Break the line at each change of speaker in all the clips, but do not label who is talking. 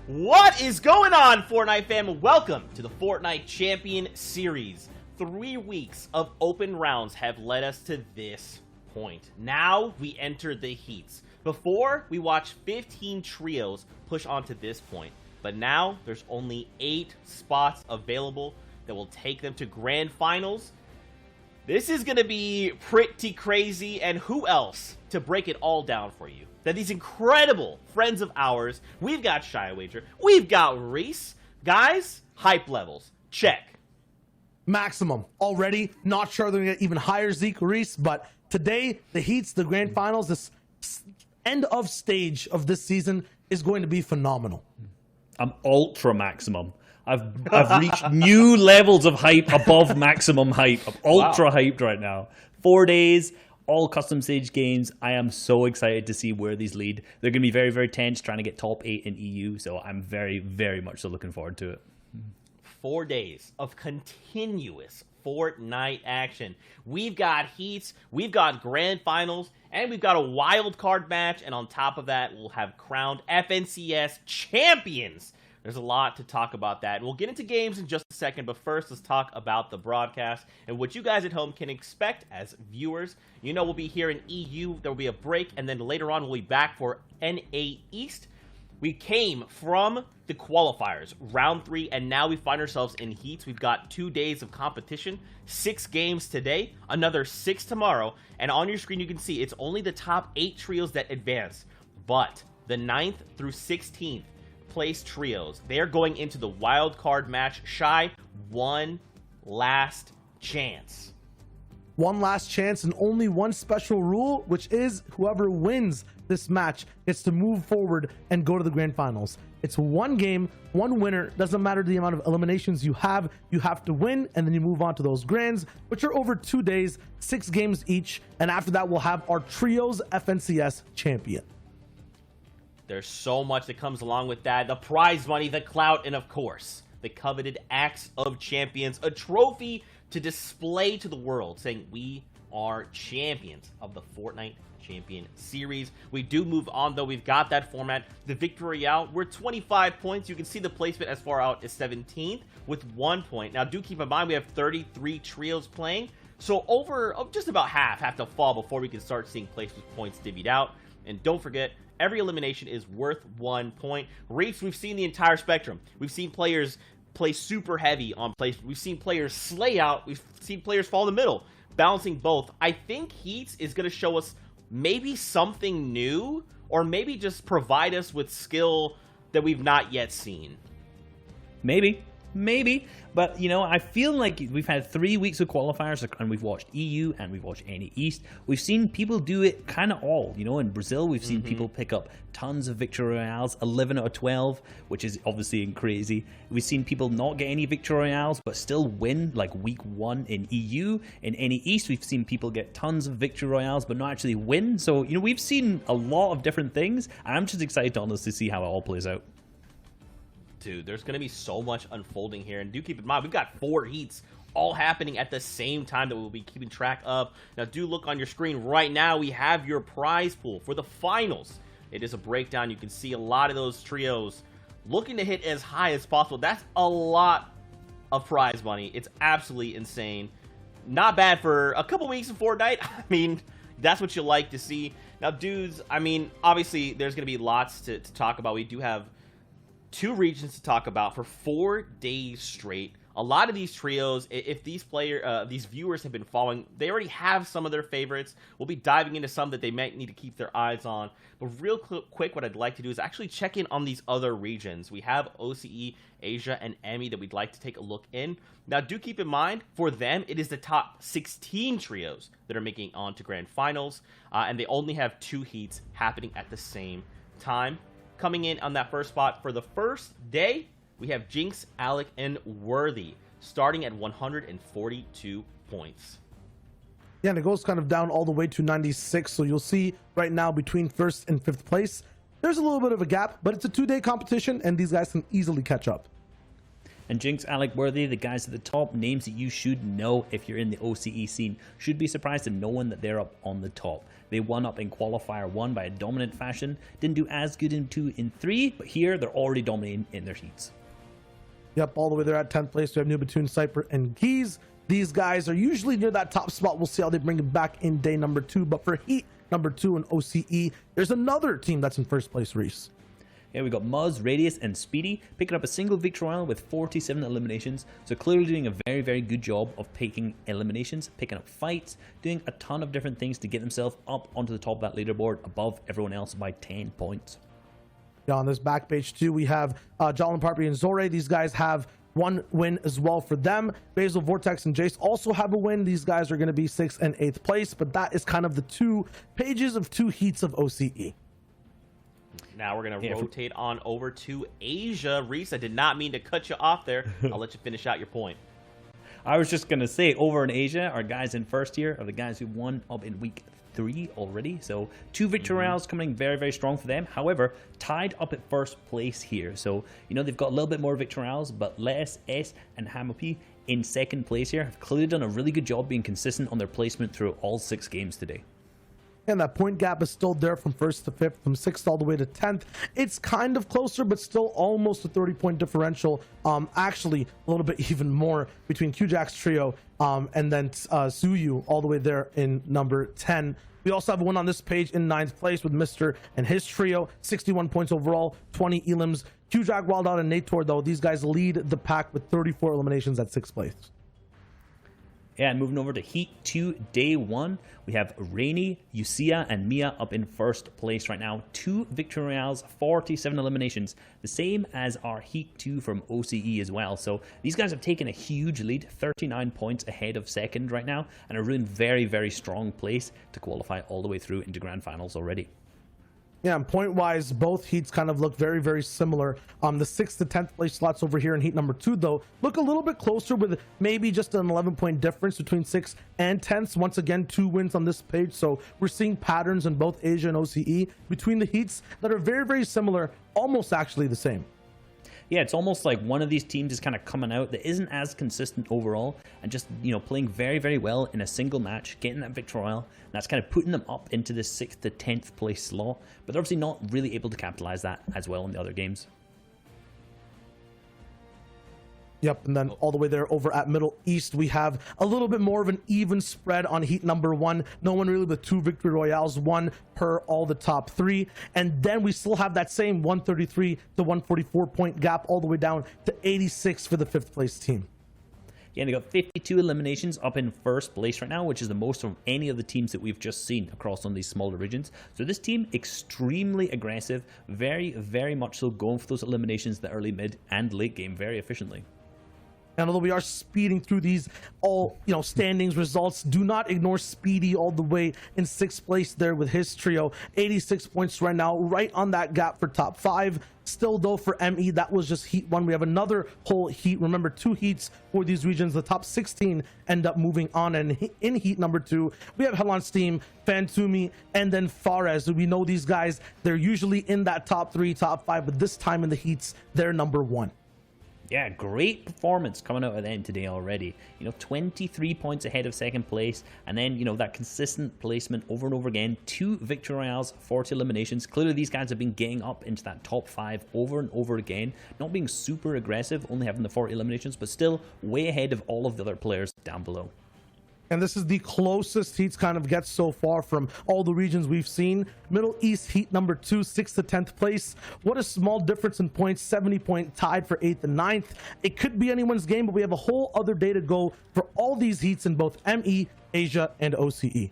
What is going on, Fortnite fam? Welcome to the Fortnite Champion Series. 3 weeks of open rounds have led us to this point. Now we enter the heats. Before, we watched 15 trios push on to this point. But now, there's only 8 spots available that will take them to grand finals. This is going to be pretty crazy, and who else to break it all down for you than these incredible friends of ours? We've got Shy Wager, we've got Reese. Guys, hype levels, check.
Maximum. Already, not sure they're going to get even higher, Zeke, Reese, but today, the heats, the grand finals, this end of stage of this season is going to be phenomenal.
I'm ultra maximum. I've reached new levels of hype above maximum hype. I'm ultra hyped right now. 4 days, all custom stage games. I am so excited to see where these lead. They're going to be very, very tense, trying to get top 8 in EU. So I'm very, very much so looking forward to it.
4 days of continuous Fortnite action. We've got heats, we've got grand finals, and we've got a wild card match. And on top of that, we'll have crowned FNCS champions. There's a lot to talk about that. We'll get into games in just a second, but first let's talk about the broadcast and what you guys at home can expect as viewers. You know, we'll be here in EU, there will be a break, and then later on we'll be back for NA East. We came from the qualifiers, round 3, and now we find ourselves in heats. We've got 2 days of competition, 6 games today, another 6 tomorrow, and on your screen you can see it's only the top 8 trios that advance, but the 9th through 16th place trios, they're going into the wild card match. Shy, one last chance.
One last chance and only one special rule, which is whoever wins this match gets to move forward and go to the grand finals. It's one game, one winner. Doesn't matter the amount of eliminations you have to win, and then you move on to those grands, which are over 2 days, 6 games each, and after that we'll have our trios FNCS champion.
There's so much that comes along with that. The prize money, the clout, and of course, the coveted Axe of Champions, a trophy to display to the world, saying we are champions of the Fortnite Champion Series. We do move on, though. We've got that format. The Victory Royale, we're 25 points. You can see the placement as far out as 17th with 1 point. Now, do keep in mind, we have 33 trios playing, so over just about half have to fall before we can start seeing placement points divvied out. And don't forget, every elimination is worth 1 point. Reefs, we've seen the entire spectrum. We've seen players play super heavy on placement. We've seen players slay out. We've seen players fall in the middle, balancing both. I think Heats is going to show us maybe something new, or maybe just provide us with skill that we've not yet seen.
Maybe, but you know, I feel like we've had 3 weeks of qualifiers, and we've watched EU and we've watched NA East. We've seen people do it kind of all. You know, in Brazil, we've seen people pick up tons of Victory Royales, 11 out of 12, which is obviously crazy. We've seen people not get any Victory Royales, but still win, like week 1 in EU. In NA East, we've seen people get tons of Victory Royales, but not actually win. So, you know, we've seen a lot of different things, and I'm just excited to honestly see how it all plays out.
Dude, there's going to be so much unfolding here. And do keep in mind, we've got 4 heats all happening at the same time that we'll be keeping track of. Now, do look on your screen right now. We have your prize pool for the finals. It is a breakdown. You can see a lot of those trios looking to hit as high as possible. That's a lot of prize money. It's absolutely insane. Not bad for a couple weeks of Fortnite. I mean, that's what you like to see. Now, dudes, I mean, obviously, there's going to be lots to talk about. We do have 2 regions to talk about for 4 days straight. A lot of these trios, if these viewers have been following, they already have some of their favorites. We'll be diving into some that they might need to keep their eyes on. But real quick, what I'd like to do is actually check in on these other regions. We have OCE, Asia, and EMEA that we'd like to take a look in. Now, do keep in mind, for them, it is the top 16 trios that are making on to grand finals, and they only have 2 heats happening at the same time. Coming in on that first spot for the first day, we have Jinx, Alec, and Worthy, starting at 142 points.
Yeah, and it goes kind of down all the way to 96, so you'll see right now between 1st and 5th place, there's a little bit of a gap, but it's a 2-day competition, and these guys can easily catch up.
And Jinx, Alec Worthy, the guys at the top, names that you should know if you're in the OCE scene. Should be surprised to no one that they're up on the top. They won up in Qualifier 1 by a dominant fashion. Didn't do as good in 2 and 3, but here they're already dominating in their heats.
Yep, all the way there at 10th place. We have Nubitune, Cypher, and Keys. These guys are usually near that top spot. We'll see how they bring it back in day number 2. But for heat number 2 in OCE, there's another team that's in first place, Reese.
Here we got Muzz, Radius, and Speedy picking up a single victory royale with 47 eliminations. So clearly doing a very, very good job of picking eliminations, picking up fights, doing a ton of different things to get themselves up onto the top of that leaderboard above everyone else by 10 points.
Yeah, on this back page too, we have Jalen Parpy and Zore. These guys have one win as well for them. Basil, Vortex, and Jace also have a win. These guys are going to be 6th and 8th place, but that is kind of the 2 pages of 2 heats of OCE.
Now we're going to rotate on over to Asia. Reese, I did not mean to cut you off there. I'll let you finish out your point.
I was just going to say, over in Asia, our guys in first here are the guys who won up in week 3 already. So 2 victory royales coming very, very strong for them. However, tied up at first place here. So, you know, they've got a little bit more victory royales, but Les, S, and Hamapi in 2nd place here have clearly done a really good job being consistent on their placement through all 6 games today.
And that point gap is still there from 1st to 5th, from 6th all the way to 10th. It's kind of closer, but still almost a 30-point differential. Actually, a little bit even more between Q-Jack's trio and then Suyu all the way there in number 10. We also have a win on this page in 9th place with Mr. and his trio. 61 points overall, 20 elims. Q-Jack, Wild Out, and Nator, though, these guys lead the pack with 34 eliminations at 6th place.
Yeah, and moving over to Heat 2, Day 1, we have Rainy, Usia, and Mia up in first place right now. 2 victory royales, 47 eliminations, the same as our Heat 2 from OCE as well. So these guys have taken a huge lead, 39 points ahead of second right now, and are in very, very strong place to qualify all the way through into Grand Finals already.
Yeah, and point-wise, both heats kind of look very, very similar. The 6th to 10th place slots over here in heat number 2, though, look a little bit closer with maybe just an 11-point difference between 6th and 10th. Once again, 2 wins on this page, so we're seeing patterns in both Asia and OCE between the heats that are very, very similar, almost actually the same.
Yeah, it's almost like one of these teams is kind of coming out that isn't as consistent overall and just, you know, playing very, very well in a single match, getting that victory royale. And that's kind of putting them up into the 6th to 10th place slot. But they're obviously not really able to capitalize that as well in the other games.
Yep, and then all the way there over at Middle East, we have a little bit more of an even spread on heat number 1. No one really with 2 victory royales, 1 per all the top 3. And then we still have that same 133 to 144 point gap all the way down to 86 for the 5th place team.
Yeah, and they got 52 eliminations up in first place right now, which is the most of any of the teams that we've just seen across on these smaller regions. So this team, extremely aggressive, very, very much so going for those eliminations the early, mid, and late game very efficiently.
And although we are speeding through these all, standings results, do not ignore Speedy all the way in 6th place there with his trio. 86 points right now, right on that gap for top 5. Still, though, for ME, that was just heat 1. We have another whole heat. Remember, 2 heats for these regions. The top 16 end up moving on. And in heat number 2, we have Hell on Steam, Fantumi, and then Fares. We know these guys, they're usually in that top 3, top 5, but this time in the heats, they're number 1.
Yeah, great performance coming out of them today already. 23 points ahead of second place. And then, that consistent placement over and over again. 2 victory royales, 40 eliminations. Clearly, these guys have been getting up into that top 5 over and over again. Not being super aggressive, only having the 40 eliminations, but still way ahead of all of the other players down below.
And this is the closest heats kind of gets so far from all the regions we've seen. Middle East heat number 2, 6th to 10th place. What a small difference in points, 70-point tied for 8th and 9th. It could be anyone's game, but we have a whole other day to go for all these heats in both ME, Asia, and OCE.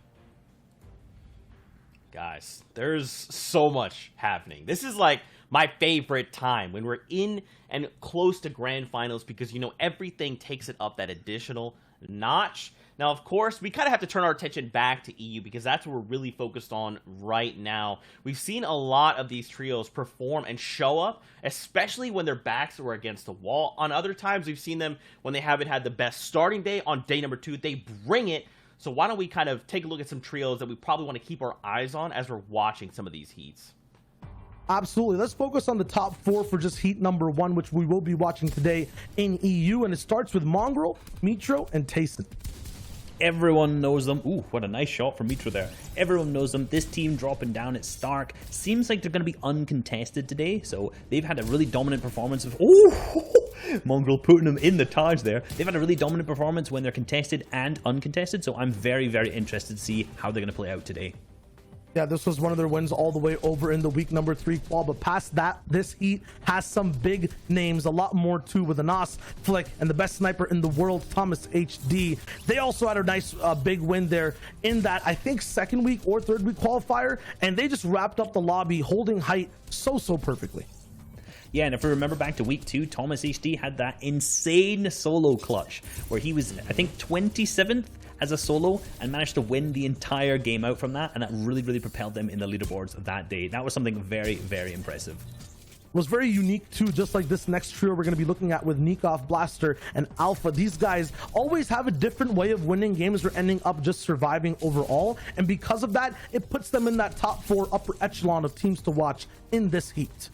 Guys, there's so much happening. This is like my favorite time when we're in and close to grand finals because, everything takes it up that additional notch. Now, of course, we kind of have to turn our attention back to EU because that's what we're really focused on right now. We've seen a lot of these trios perform and show up, especially when their backs were against the wall. On other times, we've seen them when they haven't had the best starting day. On day number 2, they bring it. So why don't we kind of take a look at some trios that we probably want to keep our eyes on as we're watching some of these heats.
Absolutely. Let's focus on the top 4 for just heat number 1, which we will be watching today in EU. And it starts with Mongrel, Mitro, and Tayson.
Everyone knows them. Ooh, what a nice shot from Mitro there. Everyone knows them. This team dropping down at Stark seems like they're going to be uncontested today. So they've had a really dominant performance of... Oh, Mongrel putting them in the Taj there. They've had a really dominant performance when they're contested and uncontested. So I'm very, very interested to see how they're going to play out today.
Yeah, this was one of their wins all the way over in the week number 3 qual. But past that, this heat has some big names, a lot more too, with Anas, Flick, and the best sniper in the world, Thomas HD. They also had a nice big win there in that, I think, 2nd week or 3rd week qualifier. And they just wrapped up the lobby holding height so perfectly.
Yeah, and if we remember back to week 2, Thomas HD had that insane solo clutch where he was, I think, 27th as a solo and managed to win the entire game out from that, and that really propelled them in the leaderboards that day. That was something very impressive.
Was very unique too, just like this next trio we're going to be looking at with Nikov, Blaster, and Alpha. These guys always have a different way of winning games or ending up just surviving overall, and because of that, it puts them in that top 4 upper echelon of teams to watch in this heat.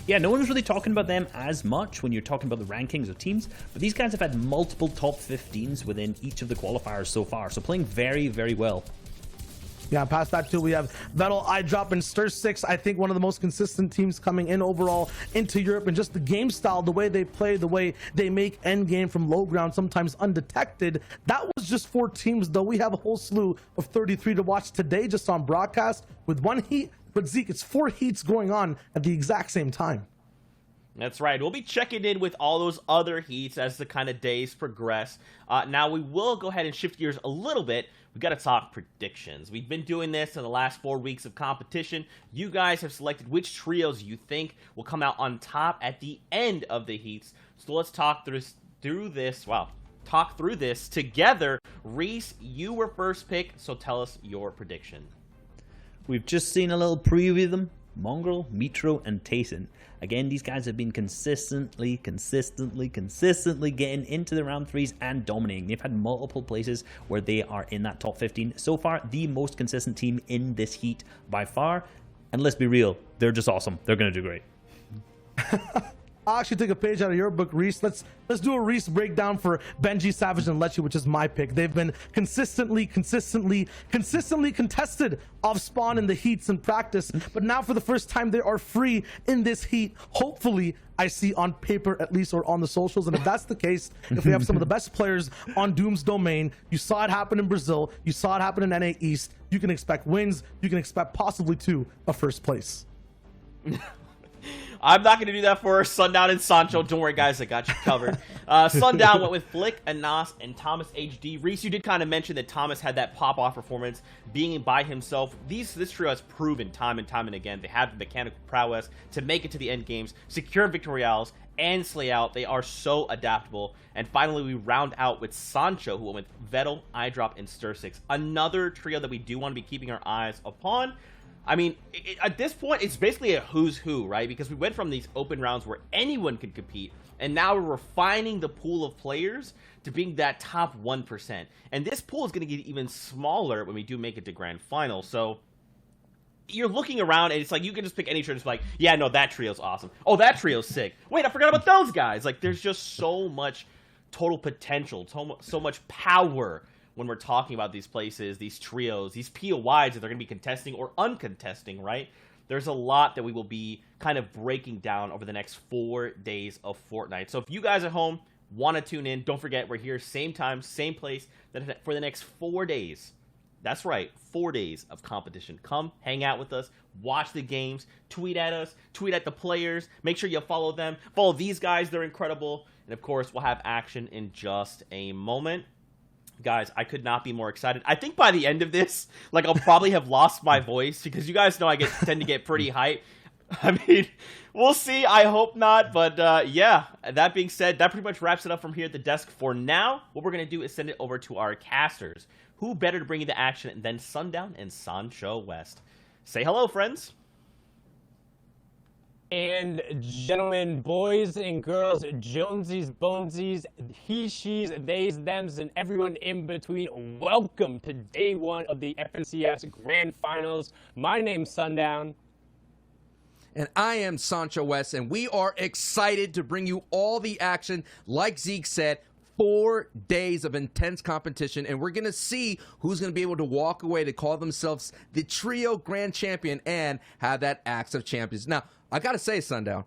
Yeah, no one's really talking about them as much when you're talking about the rankings of teams, but these guys have had multiple top 15s within each of the qualifiers so far, so playing very well.
Yeah, past that too, we have Vettel, iDrop, and Stir6. I think one of the most consistent teams coming in overall into Europe, and just the game style, the way they play, the way they make end game from low ground, sometimes undetected. That was just 4 teams, though. We have a whole slew of 33 to watch today just on broadcast with 1 heat. But Zeke, it's 4 heats going on at the exact same time.
That's right. We'll be checking in with all those other heats as the kind of days progress. Now, we will go ahead and shift gears a little bit. We've got to talk predictions. We've been doing this in the last 4 weeks of competition. You guys have selected which trios you think will come out on top at the end of the heats. So let's talk through this. Wow. Talk through this together. Reese, you were first pick, so tell us your prediction.
We've just seen a little preview of them. Mongrel, Mitro, and Tayson. Again, these guys have been consistently getting into the round 3s and dominating. They've had multiple places where they are in that top 15. So far, the most consistent team in this heat by far. And let's be real, they're just awesome. They're going to do great.
I'll actually take a page out of your book, Reese. Let's do a Reese breakdown for Benji, Savage, and Lechi, which is my pick. They've been consistently contested off spawn in the heats in practice, but now for the first time they are free in this heat. Hopefully, I see on paper at least, or on the socials. And if that's the case, if we have some of the best players on Doom's domain, you saw it happen in Brazil, you saw it happen in NA East, you can expect wins, you can expect possibly a first place.
I'm not going to do that for Sundown and Sancho. Don't worry, guys. I got you covered. Sundown went with Flick, Anas, and Thomas HD. Reese, you did kind of mention that Thomas had that pop-off performance being by himself. This trio has proven time and time and again they have the mechanical prowess to make it to the end games, secure victorials, and slay out. They are so adaptable. And finally, we round out with Sancho, who went with Vettel, iDrop, and Stir6. Another trio that we do want to be keeping our eyes upon. I mean, at this point, it's basically a who's who, right? Because we went from these open rounds where anyone could compete, and now we're refining the pool of players to being that top 1%. And this pool is going to get even smaller when we do make it to Grand Final. So you're looking around, and it's like you can just pick any trio and just be like, yeah, no, that trio's awesome. Oh, that trio's sick. Wait, I forgot about those guys. Like, there's just so much total potential, so much power when we're talking about these places, these trios, these POIs that they're going to be contesting or uncontesting, right? There's a lot that we will be kind of breaking down over the next 4 days of Fortnite. So if you guys at home want to tune in, don't forget, we're here same time, same place for the next 4 days. That's right, 4 days of competition. Come hang out with us, watch the games, tweet at us, tweet at the players. Make sure you follow them. Follow these guys, they're incredible. And of course, we'll have action in just a moment. Guys, I could not be more excited. I think by the end of this, like, I'll probably have lost my voice because you guys know I tend to get pretty hyped. I mean, we'll see. I hope not. But yeah, that being said, that pretty much wraps it up from here at the desk for now. What we're going to do is send it over to our casters. Who better to bring you the action than Sundown and Sancho West? Say hello, friends.
And gentlemen, boys and girls, Jonesies, Bonesies, he, she's, theys, thems, and everyone in between, welcome to day 1 of the FNCS Grand Finals. My name's Sundown.
And I am Sancho West, and we are excited to bring you all the action. Like Zeke said, 4 days of intense competition, and we're going to see who's going to be able to walk away to call themselves the Trio Grand Champion and have that Axe of Champions. Now, I got to say, Sundown,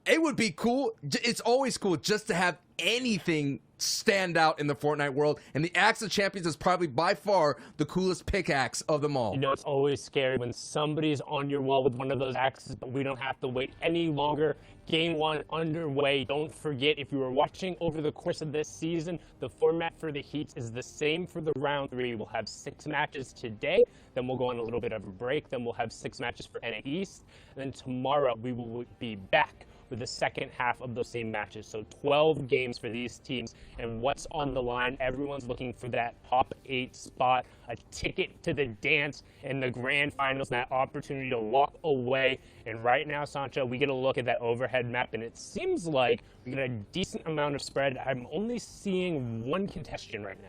it would be cool. It's always cool just to have anything stand out in the Fortnite world, and the Axe of Champions is probably by far the coolest pickaxe of them all.
You know, it's always scary when somebody's on your wall with one of those axes, but we don't have to wait any longer. Game 1 underway. Don't forget, if you were watching over the course of this season, the format for the heats is the same for the round 3. We'll have 6 matches today, then we'll go on a little bit of a break, then we'll have 6 matches for NA East, and then tomorrow we will be back with the second half of those same matches. So 12 games for these teams, and what's on the line? Everyone's looking for that top 8 spot, a ticket to the dance in the grand finals, that opportunity to walk away. And right now, Sancho, we get a look at that overhead map, and it seems like we get a decent amount of spread. I'm only seeing 1 contestant right now.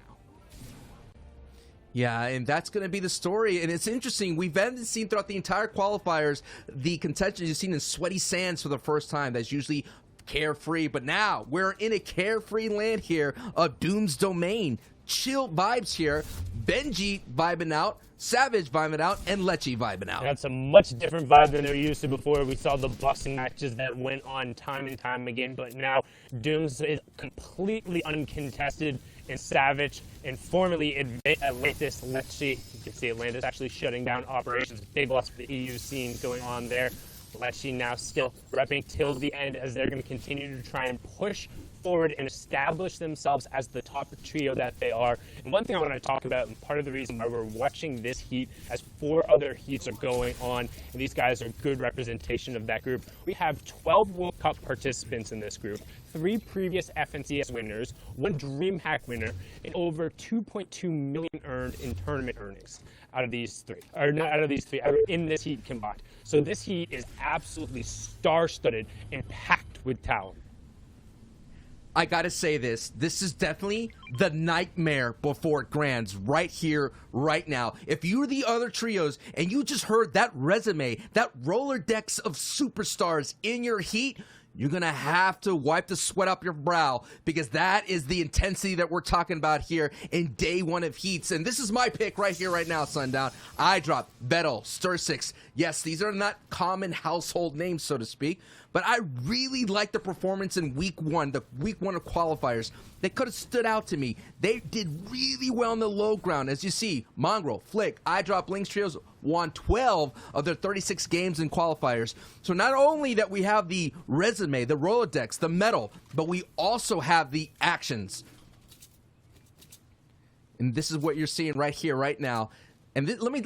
Yeah, and that's going to be the story. And it's interesting. We've been seen throughout the entire qualifiers, the contention you've seen in sweaty sands for the first time. That's usually carefree. But now we're in a carefree land here of Doom's Domain. Chill vibes here. Benji vibing out. Savage vibing out, and Lechi vibing out.
That's a much different vibe than they're used to before. We saw the boxing matches that went on time and time again, but now Dooms is completely uncontested, and Savage and formerly Atlantis, Lechi, you can see Atlantis actually shutting down operations. Big loss for the EU scene going on there. Lechi now still repping till the end as they're going to continue to try and push forward and establish themselves as the top trio that they are. And one thing I want to talk about, and part of the reason why we're watching this heat, as 4 other heats are going on, and these guys are good representation of that group. We have 12 World Cup participants in this group, 3 previous FNCS winners, 1 DreamHack winner, and over 2.2 million earned in tournament earnings out of these 3, or not out of these 3, in this heat combined. So this heat is absolutely star-studded and packed with talent.
I gotta say this is definitely the nightmare before Grands right here, right now. If you're the other trios and you just heard that resume, that Rolodex of superstars in your heat, you're gonna have to wipe the sweat up your brow, because that is the intensity that we're talking about here in day 1 of heats. And this is my pick right here, right now, Sundown. I drop Vettel, Stursix. Yes, these are not common household names, so to speak, but I really like the performance in week 1, the week 1 of qualifiers. They could have stood out to me. They did really well in the low ground. As you see, Mongrel, Flick, I drop Links Trios won 12 of their 36 games in qualifiers. So not only that we have the resume, the Rolodex, the medal, but we also have the actions. And this is what you're seeing right here, right now. And let me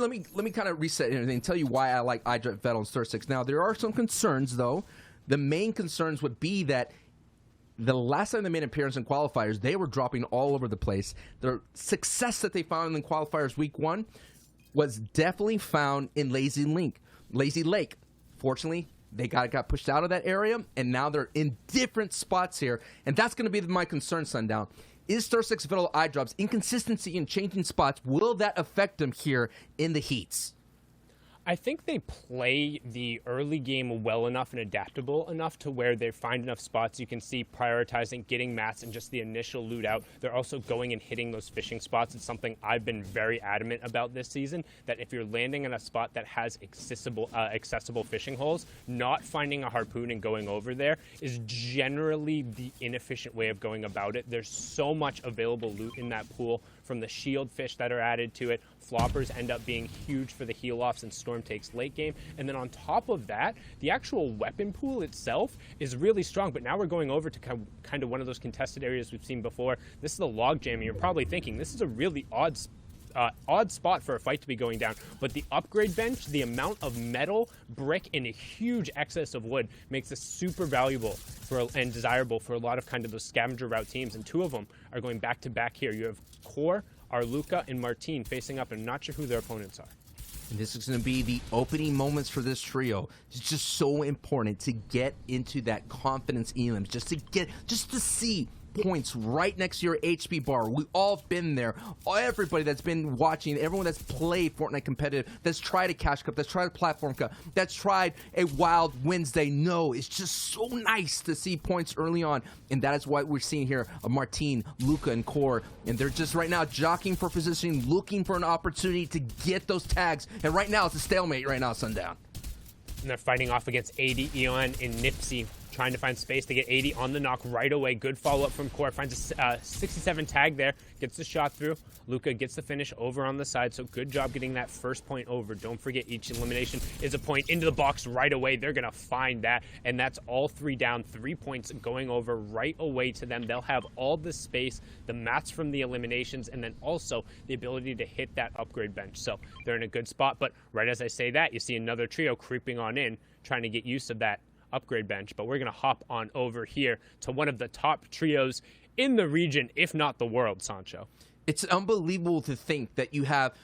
kind of reset and tell you why I like I drop Vettel and Stursix. Now, there are some concerns, though. The main concerns would be that the last time they made an appearance in qualifiers, they were dropping all over the place. The success that they found in qualifiers week 1 was definitely found in Lazy Lake. Fortunately, they got pushed out of that area, and now they're in different spots here. And that's going to be my concern, Sundown. Is Stursix, Vettel, eye drops, inconsistency in changing spots, will that affect them here in the heats?
I think they play the early game well enough and adaptable enough to where they find enough spots. You can see prioritizing getting mats and just the initial loot out. They're also going and hitting those fishing spots. It's something I've been very adamant about this season, that if you're landing in a spot that has accessible fishing holes, not finding a harpoon and going over there is generally the inefficient way of going about it. There's so much available loot in that pool, from the shield fish that are added to it. Floppers end up being huge for the heal-offs and Storm takes late game. And then on top of that, the actual weapon pool itself is really strong. But now we're going over to kind of one of those contested areas we've seen before. This is the log jam, and you're probably thinking, this is a really odd spot for a fight to be going down. But the upgrade bench, the amount of metal, brick, and a huge excess of wood makes this super valuable and desirable for a lot of kind of those scavenger route teams. And 2 of them are going back to back here. You have Core, Arluca, and Martine facing up, and I'm not sure who their opponents are.
And this is going to be the opening moments for this trio. It's just so important to get into that confidence elims, just to see points right next to your HP bar. We all been there. Everybody that's been watching, everyone that's played Fortnite competitive, that's tried a Cash Cup, that's tried a Platform Cup, that's tried a Wild Wednesday. No, it's just so nice to see points early on, and that is what we're seeing here of Martine, Luca, and Core, and they're just right now jockeying for positioning, looking for an opportunity to get those tags, and right now it's a stalemate right now, Sundown.
And they're fighting off against 80, Eon, and Nipsey, trying to find space to get 80 on the knock right away. Good follow-up from Core. Finds a 67 tag there. Gets the shot through. Luca gets the finish over on the side, so good job getting that first point over. Don't forget, each elimination is a point into the box right away. They're going to find that, and that's all 3 down. 3 points going over right away to them. They'll have all the space, the mats from the eliminations, and then also the ability to hit that upgrade bench. So they're in a good spot, but right as I say that, you see another trio creeping on in, trying to get use of that upgrade bench. But we're going to hop on over here to one of the top trios in the region, if not the world, Sancho.
It's unbelievable to think that you have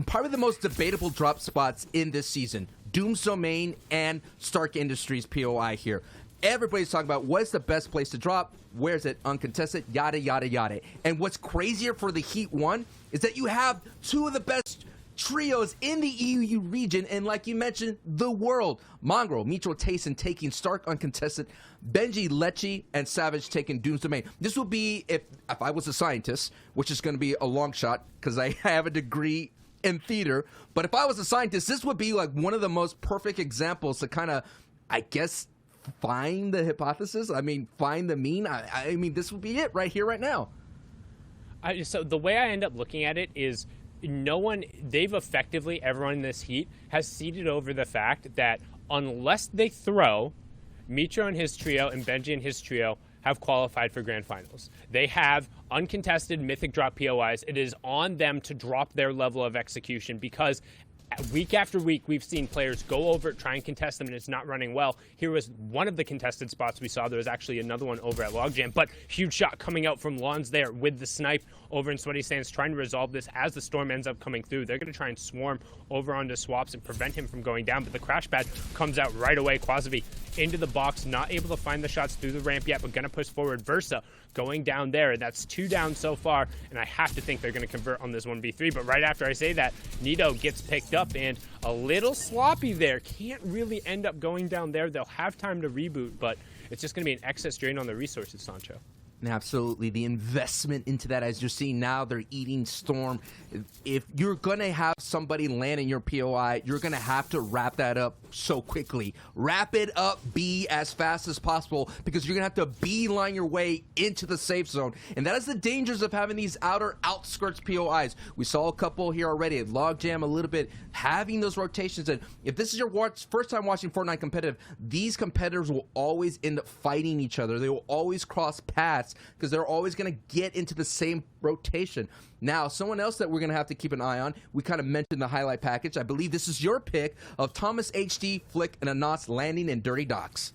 probably the most debatable drop spots in this season. Doom's Domain and Stark Industries POI here. Everybody's talking about what's the best place to drop, where's it, uncontested, yada, yada, yada. And what's crazier for the Heat 1 is that you have 2 of the best trios in the EU region, and like you mentioned, the world. Mongrel, Mitro Tayson taking Stark uncontested, Benji, Lecce, and Savage taking Doom's Domain. This would be if I was a scientist, which is going to be a long shot because I have a degree in theater, but if I was a scientist, this would be like one of the most perfect examples to kind of, I guess, find the hypothesis. I mean, find the mean. I mean, this would be it right here, right now.
So the way I end up looking at it is, they've effectively, everyone in this heat has ceded over the fact that unless they throw, Mitro and his trio and Benji and his trio have qualified for grand finals. They have uncontested mythic drop POIs. It is on them to drop their level of execution, because week after week, we've seen players go over it, try and contest them, and it's not running well. Here was one of the contested spots we saw. There was actually another one over at Logjam, but huge shot coming out from Lons there with the snipe over in Sweaty Sands, trying to resolve this as the storm ends up coming through. They're going to try and swarm over onto Swaps and prevent him from going down, but the crash pad comes out right away. Quasavi into the box, not able to find the shots through the ramp yet, but going to push forward. Versa going down there. That's 2 down so far, and I have to think they're going to convert on this 1v3. But right after I say that, Nito gets picked up and a little sloppy there. Can't really end up going down there. They'll have time to reboot, but it's just going to be an excess drain on the resources, Sancho.
Absolutely. The investment into that, as you're seeing now, they're eating Storm. If you're going to have somebody land in your POI, you're going to have to wrap that up so quickly. Wrap it up, be as fast as possible, because you're going to have to beeline your way into the safe zone. And that is the dangers of having these outer outskirts POIs. We saw a couple here already at Logjam a little bit, having those rotations. And if this is your first time watching Fortnite competitive, these competitors will always end up fighting each other. They will always cross paths, because they're always going to get into the same rotation. Now, someone else that we're going to have to keep an eye on, we kind of mentioned the highlight package. I believe this is your pick of Thomas HD, Flick, and Anas landing in Dirty Docks.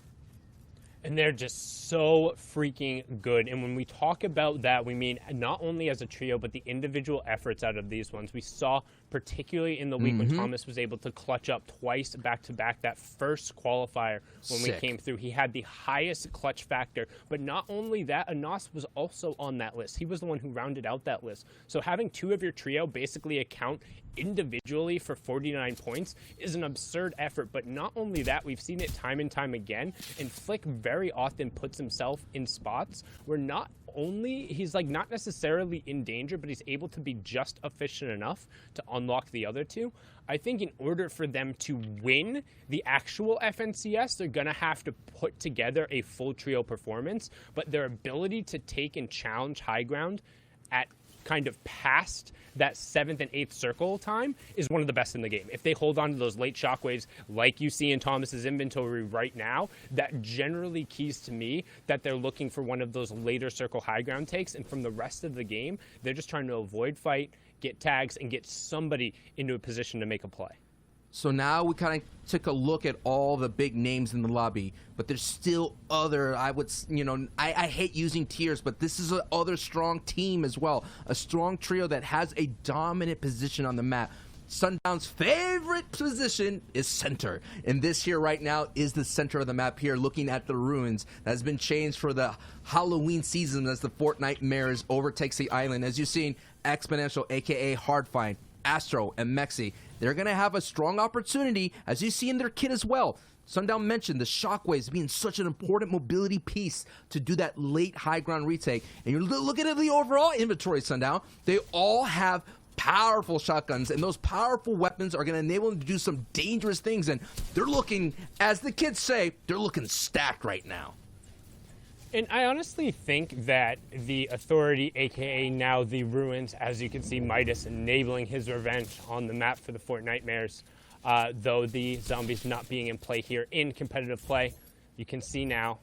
And they're just so freaking good. And when we talk about that, we mean not only as a trio, but the individual efforts out of these ones. We saw, particularly in the week when Thomas was able to clutch up twice back-to-back, that first qualifier when we came through. He had the highest clutch factor. But not only that, Anas was also on that list. He was the one who rounded out that list. So having 2 of your trio basically account individually for 49 points is an absurd effort. But not only that, we've seen it time and time again, and Flick very often puts himself in spots where he's like not necessarily in danger, but he's able to be just efficient enough to unlock the other 2. I think in order for them to win the actual FNCS, they're going to have to put together a full trio performance, but their ability to take and challenge high ground at kind of past that 7th and 8th circle time is one of the best in the game. If they hold on to those late shockwaves like you see in Thomas's inventory right now, that generally keys to me that they're looking for one of those later circle high ground takes, and from the rest of the game, they're just trying to avoid fight, get tags, and get somebody into a position to make a play.
So now we kind of took a look at all the big names in the lobby, but there's still other, I hate using tiers, but this is another strong team as well. A strong trio that has a dominant position on the map. Sundown's favorite position is center. And this here right now is the center of the map here, looking at the ruins that has been changed for the Halloween season as the Fortnite Mares overtakes the island. As you've seen, Exponential, aka Hardfind, Astro, and Mexi, they're going to have a strong opportunity, as you see in their kit as well. Sundown mentioned the shockwaves being such an important mobility piece to do that late high ground retake. And you're looking at the overall inventory, Sundown. They all have powerful shotguns, and those powerful weapons are going to enable them to do some dangerous things. And they're looking, as the kids say, they're looking stacked right now.
And I honestly think that the Authority, aka now the Ruins, as you can see Midas enabling his revenge on the map for the Fortnite Mares, though the zombies not being in play here in competitive play, you can see now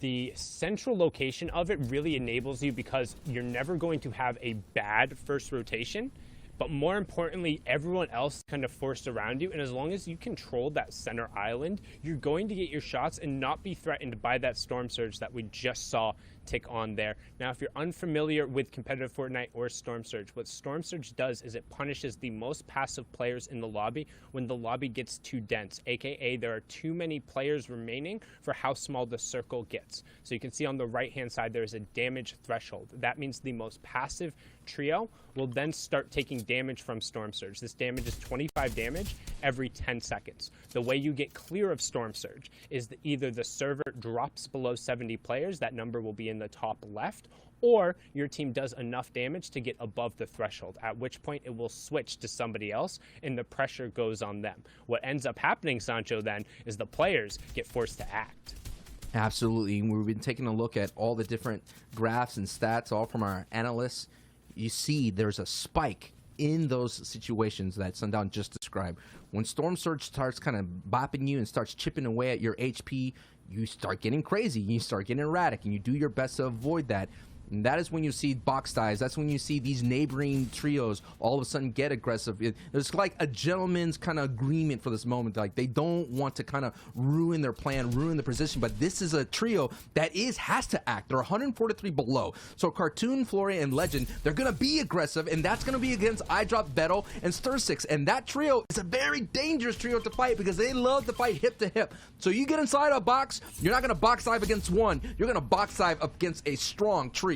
the central location of it really enables you, because you're never going to have a bad first rotation, but more importantly, everyone else kind of forced around you. And as long as you control that center island, you're going to get your shots and not be threatened by that storm surge that we just saw tick on there. Now, if you're unfamiliar with competitive Fortnite or Storm Surge, what Storm Surge does is it punishes the most passive players in the lobby when the lobby gets too dense, aka there are too many players remaining for how small the circle gets. So you can see on the right hand side there is a damage threshold. That means the most passive trio will then start taking damage from Storm Surge. This damage is 25 damage every 10 seconds. The way you get clear of Storm Surge is that either the server drops below 70 players, that number will be in the top left, or your team does enough damage to get above the threshold, at which point it will switch to somebody else and the pressure goes on them. What ends up happening, Sancho, then, is the players get forced to act.
Absolutely. We've been taking a look at all the different graphs and stats, all from our analysts. You see there's a spike in those situations that Sundown just described. When Storm Surge starts kind of bopping you and starts chipping away at your HP, you start getting crazy, you start getting erratic, and you do your best to avoid that. And that is when you see box ties. That's when you see these neighboring trios all of a sudden get aggressive. There's like a gentleman's kind of agreement for this moment. Like, they don't want to kind of ruin their plan, ruin the position. But this is a trio that has to act. They're 143 below. So Cartoon, Florian, and Legend, they're going to be aggressive. And that's going to be against iDrop, Beto, and Stir6. And that trio is a very dangerous trio to fight because they love to fight hip to hip. So you get inside a box, you're not going to box dive against one. You're going to box dive against a strong trio.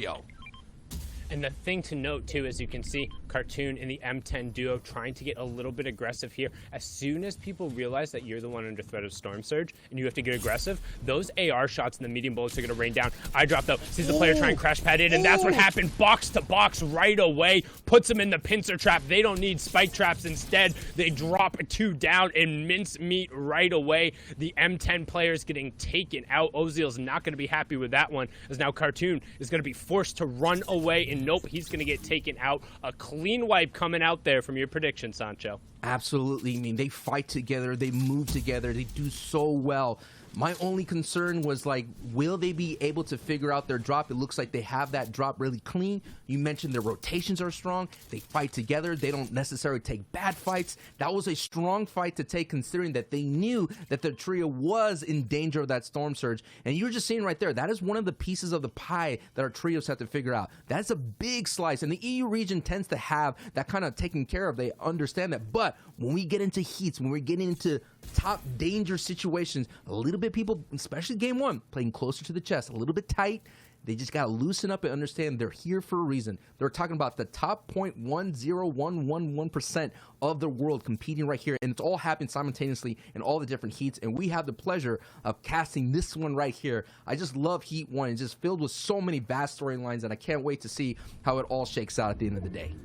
And the thing to note, too, as you can see, Cartoon and the M10 duo trying to get a little bit aggressive here. As soon as people realize that you're the one under threat of Storm Surge and you have to get aggressive, those AR shots and the medium bullets are going to rain down. iDrop, though, sees the player try and crash pad in, and that's what happened. Box to box right away. Puts them in the pincer trap. They don't need spike traps. Instead, they drop 2 down and mince meat right away. The M10 player is getting taken out. Oziel's not going to be happy with that one, as now Cartoon is going to be forced to run away, and nope, he's going to get taken out. A clean wipe coming out there from your prediction, Sancho.
Absolutely. I mean, they fight together, they move together, they do so well. My only concern was, like, will they be able to figure out their drop? It looks like they have that drop really clean. You mentioned their rotations are strong. They fight together. They don't necessarily take bad fights. That was a strong fight to take, considering that they knew that the trio was in danger of that Storm Surge. And you were just seeing right there, that is one of the pieces of the pie that our trios have to figure out. That's a big slice. And the EU region tends to have that kind of taken care of. They understand that. But when we get into heats, when we're getting into top danger situations, a little bit people, especially game one, playing closer to the chest, a little bit tight. They just got to loosen up and understand they're here for a reason. They're talking about the top 0.10111% of the world competing right here, and it's all happening simultaneously in all the different heats, and we have the pleasure of casting this one right here. I just love Heat 1. It's just filled with so many vast storylines, and I can't wait to see how it all shakes out at the end of the day.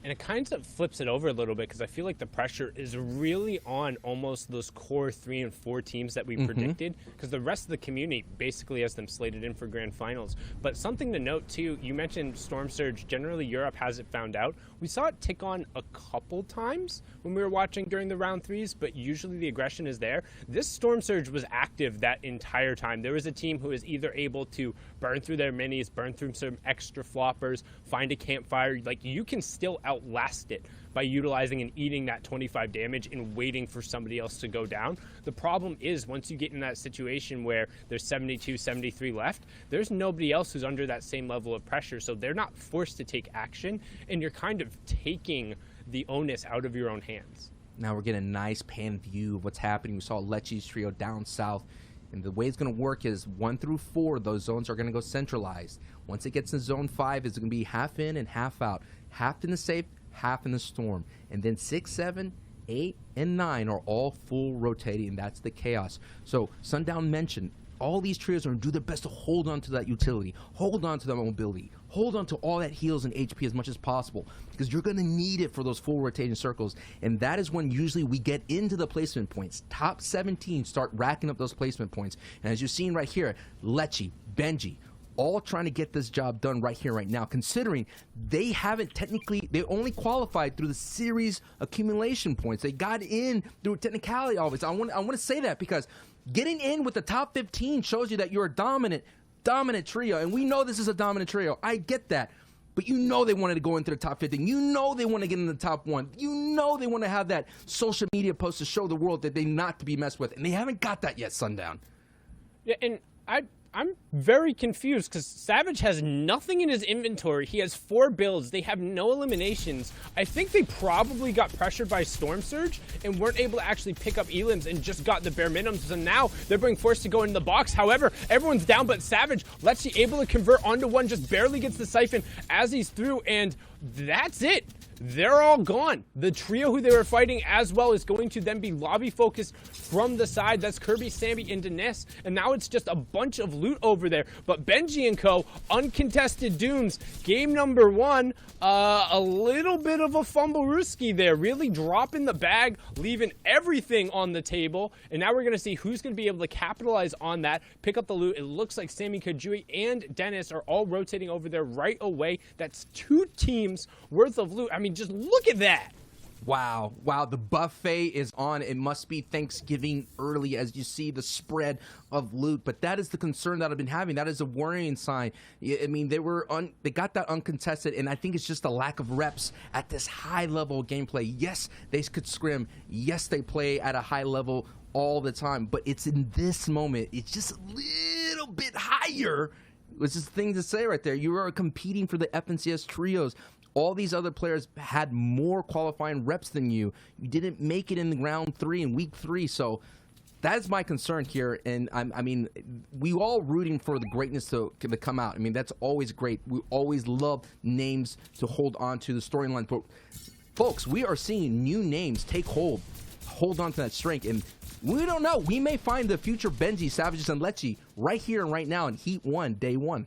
And it kind of flips it over a little bit, because I feel like the pressure is really on almost those core 3 and 4 teams that we predicted, because the rest of the community basically has them slated in for grand finals. But something to note too, you mentioned Storm Surge. Generally Europe has it found out. We saw it tick on a couple times when we were watching during the round 3s, but usually the aggression is there. This Storm Surge was active that entire time. There was a team who was either able to burn through their minis, burn through some extra floppers, find a campfire. Like, you can still outlast it by utilizing and eating that 25 damage and waiting for somebody else to go down. The problem is, once you get in that situation where there's 72, 73 left, there's nobody else who's under that same level of pressure, so they're not forced to take action, and you're kind of taking the onus out of your own hands.
Now we're getting a nice pan view of what's happening. We saw Lechi's trio down south. And the way it's going to work is 1 through 4, those zones are going to go centralized. Once it gets to zone 5, it's going to be half in and half out. Half in the safe, half in the storm. And then 6, 7, 8, and 9 are all full rotating, and that's the chaos. So Sundown mentioned all these trios are going to do their best to hold on to that utility, hold on to that mobility, hold on to all that heals and HP as much as possible, because you're going to need it for those full rotating circles. And that is when usually we get into the placement points. Top 17 start racking up those placement points. And as you're seeing right here, Lechi, Benji, all trying to get this job done right here, right now, considering they haven't technically, they only qualified through the series accumulation points. They got in through technicality always. I want to say that because getting in with the top 15 shows you that you're a dominant trio, and we know this is a dominant trio. I get that. But you know they wanted to go into the top 15. You know they want to get in the top 1. You know they want to have that social media post to show the world that they're not to be messed with, and they haven't got that yet, Sundown.
Yeah, and I'm very confused because Savage has nothing in his inventory. He has 4 builds. They have no eliminations. I think they probably got pressured by Storm Surge and weren't able to actually pick up elims and just got the bare minimums. So now they're being forced to go into the box. However, everyone's down but Savage. Lechi able to convert onto 1, just barely gets the siphon as he's through, and that's it. They're all gone. The trio who they were fighting as well is going to then be lobby focused from the side. That's Kirby, Sammy, and Dennis. And now it's just a bunch of loot over there. But Benji and co, uncontested Dunes. Game number 1, a little bit of a fumble-rooski there. Really dropping the bag, leaving everything on the table. And now we're going to see who's going to be able to capitalize on that, pick up the loot. It looks like Sammy, Kajui, and Dennis are all rotating over there right away. That's 2 teams worth of loot. I mean, just look at that.
Wow, the buffet is on. It must be Thanksgiving early as you see the spread of loot, but that is the concern that I've been having. That is a worrying sign. I mean, they got that uncontested, and I think it's just a lack of reps at this high level of gameplay. Yes, they could scrim. Yes, they play at a high level all the time, but it's in this moment, it's just a little bit higher. Which is the thing to say right there. You are competing for the FNCS trios. All these other players had more qualifying reps than you. You didn't make it in the round 3 in week 3, so that's my concern here. And I mean, we all rooting for the greatness to come out. I mean, that's always great. We always love names to hold on to the storyline. But folks, we are seeing new names take hold on to that strength, and we don't know. We may find the future Benji, Savages, and Lechi right here and right now in Heat 1, Day 1.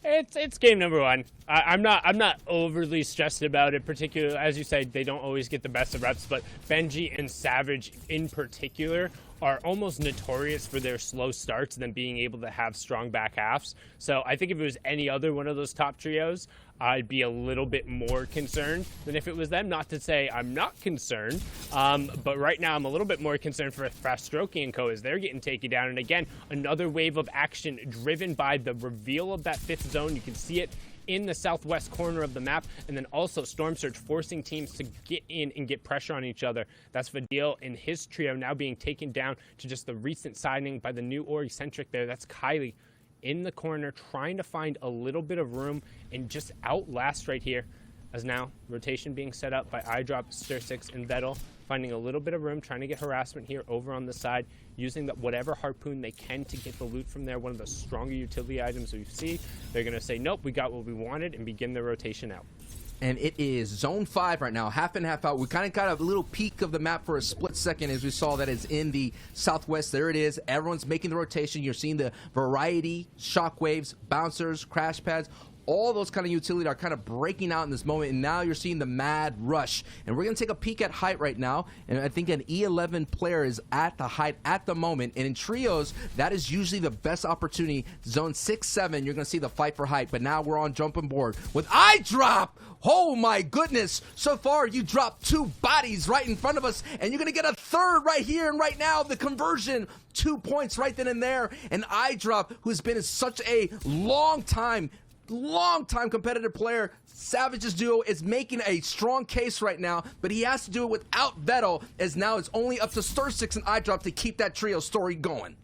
It's game number 1. I'm not overly stressed about it, particularly as you said, they don't always get the best of reps, but Benji and Savage in particular are almost notorious for their slow starts and then being able to have strong back halves. So I think if it was any other one of those top trios, I'd be a little bit more concerned than if it was them. Not to say I'm not concerned, but right now I'm a little bit more concerned for Frastroki and co as they're getting taken down. And again, another wave of action driven by the reveal of that 5th zone. You can see it in the southwest corner of the map, and then also Storm Surge forcing teams to get in and get pressure on each other. That's Fadil and his trio now being taken down to just the recent signing by the new Ori-centric there. That's Kylie in the corner trying to find a little bit of room and just outlast right here, as now rotation being set up by iDrop, Stir6, and Vettel, finding a little bit of room, trying to get harassment here over on the side, using whatever harpoon they can to get the loot from there. One of the stronger utility items we've seen. They're going to say, nope, we got what we wanted, and begin their rotation out.
And it is zone 5 right now, half in, half out. We kind of got a little peek of the map for a split second as we saw that it's in the southwest. There it is. Everyone's making the rotation. You're seeing the variety, shockwaves, bouncers, crash pads. All those kind of utility are kind of breaking out in this moment, and now you're seeing the mad rush. And we're going to take a peek at height right now, and I think an E11 player is at the height at the moment. And in trios, that is usually the best opportunity. Zone 6, 7, you're going to see the fight for height. But now we're on jumping board with iDrop. Oh my goodness. So far, you dropped 2 bodies right in front of us, and you're going to get a 3rd right here and right now. The conversion, 2 points right then and there. And iDrop, who's been such a long time competitive player, Savage's duo is making a strong case right now, but he has to do it without Vettel, as now it's only up to Stir6 and iDrop to keep that trio story going.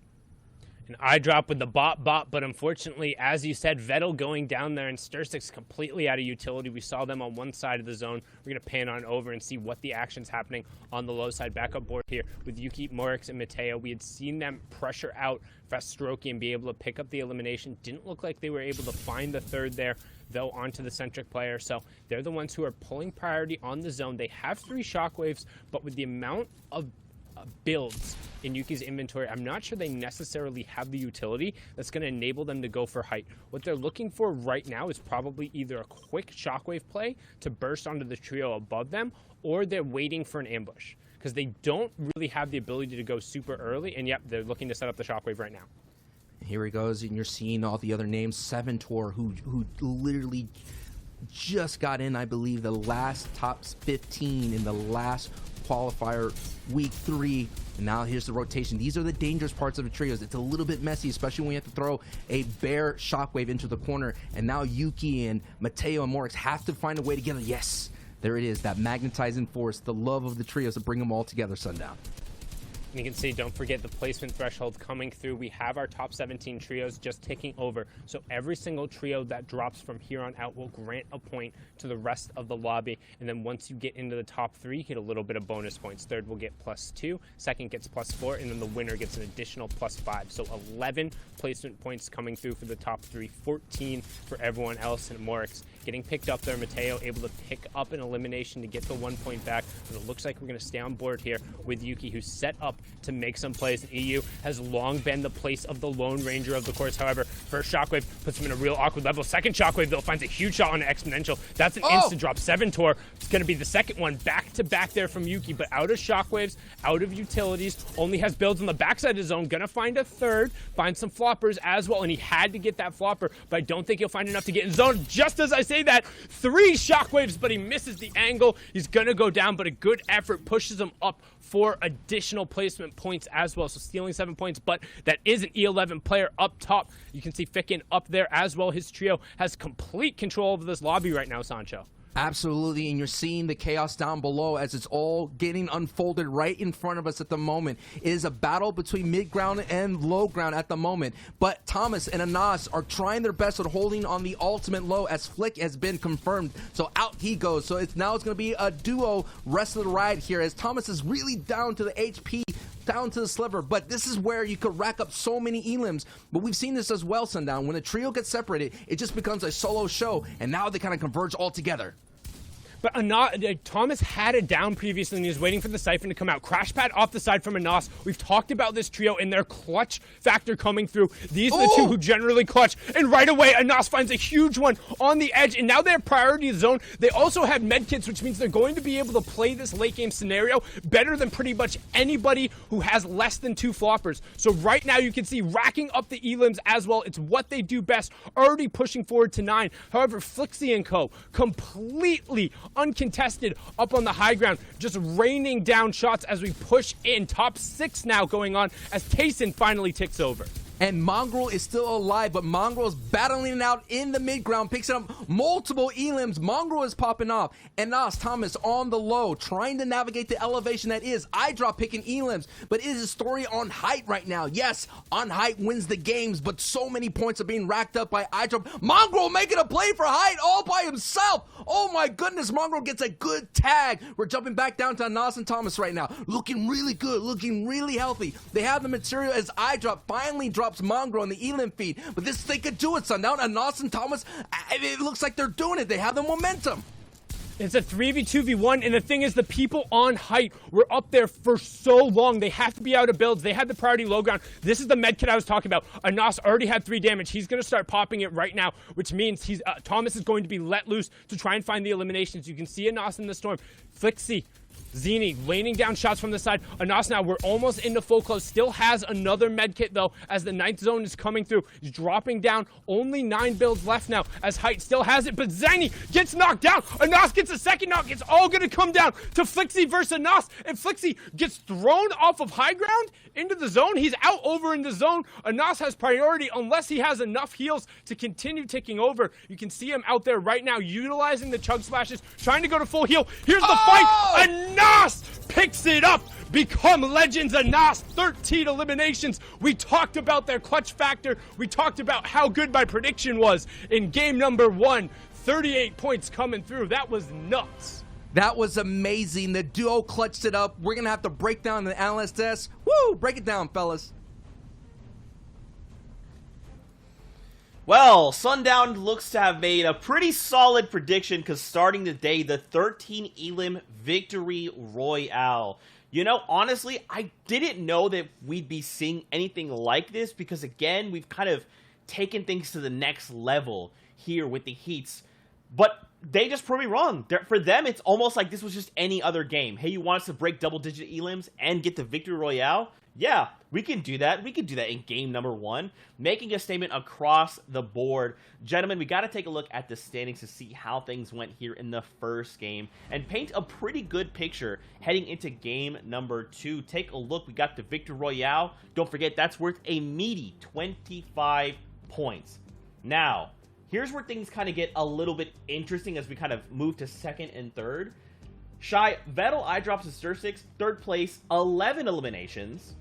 An eye drop with the bot, but unfortunately, as you said, Vettel going down there and Stursik's completely out of utility. We saw them on one side of the zone. We're going to pan on over and see what the action's happening on the low side backup board here with Yuki, Morix, and Mateo. We had seen them pressure out Fastroki and be able to pick up the elimination. Didn't look like they were able to find the third there, though, onto the centric player. So they're the ones who are pulling priority on the zone. They have 3 shockwaves, but with the amount of builds in Yuki's inventory, I'm not sure they necessarily have the utility that's going to enable them to go for height. What they're looking for right now is probably either a quick shockwave play to burst onto the trio above them, or they're waiting for an ambush, because they don't really have the ability to go super early, and yep, they're looking to set up the shockwave right now.
Here he goes, and you're seeing all the other names. Seventor, who literally just got in, I believe, the last top 15 in the last qualifier, week 3. And now here's the rotation. These are the dangerous parts of the trios. It's a little bit messy, especially when you have to throw a bear shockwave into the corner. And now Yuki and Mateo and Morix have to find a way together. Yes, there it is, that magnetizing force, the love of the trios to bring them all together, Sundown.
And you can see, don't forget the placement threshold coming through. We have our top 17 trios just ticking over. So every single trio that drops from here on out will grant a point to the rest of the lobby. And then once you get into the top 3, you get a little bit of bonus points. Third will get +2, second gets +4, and then the winner gets an additional +5. So 11 placement points coming through for the top 3, 14 for everyone else. And Morix getting picked up there. Mateo able to pick up an elimination to get the 1 point back. But it looks like we're going to stay on board here with Yuki, who's set up to make some plays. And EU has long been the place of the Lone Ranger of the course. However, first shockwave puts him in a real awkward level. Second shockwave, though, finds a huge shot on an exponential. That's an instant drop. 7-Tor. It's going to be the second one back to back there from Yuki, but out of shockwaves, out of utilities, only has builds on the backside of his zone. Going to find a third, find some floppers as well, and he had to get that flopper, but I don't think he'll find enough to get in zone. Just as I say that, 3 shockwaves, but he misses the angle. He's going to go down, but a good effort pushes him up for additional placement points as well. So stealing 7 points, but that is an E11 player up top. You can see Ficken up there as well. His trio has complete control of this lobby right now, Sancho.
Absolutely, and you're seeing the chaos down below as it's all getting unfolded right in front of us at the moment. It is a battle between mid ground and low ground at the moment, but Thomas and Anas are trying their best at holding on the ultimate low as Flick has been confirmed. So out he goes. So it's going to be a duo rest of the ride here as Thomas is really down to the HP, down to the sliver, but this is where you could rack up so many elims. But we've seen this as well, Sundown. When a trio gets separated, it just becomes a solo show, and now they kind of converge all together.
But Thomas had it down previously and he was waiting for the siphon to come out. Crash pad off the side from Anas. We've talked about this trio and their clutch factor coming through. These are the two who generally clutch. And right away, Anas finds a huge one on the edge. And now they have priority zone. They also have medkits, which means they're going to be able to play this late game scenario better than pretty much anybody who has less than 2 floppers. So right now you can see racking up the elims as well. It's what they do best. Already pushing forward to 9. However, Flixie and Co. completely uncontested up on the high ground, just raining down shots as we push in. Top 6 now going on as Tayson finally ticks over.
And Mongrel is still alive, but Mongrel is battling it out in the mid ground, picks up multiple elims. Mongrel is popping off, and Nas Thomas on the low, trying to navigate the elevation that is iDrop picking elims, but it is a story on height right now. Yes, on height wins the games, but so many points are being racked up by iDrop. Mongrel making a play for height all by himself. Oh my goodness, Mongrel gets a good tag. We're jumping back down to Nas and Thomas right now, looking really good, looking really healthy. They have the material as iDrop finally drops Mongrel in the elim feed, but they could do it, Sundown. And Nas and Thomas, it looks like they're doing it. They have the momentum.
It's a 3v2v1, and the thing is, the people on height were up there for so long. They have to be out of builds. They had the priority low ground. This is the med kit I was talking about. Anas already had 3 damage. He's going to start popping it right now, which means Thomas is going to be let loose to try and find the eliminations. You can see Anas in the storm. Flixie, Zini laning down shots from the side. Anas now, we're almost into full close. Still has another med kit though as the 9th zone is coming through. He's dropping down. Only 9 builds left now as Height still has it, but Zini gets knocked down. Anas gets a second knock. It's all going to come down to Flixie versus Anas, and Flixie gets thrown off of high ground into the zone. He's out over in the zone. Anas has priority unless he has enough heals to continue ticking over. You can see him out there right now utilizing the chug splashes, trying to go to full heal. Here's the fight. Nas picks it up. Become legends of Nas, 13 eliminations. We talked about their clutch factor. We talked about how good my prediction was in game number 1. 38 points coming through. That was nuts.
That was amazing. The duo clutched it up. We're going to have to break down the analyst test. Woo! Break it down, fellas.
Well, Sundown looks to have made a pretty solid prediction because starting today, the 13 Elim Victory Royale. You know, honestly, I didn't know that we'd be seeing anything like this because, again, we've kind of taken things to the next level here with the heats. But they just proved me wrong. For them, it's almost like this was just any other game. Hey, you want us to break double-digit elims and get the Victory Royale? Yeah, we can do that. We can do that in game number 1, making a statement across the board. Gentlemen, we got to take a look at the standings to see how things went here in the first game and paint a pretty good picture heading into game number 2. Take a look. We got the Victory Royale. Don't forget, that's worth a meaty 25 points. Now, here's where things kind of get a little bit interesting as we kind of move to second and third. Shy, Vettel, Eyedrops, and Stir6, third place, 11 eliminations.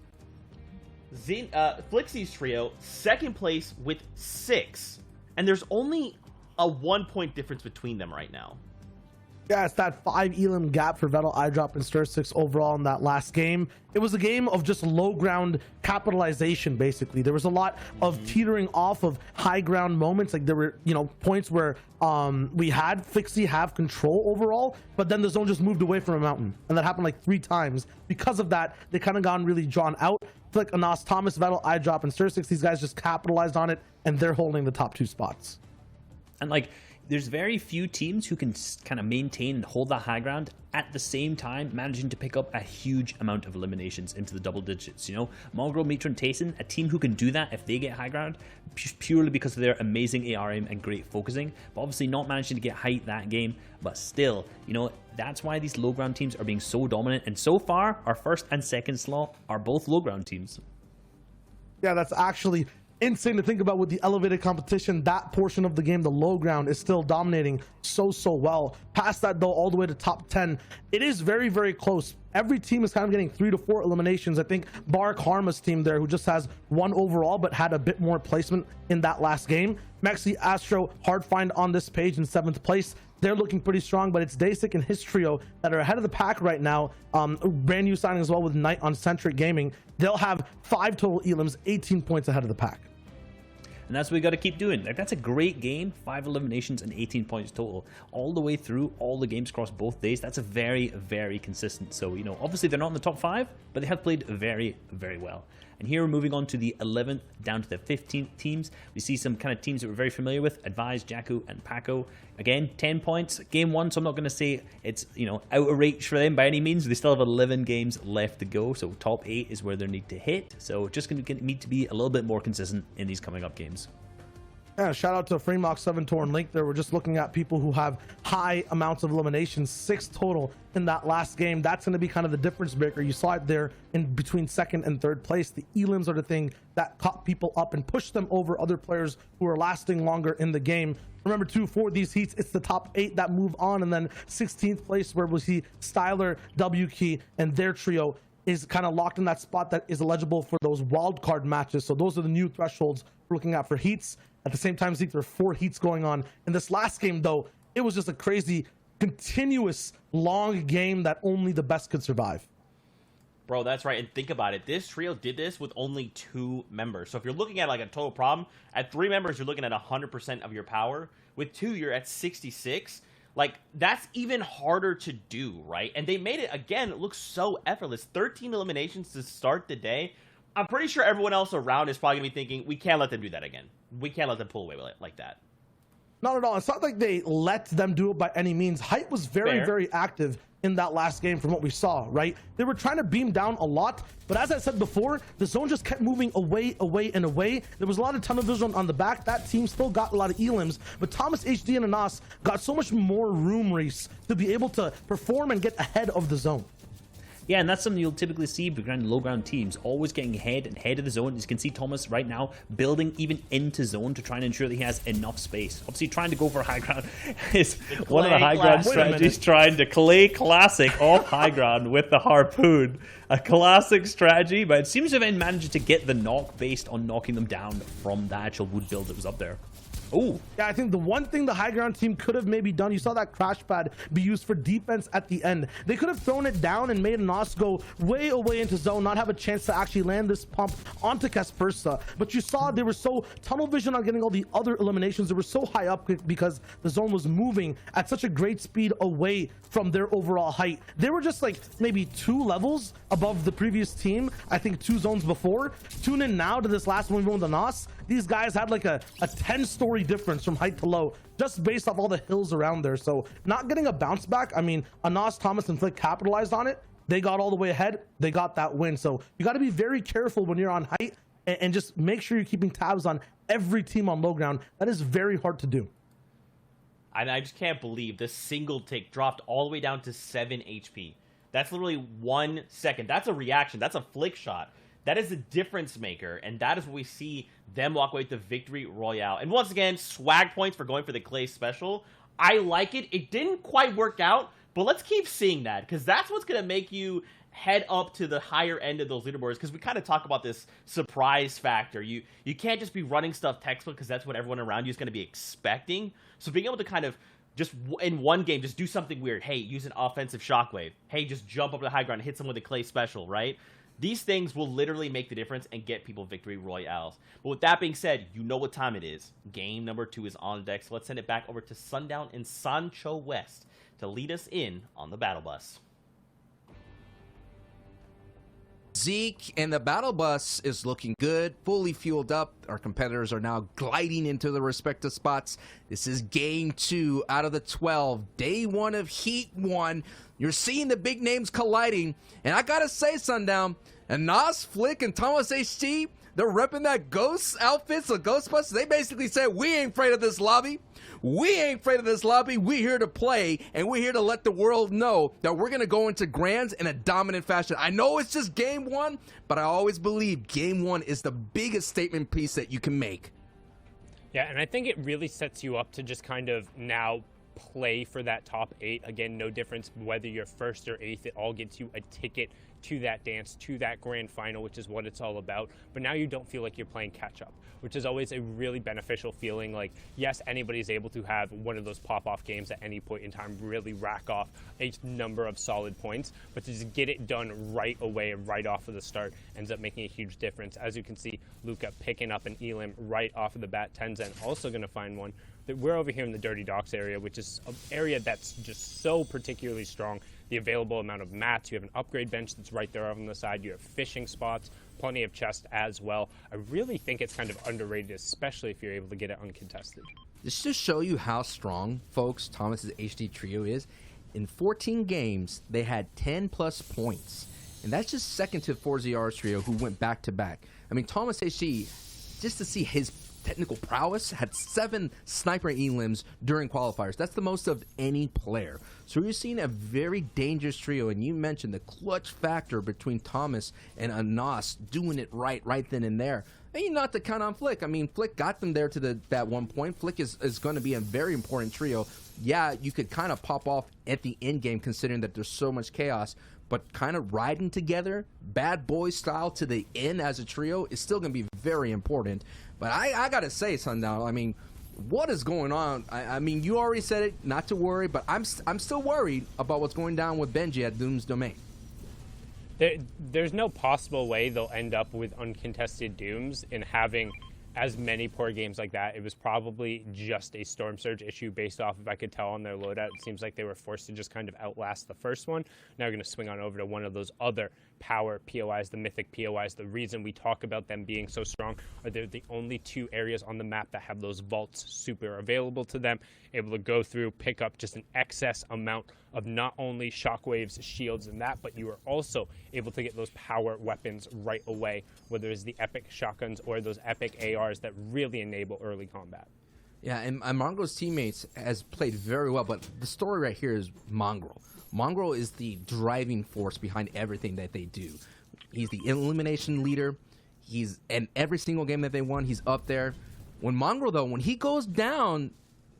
Flixie's trio, second place with 6. And there's only a 1-point difference between them right now.
Yeah, it's that 5 elim gap for Vettel, Eyedrop, and Stir6 overall in that last game. It was a game of just low ground capitalization, basically. There was a lot of teetering off of high ground moments. Like there were, points where we had Flixie have control overall, but then the zone just moved away from a mountain. And that happened like 3 times. Because of that, they kind of gone really drawn out. Like Anas, Thomas, Vettel, Eyedrop, and Stir6, these guys just capitalized on it, and they're holding the top 2 spots.
And like, there's very few teams who can kind of maintain and hold that high ground at the same time managing to pick up a huge amount of eliminations into the double digits. Mongrel, Mitra, and Tayson, a team who can do that if they get high ground purely because of their amazing AR aim and great focusing, but obviously not managing to get height that game. But still, that's why these low ground teams are being so dominant. And so far, our first and second slot are both low ground teams.
Yeah, that's actually insane to think about. With the elevated competition, that portion of the game, the low ground, is still dominating so well. Past that though, all the way to top 10, it is very, very close. Every team is kind of getting 3 to 4 eliminations. I think bar Karma's team there, who just has 1 overall but had a bit more placement in that last game. Mexi, Astro, hard find on this page in 7th place. They're looking pretty strong, but it's Dasic and his trio that are ahead of the pack right now. Brand new signing as well with Knight on Centric Gaming. They'll have 5 total elims, 18 points ahead of the pack.
And that's what we got to keep doing. Like, that's a great game. 5 eliminations and 18 points total. All the way through, all the games across both days. That's a very, very consistent. So, obviously they're not in the top 5, but they have played very, very well. And here we're moving on to the 11th down to the 15th teams. We see some kind of teams that we're very familiar with. Advise, Jakku, and Paco. Again, 10 points. Game 1, so I'm not going to say it's, out of reach for them by any means. They still have 11 games left to go. So top 8 is where they need to hit. So just going to need to be a little bit more consistent in these coming up games.
Yeah, shout out to Freemox 7 Torn Link there. We're just looking at people who have high amounts of eliminations, 6 total in that last game. That's going to be kind of the difference maker. You saw it there in between 2nd and 3rd place. The elims are the thing that caught people up and pushed them over other players who are lasting longer in the game. Remember too, for these heats, it's the top 8 that move on, and then 16th place where we see Styler, WKey, and their trio is kind of locked in that spot that is eligible for those wild card matches. So those are the new thresholds we're looking at for heats. At the same time, Zeke, there are 4 heats going on. In this last game, though, it was just a crazy, continuous, long game that only the best could survive.
Bro, that's right. And think about it. This trio did this with only 2 members. So if you're looking at like a total problem, at 3 members, you're looking at 100% of your power. With 2, you're at 66. Like, that's even harder to do, right? And they made it, again, it looks so effortless. 13 eliminations to start the day. I'm pretty sure everyone else around is probably going to be thinking, we can't let them do that again. We can't let them pull away with it like that.
Not at all. It's not like they let them do it by any means. Hype was very, very active in that last game from what we saw, right? They were trying to beam down a lot, but as I said before, the zone just kept moving away, and away. There was a lot of tunnel vision on the back. That team still got a lot of elims, but Thomas, HD, and Anas got so much more room, Reese, to be able to perform and get ahead of the zone.
Yeah, and that's something you'll typically see behind low ground teams, always getting ahead and head of the zone. As you can see, Thomas right now building even into zone to try and ensure that he has enough space. Obviously, trying to go for high ground is one of the high ground strategies, trying to clay classic off high ground with the harpoon. A classic strategy, but it seems to have been managed to get the knock based on knocking them down from the actual wood build that was up there. Oh,
yeah, I think the one thing the high ground team could have maybe done, you saw that crash pad be used for defense at the end. They could have thrown it down and made Nos go way away into zone, not have a chance to actually land this pump onto Kaspersa. But you saw they were so tunnel vision on getting all the other eliminations. They were so high up because the zone was moving at such a great speed away from their overall height. They were just like maybe 2 levels above the previous team. I think 2 zones before. Tune in now to this last one we won with the Nos. These guys had like a 10-story difference from height to low just based off all the hills around there. So not getting a bounce back, I mean, Anas, Thomas, and Flick capitalized on it. They got all the way ahead. They got that win. So you got to be very careful when you're on height and just make sure you're keeping tabs on every team on low ground. That is very hard to do.
And I just can't believe the single tick dropped all the way down to 7 HP. That's literally 1 second. That's a reaction. That's a flick shot. That is a difference maker, and that is what we see them walk away with the victory royale. And once again, swag points for going for the clay special. I like it. It didn't quite work out, but let's keep seeing that, because that's what's going to make you head up to the higher end of those leaderboards, because we kind of talk about this surprise factor. You can't just be running stuff textbook, because that's what everyone around you is going to be expecting. So being able to kind of just in one game, just do something weird. Hey, use an offensive shockwave. Hey, just jump up to the high ground and hit someone with a clay special, right? These things will literally make the difference and get people victory royales. But with that being said, you know what time it is. Game number 2 is on deck, so let's send it back over to Sundown and Sancho West to lead us in on the battle bus.
Zeke and the battle bus is looking good, fully fueled up. Our competitors are now gliding into the respective spots. This is game 2 out of the 12, day 1 of Heat 1. You're seeing the big names colliding, and I gotta say, Sundown, and Nas, Flick, and Thomas HT, they're repping that ghost outfits, the Ghostbusters. They basically said, we ain't afraid of this lobby. We ain't afraid of this lobby. We're here to play, and we're here to let the world know that we're going to go into Grands in a dominant fashion. I know it's just game 1, but I always believe game 1 is the biggest statement piece that you can make.
Yeah, and I think it really sets you up to just kind of now play for that top 8. Again, no difference whether you're 1st or 8th. It all gets you a ticket to that dance, to that grand final, which is what it's all about. But now you don't feel like you're playing catch up, which is always a really beneficial feeling. Like, yes, anybody's able to have one of those pop-off games at any point in time, really rack off a number of solid points, but to just get it done right away, right off of the start, ends up making a huge difference. As you can see, Luca picking up an Elim right off of the bat. Tenzen also going to find one. We're over here in the Dirty Docks area, which is an area that's just so particularly strong. The available amount of mats, you have an upgrade bench that's right there on the side, you have fishing spots, plenty of chest as well. I really think it's kind of underrated, especially if you're able to get it uncontested.
Just to show you how strong, folks, Thomas's HD trio is, in 14 games, they had 10 plus points. And that's just second to 4ZR's trio, who went back-to-back. I mean, Thomas HD, just to see his technical prowess, had 7 sniper elims during qualifiers. That's the most of any player. So you're seeing a very dangerous trio, and you mentioned the clutch factor between Thomas and Anas doing it right then and there. And you're not to count on Flick. I mean, Flick got them there to that one point. Flick is going to be a very important trio. Yeah, you could kind of pop off at the end game considering that there's so much chaos, but kind of riding together, bad boy style to the end as a trio is still going to be very important. But I got to say, Sundown, I mean, what is going on? I mean, you already said it, not to worry, but I'm still worried about what's going down with Benji at Doom's Domain.
There's no possible way they'll end up with uncontested Dooms in having as many poor games like that. It was probably just a Storm Surge issue based off, if I could tell, on their loadout. It seems like they were forced to just kind of outlast the first one. Now we're going to swing on over to one of those other power POIs, the mythic POIs. The reason we talk about them being so strong are they're the only 2 areas on the map that have those vaults super available to them, able to go through, pick up just an excess amount of not only shockwaves, shields, and that, but you are also able to get those power weapons right away, whether it's the epic shotguns or those epic ARs that really enable early combat.
Yeah, and Mongrel's teammates has played very well, but the story right here is Mongrel. Mongrel is the driving force behind everything that they do. He's the elimination leader. He's in every single game that they won, he's up there. When Mongrel, though, when he goes down,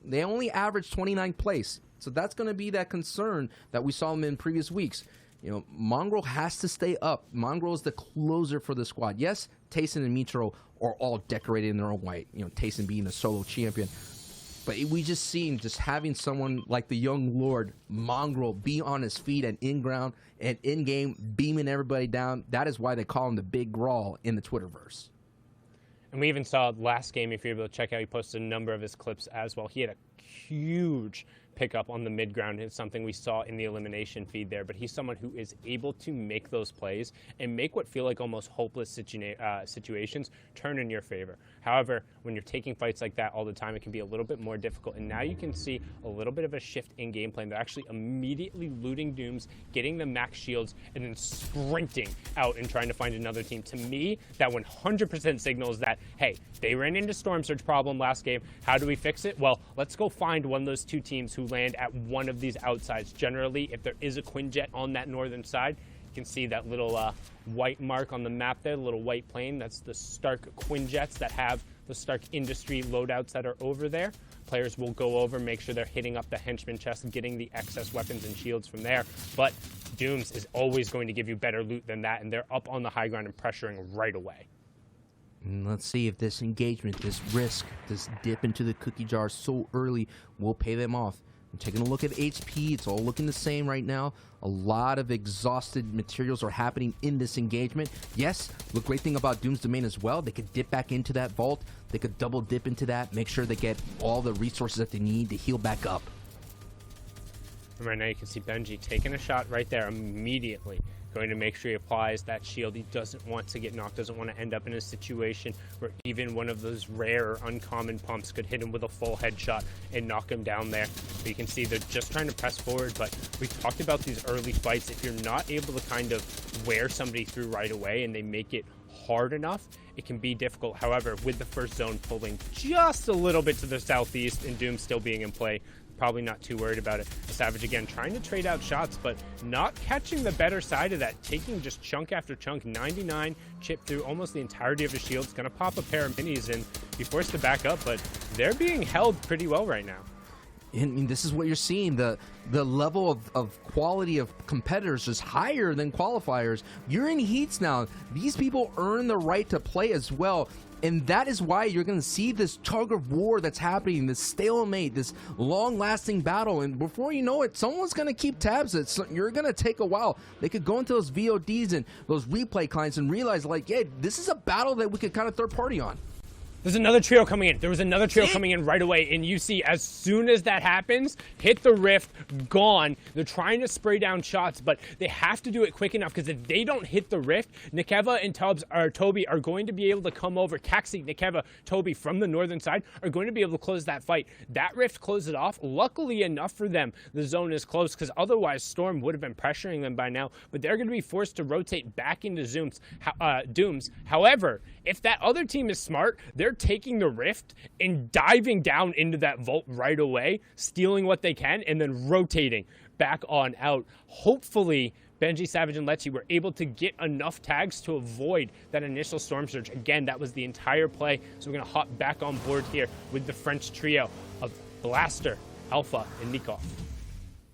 they only average 29th place. So that's going to be that concern that we saw him in previous weeks. You know, Mongrel has to stay up. Mongrel is the closer for the squad. Yes, Tayson and Mitro are all decorated in their own way. You know, Tayson being a solo champion. But we just seen just having someone like the young lord, Mongrel, be on his feet and in-ground and in-game, beaming everybody down. That is why they call him the Big Grawl in the Twitterverse.
And we even saw last game, if you're able to check out, he posted a number of his clips as well. He had a huge pickup on the mid ground. It's something we saw in the elimination feed there, but he's someone who is able to make those plays and make what feel like almost hopeless situations turn in your favor. However, when you're taking fights like that all the time, it can be a little bit more difficult, and now you can see a little bit of a shift in gameplay. They're actually immediately looting Dooms, getting the max shields, and then sprinting out and trying to find another team. To me, that 100% signals that, hey, they ran into Storm Surge problem last game. How do we fix it? Well, let's go find one of those two teams who land at one of these outsides. Generally, if there is a Quinjet on that northern side, you can see that little white mark on the map there, the little white plane. That's the Stark Quinjets that have the Stark Industry loadouts that are over there. Players will go over, make sure they're hitting up the henchman chest, getting the excess weapons and shields from there. But Dooms is always going to give you better loot than that, and they're up on the high ground and pressuring right away.
And let's see if this engagement, this risk, this dip into the cookie jar so early will pay them off. I'm taking a look at HP. It's all looking the same right now. A lot of exhausted materials are happening in this engagement. Yes, the great thing about Doom's Domain as well, they could dip back into that vault. They could double dip into that, make sure they get all the resources that they need to heal back up.
And right now you can see Benji taking a shot right there immediately. Going to make sure he applies that shield. He doesn't want to get knocked, doesn't want to end up in a situation where even one of those rare or uncommon pumps could hit him with a full headshot and knock him down there. But you can see they're just trying to press forward, but we've talked about these early fights. If you're not able to kind of wear somebody through right away and they make it hard enough, it can be difficult. However, with the first zone pulling just a little bit to the southeast and Doom still being in play, probably not too worried about it. Savage again trying to trade out shots, but not catching the better side of that, taking just chunk after chunk. 99 chip through almost the entirety of his shields, gonna pop a pair of minis and be forced to back up, but they're being held pretty well right now.
And this is what you're seeing. The level of quality of competitors is higher than qualifiers. You're in heats now. These people earn the right to play as well. And that is why you're going to see this tug of war that's happening, this stalemate, this long-lasting battle. And before you know it, someone's going to keep tabs. You're going to take a while. They could go into those VODs and those replay clients and realize, like, yeah, this is a battle that we could kind of third-party on.
There's another trio coming in. There was another trio coming in right away, and you see as soon as that happens, hit the rift, gone. They're trying to spray down shots, but they have to do it quick enough, because if they don't hit the rift, Nikeva and Toby are going to be able to come over. Kaxi, Nikeva, Toby from the northern side are going to be able to close that fight. That rift closes it off. Luckily enough for them, the zone is close, because otherwise Storm would have been pressuring them by now, but they're going to be forced to rotate back into Dooms. However, if that other team is smart, they're taking the rift and diving down into that vault right away, stealing what they can, and then rotating back on out. Hopefully, Benji, Savage, and Lechi were able to get enough tags to avoid that initial storm surge. Again, that was the entire play, so we're going to hop back on board here with the French trio of Blaster, Alpha, and Nikov.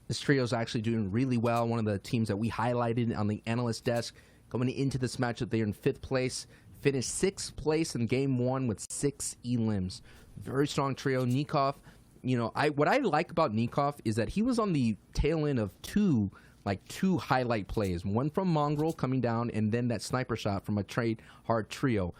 This trio is actually doing really well. One of the teams that we highlighted on the analyst desk. Coming into this matchup, they're in 5th place. Finished 6th place in game 1 with 6 elims. Very strong trio. Nikov, you know, what I like about Nikov is that he was on the tail end of two highlight plays. One from Mongrel coming down, and then that sniper shot from a trade hard trio.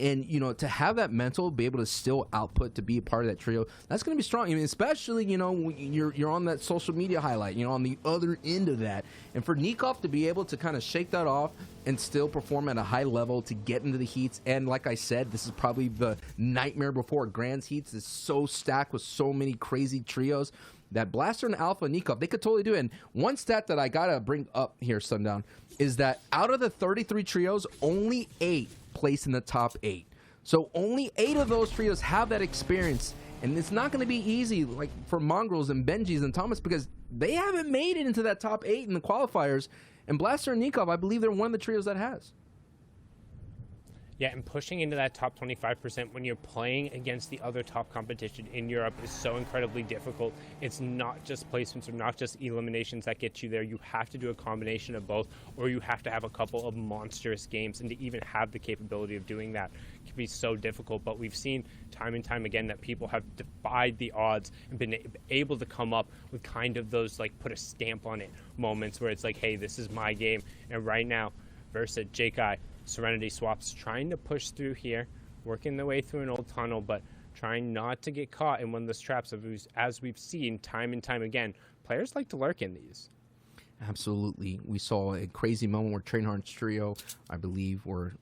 And, you know, to have that mental, be able to still output, to be a part of that trio, that's going to be strong. I mean, especially, you know, when you're on that social media highlight, you know, on the other end of that. And for Nikov to be able to kind of shake that off and still perform at a high level to get into the heats. And like I said, this is probably the nightmare before Grand's heats. It's so stacked with so many crazy trios that Blaster and Alpha Nikov, they could totally do it. And one stat that I got to bring up here, Sundown, is that out of the 33 trios, only 8 place in the top 8. So only 8 of those trios have that experience And it's not going to be easy, like for Mongrels and Benjis and Thomas, because they haven't made it into that top 8 in the qualifiers. And Blaster and Nikov, I believe they're one of the trios that has.
Yeah, and pushing into that top 25% when you're playing against the other top competition in Europe is so incredibly difficult. It's not just placements or not just eliminations that get you there. You have to do a combination of both, or you have to have a couple of monstrous games, and to even have the capability of doing that can be so difficult. But we've seen time and time again that people have defied the odds and been able to come up with kind of those, like, put a stamp on it moments where it's like, hey, this is my game. And right now, Versa, Jake-I, Serenity Swaps trying to push through here, working their way through an old tunnel, but trying not to get caught in one of those traps. As we've seen time and time again, players like to lurk in these.
Absolutely. We saw a crazy moment where Trainhard's trio, I believe, were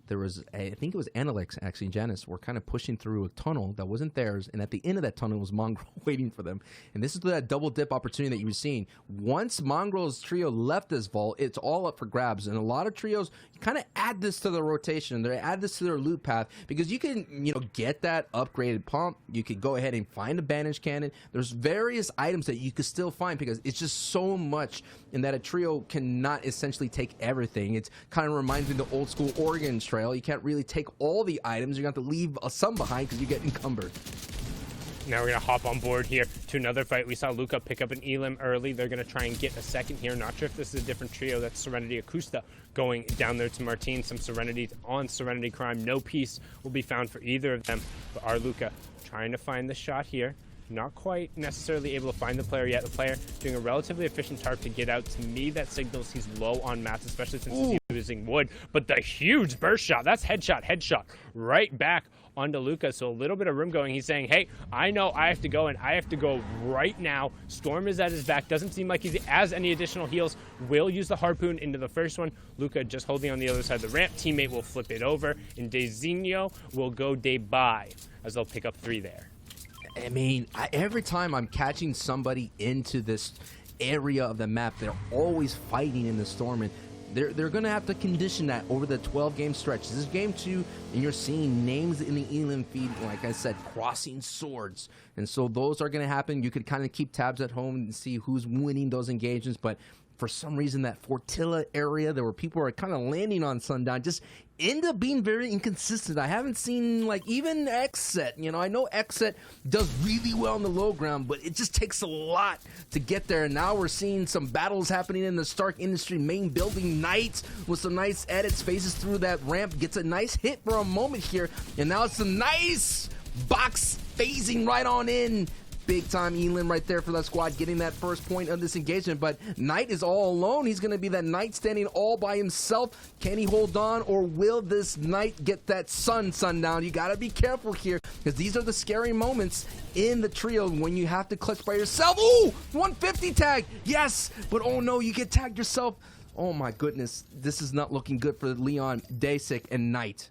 there was, I think it was Analyx, actually, and Janice were kind of pushing through a tunnel that wasn't theirs, and at the end of that tunnel was Mongrel waiting for them. And this is that double dip opportunity that you were seeing. Once Mongrel's trio left this vault, it's all up for grabs. And a lot of trios kind of add this to the rotation. They add this to their loot path, because you can, get that upgraded pump. You could go ahead and find a bandage cannon. There's various items that you could still find, because it's just so much in that a trio cannot essentially take everything. It kind of reminds me of the old school Oregon trail. You can't really take all the items. You're going to have to leave some behind because you get encumbered.
Now we're going to hop on board here to another fight. We saw Luca pick up an Elim early. They're going to try and get a second here. Not sure if this is a different trio. That's Serenity Akusta going down there to Martine. Some Serenity on Serenity Crime. No peace will be found for either of them. But our Luca trying to find the shot here. Not quite necessarily able to find the player yet. The player doing a relatively efficient tarp to get out. To me, that signals he's low on mats, especially since he's using wood. But the huge burst shot, that's headshot, right back onto Luca. So a little bit of room going. He's saying, hey, I know I have to go, and I have to go right now. Storm is at his back. Doesn't seem like he has any additional heals. Will use the harpoon into the first one. Luca just holding on the other side of the ramp. Teammate will flip it over, and Dezinho will go day-bye as they'll pick up 3 there.
I mean, every time I'm catching somebody into this area of the map, they're always fighting in the storm, and they're going to have to condition that over the 12-game stretch. This is game 2, and you're seeing names in the Elim feed, like I said, crossing swords. And so those are going to happen. You could kind of keep tabs at home and see who's winning those engagements, but for some reason, that Fortilla area, there were people who are kind of landing on Sundown, just end up being very inconsistent. I haven't seen, like, even Xset. I know Xset does really well on the low ground, but it just takes a lot to get there. And now we're seeing some battles happening in the Stark Industry main building. Knights with some nice edits, phases through that ramp, gets a nice hit for a moment here, and now it's a nice box phasing right on in. Big time Elim right there for that squad, getting that first point of this engagement. But Knight is all alone. He's going to be that Knight standing all by himself. Can he hold on, or will this Knight get that sundown? You got to be careful here, because these are the scary moments in the trio when you have to clutch by yourself. Ooh, 150 tag. Yes, but oh no, you get tagged yourself. Oh my goodness, this is not looking good for Leon, Dasik, and Knight.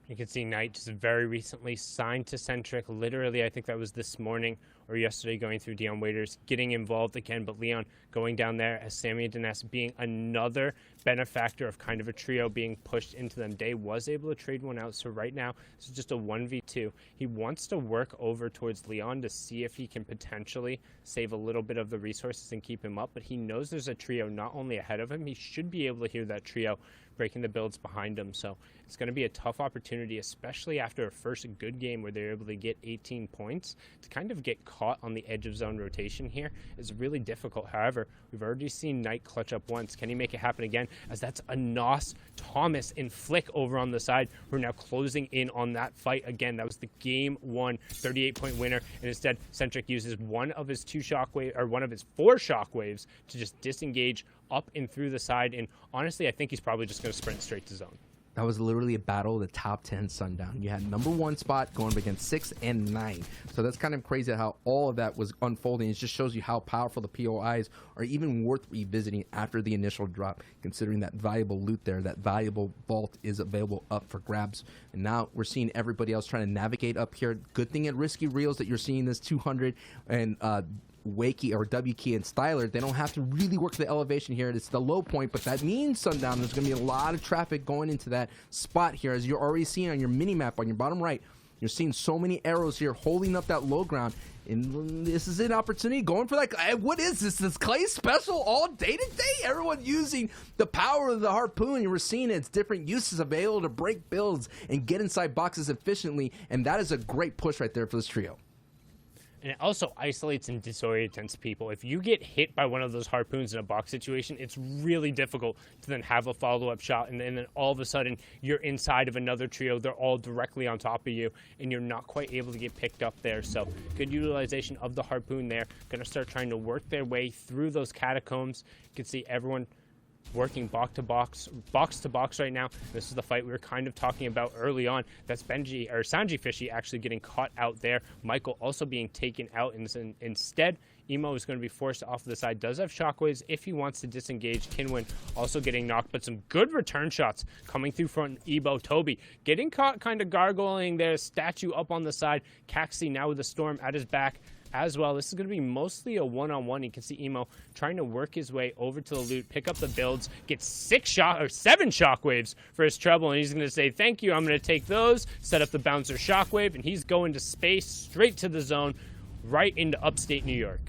You can see Knight just very recently signed to Centric. Literally, I think that was this morning or yesterday, going through Dion Waiters, getting involved again. But Leon going down there as Sammy and Dines being another benefactor of kind of a trio being pushed into them. Day was able to trade one out. So right now, this is just a 1v2. He wants to work over towards Leon to see if he can potentially save a little bit of the resources and keep him up. But he knows there's a trio not only ahead of him, he should be able to hear that trio breaking the builds behind him. So it's going to be a tough opportunity, especially after a first good game where they're able to get 18 points. To kind of get caught on the edge of zone rotation here is really difficult. However, we've already seen Knight clutch up once. Can he make it happen again? As that's a Nos, Thomas, and Flick over on the side, who are now closing in on that fight again. That was the game 1 38-point winner, and instead Centric uses one of his 4 shockwaves to just disengage up and through the side. And honestly, I think he's probably just going to sprint straight to zone.
That was literally a battle of the top 10 Sundown. You had number 1 spot going up against 6 and 9. So that's kind of crazy how all of that was unfolding. It just shows you how powerful the POIs are, even worth revisiting after the initial drop, considering that valuable loot there, that valuable vault is available up for grabs. And now we're seeing everybody else trying to navigate up here. Good thing at Risky Reels that you're seeing this 200 and Wakey or W Key and Styler. They don't have to really work the elevation here. It's the low point, but that means Sundown, there's going to be a lot of traffic going into that spot here, as you're already seeing on your mini map on your bottom right. You're seeing so many arrows here holding up that low ground. And this is an opportunity going for that. What is this? This Clay special all day today? Everyone using the power of the harpoon. You were seeing its different uses available to break builds and get inside boxes efficiently. And that is a great push right there for this trio.
And it also isolates and disorients people. If you get hit by one of those harpoons in a box situation, it's really difficult to then have a follow-up shot, and then all of a sudden you're inside of another trio. They're all directly on top of you, and you're not quite able to get picked up there. So good utilization of the harpoon there. Going to start trying to work their way through those catacombs. You can see everyone working box to box right now. This is the fight we were kind of talking about early on. That's Sanji Fishy actually getting caught out there. Michael also being taken out, and instead Emo is going to be forced off to the side. Does have shockwaves if he wants to disengage. Kinwin also getting knocked, but some good return shots coming through from Ebo. Toby getting caught kind of gargling there. Statue up on the side. Caxi now with the storm at his back as well. This is going to be mostly a one-on-one. You can see Emo trying to work his way over to the loot, pick up the builds, get 7 shockwaves for his trouble, and he's going to say, thank you, I'm going to take those, set up the bouncer shockwave, and he's going to space straight to the zone, right into upstate New York.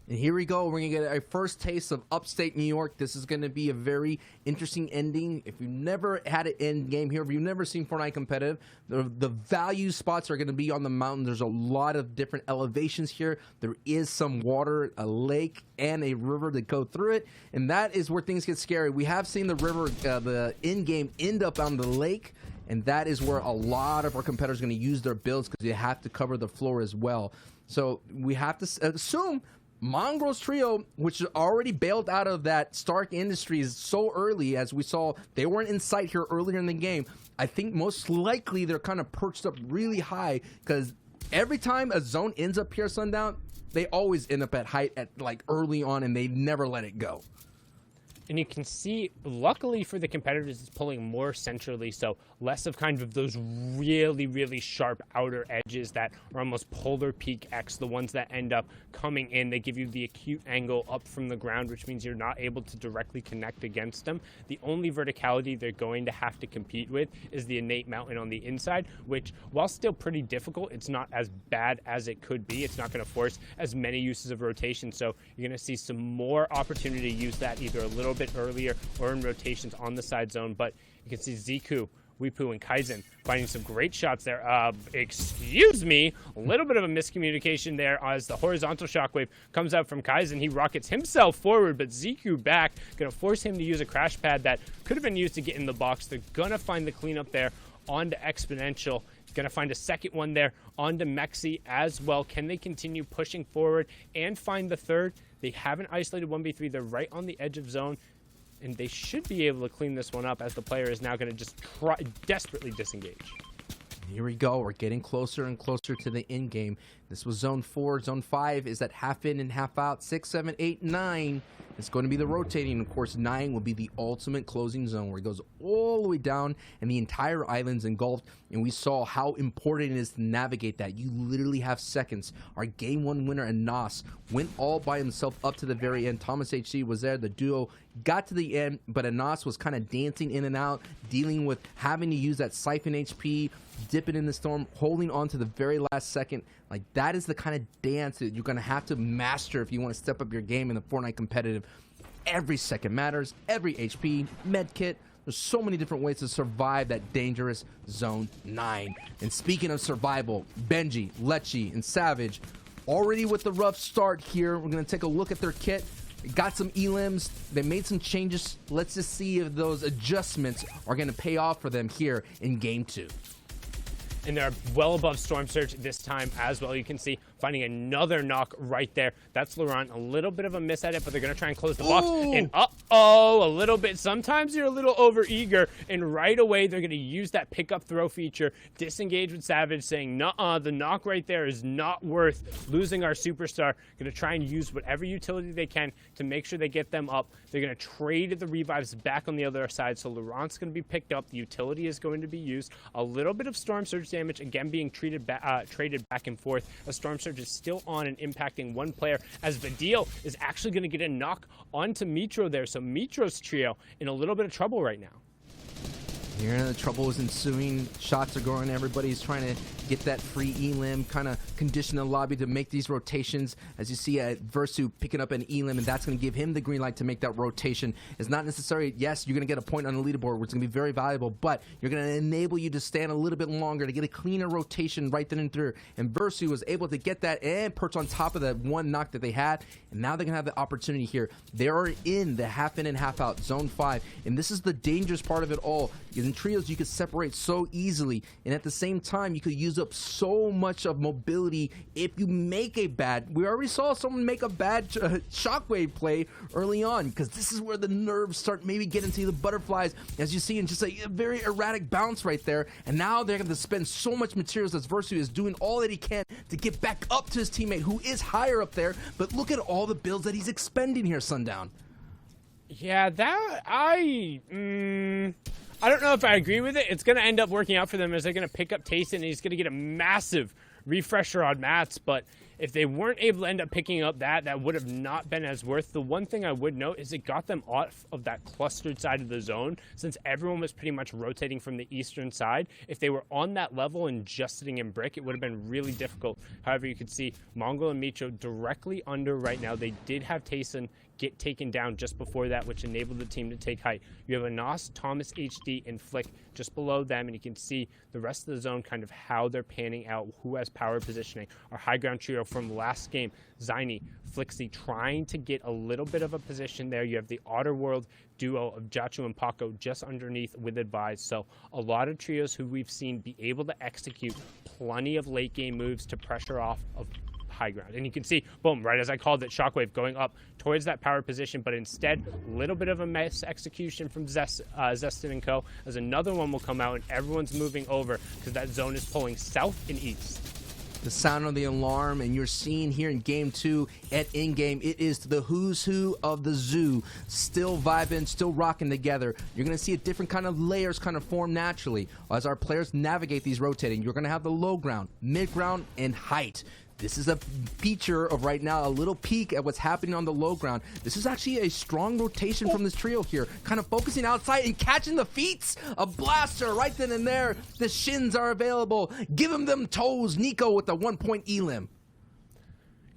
And here we go. We're going to get a first taste of upstate New York. This is going to be a very interesting ending. If you've never had an end game here, if you've never seen Fortnite competitive, the value spots are going to be on the mountain. There's a lot of different elevations here. There is some water, a lake, and a river that go through it. And that is where things get scary. We have seen the river, the end game, end up on the lake. And that is where a lot of our competitors are going to use their builds because they have to cover the floor as well. So we have to assume Mongrel's trio, which already bailed out of that Stark Industries so early, as we saw they weren't in sight here earlier in the game. I think most likely they're kind of perched up really high because every time a zone ends up here Sundown, they always end up at height at like early on, and they never let it go.
And you can see, luckily for the competitors, it's pulling more centrally, so less of kind of those really, really sharp outer edges that are almost polar peak X, the ones that end up coming in. They give you the acute angle up from the ground, which means you're not able to directly connect against them. The only verticality they're going to have to compete with is the innate mountain on the inside, which, while still pretty difficult, it's not as bad as it could be. It's not going to force as many uses of rotation, so you're going to see some more opportunity to use that either a little bit earlier or in rotations on the side zone. But you can see Ziku, Weepu, and Kaizen finding some great shots there. Excuse me, a little bit of a miscommunication there as the horizontal shockwave comes out from Kaizen. He rockets himself forward, but Ziku back, going to force him to use a crash pad that could have been used to get in the box. They're going to find the cleanup there onto Exponential. Going to find a second one there onto Mexi as well. Can they continue pushing forward and find the third? They haven't isolated 1v3. They're right on the edge of zone, and they should be able to clean this one up as the player is now going to just desperately disengage.
Here we go. We're getting closer and closer to the end game. This was zone 4. Zone 5 is at half in and half out. 6, 7, 8, 9. It's going to be the rotating. Of course, 9 will be the ultimate closing zone where it goes all the way down and the entire island's engulfed. And we saw how important it is to navigate that. You literally have seconds. Our game 1 winner, Anas, went all by himself up to the very end. Thomas HC was there. The duo got to the end, but Anas was kind of dancing in and out, dealing with having to use that siphon HP, dipping in the storm, holding on to the very last second. Like, that is the kind of dance that you're going to have to master if you want to step up your game in the Fortnite competitive. Every second matters, every HP, med kit. There's so many different ways to survive that dangerous Zone 9. And speaking of survival, Benji, Lechi, and Savage already with the rough start here. We're going to take a look at their kit. Got some elims. They made some changes. Let's just see if those adjustments are going to pay off for them here in Game 2.
And they're well above Storm Surge this time as well. You can see finding another knock right there. That's Laurent. A little bit of a miss at it, but they're going to try and close the box. And a little bit. Sometimes you're a little over-eager, and right away they're going to use that pick-up throw feature, disengage with Savage, saying, nuh-uh, the knock right there is not worth losing our superstar. Going to try and use whatever utility they can to make sure they get them up. They're going to trade the revives back on the other side, so Laurent's going to be picked up. The utility is going to be used. A little bit of Storm Surge damage, again being traded back and forth. A Storm Surge is still on and impacting one player, as Vidil is actually going to get a knock onto Mitro there. So Mitro's trio in a little bit of trouble right now.
Here the trouble is ensuing. Shots are going. Everybody's trying to get that free elim, kind of condition the lobby to make these rotations. As you see Versu picking up an elim, and that's going to give him the green light to make that rotation. It's not necessary, yes, you're going to get a point on the leaderboard, which is going to be very valuable, but you're going to enable you to stand a little bit longer to get a cleaner rotation right then and there. And Versu was able to get that and perch on top of that one knock that they had, and now they're going to have the opportunity here. They are in the half in and half out, zone 5, and this is the dangerous part of it all. In trios, you could separate so easily, and at the same time, you could use up so much of mobility if you make a bad. We already saw someone make a bad shockwave play early on, because this is where the nerves start maybe getting to the butterflies, as you see, in just a very erratic bounce right there. And now they're going to spend so much materials as Versu is doing all that he can to get back up to his teammate, who is higher up there. But look at all the builds that he's expending here, Sundown.
Yeah, that I don't know if I agree with it. It's going to end up working out for them as they're going to pick up Tayson, and he's going to get a massive refresher on mats. But if they weren't able to end up picking up that would have not been as worth. The one thing I would note is it got them off of that clustered side of the zone, since everyone was pretty much rotating from the eastern side. If they were on that level and just sitting in brick, it would have been really difficult. However, you could see Mongrel and Micho directly under right now. They did have Tayson get taken down just before that, which enabled the team to take height. You have Anas, Thomas HD, and Flick just below them, and you can see the rest of the zone, kind of how they're panning out, who has power positioning. Our high ground trio from last game, Zynie, Flixie, trying to get a little bit of a position there. You have the Otterworld duo of Jachu and Paco just underneath with Advise. So a lot of trios who we've seen be able to execute plenty of late game moves to pressure off of high ground. And you can see, boom, right as I called it, Shockwave going up towards that power position, but instead, a little bit of a miss execution from Zestin and Co. as another one will come out, and everyone's moving over because that zone is pulling south and east.
The sound of the alarm, and you're seeing here in game 2 at in-game, it is the who's who of the zoo, still vibing, still rocking together. You're going to see a different kind of layers kind of form naturally as our players navigate these rotating. You're going to have the low ground, mid ground, and height. This is a feature of right now, a little peek at what's happening on the low ground. This is actually a strong rotation from this trio here, kind of focusing outside and catching the feet. A blaster right then and there. The shins are available. Give him them toes. Nico with the 1-point elim.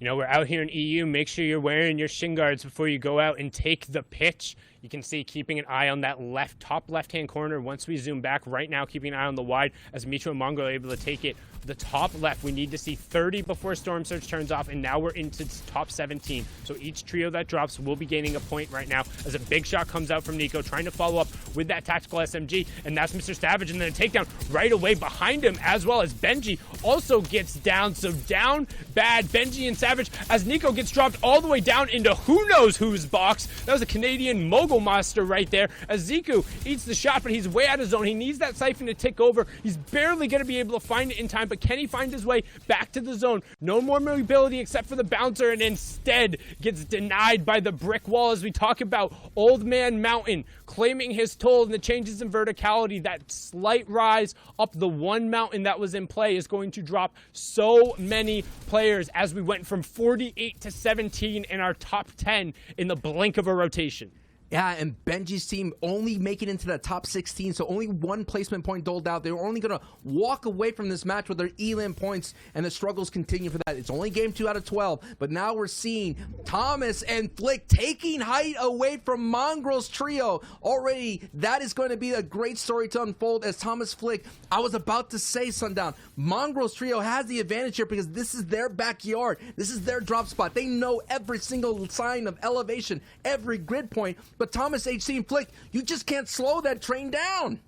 You know, we're out here in EU. Make sure you're wearing your shin guards before you go out and take the pitch. You can see keeping an eye on that top left-hand corner. Once we zoom back right now, keeping an eye on the wide as Micho and Mongo are able to take it. The top left, we need to see 30 before Storm Surge turns off, and now we're into top 17. So each trio that drops will be gaining a point right now as a big shot comes out from Nico, trying to follow up with that tactical SMG, and that's Mr. Savage, and then a takedown right away behind him, as well as Benji also gets down. So down bad, Benji and Savage, as Nico gets dropped all the way down into who knows whose box. That was a Canadian mogul monster right there, as Ziku eats the shot, but he's way out of zone. He needs that siphon to tick over. He's barely going to be able to find it in time, but can he find his way back to the zone? No more mobility except for the bouncer, and instead gets denied by the brick wall as we talk about Old Man Mountain claiming his toll, and the changes in verticality. That slight rise up the one mountain that was in play is going to drop so many players as we went from 48 to 17 in our top 10 in the blink of a rotation.
Yeah, and Benji's team only making it into the top 16, so only one placement point doled out. They were only going to walk away from this match with their elim points, and the struggles continue for that. It's only game 2 out of 12, but now we're seeing Thomas and Flick taking height away from Mongrel's trio. Already, that is going to be a great story to unfold as Thomas Flick. I was about to say, Sundown, Mongrel's trio has the advantage here because this is their backyard. This is their drop spot. They know every single sign of elevation, every grid point. But Thomas, HC, and Flick, you just can't slow that train down.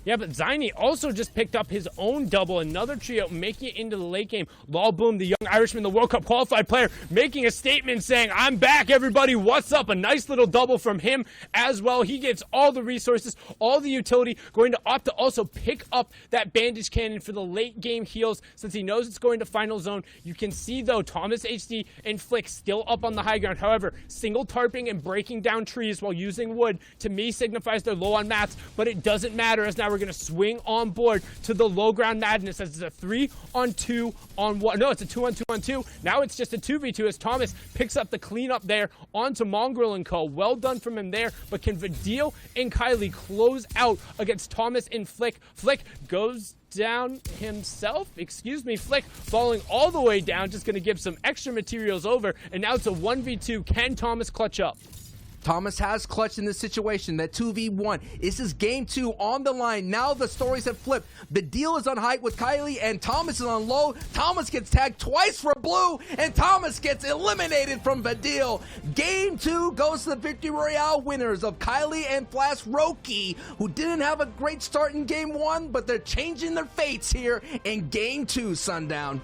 Yeah, but Zynie also just picked up his own double, another trio making it into the late game. Lol Boom, the young Irishman, the World Cup qualified player, making a statement saying, "I'm back, everybody, what's up?" A nice little double from him as well. He gets all the resources, all the utility, going to opt to also pick up that bandage cannon for the late game heals since he knows it's going to final zone. You can see, though, Thomas HD and Flick still up on the high ground. However, single tarping and breaking down trees while using wood, to me, signifies they're low on mats, but it doesn't matter as now we're going to swing on board to the low ground madness as it's a 3-on-2-on-1. No, it's a 2-on-2-on-2. Now it's just a 2v2 as Thomas picks up the cleanup there onto Mongrel and Co. Well done from him there, but can Vidil and Kylie close out against Thomas and Flick? Flick goes down himself. Excuse me, Flick falling all the way down, just going to give some extra materials over, and now it's a 1v2. Can Thomas clutch up?
Thomas has clutched in this situation. That 2v1. This is game 2 on the line. Now the stories have flipped. The deal is on height with Kylie, and Thomas is on low. Thomas gets tagged twice for blue, and Thomas gets eliminated from the deal. Game 2 goes to the Victory Royale winners of Kylie and Flash Roki, who didn't have a great start in game 1, but they're changing their fates here in game 2, Sundown.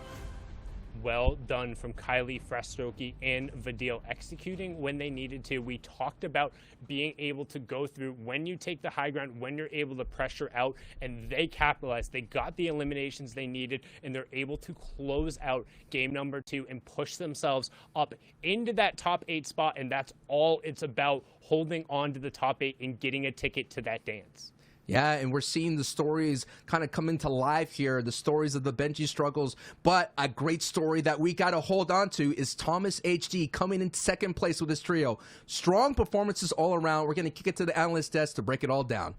Well done from Kylie, Frastroki, and Vidil, executing when they needed to. We talked about being able to go through when you take the high ground, when you're able to pressure out, and they capitalized. They got the eliminations they needed, and they're able to close out game number 2 and push themselves up into that top 8 spot, and that's all it's about, holding on to the top 8 and getting a ticket to that dance.
Yeah, and we're seeing the stories kind of come into life here, the stories of the Benji struggles. But a great story that we got to hold on to is Thomas HD coming in second place with his trio. Strong performances all around. We're going to kick it to the analyst desk to break it all down.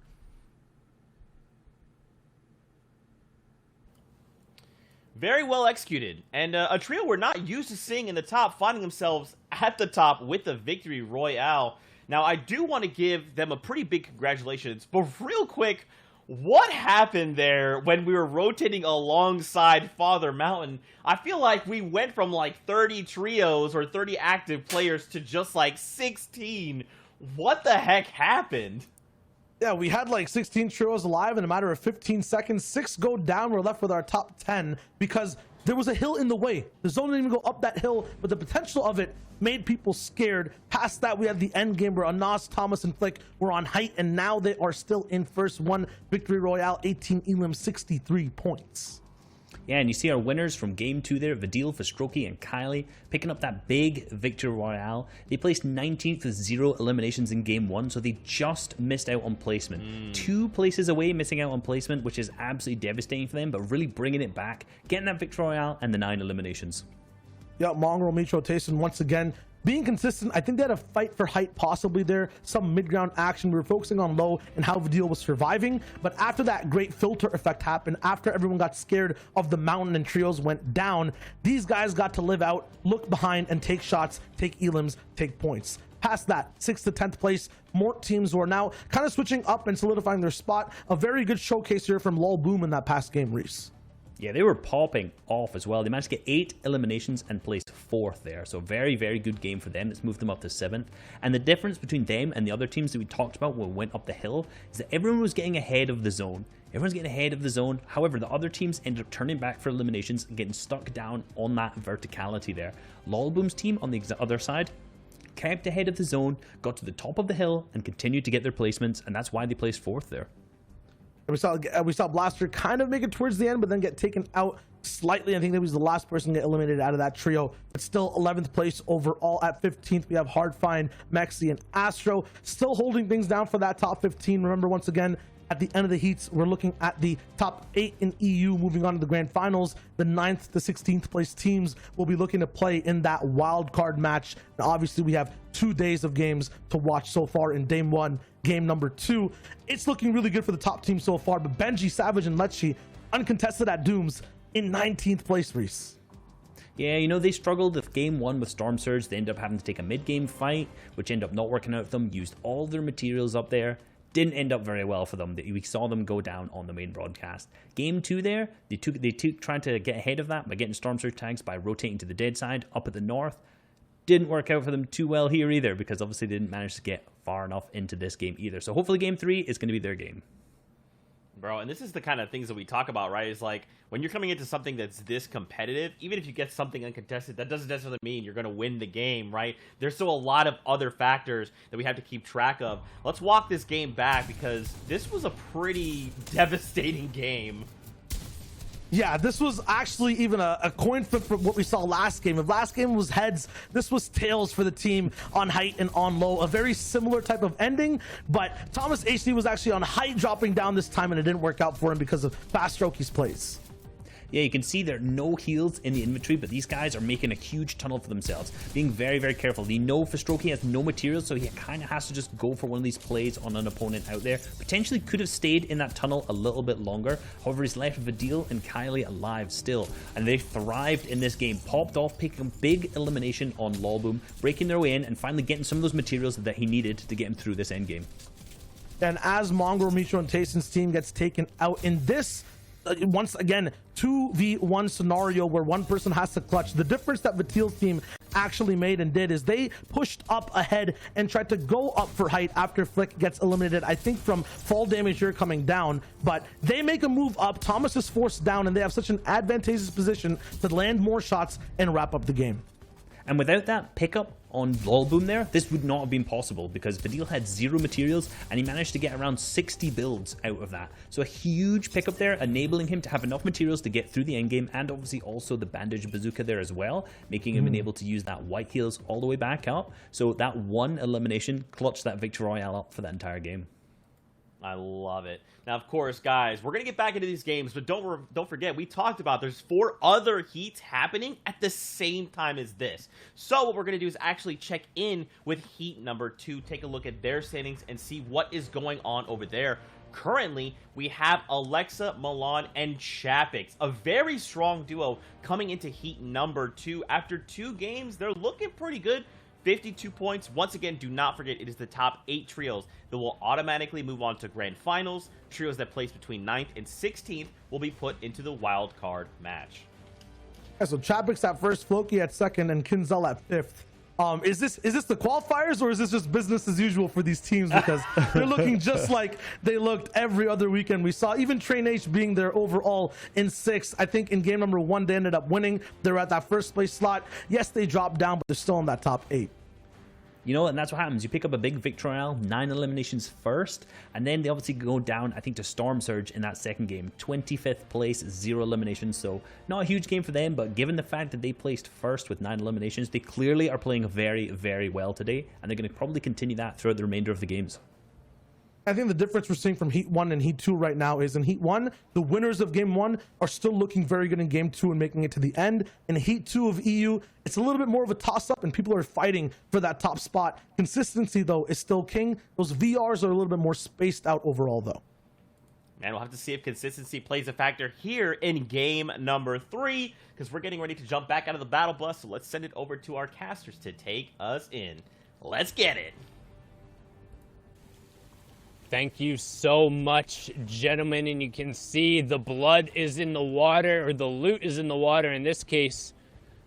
Very well executed, and a trio we're not used to seeing in the top, finding themselves at the top with the Victory Royale. Now, I do want to give them a pretty big congratulations, but real quick, what happened there when we were rotating alongside Father Mountain? I feel like we went from like 30 trios or 30 active players to just like 16. What the heck happened?
Yeah, we had like 16 trios alive in a matter of 15 seconds. 6 go down. We're left with our top 10 because there was a hill in the way. The zone didn't even go up that hill, but the potential of it made people scared. Past that, we had the end game where Anas, Thomas, and Flick were on height, and now they are still in first. 1 Victory Royale, 18 Elim, 63 points.
Yeah, and you see our winners from game 2 there, Vidil, Fastroki, and Kylie, picking up that big Victory Royale. They placed 19th with 0 eliminations in game 1, so they just missed out on placement. 2 places away missing out on placement, which is absolutely devastating for them, but really bringing it back, getting that Victory Royale and the 9 eliminations.
Yeah, Mongrel meets rotation once again. Being consistent, I think they had a fight for height possibly there, some mid-ground action. We were focusing on low and how Vidil was surviving, but after that great filter effect happened, after everyone got scared of the mountain and trios went down, these guys got to live out, look behind, and take shots, take elims, take points. Past that, 6th to 10th place, more teams who are now kind of switching up and solidifying their spot. A very good showcase here from Lol Boom in that past game, Reese.
Yeah, they were popping off as well. They managed to get 8 eliminations and placed 4th there. So very, very good game for them. It's moved them up to 7th. And the difference between them and the other teams that we talked about when we went up the hill is that everyone was getting ahead of the zone. Everyone's getting ahead of the zone. However, the other teams ended up turning back for eliminations and getting stuck down on that verticality there. Lolboom's team on the other side kept ahead of the zone, got to the top of the hill, and continued to get their placements, and that's why they placed 4th there.
We saw Blaster kind of make it towards the end, but then get taken out slightly. I think that was the last person to get eliminated out of that trio, but still 11th place overall. At 15th, we have Hardfind, Mexi, and Astro still holding things down for that top 15. Remember, once again, at the end of the heats, we're looking at the top 8 in EU moving on to the grand finals. The 9th to 16th place teams will be looking to play in that wild card match. And obviously, we have 2 days of games to watch so far in Game 1, Game number 2. It's looking really good for the top team so far, but Benji, Savage, and Lechi uncontested at Dooms in 19th place, Reese.
Yeah, you know, they struggled with game 1 with Storm Surge. They ended up having to take a mid-game fight, which ended up not working out for them. Used all their materials up there. Didn't end up very well for them. We saw them go down on the main broadcast. Game 2 there, they took trying to get ahead of that by getting Storm Surge tags by rotating to the dead side up at the north. Didn't work out for them too well here either, because obviously they didn't manage to get far enough into this game either. So hopefully game 3 is going to be their game.
Bro, and this is the kind of things that we talk about, right? Is like, when you're coming into something that's this competitive, even if you get something uncontested, that doesn't necessarily mean you're going to win the game, right? There's still a lot of other factors that we have to keep track of. Let's walk this game back, because this was a pretty devastating game.
Yeah, this was actually even a coin flip from what we saw last game. If last game was heads, this was tails for the team on height and on low. A very similar type of ending, but Thomas HD was actually on height dropping down this time, and it didn't work out for him because of fast Strokey's plays.
Yeah, you can see there are no heals in the inventory, but these guys are making a huge tunnel for themselves, being very, very careful. They know Strokey has no materials, so he kind of has to just go for one of these plays on an opponent out there. Potentially could have stayed in that tunnel a little bit longer. However, he's left Vidil and Kylie alive still, and they thrived in this game. Popped off, picking a big elimination on Lawboom, breaking their way in, and finally getting some of those materials that he needed to get him through this endgame.
And as Mongrel, Mitro, and Tayson's team gets taken out in this, once again, 2v1 scenario where one person has to clutch. The difference that Vitil's team actually made and did is they pushed up ahead and tried to go up for height after Flick gets eliminated, I think from fall damage here coming down, but they make a move up. Thomas is forced down, and they have such an advantageous position to land more shots and wrap up the game.
And without that pickup on Lawboom there, this would not have been possible because Vidil had 0 materials and he managed to get around 60 builds out of that. So a huge pickup there, enabling him to have enough materials to get through the endgame, and obviously also the bandage bazooka there as well, making him able to use that white heals all the way back up. So that one elimination clutched that Victory Royale up for that entire game.
I love it. Now, of course, guys, we're going to get back into these games, but don't forget, we talked about there's 4 other heats happening at the same time as this. So what we're going to do is actually check in with heat number 2, take a look at their standings, and see what is going on over there. Currently, we have Alexa, Milan, and Chapix, a very strong duo coming into heat number 2. After 2 games, they're looking pretty good. 52 points. Once again, do not forget, it is the top 8 trios that will automatically move on to grand finals. Trios that place between 9th and 16th will be put into the wild card match.
Yeah, so Chapix at first, Floki at second, and Kinzel at 5th. Is this the qualifiers, or is this just business as usual for these teams? Because they're looking just like they looked every other weekend. We saw even Train H being there overall in 6th. I think in game number 1, they ended up winning. They're at that first place slot. Yes, they dropped down, but they're still in that top 8.
You know, and that's what happens. You pick up a big Victory Royale, 9 eliminations first, and then they obviously go down, I think, to Storm Surge in that second game. 25th place, 0 eliminations, so not a huge game for them, but given the fact that they placed first with 9 eliminations, they clearly are playing very, very well today, and they're going to probably continue that throughout the remainder of the games.
I think the difference we're seeing from Heat 1 and Heat 2 right now is in Heat 1, the winners of Game 1 are still looking very good in Game 2 and making it to the end. In Heat 2 of EU, it's a little bit more of a toss-up and people are fighting for that top spot. Consistency, though, is still king. Those VRs are a little bit more spaced out overall, though.
And we'll have to see if consistency plays a factor here in game number 3, because we're getting ready to jump back out of the battle bus, so let's send it over to our casters to take us in. Let's get it!
Thank you so much, gentlemen, and you can see the blood is in the water, or the loot is in the water in this case,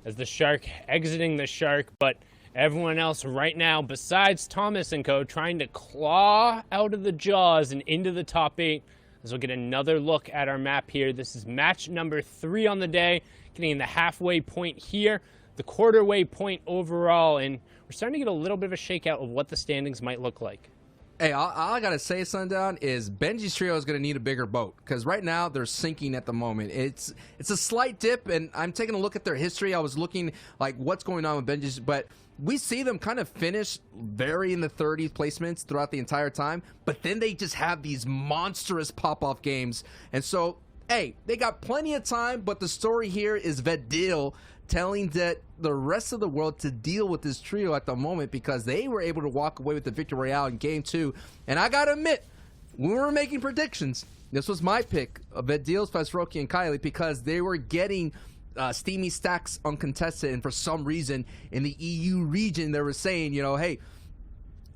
as the shark exiting the shark, but everyone else right now, besides Thomas and co, trying to claw out of the jaws and into the top 8, as we'll get another look at our map here. This is match number 3 on the day, getting in the halfway point here, the quarter way point overall, and we're starting to get a little bit of a shakeout of what the standings might look like.
Hey, all I gotta say, Sundown, is Benji's trio is gonna need a bigger boat, because right now they're sinking at the moment. It's a slight dip, and I'm taking a look at their history. I was looking like what's going on with Benji's, but we see them kind of finish very in the 30s placements throughout the entire time, but then they just have these monstrous pop-off games, and so hey, they got plenty of time. But the story here is Vidil telling the rest of the world to deal with this trio at the moment, because they were able to walk away with the Victory Royale in Game 2. And I gotta admit, when we were making predictions, this was my pick of Vidil's, Fesroki, and Kylie, because they were getting steamy stacks uncontested, and for some reason in the EU region they were saying, you know, hey,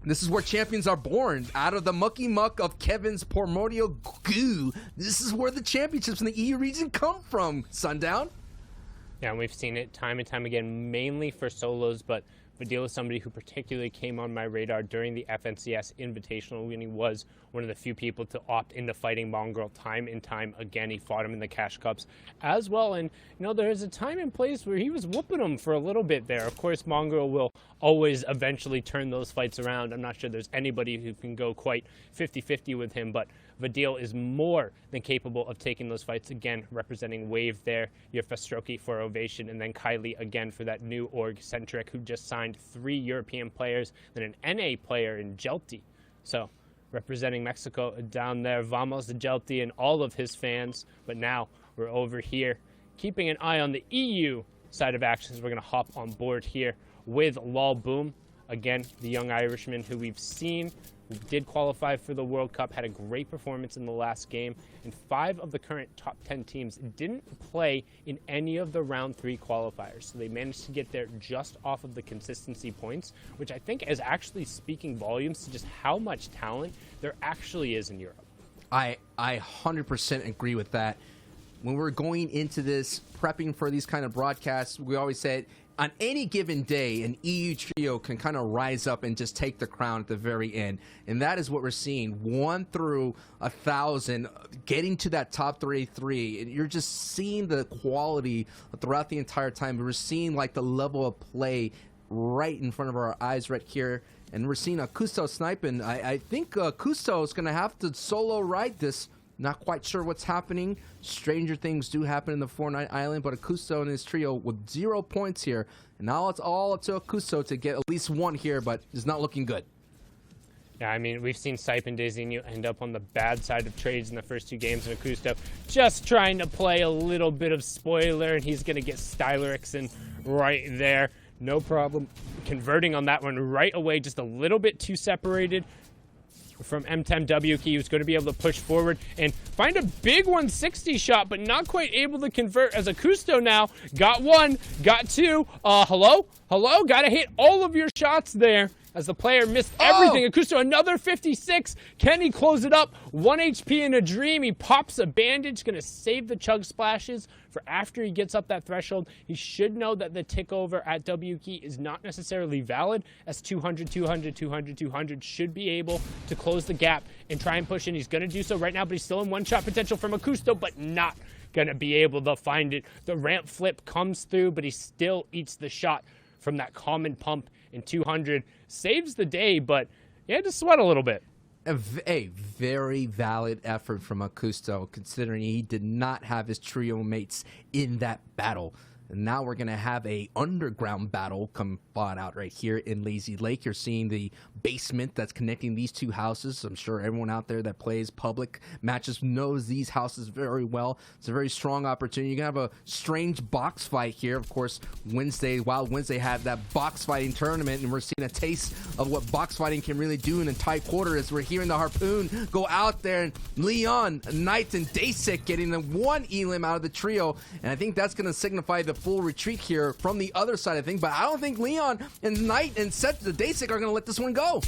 this is where champions are born, out of the mucky muck of Kevin's primordial goo. This is where the championships in the EU region come from, Sundown.
Yeah, and we've seen it time and time again, mainly for solos, but Vidal is somebody who particularly came on my radar during the FNCS Invitational when he was one of the few people to opt into fighting Mongrel time and time again. He fought him in the Cash Cups as well. And, you know, there's a time and place where he was whooping him for a little bit there. Of course, Mongrel will always eventually turn those fights around. I'm not sure there's anybody who can go quite 50-50 with him, but Vidal is more than capable of taking those fights. Again, representing Wave there. You have Festroki for Ovation, and then Kylie again for that new org, Centric, who just signed 3 European players, then an NA player in Jelty. So, representing Mexico down there, Vamos to Jelty and all of his fans. But now we're over here, keeping an eye on the EU side of actions. We're going to hop on board here with Lol Boom. Again, the young Irishman who we've seen did qualify for the World Cup, had a great performance in the last game, and 5 of the current top 10 teams didn't play in any of the round 3 qualifiers. So they managed to get there just off of the consistency points, which I think is actually speaking volumes to just how much talent there actually is in Europe.
I 100% agree with that. When we're going into this, prepping for these kind of broadcasts, we always said on any given day, an EU trio can kind of rise up and just take the crown at the very end. And that is what we're seeing. 1 through 1,000, getting to that top 33. And you're just seeing the quality throughout the entire time. We're seeing like the level of play right in front of our eyes right here. And we're seeing Kusto sniping. I think Kusto is going to have to solo ride this. Not quite sure what's happening. Stranger things do happen in the Fortnite Island, but Akusto and his trio with 0 points here. And now it's all up to Akusto to get at least 1 here, but it's not looking good.
Yeah, I mean, we've seen Sipe and Daisinho end up on the bad side of trades in the first 2 games, and Akusto just trying to play a little bit of spoiler, and he's going to get Stylerixon right there. No problem converting on that one right away, just a little bit too separated from M10W. He was going to be able to push forward and find a big 160 shot, but not quite able to convert as Akusto now got 1, got 2. Hello? Gotta hit all of your shots there as the player missed everything. Akusto, another 56. Can he close it up? 1 HP in a dream. He pops a bandage, gonna save the chug splashes for after he gets up that threshold. He should know that the tick over at W key is not necessarily valid, as 200, 200, 200, 200 should be able to close the gap and try and push in. He's gonna do so right now, but he's still in 1-shot potential from Akusto, but not gonna be able to find it. The ramp flip comes through, but he still eats the shot from that common pump in 200. Saves the day, but he had to sweat a little bit.
A very valid effort from Akusto, considering he did not have his trio mates in that battle. And now we're going to have a underground battle come fought out right here in Lazy Lake. You're seeing the basement that's connecting these 2 houses. I'm sure everyone out there that plays public matches knows these houses very well. It's a very strong opportunity. You're going to have a strange box fight here. Of course, Wild Wednesday had that box fighting tournament, and we're seeing a taste of what box fighting can really do in a tight quarter as we're hearing the Harpoon go out there, and Leon, Knight, and Dasik getting the 1 elim out of the trio. And I think that's going to signify the full retreat here from the other side, I think. But I don't think Leon and Knight and the Dasik are going to let this one go.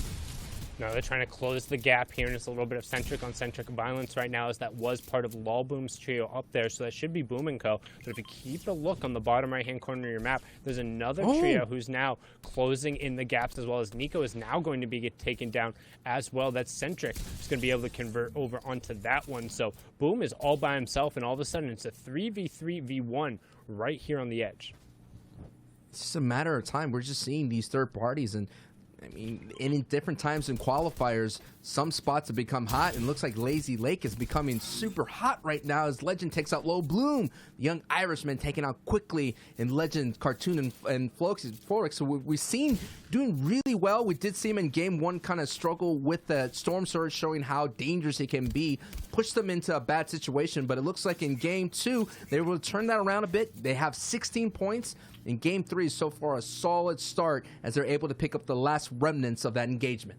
No, they're trying to close the gap here, and it's a little bit of centric on centric violence right now, as that was part of Lolboom's trio up there, so that should be Boom & Co. But if you keep a look on the bottom right-hand corner of your map, there's another trio who's now closing in the gaps, as well as Nico is now going to be taken down as well. That's Centric who's going to be able to convert over onto that one. So Boom is all by himself, and all of a sudden it's a 3v3v1 right here on the edge.
It's just a matter of time. We're just seeing these third parties, and I mean, in different times in qualifiers, some spots have become hot, and looks like Lazy Lake is becoming super hot right now as Legend takes out Low Bloom, the young Irishman taken out quickly in Legend, Cartoon, and Florix. So we've seen doing really well. We did see him in game 1 kind of struggle with the Storm Surge, showing how dangerous he can be, push them into a bad situation, but it looks like in game 2, they will turn that around a bit. They have 16 points. In game 3, so far a solid start as they're able to pick up the last remnants of that engagement.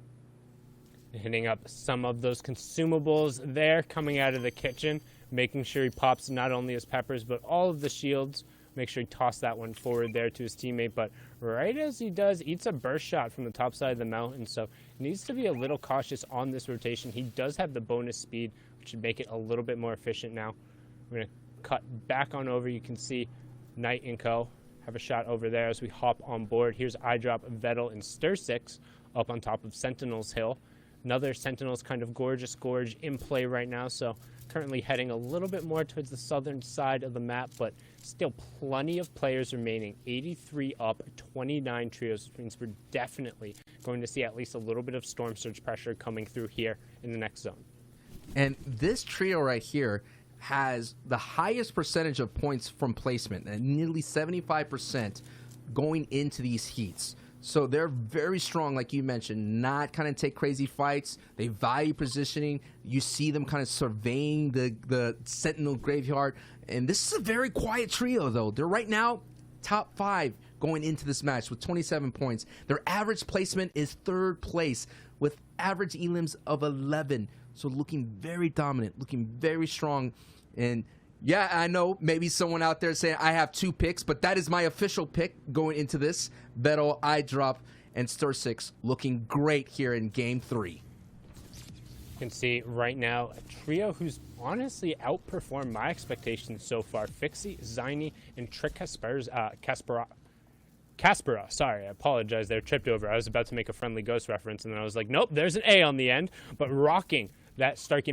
Hitting up some of those consumables there coming out of the kitchen, making sure he pops not only his peppers but all of the shields. Make sure he tosses that one forward there to his teammate, but right as he does, eats a burst shot from the top side of the mountain, so he needs to be a little cautious on this rotation. He does have the bonus speed, which should make it a little bit more efficient now. We're going to cut back on over. You can see Knight and Co. have a shot over there as we hop on board. Here's iDrop, Vettel, and Stir6 up on top of Sentinel's Hill. Another Sentinel's kind of gorgeous gorge in play right now, so currently heading a little bit more towards the southern side of the map, but still plenty of players remaining. 83 up, 29 trios, which means we're definitely going to see at least a little bit of storm surge pressure coming through here in the next zone.
And this trio right here has the highest percentage of points from placement, and nearly 75% going into these heats. So they're very strong, like you mentioned, not kind of take crazy fights. They value positioning. You see them kind of surveying the Sentinel graveyard. And this is a very quiet trio, though. They're right now top 5 going into this match with 27 points. Their average placement is 3rd place with average elims of 11. So looking very dominant, looking very strong. And yeah, I know maybe someone out there saying I have 2 picks, but that is my official pick going into this. Vettel, iDrop, and Stir6 looking great here in Game 3.
You can see right now a trio who's honestly outperformed my expectations so far. Fixie, Zynie, and Trick Caspera. Sorry, I apologize. They're tripped over. I was about to make a Friendly Ghost reference, and then I was like, nope, there's an A on the end. But rocking that Stark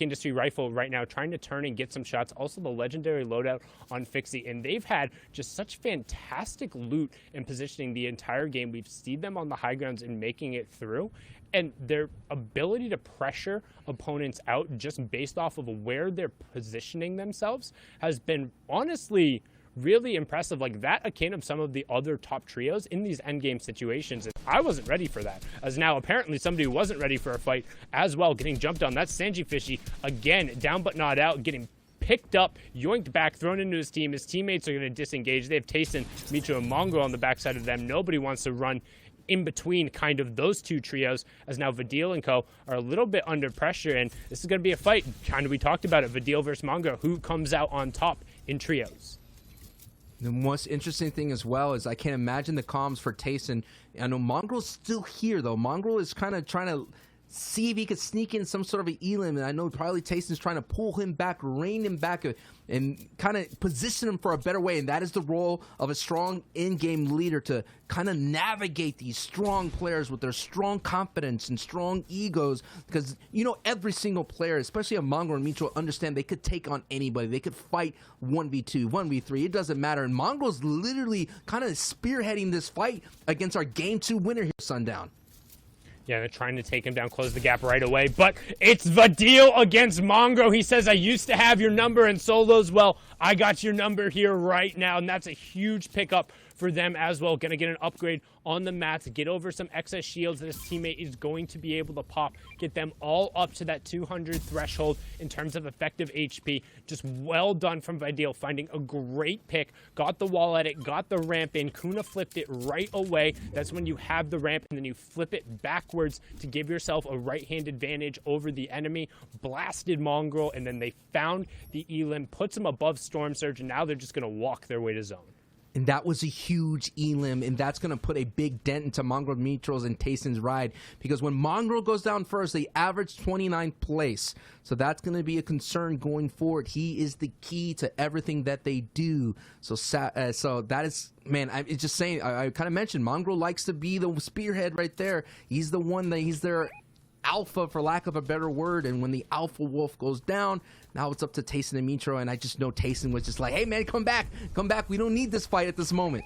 Industry rifle right now, trying to turn and get some shots. Also the legendary loadout on Fixie, and they've had just such fantastic loot and positioning the entire game. We've seen them on the high grounds and making it through, and their ability to pressure opponents out just based off of where they're positioning themselves has been honestly really impressive, like that akin of some of the other top trios in these endgame situations. And I wasn't ready for that, as now apparently somebody who wasn't ready for a fight as well, getting jumped on. That's Sanji Fishy, again, down but not out, getting picked up, yoinked back, thrown into his team. His teammates are going to disengage. They have Tayson, Mitro, and Mongo on the backside of them. Nobody wants to run in between kind of those two trios, as now Vadil and co are a little bit under pressure, and this is going to be a fight. Kind of, we talked about it, Vadil versus Mongo, who comes out on top in trios.
The most interesting thing as well is I can't imagine the comms for Tayson. I know Mongrel's still here, though. Mongrel is kind of trying to see if he could sneak in some sort of an elim, and I know probably Tayson's trying to pull him back, rein him back, and kind of position him for a better way, and that is the role of a strong in-game leader, to kind of navigate these strong players with their strong confidence and strong egos, because, you know, every single player, especially a Mongrel and Mitro, understand they could take on anybody. They could fight 1v2, 1v3, it doesn't matter, and Mongrel's literally kind of spearheading this fight against our Game 2 winner here, Sundown.
Yeah, they're trying to take him down, close the gap right away, but it's Vadil against Mongo. He says, I used to have your number in solos. Well, I got your number here right now, and that's a huge pickup for them as well. Going to get an upgrade on the mats, get over some excess shields that his teammate is going to be able to pop, get them all up to that 200 threshold in terms of effective HP. Just well done from Vadil, finding a great pick, got the wall at it, got the ramp in. Kuna flipped it right away. That's when you have the ramp and then you flip it backwards to give yourself a right-hand advantage over the enemy. Blasted Mongrel, and then they found the elim, puts him above Storm Surge, and now they're just going to walk their way to zone.
And that was a huge elim, and that's going to put a big dent into Mongrel, Mitro's, and Tayson's ride, because when Mongrel goes down first, they average 29th place. So that's going to be a concern going forward. He is the key to everything that they do. So that is, man, it's just saying, I kind of mentioned, Mongrel likes to be the spearhead right there. He's the one that he's their alpha, for lack of a better word, and when the alpha wolf goes down, now it's up to Tayson and Mitro, and I just know Tayson was just like, hey man, come back, we don't need this fight at this moment.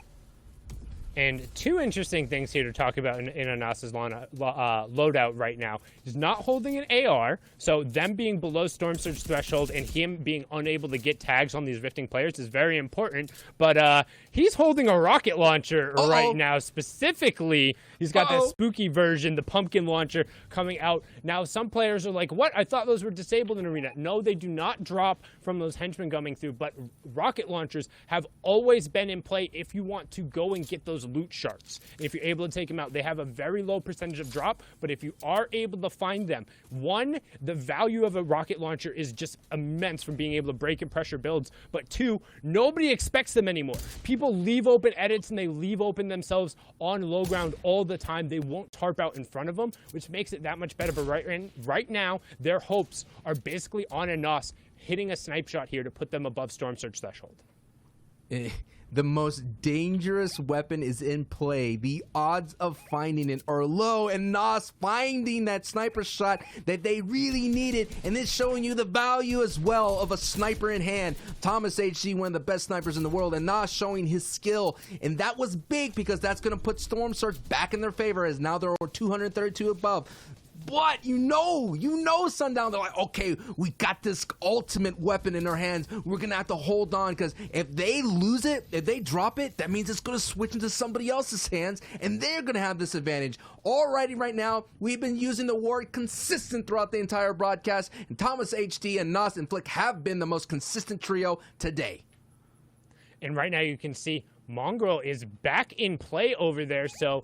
And two interesting things here to talk about in Anas's loadout right now. He's not holding an AR, so them being below Storm Surge threshold and him being unable to get tags on these rifting players is very important. But he's holding a rocket launcher right now. Specifically, he's got that spooky version, the pumpkin launcher, coming out. Now, some players are like, what? I thought those were disabled in Arena. No, they do not drop from those henchmen coming through, but rocket launchers have always been in play if you want to go and get those loot shards. If you're able to take them out, they have a very low percentage of drop, but if you are able to find them, one, the value of a rocket launcher is just immense from being able to break and pressure builds, but two, nobody expects them anymore. People leave open edits and they leave open themselves on low ground all the time. They won't tarp out in front of them, which makes it that much better. But right now, their hopes are basically on Anas hitting a snipe shot here to put them above Storm Surge threshold.
the most dangerous weapon is in play. The odds of finding it are low, and Nas finding that sniper shot that they really needed, and it's showing you the value as well of a sniper in hand. Thomas HG, one of the best snipers in the world, and Nas showing his skill, and that was big because that's going to put Storm Surge back in their favor as now they're over 232 above. But you know, Sundown, they're like, okay, we got this ultimate weapon in our hands. We're going to have to hold on, because if they lose it, if they drop it, that means it's going to switch into somebody else's hands, and they're going to have this advantage. Alrighty, right now, we've been using the word consistent throughout the entire broadcast, and Thomas HD and Nas and Flick have been the most consistent trio today.
And right now you can see Mongrel is back in play over there, so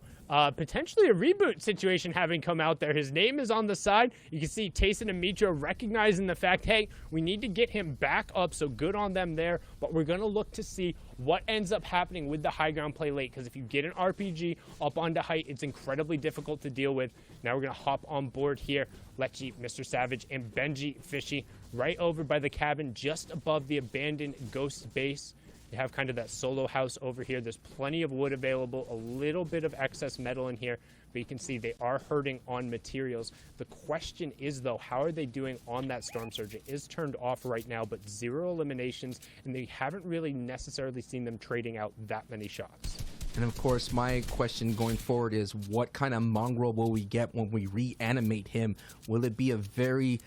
potentially a reboot situation having come out there. His name is on the side. You can see Tayson and Mitro recognizing the fact, hey, we need to get him back up, so good on them there. But we're going to look to see what ends up happening with the high ground play late, because if you get an RPG up onto height, it's incredibly difficult to deal with. Now we're going to hop on board here. Lechi, Mr. Savage, and Benji Fishy right over by the cabin just above the abandoned Ghost base. You have kind of that solo house over here. There's plenty of wood available, a little bit of excess metal in here, but you can see they are hurting on materials. The question is, though, how are they doing on that Storm Surge? It is turned off right now, but 0 eliminations, and they haven't really necessarily seen them trading out that many shots.
And of course, my question going forward is, what kind of Mongrel will we get when we reanimate him? Will it be a very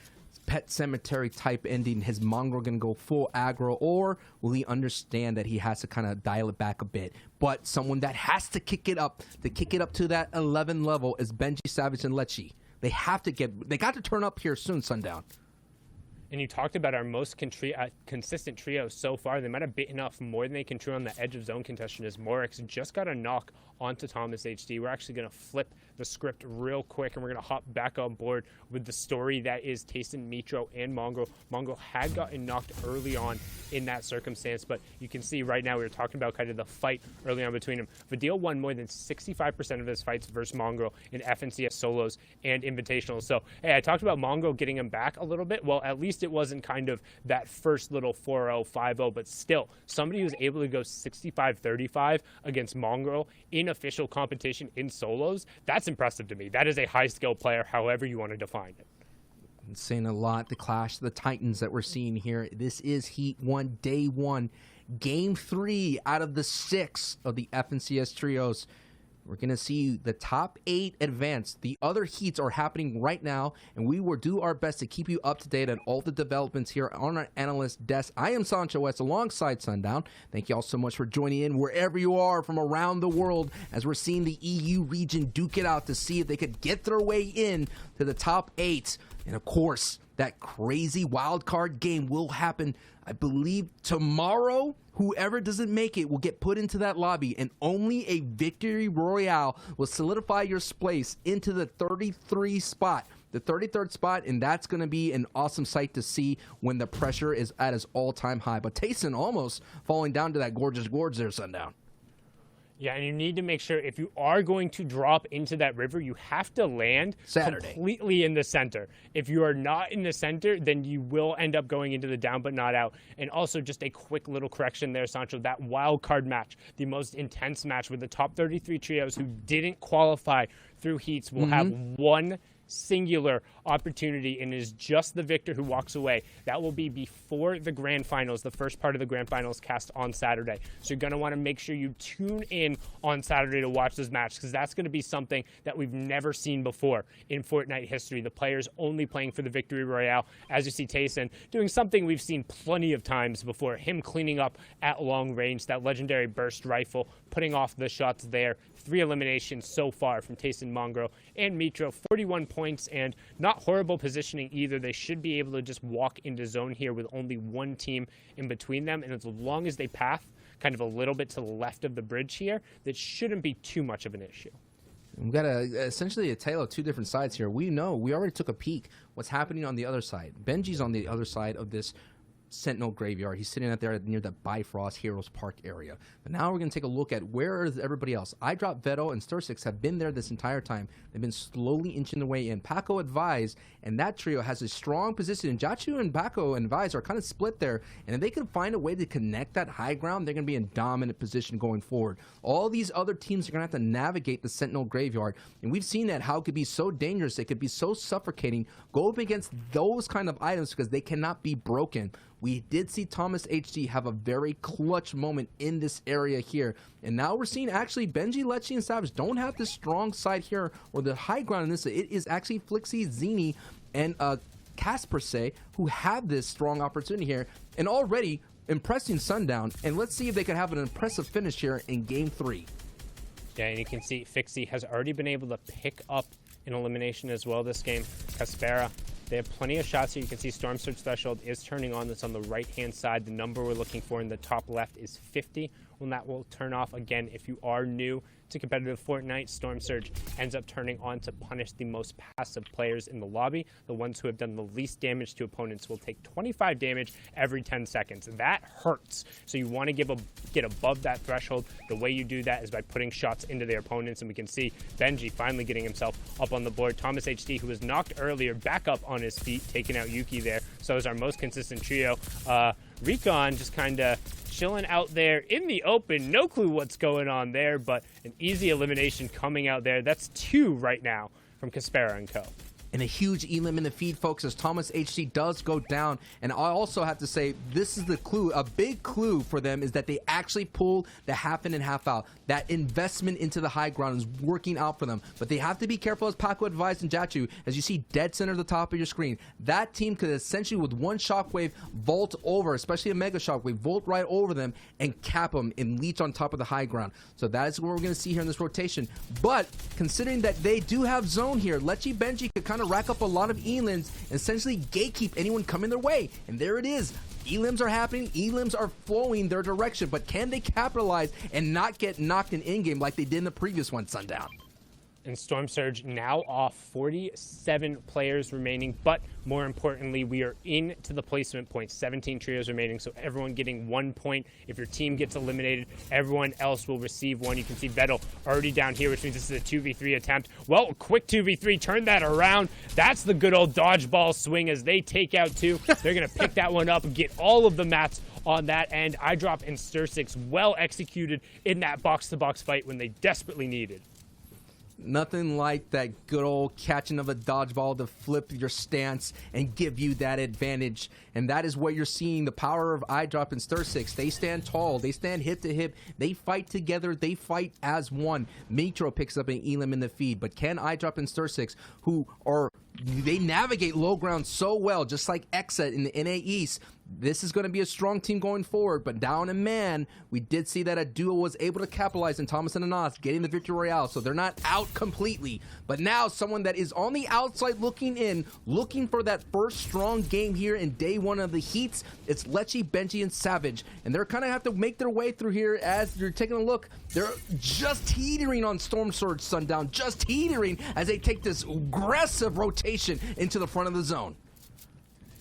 Pet Cemetery type ending? His Mongrel gonna go full aggro, or will he understand that he has to kind of dial it back a bit? But someone that has to kick it up to that 11 level is Benji, Savage, and Lechi. They got to turn up here soon, Sundown.
And you talked about our most consistent trio so far. They might have bitten off more than they can chew on the edge of zone contention, as Morix just got a knock onto Thomas HD. We're actually going to flip the script real quick, and we're going to hop back on board with the story that is Tayson, Mitro, and Mongrel. Mongrel had gotten knocked early on in that circumstance, but you can see right now we were talking about kind of the fight early on between them. Vidal won more than 65% of his fights versus Mongrel in FNCS solos and invitationals. So, hey, I talked about Mongrel getting him back a little bit. Well, at least it wasn't kind of that first little 4-0, 5-0, but still, somebody who's able to go 65-35 against Mongrel in official competition in solos, that's impressive to me. That is a high-skill player, however you want to define it.
It's saying a lot. The Clash of the Titans that we're seeing here. This is Heat 1, Day 1, Game 3 out of the 6 of the FNCS trios. We're going to see the top 8 advance. The other heats are happening right now, and we will do our best to keep you up to date on all the developments here on our analyst desk. I am Sancho West alongside Sundown. Thank you all so much for joining in wherever you are from around the world as we're seeing the EU region duke it out to see if they could get their way in to the top 8. And of course, that crazy wild card game will happen, I believe, tomorrow. Whoever doesn't make it will get put into that lobby, and only a victory royale will solidify your place into the 33 spot, the 33rd spot, and that's going to be an awesome sight to see when the pressure is at its all-time high. But Tayson almost falling down to that gorgeous gorge there, Sundown.
Yeah, and you need to make sure if you are going to drop into that river, you have to land completely in the center. If you are not in the center, then you will end up going into the down but not out. And also just a quick little correction there, Sancho, that wild card match, the most intense match with the top 33 trios who didn't qualify through heats will have one singular opportunity, and it is just the victor who walks away. That will be before the grand finals, the first part of the grand finals cast on Saturday. So you're going to want to make sure you tune in on Saturday to watch this match, because that's going to be something that we've never seen before in Fortnite history. The players only playing for the victory royale. As you see Tayson doing something we've seen plenty of times before, him cleaning up at long range, that legendary burst rifle, putting off the shots there. 3 eliminations so far from Tayson, Mongrel, and Mitro. 41 points, and not horrible positioning either. They should be able to just walk into zone here with only one team in between them, and as long as they path kind of a little bit to the left of the bridge here, that shouldn't be too much of an issue.
We've got essentially a tale of 2 different sides here. We know, we already took a peek what's happening on the other side. Benji's on the other side of this Sentinel Graveyard. He's sitting out there near the Bifrost Heroes Park area. But now we're going to take a look at where is everybody else. iDrop, Veto, and Stursix have been there this entire time. They've been slowly inching their way in. Paco Advise and that trio has a strong position. And Jachu and Paco and Advise are kind of split there. And if they can find a way to connect that high ground, they're going to be in dominant position going forward. All these other teams are going to have to navigate the Sentinel Graveyard. And we've seen that how it could be so dangerous. It could be so suffocating. Go up against those kind of items because they cannot be broken. We did see Thomas HD have a very clutch moment in this area here. And now we're seeing actually Benji, Lechy, and Savage don't have this strong side here or the high ground in this. It is actually Flixie, Zini, and Casper Se who have this strong opportunity here. And already impressing Sundown. And let's see if they can have an impressive finish here in Game 3.
Yeah, and you can see Fixie has already been able to pick up an elimination as well this game. Caspera, they have plenty of shots here. You can see Storm Surge Threshold is turning on. That's on the right-hand side. The number we're looking for in the top left is 50. Well, that will turn off again if you are new to competitive Fortnite. Storm Surge ends up turning on to punish the most passive players in the lobby. The ones who have done the least damage to opponents will take 25 damage every 10 seconds. That hurts. So you want to get above that threshold. The way you do that is by putting shots into their opponents. And we can see Benji finally getting himself up on the board. Thomas HD, who was knocked earlier, back up on his feet, taking out Yuki there. So is our most consistent trio. Recon just kind of chilling out there in the open. No clue what's going on there, but an easy elimination coming out there. That's 2 right now from Caspera and Co.
And a huge elim in the feed, folks, as Thomas HD does go down. And I also have to say, this is the clue. A big clue for them is that they actually pulled the half in and half out. That investment into the high ground is working out for them. But they have to be careful, as Paco advised and Jachu, as you see dead center at the top of your screen. That team could essentially, with one shockwave, vault over, especially a mega shockwave, vault right over them and cap them and leech on top of the high ground. So that is what we're going to see here in this rotation. But considering that they do have zone here, Lechy Benji could kind of rack up a lot of elims and essentially gatekeep anyone coming their way. And there it is. Elims are happening. Elims are flowing their direction. But can they capitalize and not get knocked in in-game like they did in the previous one, Sundown?
And Storm Surge now off, 47 players remaining, but more importantly, we are into the placement point, 17 trios remaining, so everyone getting 1 point. If your team gets eliminated, everyone else will receive 1. You can see Vettel already down here, which means this is a 2v3 attempt. Well, quick 2v3, turn that around. That's the good old dodgeball swing as they take out 2. They're going to pick that one up and get all of the mats on that end. iDrop and Stursix well executed in that box-to-box fight when they desperately needed.
Nothing like that good old catching of a dodgeball to flip your stance and give you that advantage. And that is what you're seeing, the power of iDrop and Stursix. They stand tall. They stand hip to hip. They fight together. They fight as one. Metro picks up an elim in the feed. But can iDrop and Stursix, who are, they navigate low ground so well, just like Exa in the NA East. This is going to be a strong team going forward, but down in man, we did see that a duo was able to capitalize in Thomas and Anas getting the Victory Royale, so they're not out completely. But now someone that is on the outside looking in, looking for that first strong game here in day 1 of the heats, it's Lechy, Benji, and Savage. And they're kind of have to make their way through here as you're taking a look. They're just teetering on Storm Surge Sundown, just teetering as they take this aggressive rotation into the front of the zone.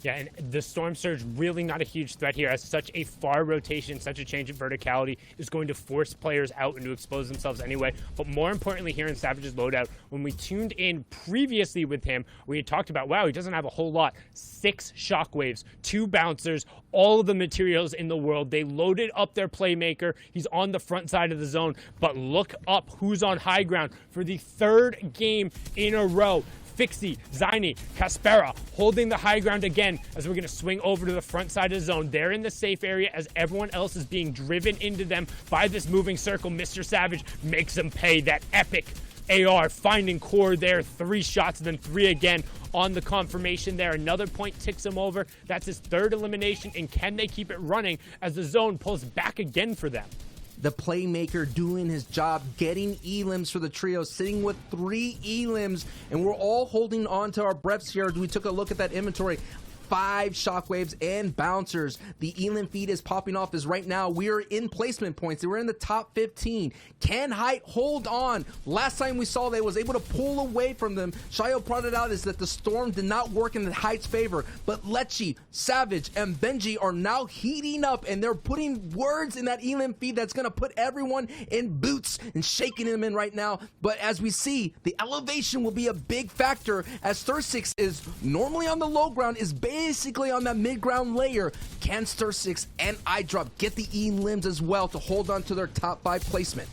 Yeah, and the Storm Surge really not a huge threat here, as such a far rotation, such a change in verticality is going to force players out and to expose themselves anyway. But more importantly here in Savage's loadout, when we tuned in previously with him, we had talked about, wow, he doesn't have a whole lot. 6 shockwaves, 2 bouncers, all of the materials in the world. They loaded up their playmaker. He's on the front side of the zone, but look up who's on high ground for the 3rd game in a row. Fixie, Zini, Caspera holding the high ground again as we're going to swing over to the front side of the zone. They're in the safe area as everyone else is being driven into them by this moving circle. Mr. Savage makes them pay that epic AR, finding core there. 3 shots and then 3 again on the confirmation there. Another point ticks him over. That's his 3rd elimination, and can they keep it running as the zone pulls back again for them?
The playmaker doing his job, getting elims for the trio, sitting with 3 elims, and we're all holding on to our breaths here as we took a look at that inventory. 5 shockwaves and bouncers. The Elim feed is popping off as right now we are in placement points. We're in the top 15. Can Height hold on? Last time we saw they was able to pull away from them. Shayo pointed out is that the storm did not work in the Height's favor, but Lechi, Savage, and Benji are now heating up, and they're putting words in that Elim feed that's going to put everyone in boots and shaking them in right now. But as we see, the elevation will be a big factor, as Stir6 is normally on the low ground, is basically on that mid-ground layer. Can Stir6 and iDrop get the Elims as well to hold on to their top 5 placement?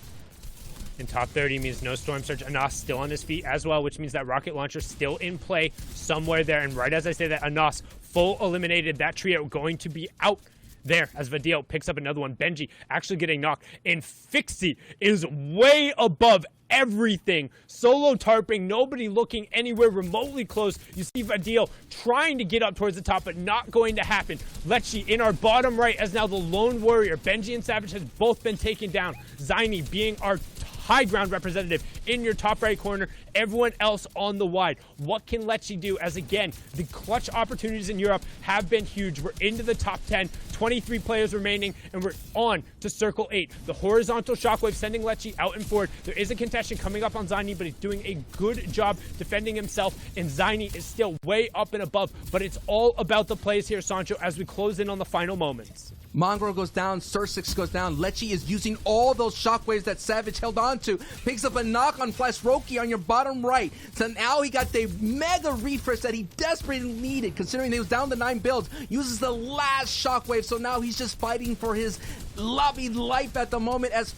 In top 30 means no Storm Surge. Anas still on his feet as well, which means that rocket launcher still in play somewhere there. And right as I say that, Anas full eliminated. That trio going to be out there as Vadil picks up another one. Benji actually getting knocked. And Fixie is way above everything. Solo tarping, nobody looking anywhere remotely close. You see Vadil trying to get up towards the top, but not going to happen. Lechi in our bottom right as now the lone warrior. Benji and Savage has both been taken down. Zaini being our high ground representative in your top right corner, everyone else on the wide. What can Lechi do? As again, the clutch opportunities in Europe have been huge. We're into the top 10, 23 players remaining, and we're on to circle 8. The horizontal shockwave sending Lechi out and forward. There is a contestant coming up on Zaini, but he's doing a good job defending himself, and Zaini is still way up and above, but it's all about the plays here, Sancho, as we close in on the final moments.
Mongrel goes down, Stir6 goes down. Lechi is using all those shockwaves that Savage held on to. Picks up a knock on Flash Roki on your bottom right. So now he got the mega refresh that he desperately needed, considering he was down to 9 builds. Uses the last shockwave, so now he's just fighting for his lobby life at the moment as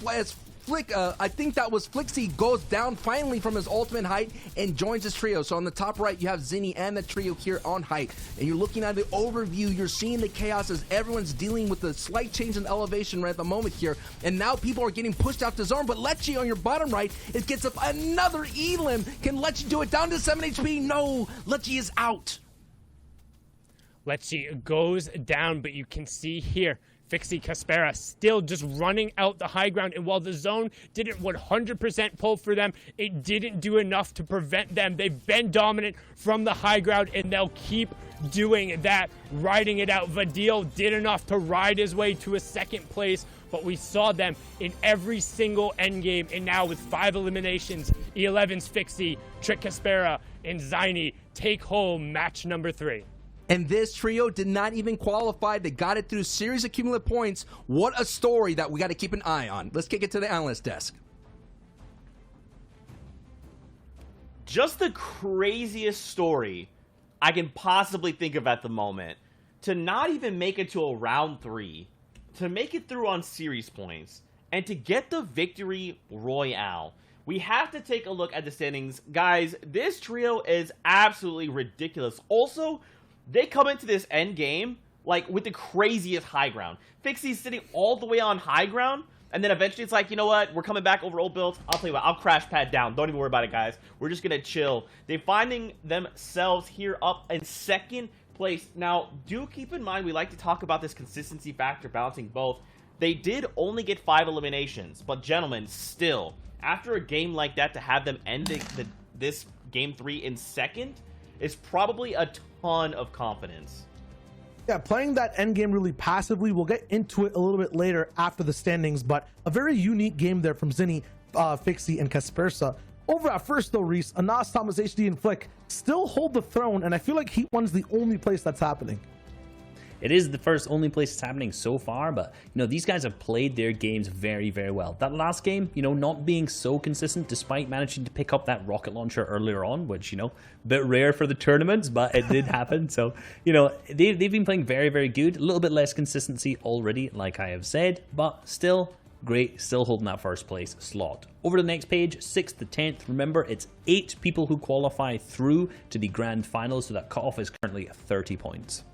Flick, I think that was Flixie, goes down finally from his ultimate height and joins his trio. So on the top right, you have Zinni and the trio here on height. And you're looking at the overview, you're seeing the chaos as everyone's dealing with the slight change in elevation right at the moment here. And now people are getting pushed out to zone, but Lechi on your bottom right, it gets up another Elim. Can Lechi do it? Down to 7 HP? No, Lechi is out.
Lechi goes down, but you can see here, Fixie Caspera still just running out the high ground, and while the zone didn't 100% pull for them, it didn't do enough to prevent them. They've been dominant from the high ground, and they'll keep doing that, riding it out. Vadil did enough to ride his way to a second place, but we saw them in every single endgame, and now with 5 eliminations, E11's Fixie, Trick Caspera, and Zaini take home match number 3.
And this trio did not even qualify. They got it through series of cumulative points. What a story that we got to keep an eye on. Let's kick it to the analyst desk.
Just the craziest story I can possibly think of at the moment. To not even make it to a round 3, to make it through on series points, and to get the victory royale. We have to take a look at the standings. Guys, this trio is absolutely ridiculous. Also, they come into this end game like with the craziest high ground. Fixie's sitting all the way on high ground, and then eventually it's like, you know what, we're coming back over old builds. I'll tell you what, I'll crash pad down. Don't even worry about it, guys. We're just gonna chill. They're finding themselves here up in second place. Now, do keep in mind, we like to talk about this consistency factor, balancing both. They did only get 5 eliminations, but gentlemen, still, after a game like that, to have them end this game 3 in second is probably a ton of confidence.
Yeah, playing that end game really passively. We'll get into it a little bit later after the standings, but a very unique game there from Zinni, Fixie, and Kaspersa. Over at first though, Reese, Anas, Thomas, HD, and Flick still hold the throne, and I feel like Heat 1's the only place that's happening.
It is the only place it's happening so far, but, you know, these guys have played their games very, very well. That last game, you know, not being so consistent despite managing to pick up that rocket launcher earlier on, which, you know, a bit rare for the tournaments, but it did happen. So, you know, they've been playing very, very good. A little bit less consistency already, like I have said, but still great, still holding that first place slot. Over to the next page, 6th to 10th. Remember, it's 8 people who qualify through to the grand finals, so that cutoff is currently 30 points.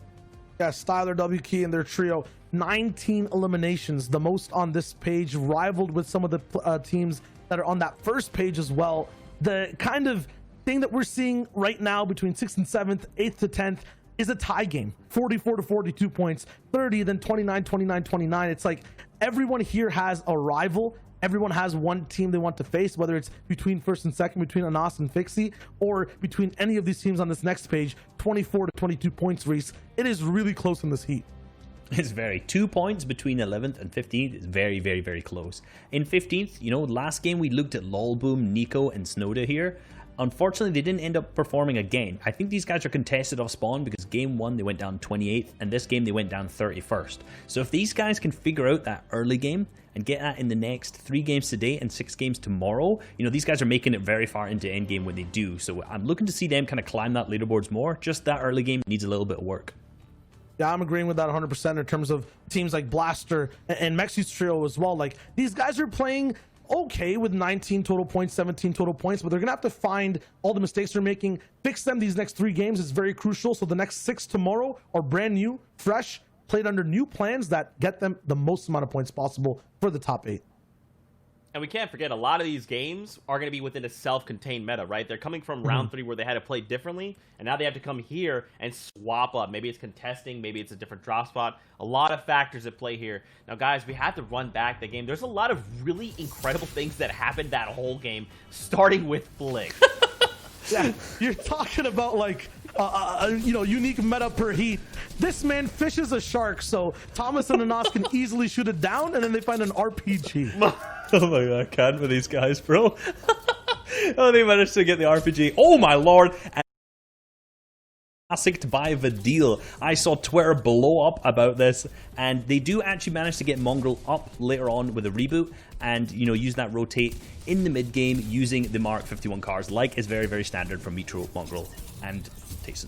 Yeah, Styler, WK, and their trio, 19 eliminations, the most on this page, rivaled with some of the teams that are on that first page as well. The kind of thing that we're seeing right now between 6th and 7th, 8th to 10th, is a tie game. 44 to 42 points, 30, then 29, 29, 29. It's like everyone here has a rival everyone has one team they want to face, whether it's between first and second, between Anas and Fixie, or between any of these teams on this next page. 24 to 22 points, Reese. It is really close in this heat.
It's very 2 points between 11th and 15th is very, very, very close. In 15th, you know, last game we looked at Lolboom, Nico, and Snowda here. Unfortunately, they didn't end up performing again. I think these guys are contested off spawn because game 1 they went down 28th, and this game they went down 31st. So if these guys can figure out that early game and get that in the next 3 games today and 6 games tomorrow, you know, these guys are making it very far into endgame when they do. So I'm looking to see them kind of climb that leaderboards more. Just that early game needs a little bit of work.
Yeah, I'm agreeing with that 100% in terms of teams like Blaster and Mexi's trio as well. Like, these guys are playing okay with 19 total points, 17 total points, but they're gonna have to find all the mistakes they're making, fix them these next 3 games. Is very crucial. So the next 6 tomorrow are brand new, fresh, played under new plans that get them the most amount of points possible for the top 8.
And we can't forget, a lot of these games are going to be within a self-contained meta, right? They're coming from round 3 where they had to play differently, and now they have to come here and swap up. Maybe it's contesting, maybe it's a different drop spot. A lot of factors at play here. Now, guys, we have to run back the game. There's a lot of really incredible things that happened that whole game, starting with Flick.
Yeah, you're talking about like you know, unique meta per heat. This man fishes a shark, so Thomas and Anas can easily shoot it down, and then they find an RPG.
Oh my god, I can't with these guys, bro. Oh, they managed to get the RPG. Oh my lord. Classic by Vidil. I saw Twitter blow up about this, and they do actually manage to get Mongrel up later on with a reboot, and you know, use that rotate in the mid game using the Mark 51 cars, like is very, very standard from Mitro, Mongrel, and Tayson.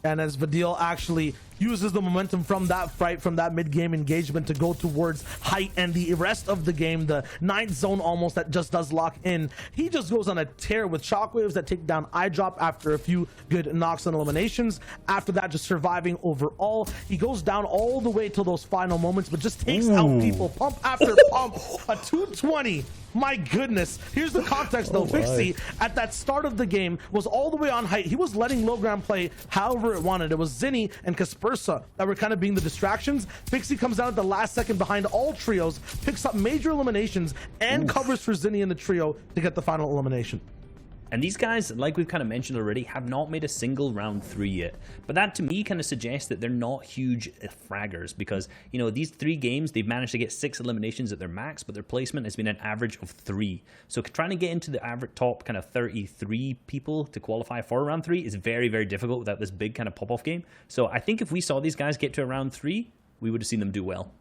And as Vidil actually uses the momentum from that fight, from that mid-game engagement to go towards height and the rest of the game, the 9th zone almost that just does lock in, he just goes on a tear with shockwaves that take down eyedrop after a few good knocks and eliminations. After that, just surviving overall. He goes down all the way till those final moments, but just takes out people pump after pump. A 220. My goodness. Here's the context though. Fixie at that start of the game was all the way on height. He was letting low ground play however it wanted. It was Zinni and Kaspersa that were kind of being the distractions. Fixie comes down at the last second behind all trios, picks up major eliminations, and covers for Zinni in the trio to get the final elimination.
And these guys, like we've kind of mentioned already, have not made a single round 3 yet. But that to me kind of suggests that they're not huge fraggers, because, you know, these 3 games, they've managed to get 6 eliminations at their max, but their placement has been an average of 3. So trying to get into the average top kind of 33 people to qualify for round 3 is very, very difficult without this big kind of pop-off game. So I think if we saw these guys get to a round 3, we would have seen them do well.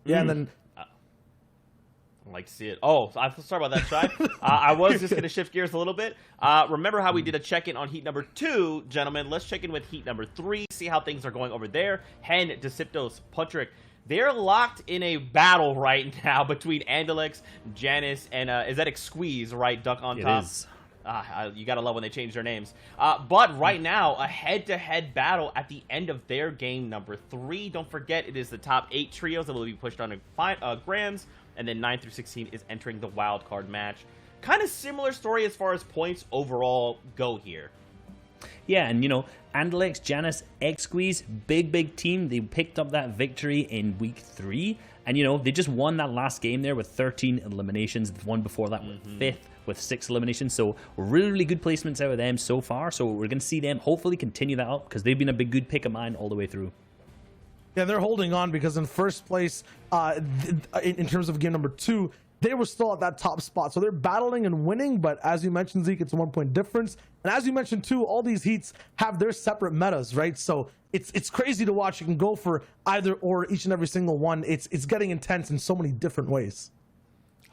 Yeah, and then
I'd like to see it. Oh, sorry about that, Shai. I was just going to shift gears a little bit. Remember how we did a check-in on heat number 2, gentlemen? Let's check in with heat number 3, see how things are going over there. Hen, Deceptos, Putrick. They're locked in a battle right now between Andalex, Janice, and is that Squeeze, right? Duck on top.
It is.
You gotta love when they change their names. But right now, a head-to-head battle at the end of their game number 3. Don't forget, it is the top 8 trios that will be pushed on Grands, and then 9 through 16 is entering the wild card match. Kind of similar story as far as points overall go here.
Yeah, and you know, Andalex, Janice, X-Squeeze, big team. They picked up that victory in week 3. And you know, they just won that last game there with 13 eliminations. The one before that with 5th with 6 eliminations. So really good placements out of them so far. So we're going to see them hopefully continue that up, because they've been a big good pick of mine all the way through.
yeah, they're holding on because in first place, in terms of game number 2, they were still at that top spot. So they're battling and winning, but as you mentioned, Zeke, it's a 1-point difference. And as you mentioned too, all these heats have their separate metas, right? So it's crazy to watch. You can go for either or each and every single one. It's getting intense in so many different ways.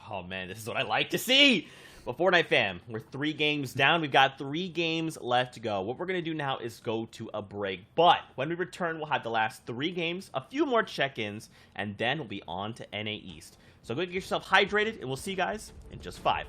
Oh man, this is what I like to see. But Fortnite fam, we're 3 games down. We've got 3 games left to go. What we're going to do now is go to a break. But when we return, we'll have the last 3 games, a few more check-ins, and then we'll be on to NA East. So go get yourself hydrated, and we'll see you guys in just 5.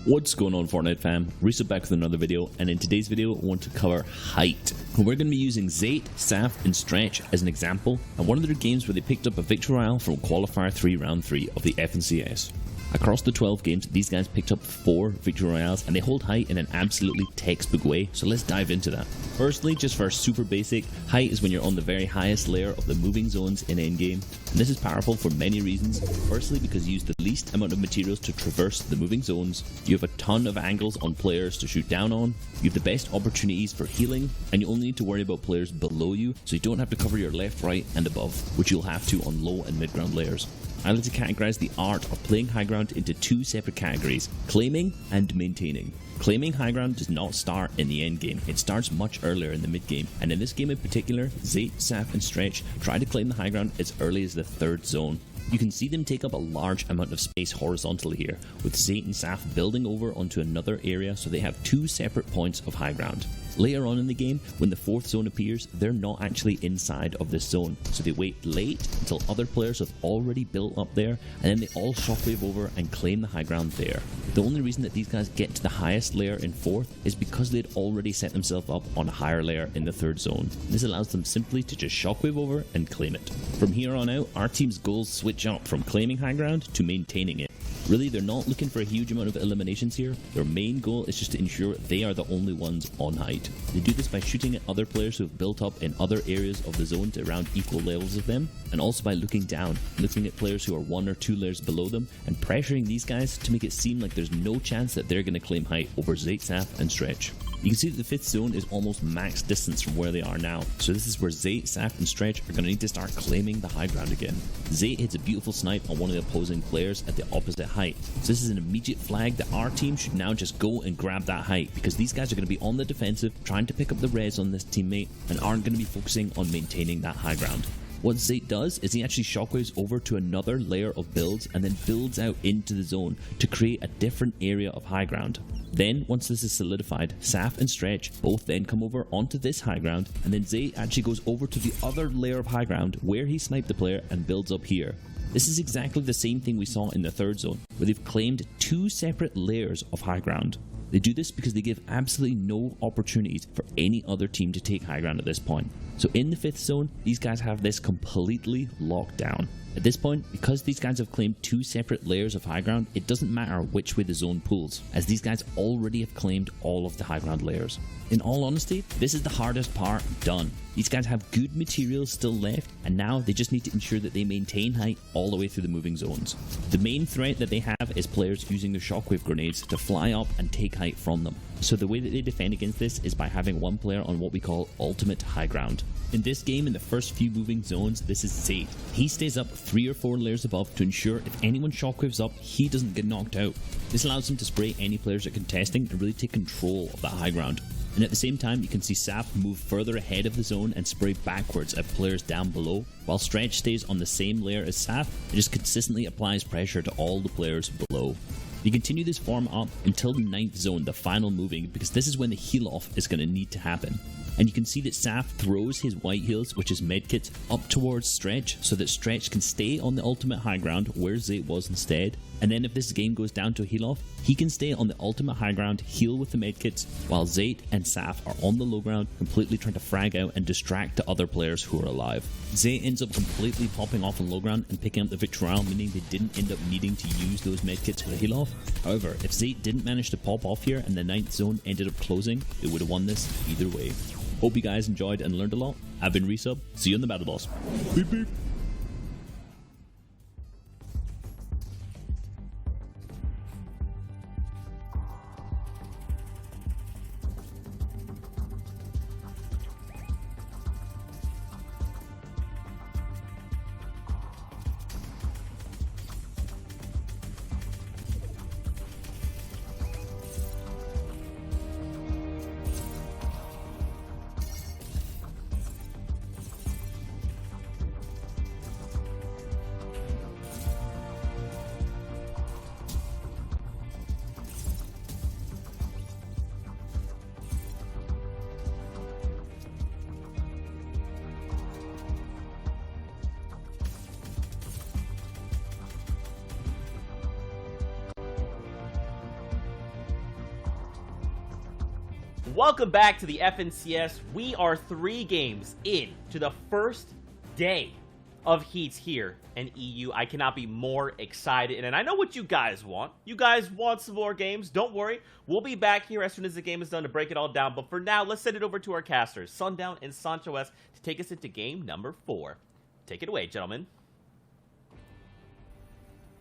What's going on, Fortnite fam? Reset back with another video, and in today's video I want to cover height. We're going to be using Zayt, Saf and Stretch as an example, and one of their games where they picked up a victory royale from qualifier 3 round 3 of the FNCS. Across the 12 games, these guys picked up 4 Victory Royales, and they hold height in an absolutely textbook way, so let's dive into that. Firstly, just for super basic, height is when you're on the very highest layer of the moving zones in endgame, and this is powerful for many reasons. Firstly, because you use the least amount of materials to traverse the moving zones, you have a ton of angles on players to shoot down on, you have the best opportunities for healing, and you only need to worry about players below you, so you don't have to cover your left, right, and above, which you'll have to on low and mid ground layers. I like to categorize the art of playing high ground into 2 separate categories: claiming and maintaining. Claiming high ground does not start in the end game, it starts much earlier in the mid game, and in this game in particular, Zate, Saf, and Stretch try to claim the high ground as early as the 3rd zone. You can see them take up a large amount of space horizontally here, with Zate and Saf building over onto another area so they have 2 separate points of high ground. Later on in the game, when the 4th zone appears, they're not actually inside of this zone, so they wait late until other players have already built up there, and then they all shockwave over and claim the high ground there. The only reason that these guys get to the highest layer in 4th is because they'd already set themselves up on a higher layer in the 3rd zone. This allows them simply to just shockwave over and claim it. From here on out, our team's goals switch up from claiming high ground to maintaining it. Really, they're not looking for a huge amount of eliminations here. Their main goal is just to ensure they are the only ones on height. They do this by shooting at other players who have built up in other areas of the zone to around equal levels of them, and also by looking down, looking at players who are 1 or 2 layers below them, and pressuring these guys to make it seem like there's no chance that they're going to claim height over Zate, Saf, and Stretch. You can see that the 5th zone is almost max distance from where they are now, so this is where Zate, Saf, and Stretch are going to need to start claiming the high ground again. Zate hits a beautiful snipe on one of the opposing players at the opposite height, so this is an immediate flag that our team should now just go and grab that height, because these guys are going to be on the defensive, trying to pick up the res on this teammate, and aren't going to be focusing on maintaining that high ground. What Zate does is he actually shockwaves over to another layer of builds and then builds out into the zone to create a different area of high ground. Then, once this is solidified, Saf and Stretch both then come over onto this high ground, and then Zate actually goes over to the other layer of high ground where he sniped the player and builds up here. This is exactly the same thing we saw in the 3rd zone, where they've claimed 2 separate layers of high ground. They do this because they give absolutely no opportunities for any other team to take high ground at this point. So in the 5th zone, these guys have this completely locked down. At this point, because these guys have claimed 2 separate layers of high ground, it doesn't matter which way the zone pulls, as these guys already have claimed all of the high ground layers. In all honesty, this is the hardest part done. These guys have good materials still left, and now they just need to ensure that they maintain height all the way through the moving zones. The main threat that they have is players using their shockwave grenades to fly up and take height from them. So the way that they defend against this is by having one player on what we call ultimate high ground. In this game, in the first few moving zones, this is Zate. He stays up 3 or 4 layers above to ensure if anyone shockwaves up, he doesn't get knocked out. This allows him to spray any players at contesting and really take control of that high ground. And at the same time, you can see Saf move further ahead of the zone and spray backwards at players down below, while Stretch stays on the same layer as Saf and just consistently applies pressure to all the players below. You continue this form up until the 9th zone, the final moving, because this is when the heal off is going to need to happen. And you can see that Saf throws his white heals, which is medkits, up towards Stretch so that Stretch can stay on the ultimate high ground where Zate was instead. And then if this game goes down to a heal off, he can stay on the ultimate high ground, heal with the medkits, while Zate and Saf are on the low ground, completely trying to frag out and distract the other players who are alive. Zate ends up completely popping off on low ground and picking up the Victory Royale, meaning they didn't end up needing to use those medkits for the heal off. However, if Zate didn't manage to pop off here and the 9th zone ended up closing, they would have won this either way. Hope you guys enjoyed and learned a lot. I've been Resub. See you in the Battle Boss. Beep beep.
Welcome back to the FNCS. We are 3 games in to the first day of heats here in EU. I cannot be more excited, and I know what you guys want. You guys want some more games. Don't worry. We'll be back here as soon as the game is done to break it all down. But for now, let's send it over to our casters, Sundown and Sancho S, to take us into game number 4. Take it away, gentlemen.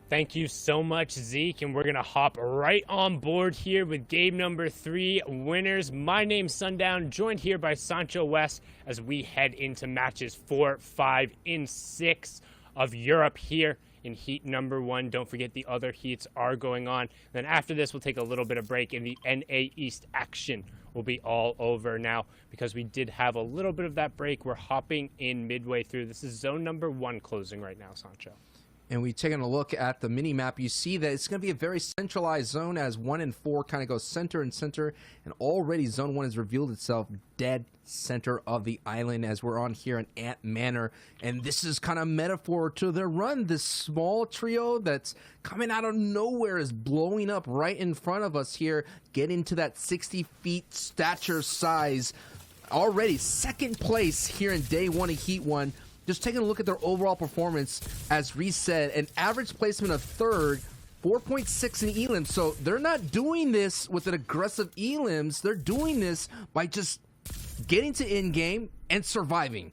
Thank you so much, Zeke, and we're going to hop right on board here with game number 3 winners. My name's Sundown, joined here by Sancho West as we head into matches 4, 5, and 6 of Europe here in heat number 1. Don't forget the other heats are going on. Then after this, we'll take a little bit of break, and the NA East action will be all over now because we did have a little bit of that break. We're hopping in midway through. This is zone number 1 closing right now, Sancho.
And we've taken a look at the mini map. You see that it's going to be a very centralized zone as 1 and 4 kind of go center and center. And already zone 1 has revealed itself dead center of the island as we're on here in Ant Manor. And this is kind of metaphor to their run. This small trio that's coming out of nowhere is blowing up right in front of us here. Getting to that 60 feet stature size. Already second place here in day 1 of Heat 1. Just taking a look at their overall performance, as Reese said, an average placement of 3rd, 4.6 in elims. So they're not doing this with an aggressive elims. They're doing this by just getting to in-game and surviving.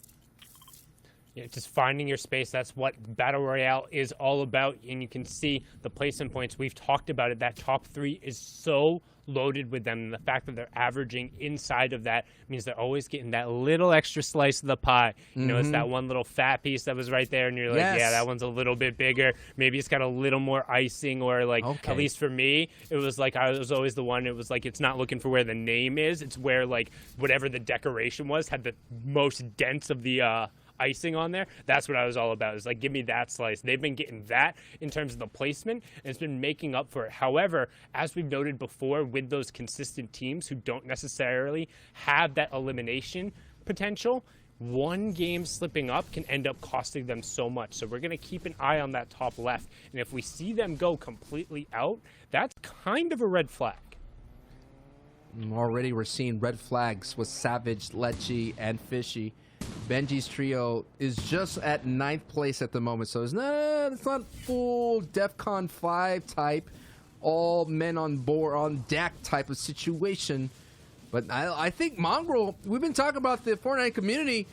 Yeah, just finding your space. That's what Battle Royale is all about. And you can see the placement points. We've talked about it. That top 3 is so loaded with them. And the fact that they're averaging inside of that means they're always getting that little extra slice of the pie. You know, it's that one little fat piece that was right there. And you're like, yeah, that one's a little bit bigger. Maybe it's got a little more icing, or like, at least for me, it was like, I was always the one, it was like, it's not looking for where the name is. It's where like whatever the decoration was had the most dense of the, icing on there. That's what I was all about. It's like, give me that slice. They've been getting that in terms of the placement, and it's been making up for it. However, as we've noted before, with those consistent teams who don't necessarily have that elimination potential, one game slipping up can end up costing them so much. So we're going to keep an eye on that top left, and if we see them go completely out, that's kind of a red flag.
Already we're seeing red flags with Savage, Lecce, and Fishy. Benji's trio is just at 9th place at the moment, so it's not full DEFCON 5 type, all men on board, on deck type of situation. But I think Mongrel, we've been talking about the Fortnite community,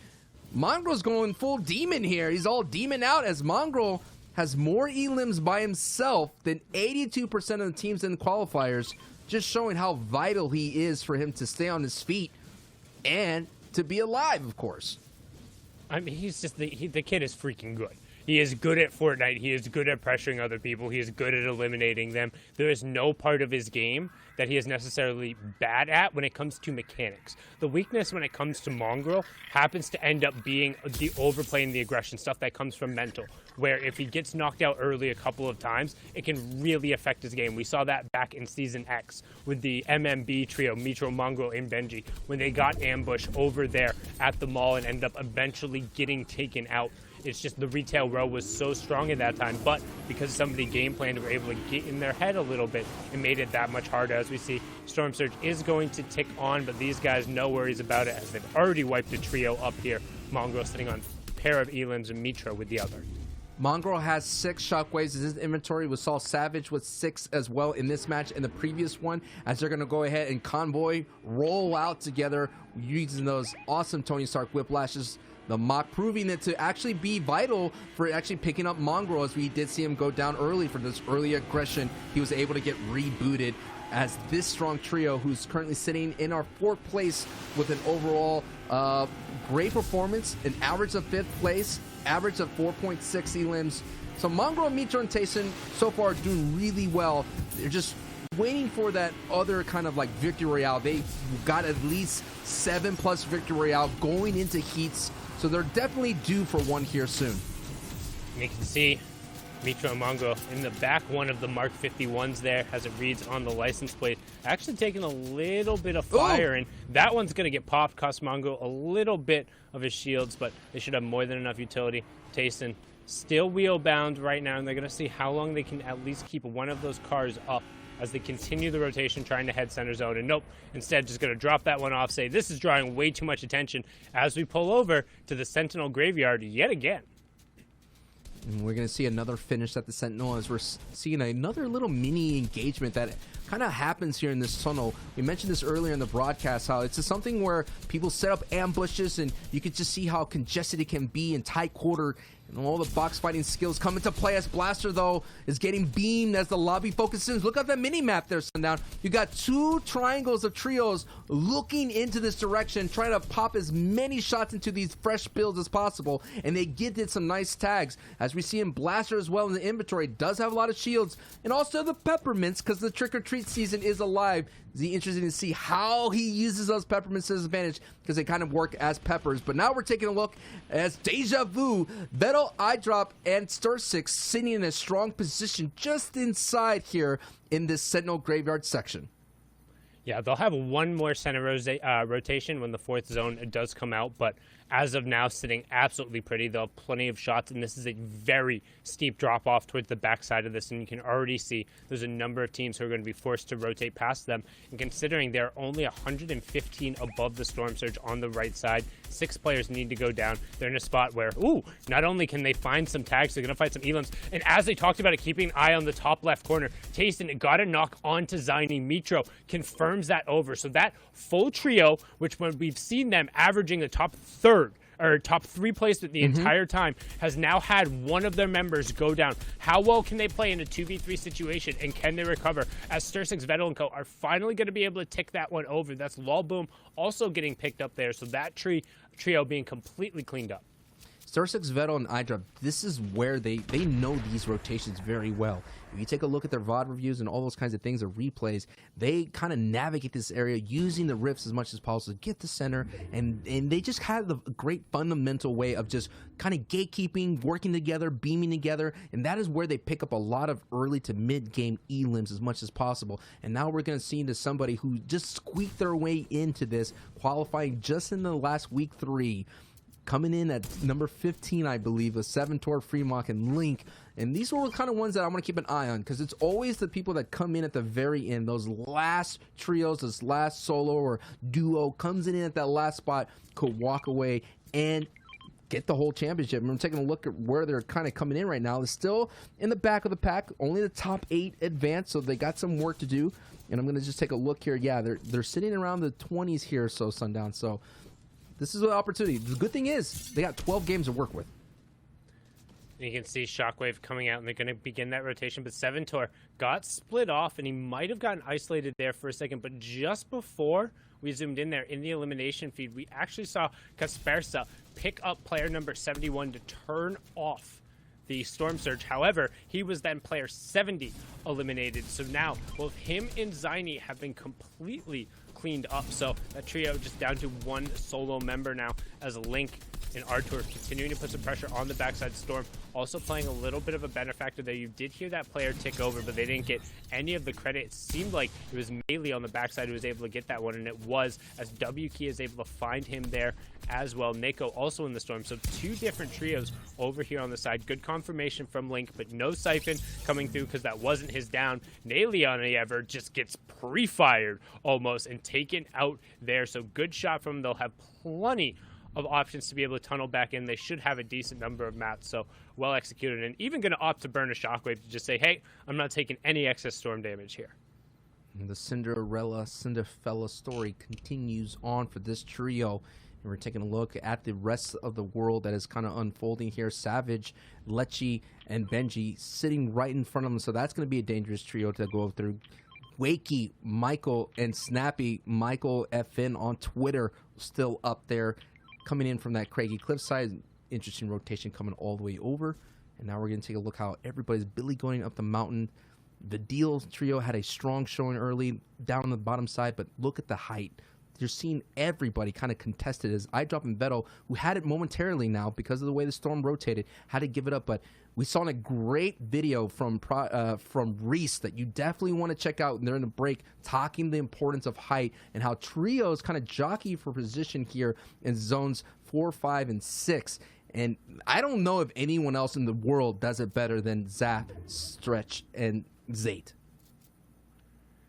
Mongrel's going full demon here. He's all demon out as Mongrel has more elims by himself than 82% of the teams in the qualifiers, just showing how vital he is for him to stay on his feet and to be alive, of course.
I mean, he's just the kid is freaking good. He is good at Fortnite. He is good at pressuring other people. He is good at eliminating them. There is no part of his game that he is necessarily bad at when it comes to mechanics. The weakness when it comes to Mongrel happens to end up being the overplay and the aggression stuff that comes from mental, where if he gets knocked out early a couple of times, it can really affect his game. We saw that back in Season X with the MMB trio, Mitro, Mongrel, and Benji, when they got ambushed over there at the mall and ended up eventually getting taken out. It's just the retail row was so strong at that time, but because somebody game planned, were able to get in their head a little bit, it made it that much harder. As we see, Storm Surge is going to tick on, but these guys, no worries about it, as they've already wiped a trio up here. Mongrel sitting on a pair of elims and Mitro with the other.
Mongrel has 6 shockwaves in his inventory. We saw Savage with 6 as well in this match and the previous one, as they're going to go ahead and convoy, roll out together using those awesome Tony Stark whiplashes. The mock proving it to actually be vital for actually picking up Mongrel, as we did see him go down early for this early aggression. He was able to get rebooted as this strong trio, who's currently sitting in our 4th place with an overall great performance, an average of 5th place, average of 4.6 elims. So Mongrel, Mitro, and Tayson so far are doing really well. They're just waiting for that other kind of like victory royale. They got at least 7+ victory royale going into heats. So they're definitely due for one here soon.
You can see Mitro and Mongrel in the back one of the Mark 51s there, as it reads on the license plate. Actually taking a little bit of fire, and that one's going to get popped, cost Mongrel a little bit of his shields, but they should have more than enough utility. Tayson still wheel bound right now, and they're going to see how long they can at least keep one of those cars up as they continue the rotation, trying to head center zone. And nope, instead just going to drop that one off, say this is drawing way too much attention, as we pull over to the Sentinel Graveyard yet again.
And we're going to see another finish at the Sentinel as we're seeing another little mini engagement that kind of happens here in this tunnel. We mentioned this earlier in the broadcast, how it's just something where people set up ambushes and you can just see how congested it can be in tight quarter. And all the box fighting skills come into play as Blaster, though, is getting beamed as the lobby focuses. Look at the mini-map there, Sundown. You got two triangles of trios looking into this direction, trying to pop as many shots into these fresh builds as possible, and they did some nice tags. As we see in Blaster as well in the inventory, does have a lot of shields, and also the peppermints, because the trick-or-treat season is alive. Is he interested to see how he uses those peppermints to his advantage, because they kind of work as peppers. But now we're taking a look as Deja Vu, Vettel, Eyedrop, and Stir6 sitting in a strong position just inside here in this Sentinel Graveyard section.
Yeah, they'll have one more center rotation when the fourth zone does come out, but as of now, sitting absolutely pretty. They'll have plenty of shots, and this is a very steep drop-off towards the backside of this, and you can already see there's a number of teams who are going to be forced to rotate past them, and considering they're only 115 above the Storm Surge on the right side, 6 players need to go down. They're in a spot where, not only can they find some tags, they're going to fight some elims, and as they talked about it, keeping an eye on the top left corner, Tayson got a knock onto Ziny. Mitro confirms that over, so that full trio, which when we've seen them averaging the top top 3 placement the entire time, has now had one of their members go down. How well can they play in a 2v3 situation, and can they recover? As Stir6, Vettel, and Co. are finally going to be able to tick that one over. That's Lolboom also getting picked up there, so that trio being completely cleaned up.
Stir6, Vettel, and Eyedrop, this is where they know these rotations very well. If you take a look at their VOD reviews and all those kinds of things, or replays, they kind of navigate this area using the rifts as much as possible to get the center, and they just have a great fundamental way of just kind of gatekeeping, working together, beaming together, and that is where they pick up a lot of early to mid-game elims as much as possible. And now we're going to see into somebody who just squeaked their way into this, qualifying just in the last week 3, coming in at number 15, I believe, with 7-Tor, Fremont, and Link. And these are the kind of ones that I want to keep an eye on, because it's always the people that come in at the very end, those last trios, this last solo or duo comes in at that last spot, could walk away and get the whole championship. And I'm taking a look at where they're kind of coming in right now. They're still in the back of the pack, only the top 8 advanced, so they got some work to do. And I'm going to just take a look here. Yeah, they're sitting around the 20s here, so Sundown. So this is an opportunity. The good thing is they got 12 games to work with.
You can see Shockwave coming out, and they're going to begin that rotation. But 7-Tor got split off, and he might have gotten isolated there for a second. But just before we zoomed in there in the elimination feed, we actually saw Kaspersa pick up player number 71 to turn off the Storm Surge. However, he was then player 70 eliminated. So now both him and Ziny have been completely cleaned up. So that trio just down to one solo member now, as Link and Artur continuing to put some pressure on the backside. Storm also playing a little bit of a benefactor there. You did hear that player tick over, but they didn't get any of the credit. It seemed like it was Melee on the backside who was able to get that one, and it was, as WKey is able to find him there as well. Neko also in the Storm. So 2 different trios over here on the side. Good confirmation from Link, but no Siphon coming through because that wasn't his down. Naleon, however, just gets pre-fired almost and taken out there. So good shot from him. They'll have plenty of options to be able to tunnel back in. They should have a decent number of mats, so well executed, and even going to opt to burn a Shockwave to just say, hey, I'm not taking any excess storm damage here.
And the Cinderella story continues on for this trio. And we're taking a look at the rest of the world that is kind of unfolding here. Savage, Lechi, and Benji sitting right in front of them, so that's going to be a dangerous trio to go through. Wakey, Michael, and Snappy, Michael FN on Twitter, still up there, coming in from that Craigie Cliffside. Interesting rotation coming all the way over. And now we're going to take a look how everybody's Billy going up the mountain. The Deal trio had a strong showing early down on the bottom side, but look at the height. You're seeing everybody kind of contested as Eyedrop and Vettel, who had it momentarily now because of the way the storm rotated, had to give it up. But we saw in a great video from Reese that you definitely want to check out during the break, talking the importance of height and how trios kind of jockey for position here in zones 4, 5, and 6. And I don't know if anyone else in the world does it better than Zap, Stretch, and Zayt.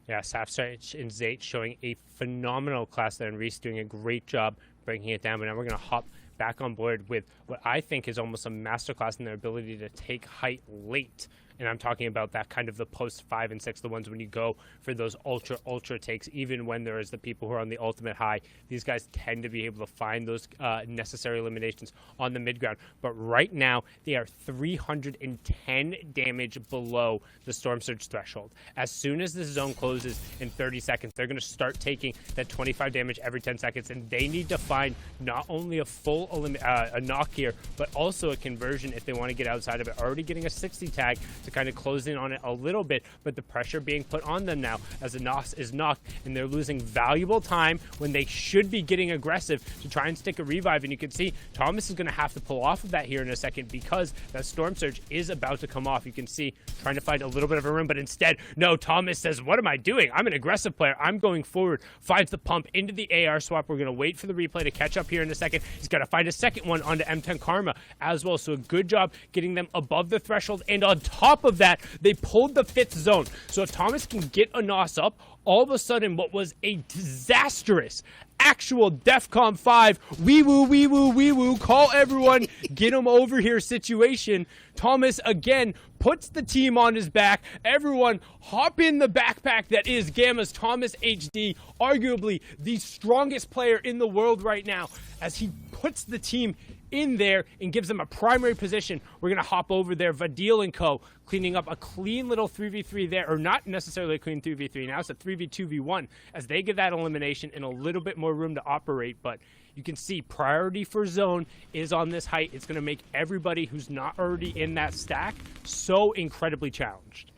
Yeah, Stretch and Zayt showing a phenomenal class there, and Reese doing a great job breaking it down. But now we're going to hop back on board with what I think is almost a masterclass in their ability to take height late. And I'm talking about that kind of the post 5 and 6, the ones when you go for those ultra takes, even when there is the people who are on the ultimate high. These guys tend to be able to find those necessary eliminations on the mid ground. But right now, they are 310 damage below the Storm Surge threshold. As soon as this zone closes in 30 seconds, they're going to start taking that 25 damage every 10 seconds. And they need to find not only a full a knock here, but also a conversion if they want to get outside of it. Already getting a 60 tag to kind of close in on it a little bit, but the pressure being put on them now as the Nos is knocked, and they're losing valuable time when they should be getting aggressive to try and stick a revive. And you can see Thomas is going to have to pull off of that here in a second because that Storm Surge is about to come off. You can see trying to find a little bit of a room, but instead, no, Thomas says, what am I doing? I'm an aggressive player. I'm going forward. Finds the pump into the AR swap. We're going to wait for the replay to catch up here in a second. He's got to find a second one onto M10 Karma as well. So a good job getting them above the threshold, and on top of that, they pulled the 5th zone. So if Thomas can get a Nos up, all of a sudden what was a disastrous actual DEFCON 5 wee woo, call everyone, get him over here situation, Thomas again puts the team on his back. Everyone hop in the backpack that is Gamma's Thomas HD, arguably the strongest player in the world right now, as he puts the team in there and gives them a primary position. We're going to hop over there. Vadil and co. cleaning up a clean little 3v3 there, or not necessarily a clean 3v3 now. It's a 3v2v1 as they get that elimination and a little bit more room to operate. But you can see priority for zone is on this height. It's going to make everybody who's not already in that stack so incredibly challenged.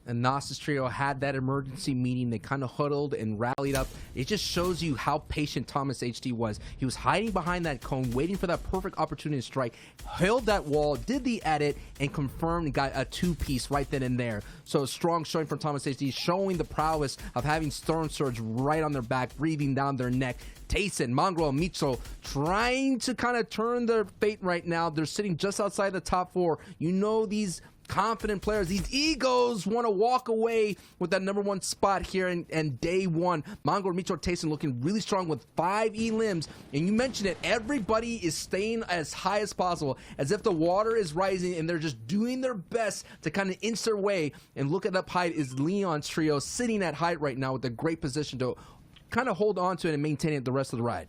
And Nas's trio had that emergency meeting. They kind of huddled and rallied up. It just shows you how patient Thomas HD was. He was hiding behind that cone, waiting for that perfect opportunity to strike, held that wall, did the edit, and confirmed and got a 2-piece right then and there. So a strong showing from Thomas HD, showing the prowess of having Storm Surge right on their back, breathing down their neck. Tayson, Mongrel, and Mitro trying to kind of turn their fate right now. They're sitting just outside the top 4. You know, these confident players, these egos want to walk away with that #1 spot here and day one. Mongrel, Mitro, Tayson looking really strong with 5 limbs, and you mentioned it, everybody is staying as high as possible, as if the water is rising, and they're just doing their best to kind of inch their way. And look at that height is Leon's trio sitting at height right now with a great position to kind of hold on to it and maintain it the rest of the ride.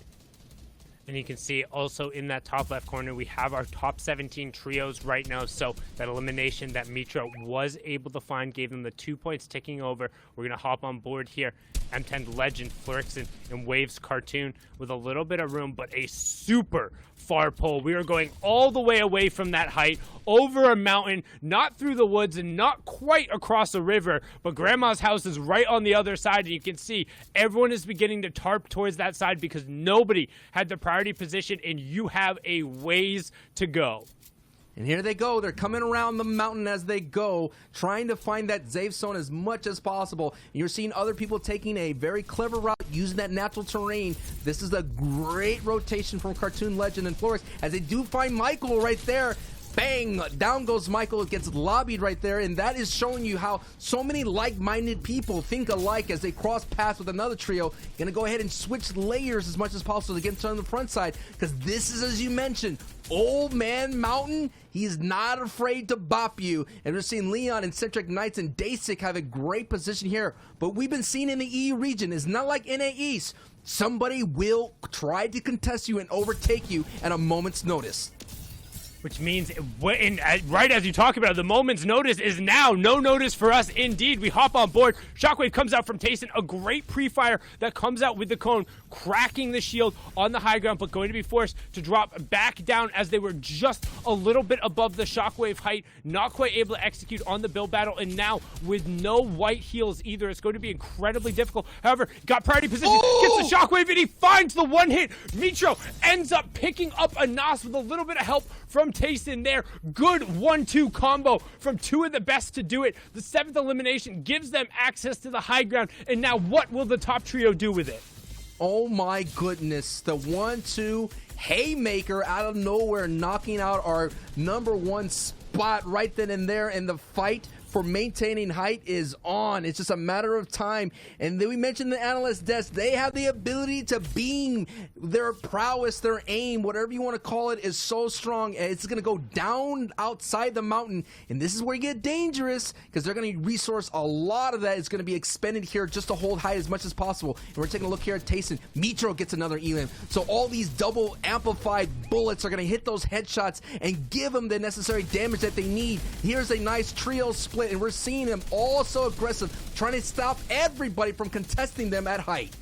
And you can see also in that top left corner, we have our top 17 trios right now. So that elimination that Mitra was able to find gave them the 2 points ticking over. We're going to hop on board here. M10 Legend, Flurixon, and Waves Cartoon with a little bit of room, but a super far pull. We are going all the way away from that height, over a mountain, not through the woods, and not quite across a river, but Grandma's house is right on the other side, and you can see everyone is beginning to tarp towards that side because nobody had the priority position, and you have a ways to go.
And here they go. They're coming around the mountain as they go, trying to find that safe zone as much as possible. And you're seeing other people taking a very clever route, using that natural terrain. This is a great rotation from Cartoon Legend and Florix as they do find Michael right there. Bang! Down goes Michael. It gets lobbied right there, and that is showing you how so many like-minded people think alike as they cross paths with another trio. Gonna go ahead and switch layers as much as possible to get on the front side, because this is, as you mentioned, Old Man Mountain. He's not afraid to bop you. And we're seeing Leon and Centric Knights and Dasik have a great position here. But we've been seeing in the EU region, it's not like NA East. Somebody will try to contest you and overtake you at a moment's notice.
Which means, right as you talk about it, the moment's notice is now. No notice for us, indeed. We hop on board. Shockwave comes out from Tayson. A great pre-fire that comes out with the cone, cracking the shield on the high ground, but going to be forced to drop back down as they were just a little bit above the Shockwave height. Not quite able to execute on the build battle, and now with no white heals either, it's going to be incredibly difficult. However, got priority position, gets the Shockwave, and he finds the one hit. Mitro ends up picking up a Nos with a little bit of help from Tayson there. Good 1-2 combo from 2 of the best to do it. The 7th elimination gives them access to the high ground. And now what will the top trio do with it?
Oh my goodness. The 1-2 haymaker out of nowhere, knocking out our #1 spot right then and there in the fight for maintaining height is on. It's just a matter of time. And then we mentioned the analyst desk. They have the ability to beam. Their prowess, their aim, whatever you want to call it, is so strong. And it's going to go down outside the mountain. And this is where you get dangerous, because they're going to resource a lot of that. It's going to be expended here just to hold height as much as possible. And we're taking a look here at Tayson. Mitro gets another elim. So all these double amplified bullets are going to hit those headshots and give them the necessary damage that they need. Here's a nice trio split, and we're seeing them all so aggressive, trying to stop everybody from contesting them at height.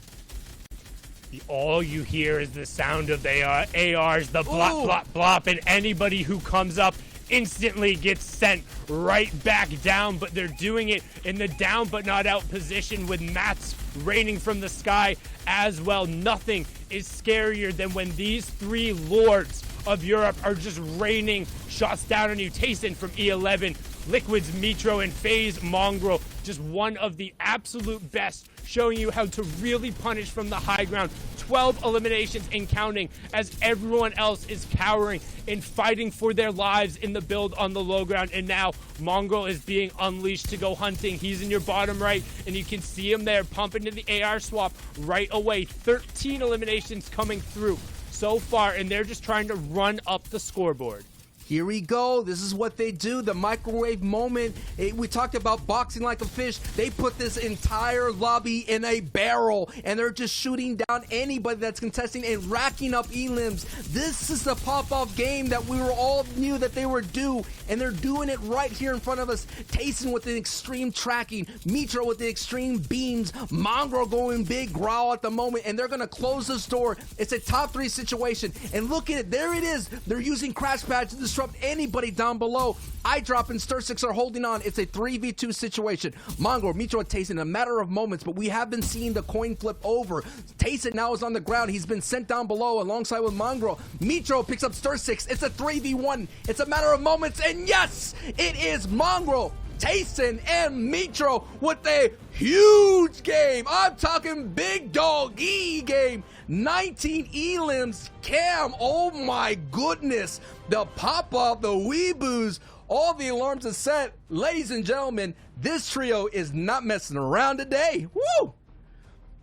All you hear is the sound of the ARs, the blop, blop, blop, and anybody who comes up instantly gets sent right back down, but they're doing it in the down but not out position with mats raining from the sky as well. Nothing is scarier than when these three lords of Europe are just raining shots down on you. Tayson from E11, Liquids, Mitro, and FaZe Mongrel, just one of the absolute best, showing you how to really punish from the high ground. 12 eliminations and counting, as everyone else is cowering and fighting for their lives in the build on the low ground. And now Mongrel is being unleashed to go hunting. He's in your bottom right, and you can see him there pumping to the AR swap right away. 13 eliminations coming through so far, and they're just trying to run up the scoreboard.
Here we go. This is what they do. The microwave moment. We talked about boxing like a fish. They put this entire lobby in a barrel, and they're just shooting down anybody that's contesting and racking up elims. This is the pop-off game that we were all knew that they were due, and they're doing it right here in front of us. Tayson with the extreme tracking, Mitro with the extreme beams, Mongrel going big growl at the moment, and they're going to close this door. It's a top 3 situation, and look at it. There it is. They're using crash pads to disrupt anybody down below. iDrop and Stir6 are holding on. It's a 3v2 situation. Mongrel, Mitro, and Tayson in a matter of moments, but we have been seeing the coin flip over. Tayson now is on the ground. He's been sent down below alongside with Mongrel. Mitro picks up Stir6. It's a 3v1. It's a matter of moments, and yes, it is Mongrel, Tayson, and Mitro with a huge game. I'm talking big dog E game. 19 elims. Cam, oh my goodness. The pop-off, the weeboos, all the alarms are set. Ladies and gentlemen, this trio is not messing around today. Woo!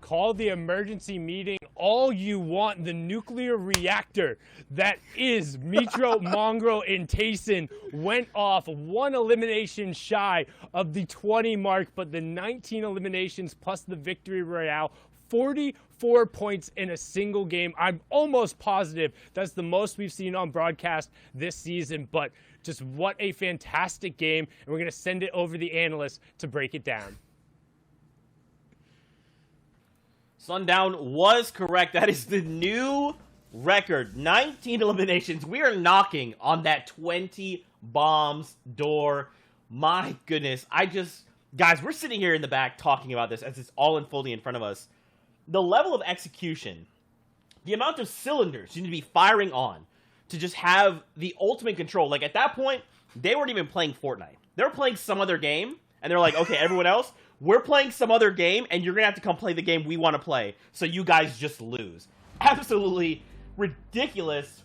Call the emergency meeting all you want. The nuclear reactor that is Mitro, Mongrel, and Tayson went off, one elimination shy of the 20 mark, but the 19 eliminations plus the victory royale, 44 points in a single game. I'm almost positive that's the most we've seen on broadcast this season, but just what a fantastic game. And we're going to send it over the analysts to break it down.
Sundown was correct. That is the new record. 19 eliminations. We are knocking on that 20 bombs door. My goodness. Guys, we're sitting here in the back talking about this as it's all unfolding in front of us. The level of execution, the amount of cylinders you need to be firing on to just have the ultimate control. Like, at that point, they weren't even playing Fortnite. They were playing some other game, and they're like, okay, everyone else, we're playing some other game, and you're going to have to come play the game we want to play, so you guys just lose. Absolutely ridiculous.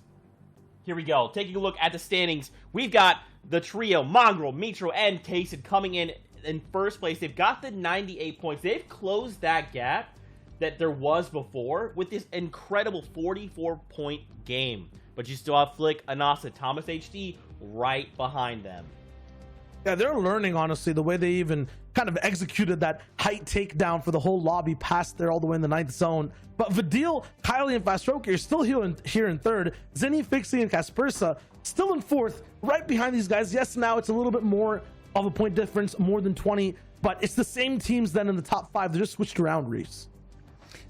Here we go. Taking a look at the standings, we've got the trio, Mongrel, Mitro, and Tayson coming in first place. They've got the 98 points. They've closed that gap that there was before with this incredible 44-point game. But you still have Flick, Anasa, Thomas HD right behind them.
Yeah, they're learning, honestly, the way they even kind of executed that height takedown for the whole lobby past there all the way in the 9th zone. But Vidil, Kylie, and Fastroker are still here in 3rd. Zinni, Fixie, and Kaspersa still in 4th, right behind these guys. Yes, now it's a little bit more of a point difference, more than 20, but it's the same teams then in the top 5. They just switched around, Reese.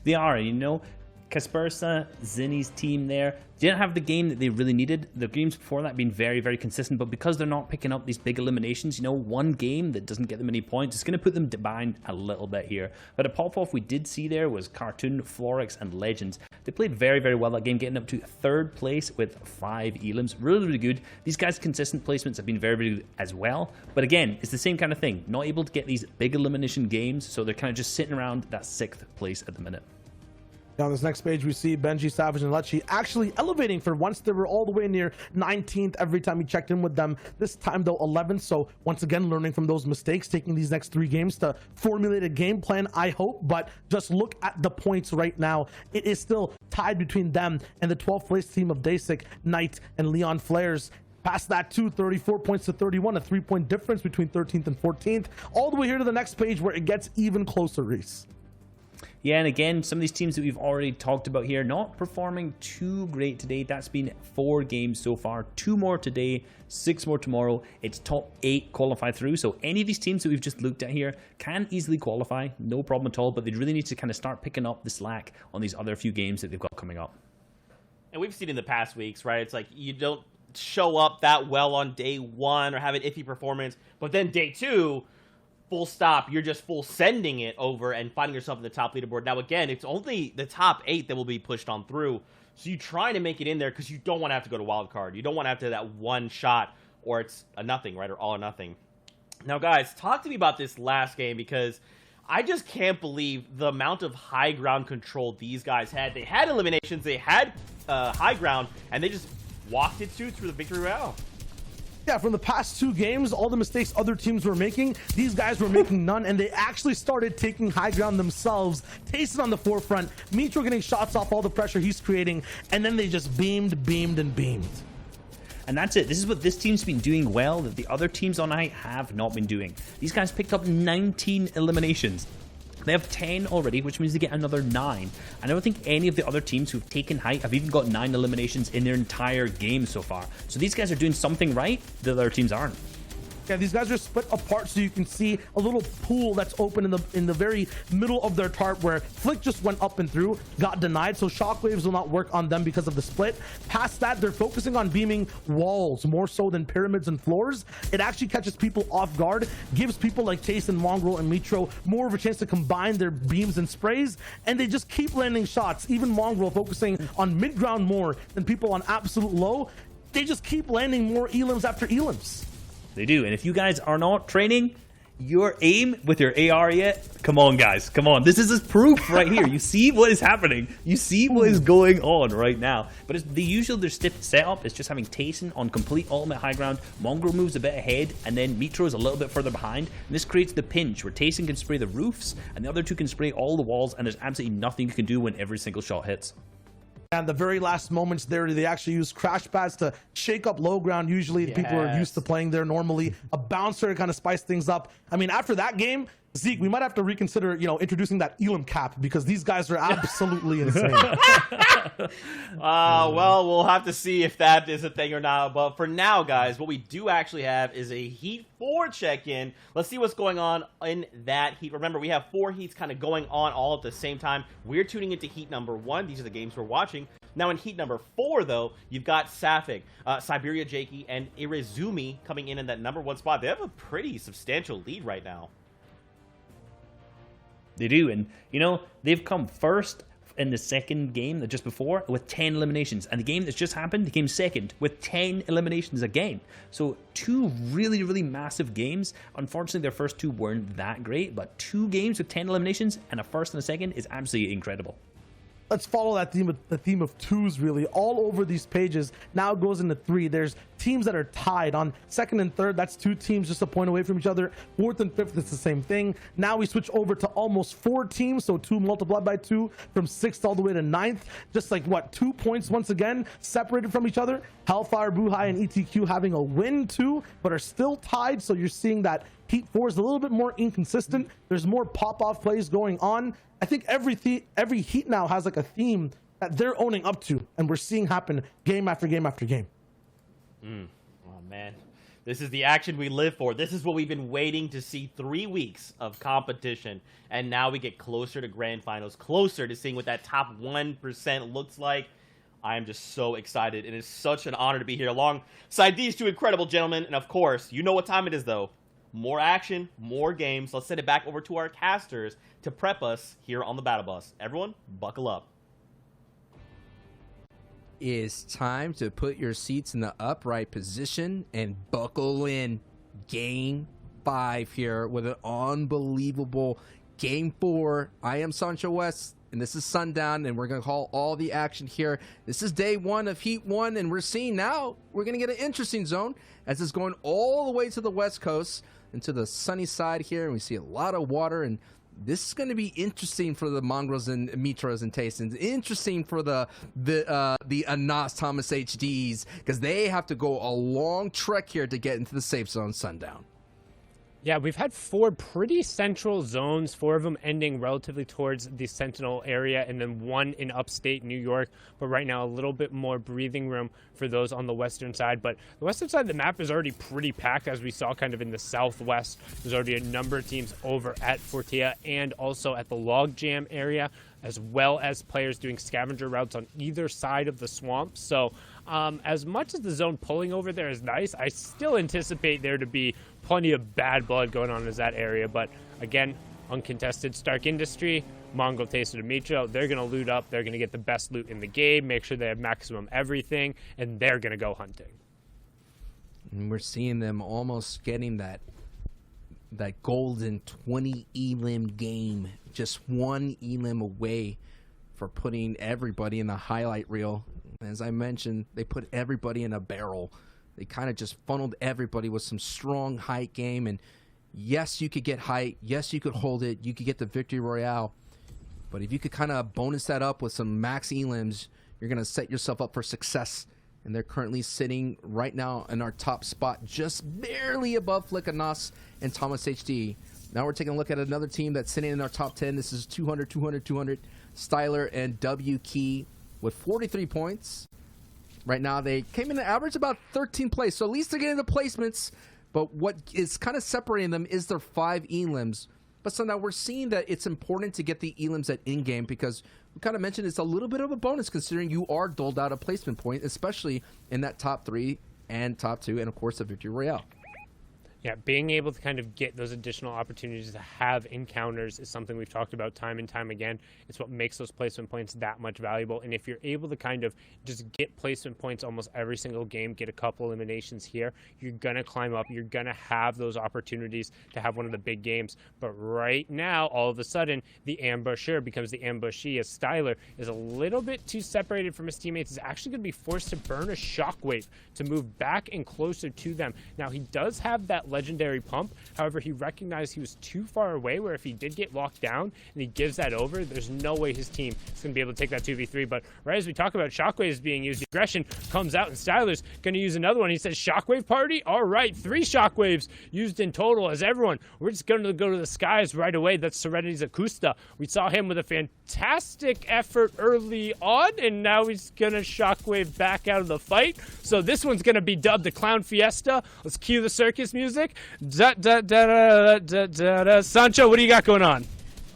They are, you know. Kaspersa, Zinni's team there, didn't have the game that they really needed. The games before that been very, very consistent, but because they're not picking up these big eliminations, you know, one game that doesn't get them any points, it's going to put them behind a little bit here. But a pop-off we did see there was Cartoon, Florix, and Legends. They played very, very well that game, getting up to 3rd place with 5 elims. Really, really good. These guys' consistent placements have been very, very good as well. But again, it's the same kind of thing. Not able to get these big elimination games, so they're kind of just sitting around that 6th place at the minute.
On this next page, we see Benji, Savage, and Lechi actually elevating. For once, they were all the way near 19th every time he checked in with them. This time, though, 11th. So once again, learning from those mistakes, taking these next 3 games to formulate a game plan, I hope. But just look at the points right now. It is still tied between them and the 12th place team of Dasic, Knight, and Leon Flares. Past that, too, 34 points to 31, a 3-point difference between 13th and 14th. All the way here to the next page where it gets even closer, Reese.
Yeah, and again, some of these teams that we've already talked about here, not performing too great today. That's been 4 games so far, 2 more today, 6 more tomorrow. It's top 8 qualify through. So any of these teams that we've just looked at here can easily qualify, no problem at all, but they really need to kind of start picking up the slack on these other few games that they've got coming up.
And we've seen in the past weeks, right? It's like you don't show up that well on day 1 or have an iffy performance, but then day 2, full stop, you're just full sending it over and finding yourself in the top leaderboard. Now, again, it's only the top 8 that will be pushed on through. So you try to make it in there because you don't want to have to go to wild card. You don't want to have to that one shot or it's a nothing, right? Or all or nothing. Now, guys, talk to me about this last game because I just can't believe the amount of high ground control these guys had. They had eliminations, they had high ground, and they just walked it through the victory royale.
Yeah, from the past 2 games, all the mistakes other teams were making, these guys were making none, and they actually started taking high ground themselves. Tayson on the forefront, Mitro getting shots off all the pressure he's creating, and then they just beamed.
And that's it. This is what this team's been doing well that the other teams on night have not been doing. These guys picked up 19 eliminations. They have 10 already, which means they get another 9. I don't think any of the other teams who've taken height have even got 9 eliminations in their entire game so far. So these guys are doing something right that other teams aren't.
Yeah, these guys are split apart so you can see a little pool that's open in the very middle of their tarp where Flick just went up and through, got denied, so shockwaves will not work on them because of the split. Past that, they're focusing on beaming walls more so than pyramids and floors. It actually catches people off guard, gives people like Tayson, Mongrel, and Mitro more of a chance to combine their beams and sprays, and they just keep landing shots. Even Mongrel focusing on mid-ground more than people on absolute low. They just keep landing more elims after elims.
They do. And if you guys are not training your aim with your AR yet, come on, guys. Come on. This is proof right here. You see what is happening. You see what is going on right now. But it's the usual, their stiff setup is just having Tayson on complete ultimate high ground. Mongrel moves a bit ahead, and then Mitro is a little bit further behind. And this creates the pinch where Tayson can spray the roofs, and the other 2 can spray all the walls, and there's absolutely nothing you can do when every single shot hits.
And the very last moments there, they actually use crash pads to shake up low ground. Usually people are used to playing there normally. A bouncer to kind of spice things up. I mean, after that game, Zeke, we might have to reconsider, introducing that elim cap because these guys are absolutely insane.
Well, we'll have to see if that is a thing or not. But for now, guys, what we do actually have is a Heat 4 check-in. Let's see what's going on in that Heat. Remember, we have 4 Heats kind of going on all at the same time. We're tuning into Heat number 1. These are the games we're watching. Now, in Heat number 4, though, you've got Sapphic, Siberia Jakey, and Irizumi coming in that number 1 spot. They have a pretty substantial lead right now.
They do, and they've come first in the second game just before with 10 eliminations, and the game that's just happened, they came second with 10 eliminations again. So 2 really, really massive games. Unfortunately, their first 2 weren't that great, but 2 games with 10 eliminations and a first and a second is absolutely incredible.
Let's follow that theme, the theme of 2s really all over these pages. Now it goes into 3. There's teams that are tied on 2nd and 3rd. That's 2 teams just a point away from each other. 4th and 5th, it's the same thing. Now we switch over to almost 4 teams, so 2 multiplied by 2 from 6th all the way to 9th. Just like 2 points once again separated from each other. Hellfire, Buhai, and ETQ having a win too, but are still tied. So you're seeing that Heat 4 is a little bit more inconsistent. There's more pop-off plays going on. I think every Heat now has like a theme that they're owning up to, and we're seeing happen game after game after game.
Oh, man. This is the action we live for. This is what we've been waiting to see. 3 weeks of competition, and now we get closer to grand finals, closer to seeing what that top 1% looks like. I am just so excited. It is such an honor to be here alongside these 2 incredible gentlemen, and of course, you know what time it is, though. More action, more games. Let's send it back over to our casters to prep us here on the Battle Bus. Everyone, buckle up.
It's time to put your seats in the upright position and buckle in. Game 5 here with an unbelievable Game 4. I am Sancho West. and this is sundown, and we're going to call all the action here. This is day 1 of Heat 1, and we're seeing now we're going to get an interesting zone as it's going all the way to the west coast and to the sunny side here, and we see a lot of water, and this is going to be interesting for the Mongrels and Mitras and Taystons. Interesting for the Anas Thomas HDs, because they have to go a long trek here to get into the safe zone sundown.
Yeah, we've had 4 pretty central zones, 4 of them ending relatively towards the Sentinel area, and then 1 in upstate New York. But right now, a little bit more breathing room for those on the western side. But the western side of the map is already pretty packed, as we saw kind of in the southwest. There's already a number of teams over at Fortea and also at the Logjam area, as well as players doing scavenger routes on either side of the swamp. So as much as the zone pulling over there is nice, I still anticipate there to be plenty of bad blood going on in that area. But again, uncontested Stark Industry, Mongol Taste of Dimitro, they're going to loot up. They're going to get the best loot in the game, make sure they have maximum everything, and they're going to go hunting.
And we're seeing them almost getting that golden 20 elim game, just 1 elim away for putting everybody in the highlight reel. As I mentioned, they put everybody in a barrel. They kind of just funneled everybody with some strong height game, and yes, you could get height, yes, you could hold it, you could get the victory royale, but if you could kind of bonus that up with some max elims, you're going to set yourself up for success. And they're currently sitting right now in our top spot, just barely above Flick Anas and Thomas HD. Now we're taking a look at another team that's sitting in our top 10. This is 200, 200, 200. Styler and W Key with 43 points. Right now they came in an average about 13th place, so at least they're getting the placements. But what is kind of separating them is their 5 elims. But so now we're seeing that it's important to get the elims at in-game, because we kind of mentioned it's a little bit of a bonus considering you are doled out a placement point, especially in that top 3 and top 2, and of course the victory royale.
Yeah, being able to kind of get those additional opportunities to have encounters is something we've talked about time and time again. It's what makes those placement points that much valuable. And if you're able to kind of just get placement points almost every single game, get a couple eliminations here, you're going to climb up. You're going to have those opportunities to have one of the big games. But right now, all of a sudden, the ambusher becomes the ambushee, as Styler is a little bit too separated from his teammates. He's actually going to be forced to burn a shockwave to move back and closer to them. Now, he does have that legendary pump. However, he recognized he was too far away, where if he did get locked down and he gives that over, there's no way his team is going to be able to take that 2v3. But right as we talk about shockwaves being used, the aggression comes out and Styler's going to use another one. He says, shockwave party? All right, 3 shockwaves used in total, as everyone, we're just going to go to the skies right away. That's Serenity's Akusta. We saw him with a fantastic effort early on, and now he's going to shockwave back out of the fight. So this one's going to be dubbed the Clown Fiesta. Let's cue the circus music. Sancho, what do you got going on?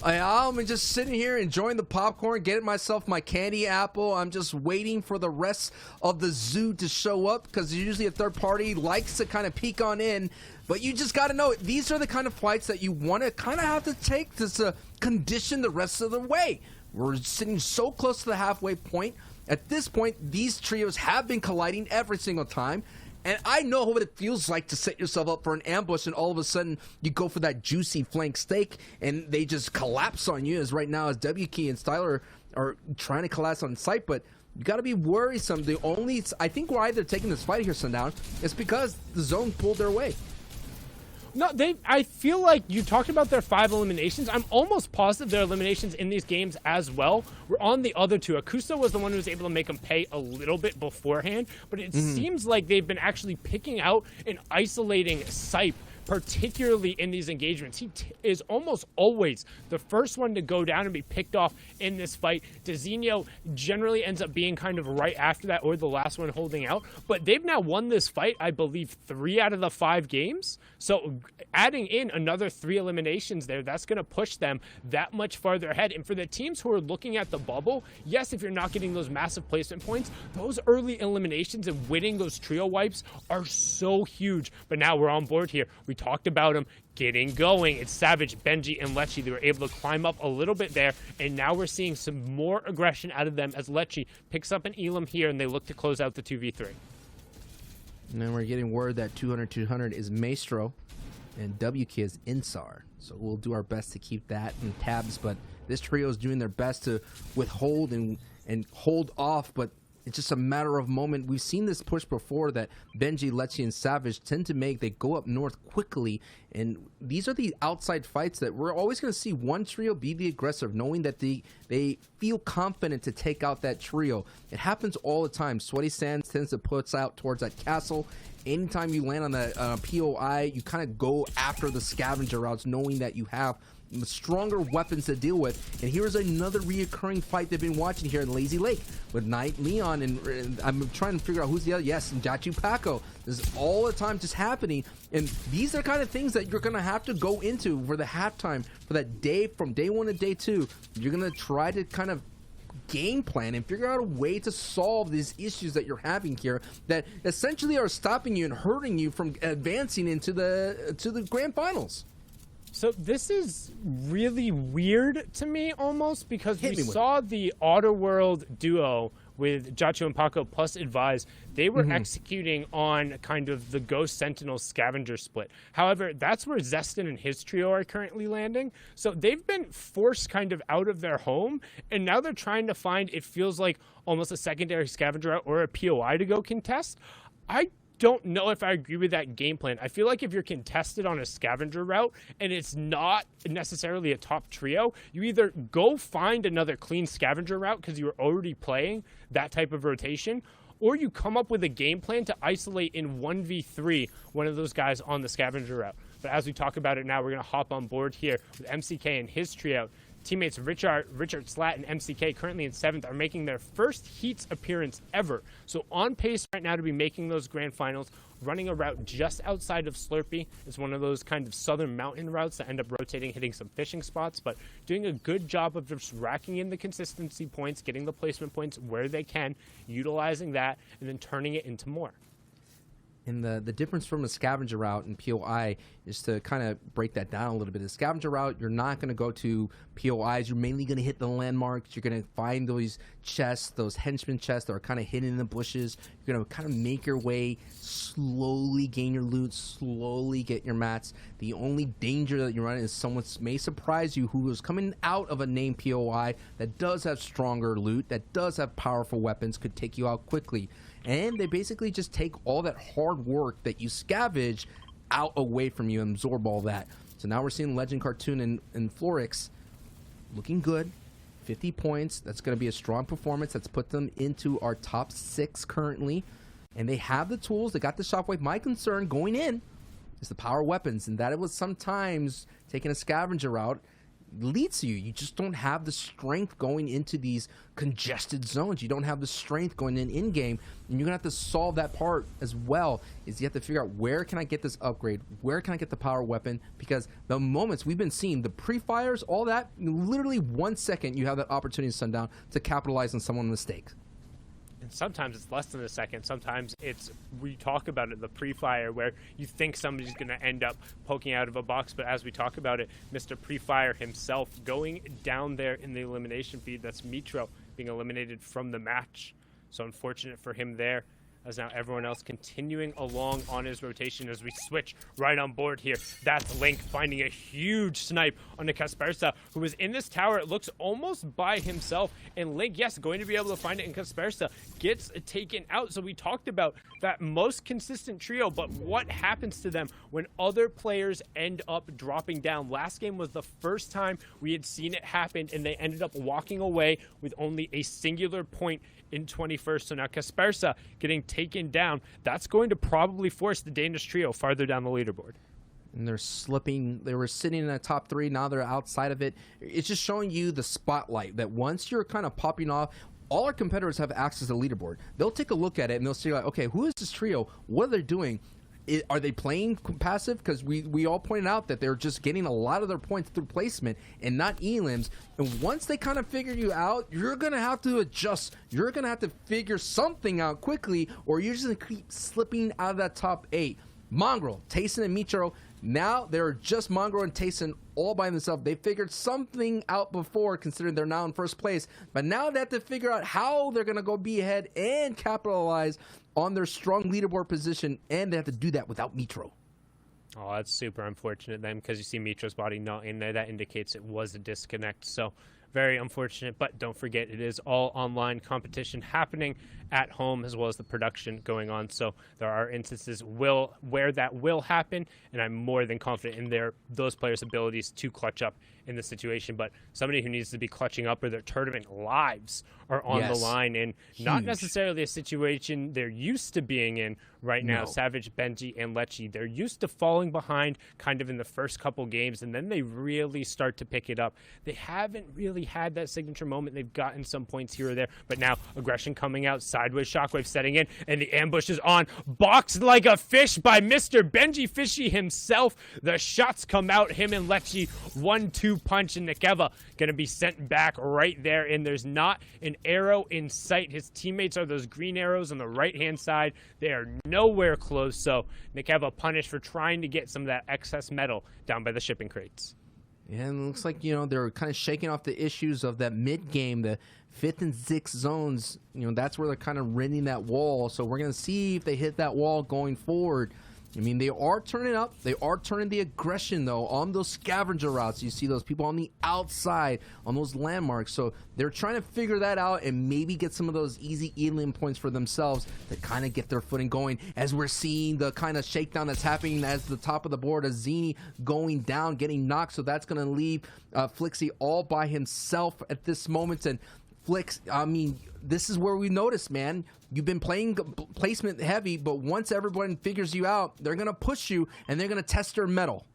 I'm just sitting here enjoying the popcorn, getting myself my candy apple. I'm just waiting for the rest of the zoo to show up, because usually a third party likes to kind of peek on in. But you just got to know, these are the kind of fights that you want to kind of have to take to condition the rest of the way. We're sitting so close to the halfway point. At this point, these trios have been colliding every single time. And I know what it feels like to set yourself up for an ambush, and all of a sudden you go for that juicy flank steak and they just collapse on you, as right now as W Key and Styler are trying to collapse on site. But you got to be worrisome. I think why they're taking this fight here, Sundown, is because the zone pulled their way.
No, I feel like you talked about their 5 eliminations. I'm almost positive their eliminations in these games as well were on the other 2. Akusa was the one who was able to make them pay a little bit beforehand, but it seems like they've been actually picking out and isolating Sipe, particularly in these engagements. He is almost always the first one to go down and be picked off in this fight. Dezinho generally ends up being kind of right after that, or the last one holding out. But they've now won this fight, I believe, 3 out of the 5 games. So adding in another 3 eliminations there, that's going to push them that much farther ahead. And for the teams who are looking at the bubble, yes, if you're not getting those massive placement points, those early eliminations and winning those trio wipes are so huge. But now we're on board here. We talked about them getting going. It's Savage, Benji, and Lecce. They were able to climb up a little bit there, and now we're seeing some more aggression out of them as Lecce picks up an Elam here, and they look to close out the 2v3.
And then we're getting word that 200-200 is Maestro. and W key is Insar. So we'll do our best to keep that in tabs, but this trio is doing their best to withhold and hold off, but it's just a matter of moment. We've seen this push before that Benji, Lechi, and Savage tend to make. They go up north quickly, and these are the outside fights that we're always going to see one trio be the aggressive, knowing that they feel confident to take out that trio. It happens all the time. Sweaty Sands tends to push out towards that castle. Anytime you land on a POI, you kind of go after the scavenger routes, knowing that you have stronger weapons to deal with. And here's another reoccurring fight they've been watching here in Lazy Lake with Knight Leon, and I'm trying to figure out who's the other. Yes, and Jachu Paco. This is all the time just happening, and these are kind of things that you're gonna have to go into for the halftime, for that day, from day 1 to day 2. You're gonna try to kind of game plan and figure out a way to solve these issues that you're having here that essentially are stopping you and hurting you from advancing into the grand finals.
So this is really weird to me almost, because we saw the Auto World duo with Jacho and Paco plus Advise. They were executing on kind of the Ghost Sentinel scavenger split. However, that's where Zestin and his trio are currently landing. So they've been forced kind of out of their home, and now they're trying to find, it feels like, almost a secondary scavenger route or a POI to go contest. I don't know if I agree with that game plan. I feel like if you're contested on a scavenger route and it's not necessarily a top trio, you either go find another clean scavenger route because you're already playing that type of rotation, or you come up with a game plan to isolate in 1v3 one of those guys on the scavenger route. But as we talk about it now, we're going to hop on board here with MCK and his trio. Teammates Richard, Slat, and MCK, currently in 7th, are making their first Heats appearance ever. So on pace right now to be making those grand finals, running a route just outside of Slurpee. It's one of those kind of southern mountain routes that end up rotating, hitting some fishing spots, but doing a good job of just racking in the consistency points, getting the placement points where they can, utilizing that, and then turning it into more.
And the difference from a scavenger route and POI is to kind of break that down a little bit. The scavenger route, you're not going to go to POIs. You're mainly going to hit the landmarks. You're going to find those chests, those henchman chests that are kind of hidden in the bushes. You're going to kind of make your way, slowly gain your loot, slowly get your mats. The only danger that you run is someone may surprise you who is coming out of a named POI that does have stronger loot, that does have powerful weapons, could take you out quickly. And they basically just take all that hard work that you scavenge out away from you and absorb all that. So now we're seeing Legend Cartoon and Florix looking good. 50 points. That's going to be a strong performance. That's put them into our top 6 currently. And they have the tools. They got the shockwave. My concern going in is the power weapons. And that it was sometimes taking a scavenger route leads to you just don't have the strength going into these congested zones. You don't have the strength going in game, and you're gonna have to solve that part as well. Is you have to figure out, where can I get this upgrade, where can I get the power weapon, because the moments we've been seeing, the pre-fires, all that, literally 1 second you have that opportunity to sundown to capitalize on someone's mistake.
And sometimes it's less than a second. Sometimes it's, we talk about it, the pre-fire, where you think somebody's going to end up poking out of a box. But as we talk about it, Mr. Pre-fire himself going down there in the elimination feed. That's Mitro being eliminated from the match. So unfortunate for him there, as now everyone else continuing along on his rotation as we switch right on board here. That's Link finding a huge snipe on the Kaspersa, who is in this tower. It looks almost by himself. And Link, yes, going to be able to find it, and Kaspersa gets taken out. So we talked about that most consistent trio, but what happens to them when other players end up dropping down? Last game was the first time we had seen it happen, and they ended up walking away with only a singular point in 21st. So now Kaspersa getting taken down. That's going to probably force the Danish trio farther down the leaderboard.
And they're slipping. They were sitting in the top 3. Now they're outside of it. It's just showing you the spotlight that once you're kind of popping off, all our competitors have access to the leaderboard. They'll take a look at it and they'll see, like, okay, who is this trio? What are they doing? Are they playing passive? Because we all pointed out that they're just getting a lot of their points through placement and not elims. And once they kind of figure you out, you're going to have to adjust. You're going to have to figure something out quickly, or you're just going to keep slipping out of that top 8. Mongrel, Tayson, and Michiro, now they're just Mongrel and Tayson all by themselves. They figured something out before, considering they're now in first place. But now they have to figure out how they're going to go be ahead and capitalize on their strong leaderboard position, and they have to do that without Mitro.
Oh, that's super unfortunate then, because you see Mitro's body not in there. That indicates it was a disconnect. So very unfortunate, but don't forget it is all online competition happening at home, as well as the production going on. So there are instances where that will happen, and I'm more than confident in those players' abilities to clutch up in the situation. But somebody who needs to be clutching up, or their tournament lives are on the line, and not necessarily a situation they're used to being in right now. Savage, Benji, and Lecce, they're used to falling behind kind of in the first couple games, and then they really start to pick it up. They haven't really had that signature moment. They've gotten some points here or there, but now aggression coming out, sideways shockwave setting in, and the ambush is on. Boxed like a fish by Mr. Benji Fishy himself. The shots come out, him and Lecce, 1-2 punch, and Nikeva going to be sent back right there, and there's not an arrow in sight. His teammates are those green arrows on the right-hand side. They are nowhere close, so Nikeva punished for trying to get some of that excess metal down by the shipping crates.
Yeah, and it looks like, they're kind of shaking off the issues of that mid-game, the 5th and 6th zones. That's where they're kind of rending that wall. So we're going to see if they hit that wall going forward. I mean, they are turning up. They are turning the aggression, though, on those scavenger routes. You see those people on the outside, on those landmarks. So they're trying to figure that out and maybe get some of those easy alien points for themselves to kind of get their footing going, as we're seeing the kind of shakedown that's happening as the top of the board, as Zini going down, getting knocked. So that's going to leave Flixie all by himself at this moment. And Flix, I mean, this is where we notice, man. You've been playing placement heavy, but once everyone figures you out, they're going to push you, and they're going to test their mettle.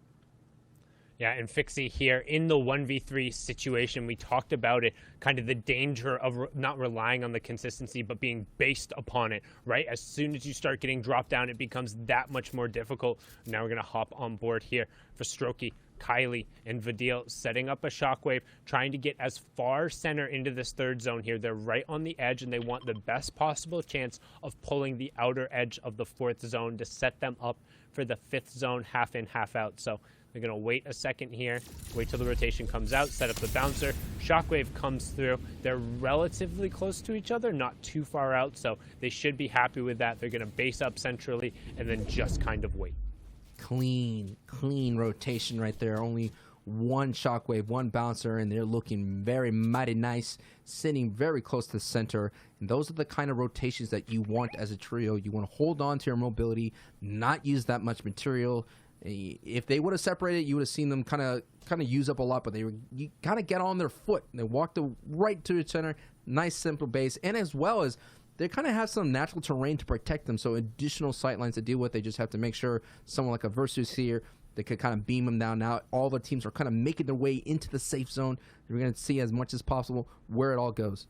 Yeah, and Fixie here in the 1v3 situation, we talked about it, kind of the danger of not relying on the consistency, but being based upon it, right? As soon as you start getting dropped down, it becomes that much more difficult. Now we're going to hop on board here for Strokey, Kylie, and Vadil, setting up a shockwave, trying to get as far center into this third zone here. They're right on the edge, and they want the best possible chance of pulling the outer edge of the 4th zone to set them up for the 5th zone, half in, half out. So they're going to wait a second here, wait till the rotation comes out, set up the bouncer. Shockwave comes through. They're relatively close to each other, not too far out, so they should be happy with that. They're going to base up centrally and then just kind of wait.
Clean rotation right there. Only one shockwave, one bouncer, and they're looking very mighty nice, sitting very close to the center. And those are the kind of rotations that you want as a trio. You want to hold on to your mobility, not use that much material. If they would have separated, you would have seen them kind of use up a lot, but you kind of get on their foot. They walk right to the center. Nice, simple base, and as well as they kind of have some natural terrain to protect them, so additional sightlines to deal with. They just have to make sure someone like a Versus here, they could kind of beam them down. Now all the teams are kind of making their way into the safe zone. We're going to see as much as possible where it all goes.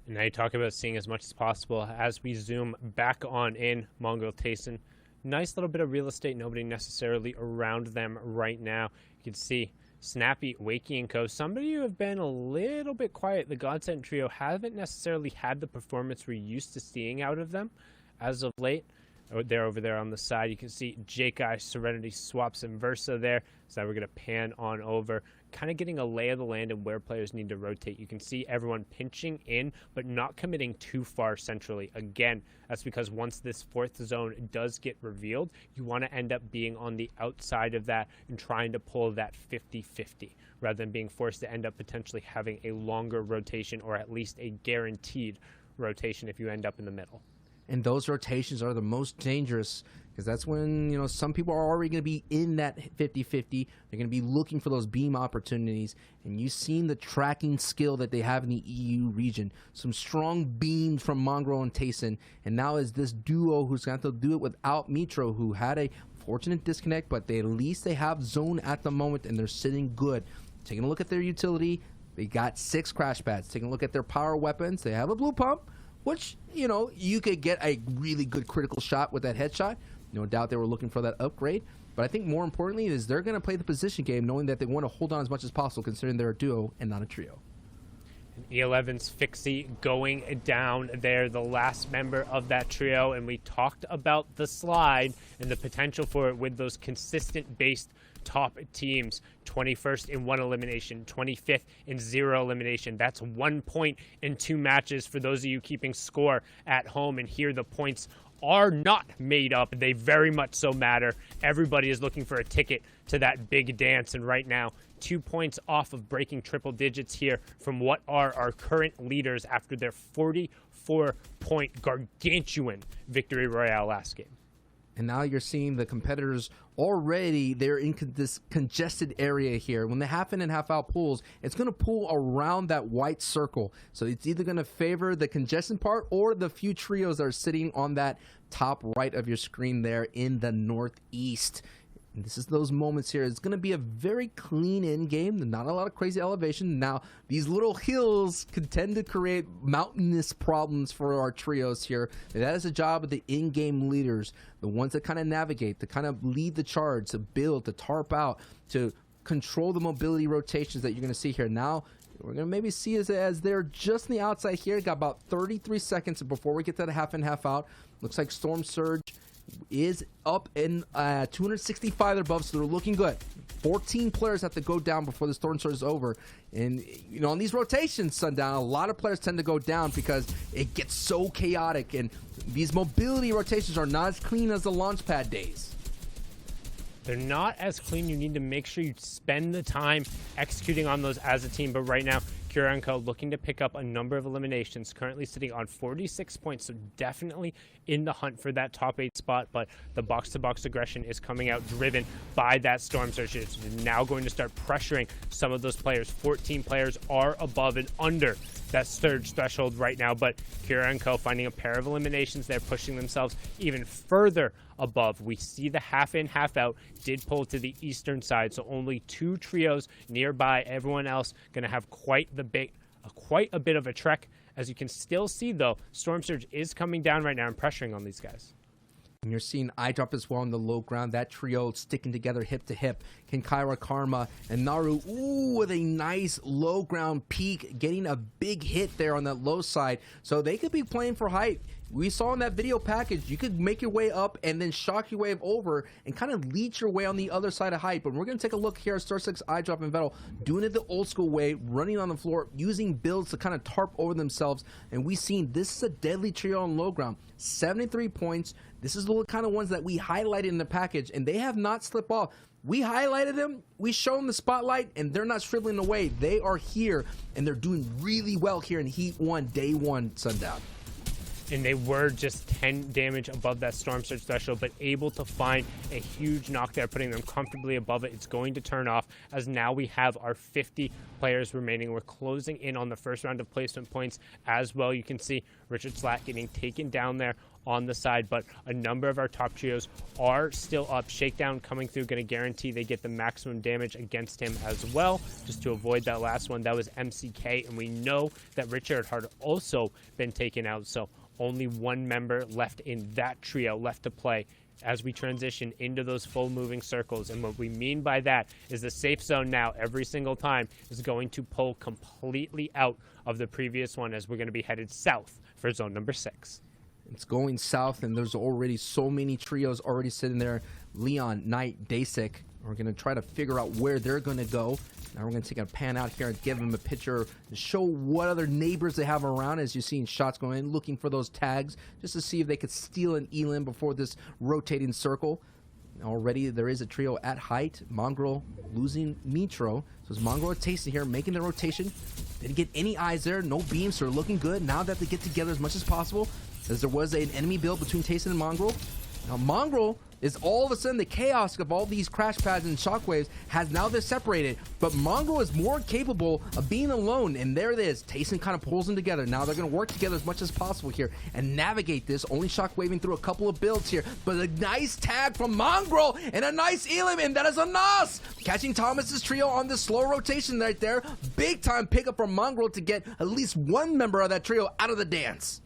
And now you talk about seeing as much as possible. As we zoom back on in, Mongrel Tayson, nice little bit of real estate, nobody necessarily around them right now. You can see Snappy, Wakey, and Co. Somebody who have been a little bit quiet. The Godsend Trio haven't necessarily had the performance we're used to seeing out of them as of late. They're over there on the side. You can see Jake-Eye, Serenity, Swaps, and Versa there. So now we're going to pan on over, kind of getting a lay of the land and where players need to rotate. You can see everyone pinching in, but not committing too far centrally. Again, that's because once this 4th zone does get revealed, you want to end up being on the outside of that and trying to pull that 50-50, rather than being forced to end up potentially having a longer rotation, or at least a guaranteed rotation if you end up in the middle.
And those rotations are the most dangerous, because that's when, some people are already going to be in that 50-50. They're going to be looking for those beam opportunities. And you've seen the tracking skill that they have in the EU region. Some strong beams from Mongrel and Tayson. And now is this duo who's going to have to do it without Mitro, who had a fortunate disconnect, but at least they have zone at the moment, and they're sitting good. Taking a look at their utility, they got 6 crash pads. Taking a look at their power weapons, they have a blue pump, which, you could get a really good critical shot with that headshot. No doubt they were looking for that upgrade. But I think more importantly is they're going to play the position game, knowing that they want to hold on as much as possible, considering they're a duo and not a trio.
E11's Fixie going down there, the last member of that trio. And we talked about the slide and the potential for it with those consistent based top teams. 21st in 1 elimination, 25th in 0 elimination. That's 1 point in 2 matches for those of you keeping score at home. And here the points are not made up. They very much so matter. Everybody is looking for a ticket to that big dance, and right now, 2 points off of breaking triple digits here from what are our current leaders after their 44-point gargantuan victory royale last game.
And now you're seeing the competitors already, they're in this congested area here. When the half in and half out pulls, it's going to pull around that white circle. So it's either going to favor the congestion part or the few trios that are sitting on that top right of your screen there in the northeast. And this is those moments here. It's going to be a very clean in game, not a lot of crazy elevation. Now, these little hills could tend to create mountainous problems for our trios here. And that is the job of the in-game leaders, the ones that kind of navigate, to kind of lead the charge, to build, to tarp out, to control the mobility rotations that you're going to see here. Now, we're going to maybe see as they're just on the outside here. Got about 33 seconds before we get to the half in, half out. Looks like Storm Surge is up in 265 above, so they're looking good. 14 players have to go down before the Storm Surge is over. And, you know, on these rotations, Sundown, a lot of players tend to go down because it gets so chaotic. And these mobility rotations are not as clean as the launch pad days.
They're not as clean. You need to make sure you spend the time executing on those as a team. But right now, Kira & Co. looking to pick up a number of eliminations, currently sitting on 46 points, so definitely in the hunt for that top 8 spot. But the box-to-box aggression is coming out driven by that Storm Surge. It's now going to start pressuring some of those players. 14 players are above and under that surge threshold right now, but Kira & Co. finding a pair of eliminations. They're pushing themselves even further above. We see the half in, half out did pull to the eastern side, so only 2 trios nearby. Everyone else going to have quite a bit of a trek. As you can still see, though, Storm Surge is coming down right now and pressuring on these guys.
And you're seeing iDrop as well on the low ground. That trio sticking together hip to hip. Kenkaira, Karma, and Naru, with a nice low ground peak, getting a big hit there on that low side. So they could be playing for height. We saw in that video package, you could make your way up and then shock your wave over and kind of leech your way on the other side of height. But we're going to take a look here at Star 6, iDrop, and Vettel doing it the old school way, running on the floor, using builds to kind of tarp over themselves. And we've seen this is a deadly trio on low ground. 73 points. This is the kind of ones that we highlighted in the package, and they have not slipped off. We highlighted them, we showed them the spotlight, and they're not shriveling away. They are here, and they're doing really well here in Heat 1, Day 1, Sundown.
And they were just 10 damage above that Storm Surge threshold, but able to find a huge knock there, putting them comfortably above it. It's going to turn off as now we have our 50 players remaining. We're closing in on the first round of placement points as well. You can see Richard Slack getting taken down there on the side, but a number of our top trios are still up. Shakedown coming through, going to guarantee they get the maximum damage against him as well, just to avoid that last one. That was MCK, and we know that Richard had also been taken out, so only one member left in that trio left to play as we transition into those full moving circles. And what we mean by that is the safe zone now every single time is going to pull completely out of the previous one, as we're going to be headed south for zone number 6.
It's going south, and there's already so many trios already sitting there. Leon, Knight, Dasik. We're going to try to figure out where they're going to go. Now we're going to take a pan out here and give them a picture to show what other neighbors they have around, as you're seeing shots going in, looking for those tags, just to see if they could steal an elim before this rotating circle. Already there is a trio at height. Mongrel losing Mitro. So it's Mongrel and Tasty here making the rotation. Didn't get any eyes there, no beams, so they're looking good. Now that they get together as much as possible, as there was an enemy build between Tasty and Mongrel. Now Mongrel is all of a sudden the chaos of all these crash pads and shockwaves has now they're separated, but Mongrel is more capable of being alone, and there it is. Tayson kind of pulls them together. Now they're going to work together as much as possible here and navigate this, only shockwaving through a couple of builds here, but a nice tag from Mongrel and a nice elim, and that is a Nos! Catching Thomas's trio on this slow rotation right there. Big time pickup from Mongrel to get at least one member of that trio out of the dance.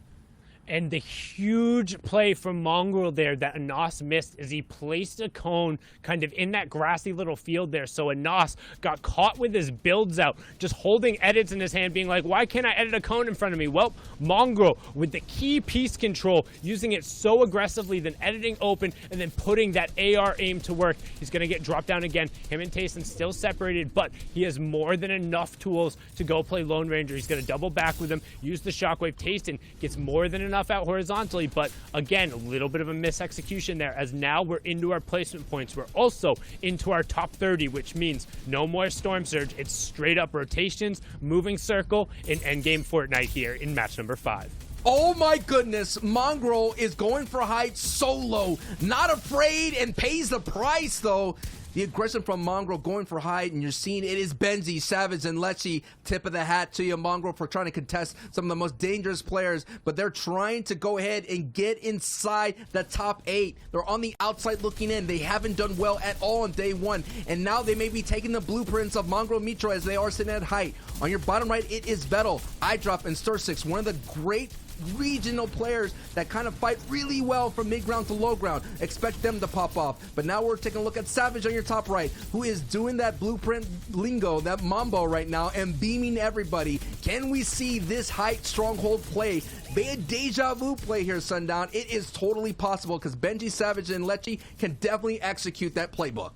And the huge play from Mongrel there that Anas missed is he placed a cone kind of in that grassy little field there. So Anas got caught with his builds out, just holding edits in his hand, being like, why can't I edit a cone in front of me? Well, Mongrel with the key piece control, using it so aggressively, then editing open, and then putting that AR aim to work. He's going to get dropped down again. Him and Tayson still separated, but he has more than enough tools to go play Lone Ranger. He's going to double back with him, use the shockwave. Tayson gets more than enough enough out horizontally, but again, a little bit of a misexecution there, as now we're into our placement points. We're also into our top 30, which means no more Storm Surge. It's straight up rotations, moving circle in endgame Fortnite here in match number 5.
Oh my goodness, Mongrel is going for height solo, not afraid, and pays the price though. The aggression from Mongrel going for height, and you're seeing it is Benji, Savage, and Lecce. Tip of the hat to you, Mongrel, for trying to contest some of the most dangerous players, but they're trying to go ahead and get inside the top 8. They're on the outside looking in. They haven't done well at all on day 1, and now they may be taking the blueprints of Mongrel Mitro as they are sitting at height. On your bottom right, it is Vettel, iDrop, and Stir6, one of the great regional players that kind of fight really well from mid-ground to low ground. Expect them to pop off. But now we're taking a look at Savage on your top right, who is doing that blueprint lingo, that mambo right now, and beaming everybody. Can we see this height stronghold play be a deja vu play here, Sundown? It is totally possible, because Benji, Savage, and Lecce can definitely execute that playbook.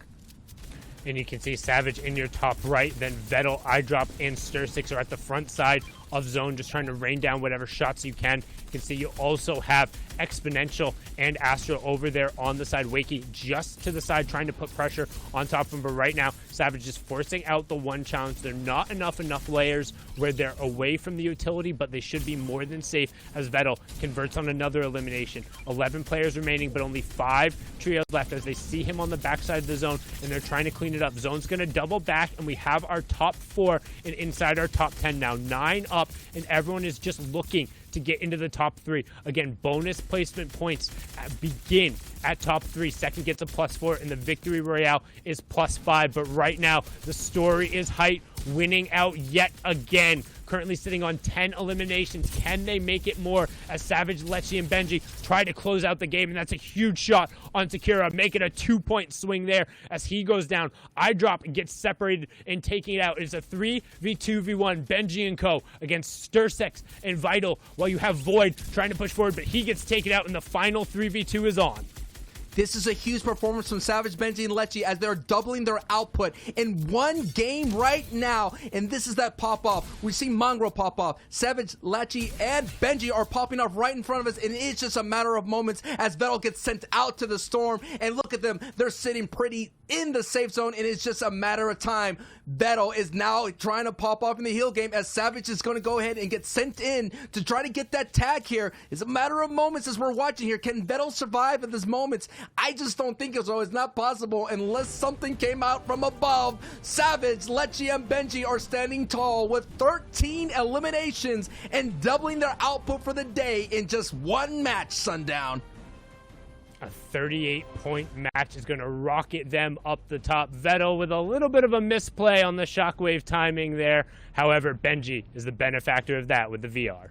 And you can see Savage in your top right, then Vettel, iDrop, and Stir6 are at the front side of zone, just trying to rain down whatever shots you can. You can see you also have Exponential and Astro over there on the side. Wakey just to the side, trying to put pressure on top of him. But right now, Savage is forcing out the one challenge. They're not enough layers where they're away from the utility, but they should be more than safe as Vettel converts on another elimination. 11 players remaining, but only 5 trios left as they see him on the backside of the zone, and they're trying to clean it up. Zone's going to double back, and we have our top 4 and inside our top 10 now. 9 up, and everyone is just looking to get into the top 3. Again, bonus placement points begin at top 3. Second gets a +4, and the Victory Royale is +5. But right now, the story is height winning out yet again. Currently sitting on 10 eliminations. Can they make it more as Savage, Lecce, and Benji try to close out the game? And that's a huge shot on Takira, making a 2-point swing there as he goes down. iDrop and gets separated and taking it out. It's a 3v2v1, Benji and co. against Stir6 and Vital, while you have Void trying to push forward, but he gets taken out, and the final 3v2 is on.
This is a huge performance from Savage, Benji, and Lecce as they're doubling their output in one game right now. And this is that pop-off. We see Mongrel pop off. Savage, Lecce, and Benji are popping off right in front of us. And it's just a matter of moments as Vettel gets sent out to the storm. And look at them. They're sitting pretty in the safe zone. And it's just a matter of time. Vettel is now trying to pop off in the heal game as Savage is going to go ahead and get sent in to try to get that tag here. It's a matter of moments as we're watching here. Can Vettel survive at this moment? I just don't think so. It's not possible unless something came out from above. Savage, Lecce, and Benji are standing tall with 13 eliminations and doubling their output for the day in just one match, Sundown.
A 38-point match is going to rocket them up the top. Vettel with a little bit of a misplay on the shockwave timing there. However, Benji is the benefactor of that with the VR.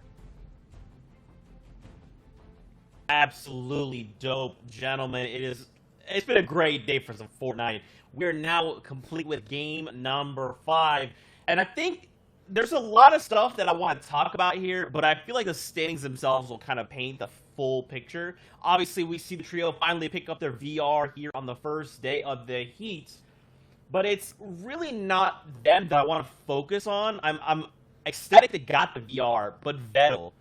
Absolutely dope, gentlemen. It's been a great day for some Fortnite. We're now complete with game number 5, and I think there's a lot of stuff that I want to talk about here, but I feel like the standings themselves will kind of paint the full picture. Obviously, we see the trio finally pick up their VR here on the first day of the heats, but it's really not them that I want to focus on. I'm ecstatic they got the VR, but Vettel,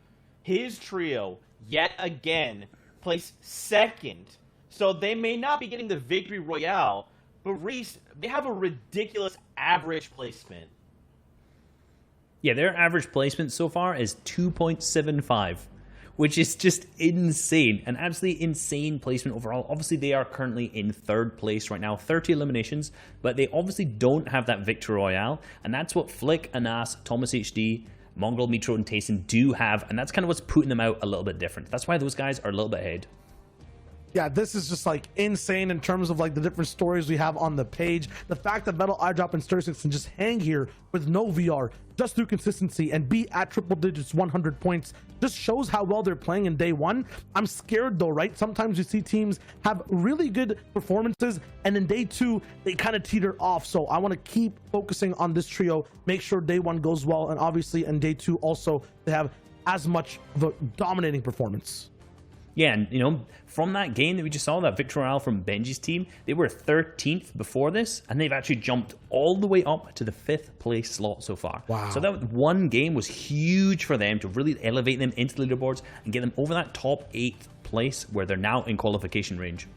his trio, yet again, placed second. So they may not be getting the Victory Royale, but Reese, they have a ridiculous average placement.
Yeah, their average placement so far is 2.75, which is just insane. An absolutely insane placement overall. Obviously, they are currently in 3rd place right now, 30 eliminations, but they obviously don't have that Victory Royale, and that's what Flick, Anas, Thomas HD, Mongrel, Mitro, and Tayson do have, and that's kind of what's putting them out a little bit different. That's why those guys are a little bit ahead.
Yeah, this is just like insane in terms of like the different stories we have on the page. The fact that Vettel, iDrop, and Stir6 can just hang here with no VR just through consistency and be at triple digits, 100 points, just shows how well they're playing in day 1. I'm scared though, right? Sometimes you see teams have really good performances and in day 2 they kind of teeter off. So I want to keep focusing on this trio, make sure day 1 goes well, and obviously in day 2 also they have as much of a dominating performance.
Yeah, and, you know, from that game that we just saw, that victory royale from Benji's team, they were 13th before this, and they've actually jumped all the way up to the 5th place slot so far.
Wow.
So that one game was huge for them to really elevate them into the leaderboards and get them over that top 8th place where they're now in qualification range.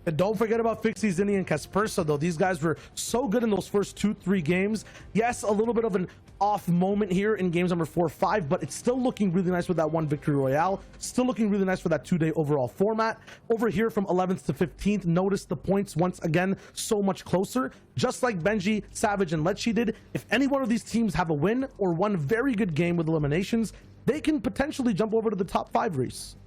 And don't forget about Fixie, Zinni, and Kaspersa, though. These guys were so good in those first 2-3 games. Yes, a little bit of an off moment here in games number 4-5, but it's still looking really nice with that one victory royale. Still looking really nice for that 2-day overall format. Over here from 11th to 15th, notice the points once again so much closer. Just like Benji, Savage, and Lechi did, if any one of these teams have a win or one very good game with eliminations, they can potentially jump over to the top 5 race.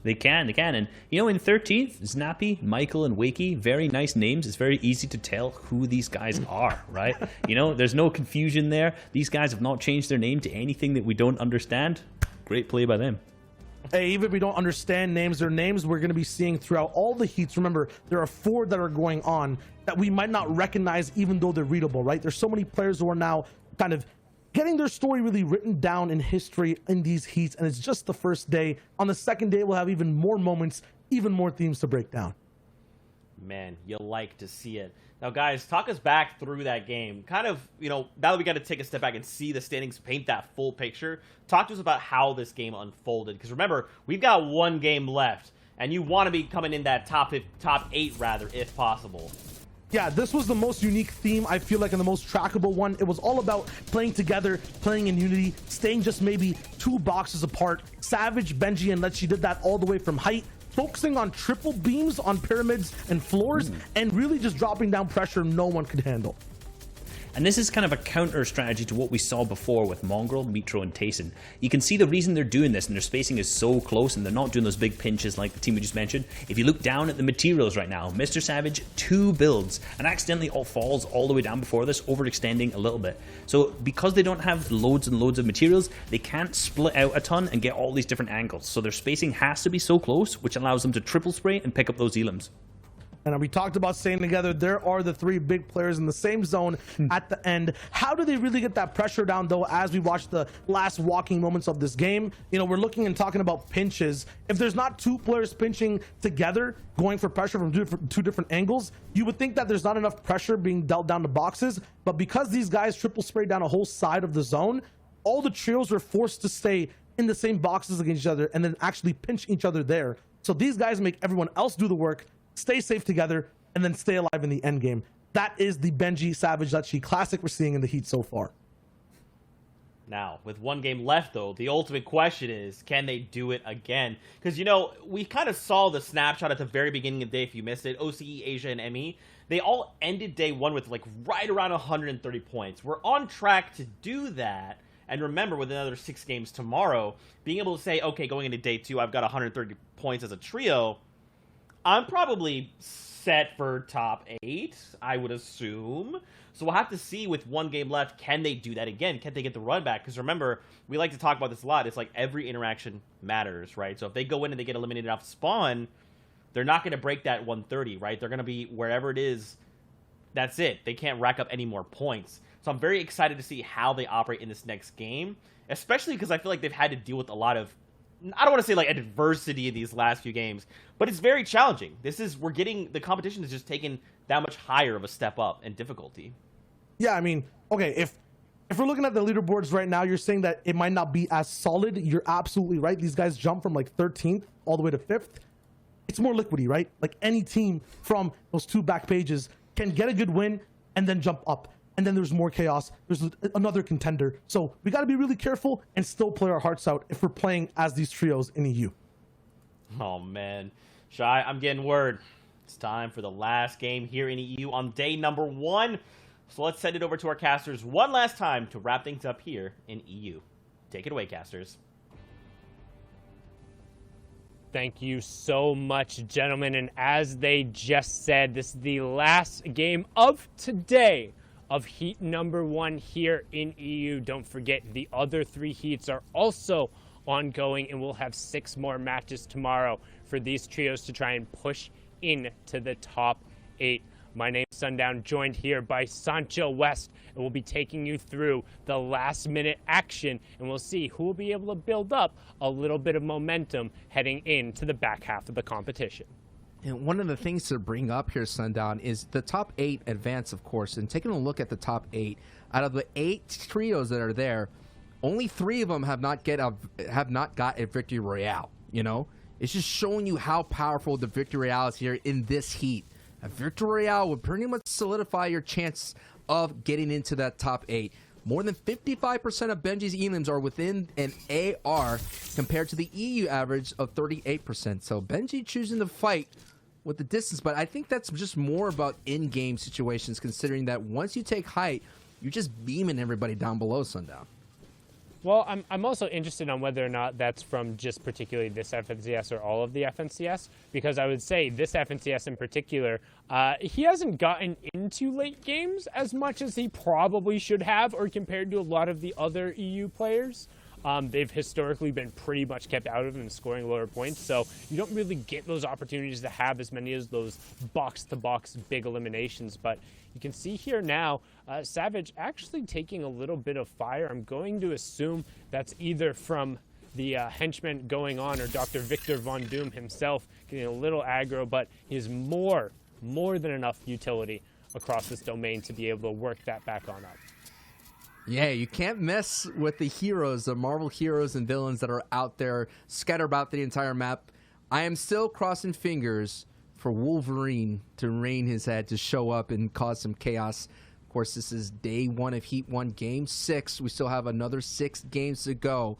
They can. And, you know, in 13th, Snappy, Michael, and Wakey, very nice names. It's very easy to tell who these guys are, right? You know, there's no confusion there. These guys have not changed their name to anything that we don't understand. Great play by them.
Hey, even if we don't understand names, they're names we're going to be seeing throughout all the heats. Remember, there are 4 that are going on that we might not recognize even though they're readable, right? There's so many players who are now kind of getting their story really written down in history in these heats, and it's just the first day. On the second day, we'll have even more moments, even more themes to break down.
Man, you'll like to see it. Now, guys, talk us back through that game. Kind of, you know, now that we got to take a step back and see the standings, paint that full picture, talk to us about how this game unfolded. Because remember, we've got one game left, and you want to be coming in that top 8, rather, if possible.
Yeah, this was the most unique theme, I feel like, and the most trackable one. It was all about playing together, playing in unity, staying just maybe 2 boxes apart. Savage, Benji, and Lechi did that all the way from height, focusing on triple beams on pyramids and floors, and really just dropping down pressure no one could handle.
And this is kind of a counter strategy to what we saw before with Mongrel, Mitro, and Tayson. You can see the reason they're doing this, and their spacing is so close, and they're not doing those big pinches like the team we just mentioned. If you look down at the materials right now, Mr. Savage, 2 builds, and accidentally all falls all the way down before this, overextending a little bit. So because they don't have loads and loads of materials, they can't split out a ton and get all these different angles. So their spacing has to be so close, which allows them to triple spray and pick up those elims.
And we talked about staying together. There are the 3 big players in the same zone at the end. How do they really get that pressure down, though, as we watch the last walking moments of this game? You know, we're looking and talking about pinches. If there's not 2 players pinching together, going for pressure from 2 different angles, you would think that there's not enough pressure being dealt down to boxes. But because these guys triple sprayed down a whole side of the zone, all the trios were forced to stay in the same boxes against each other and then actually pinch each other there. So these guys make everyone else do the work, stay safe together, and then stay alive in the end game. That is the Benji, Savage, Lechi classic we're seeing in the heat so far.
Now, with one game left, though, the ultimate question is, can they do it again? Because, you know, we kind of saw the snapshot at the very beginning of the day, if you missed it. OCE, Asia, and ME, they all ended day 1 with, like, right around 130 points. We're on track to do that. And remember, with another 6 games tomorrow, being able to say, okay, going into day 2, I've got 130 points as a trio, I'm probably set for top 8, I would assume. So we'll have to see with one game left, can they do that again? Can they get the run back? Because remember, we like to talk about this a lot. It's like every interaction matters, right? So if they go in and they get eliminated off spawn, they're not going to break that 130, right? They're going to be wherever it is. That's it. They can't rack up any more points. So I'm very excited to see how they operate in this next game, especially because I feel like they've had to deal with a lot of, I don't want to say like adversity in these last few games, but it's very challenging. The competition is just taking that much higher of a step up in difficulty.
Yeah, I mean, okay, if we're looking at the leaderboards right now, you're saying that it might not be as solid. You're absolutely right. These guys jump from like 13th all the way to 5th. It's more liquidy, right? Like any team from those 2 back pages can get a good win and then jump up. And then there's more chaos. There's another contender. So we got to be really careful and still play our hearts out if we're playing as these trios in EU.
Oh, man. Shy, I'm getting word. It's time for the last game here in EU on day number 1. So let's send it over to our casters one last time to wrap things up here in EU. Take it away, casters.
Thank you so much, gentlemen. And as they just said, this is the last game of today of heat number 1 here in EU. Don't forget, the other 3 heats are also ongoing, and we'll have 6 more matches tomorrow for these trios to try and push into the top 8 My name's Sundown, joined here by Sancho West, and we'll be taking you through the last-minute action, and we'll see who will be able to build up a little bit of momentum heading into the back half of the competition.
And one of the things to bring up here, Sundown, is the top 8 advance, of course. And taking a look at the top 8, out of the 8 trios that are there, only 3 of them have not got a victory royale. You know, it's just showing you how powerful the victory royale is here in this heat. A victory royale would pretty much solidify your chance of getting into that top 8. More than 55% of Benji's elims are within an AR compared to the EU average of 38%. So Benji choosing to fight with the distance, but I think that's just more about in-game situations, considering that once you take height, you're just beaming everybody down below, Sundown.
Well, I'm also interested on whether or not that's from just particularly this FNCS or all of the FNCS, because I would say this FNCS in particular, he hasn't gotten into late games as much as he probably should have, or compared to a lot of the other EU players. They've historically been pretty much kept out of and scoring lower points, so you don't really get those opportunities to have as many as those box-to-box big eliminations. But you can see here now, Savage actually taking a little bit of fire. I'm going to assume that's either from the henchman going on or Dr. Victor Von Doom himself getting a little aggro, but he has more than enough utility across this domain to be able to work that back on up.
Yeah, you can't mess with the heroes, the Marvel heroes and villains that are out there scattered about the entire map. I am still crossing fingers for Wolverine to reign his head, to show up and cause some chaos. Of course, this is day 1 of Heat 1, game 6. We still have another 6 games to go.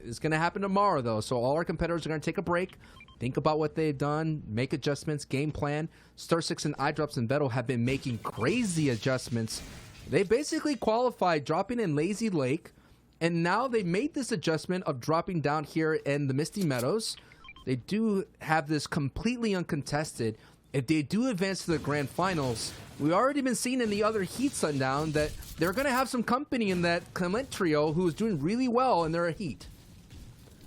It's going to happen tomorrow, though, so all our competitors are going to take a break, think about what they've done, make adjustments, game plan. Star 6 and iDrops and Vettel have been making crazy adjustments. They basically qualified dropping in Lazy Lake, and now they made this adjustment of dropping down here in the Misty Meadows. They do have this completely uncontested. If they do advance to the grand finals, we've already been seeing in the other heat, Sundown, that they're going to have some company in that Clement trio who is doing really well in their heat.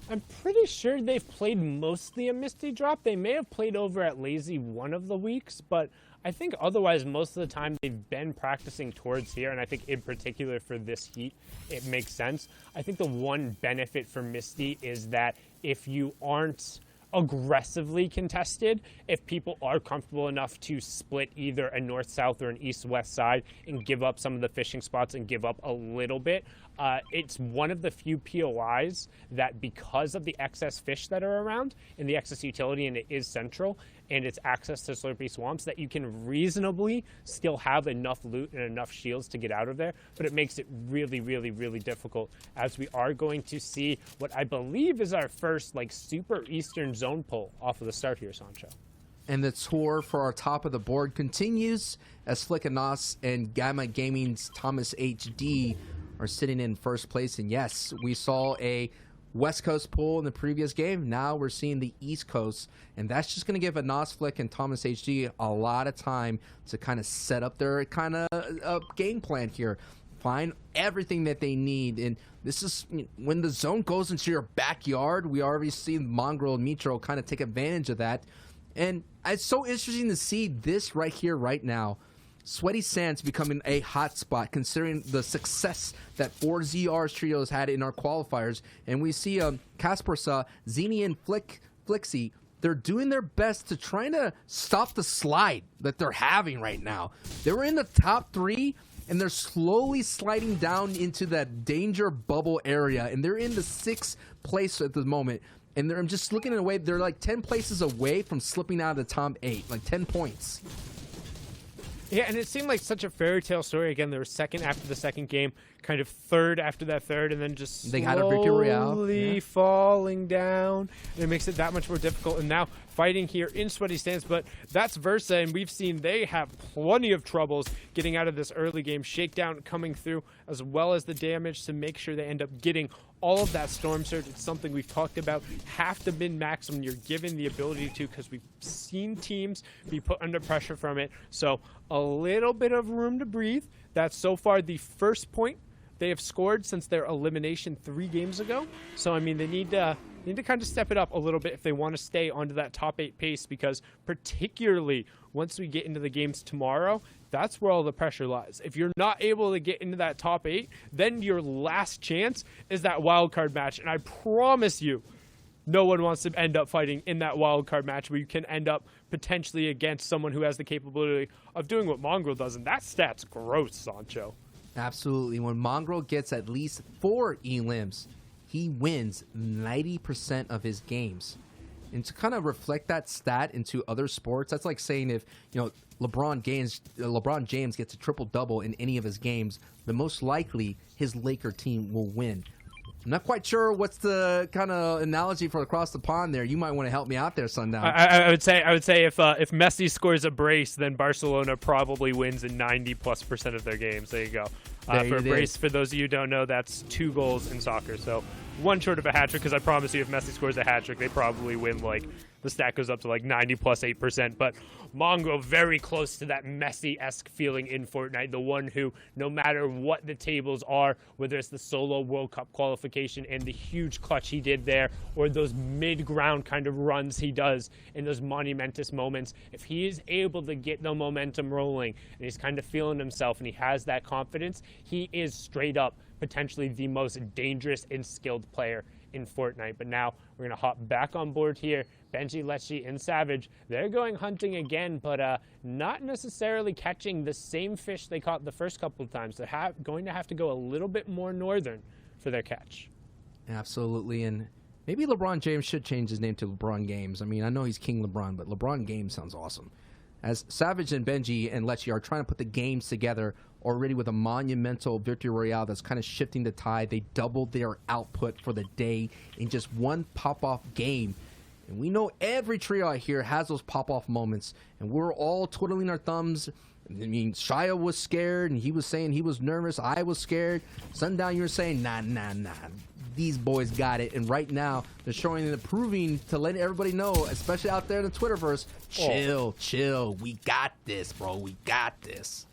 I'm pretty sure they've played mostly a Misty Drop. They may have played over at Lazy one of the weeks, but I think otherwise most of the time they've been practicing towards here, and I think in particular for this heat, it makes sense. I think the one benefit for Misty is that if you aren't aggressively contested, if people are comfortable enough to split either a north-south or an east-west side and give up some of the fishing spots and give up a little bit, it's one of the few POIs that, because of the excess fish that are around and the excess utility, and it is central, and its access to Slurpy Swamps, that you can reasonably still have enough loot and enough shields to get out of there, but it makes it really, really, really difficult, as we are going to see what I believe is our first, like, super eastern zone pull off of the start here, Sancho.
And the tour for our top of the board continues as Flick and Nos and Gamma Gaming's Thomas HD are sitting in first place. And yes, we saw a West Coast pull in the previous game. Now we're seeing the East Coast, and that's just going to give a Nos Flick and Thomas HD a lot of time to kind of set up their kind of game plan here, find everything that they need. And this is when the zone goes into your backyard. We already see Mongrel and Mitro kind of take advantage of that, and it's so interesting to see this right here, right now. Sweaty Sands becoming a hot spot, considering the success that 4ZR's trios had in our qualifiers. And we see Kaspersa, Zini, and Flixie, they're doing their best to try to stop the slide that they're having right now. They were in the top 3, and they're slowly sliding down into that danger bubble area. And they're in the 6th place at the moment. And I'm just looking at a way, they're like 10 places away from slipping out of the top 8, like 10 points.
Yeah, and it seemed like such a fairy tale story. Again, they were second after the second game, kind of third after that third, and then just
they got a victory royale,
slowly falling down. And it makes it that much more difficult. And now fighting here in Sweaty Sands, but that's Versa, and we've seen they have plenty of troubles getting out of this early game. Shakedown coming through, as well as the damage to make sure they end up getting all of that Storm Surge. It's something we've talked about. Have to min-max when you're given the ability to, because we've seen teams be put under pressure from it. So a little bit of room to breathe. That's so far the first point they have scored since their elimination 3 games ago. So, I mean, they need to need to kind of step it up a little bit if they want to stay onto that top 8 pace, because particularly once we get into the games tomorrow, that's where all the pressure lies. If you're not able to get into that top 8, then your last chance is that wild card match. And I promise you, no one wants to end up fighting in that wild card match where you can end up potentially against someone who has the capability of doing what Mongrel does. And that stat's gross, Sancho.
Absolutely. When Mongrel gets at least 4 elims, he wins 90% of his games. And to kind of reflect that stat into other sports, that's like saying if, LeBron James gets a triple-double in any of his games, then most likely his Laker team will win. I'm not quite sure what's the kind of analogy for across the pond there. You might want to help me out there, Sundown.
I would say if Messi scores a brace, then Barcelona probably wins in 90+% of their games. There you go. For a brace, for those of you who don't know, that's 2 goals in soccer. So one short of a hat trick, because I promise you, if Messi scores a hat trick, they probably win, like, the stat goes up to like 90+8%. But Mongo very close to that Messi-esque feeling in Fortnite, the one who, no matter what the tables are, whether it's the solo World Cup qualification and the huge clutch he did there, or those mid-ground kind of runs he does in those monumentous moments, if he is able to get the momentum rolling and he's kind of feeling himself and he has that confidence, he is straight up potentially the most dangerous and skilled player in Fortnite. But now we're going to hop back on board here. Benji, Lecce, and Savage, they're going hunting again, but not necessarily catching the same fish they caught the first couple of times. They're going to have to go a little bit more northern for their catch.
Absolutely, and maybe LeBron James should change his name to LeBron Games. I mean, I know he's King LeBron, but LeBron Games sounds awesome. As Savage and Benji and Lecce are trying to put the games together already with a monumental victory royale that's kind of shifting the tide. They doubled their output for the day in just one pop-off game. And we know every trio out here has those pop-off moments, and we're all twiddling our thumbs. I mean, Shia was scared, and he was saying he was nervous. I was scared. Sundown, you were saying, nah. These boys got it. And right now, they're showing and proving to let everybody know, especially out there in the Twitterverse, chill. We got this, bro. We got this.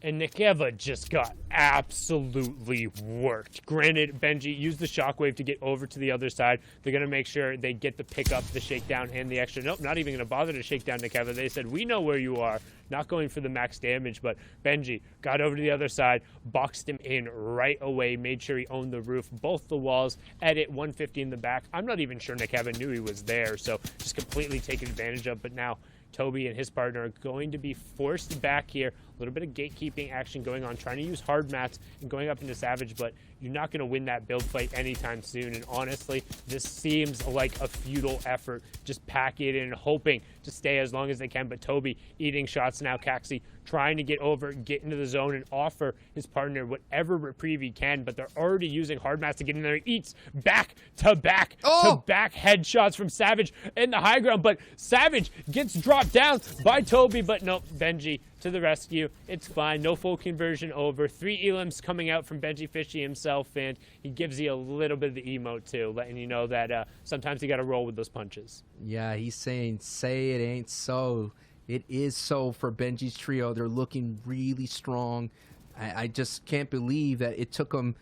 And Nikeva just got absolutely worked. Granted, Benji used the shockwave to get over to the other side. They're going to make sure they get the pickup, the shakedown, and the extra. Nope, not even going to bother to shake down Nikeva. They said, we know where you are. Not going for the max damage, but Benji got over to the other side, boxed him in right away, made sure he owned the roof, both the walls, edit 150 in the back. I'm not even sure Nikeva knew he was there, so just completely taken advantage of. But now Toby and his partner are going to be forced back here. A little bit of gatekeeping action going on, trying to use hard mats and going up into Savage, but you're not going to win that build fight anytime soon. And honestly, this seems like a futile effort. Just pack it in, hoping to stay as long as they can. But Toby eating shots now. Caxi trying to get over, get into the zone, and offer his partner whatever reprieve he can. But they're already using hard mats to get in there. He eats back to back headshots from Savage in the high ground. But Savage gets dropped down by Toby. But no, Benji to the rescue. It's fine. No full conversion over. 3 elims coming out from Benji Fishy himself, and he gives you a little bit of the emote too, letting you know that sometimes you got to roll with those punches.
Yeah, he's saying, say it ain't so. It is so for Benji's trio. They're looking really strong. I just can't believe that it took them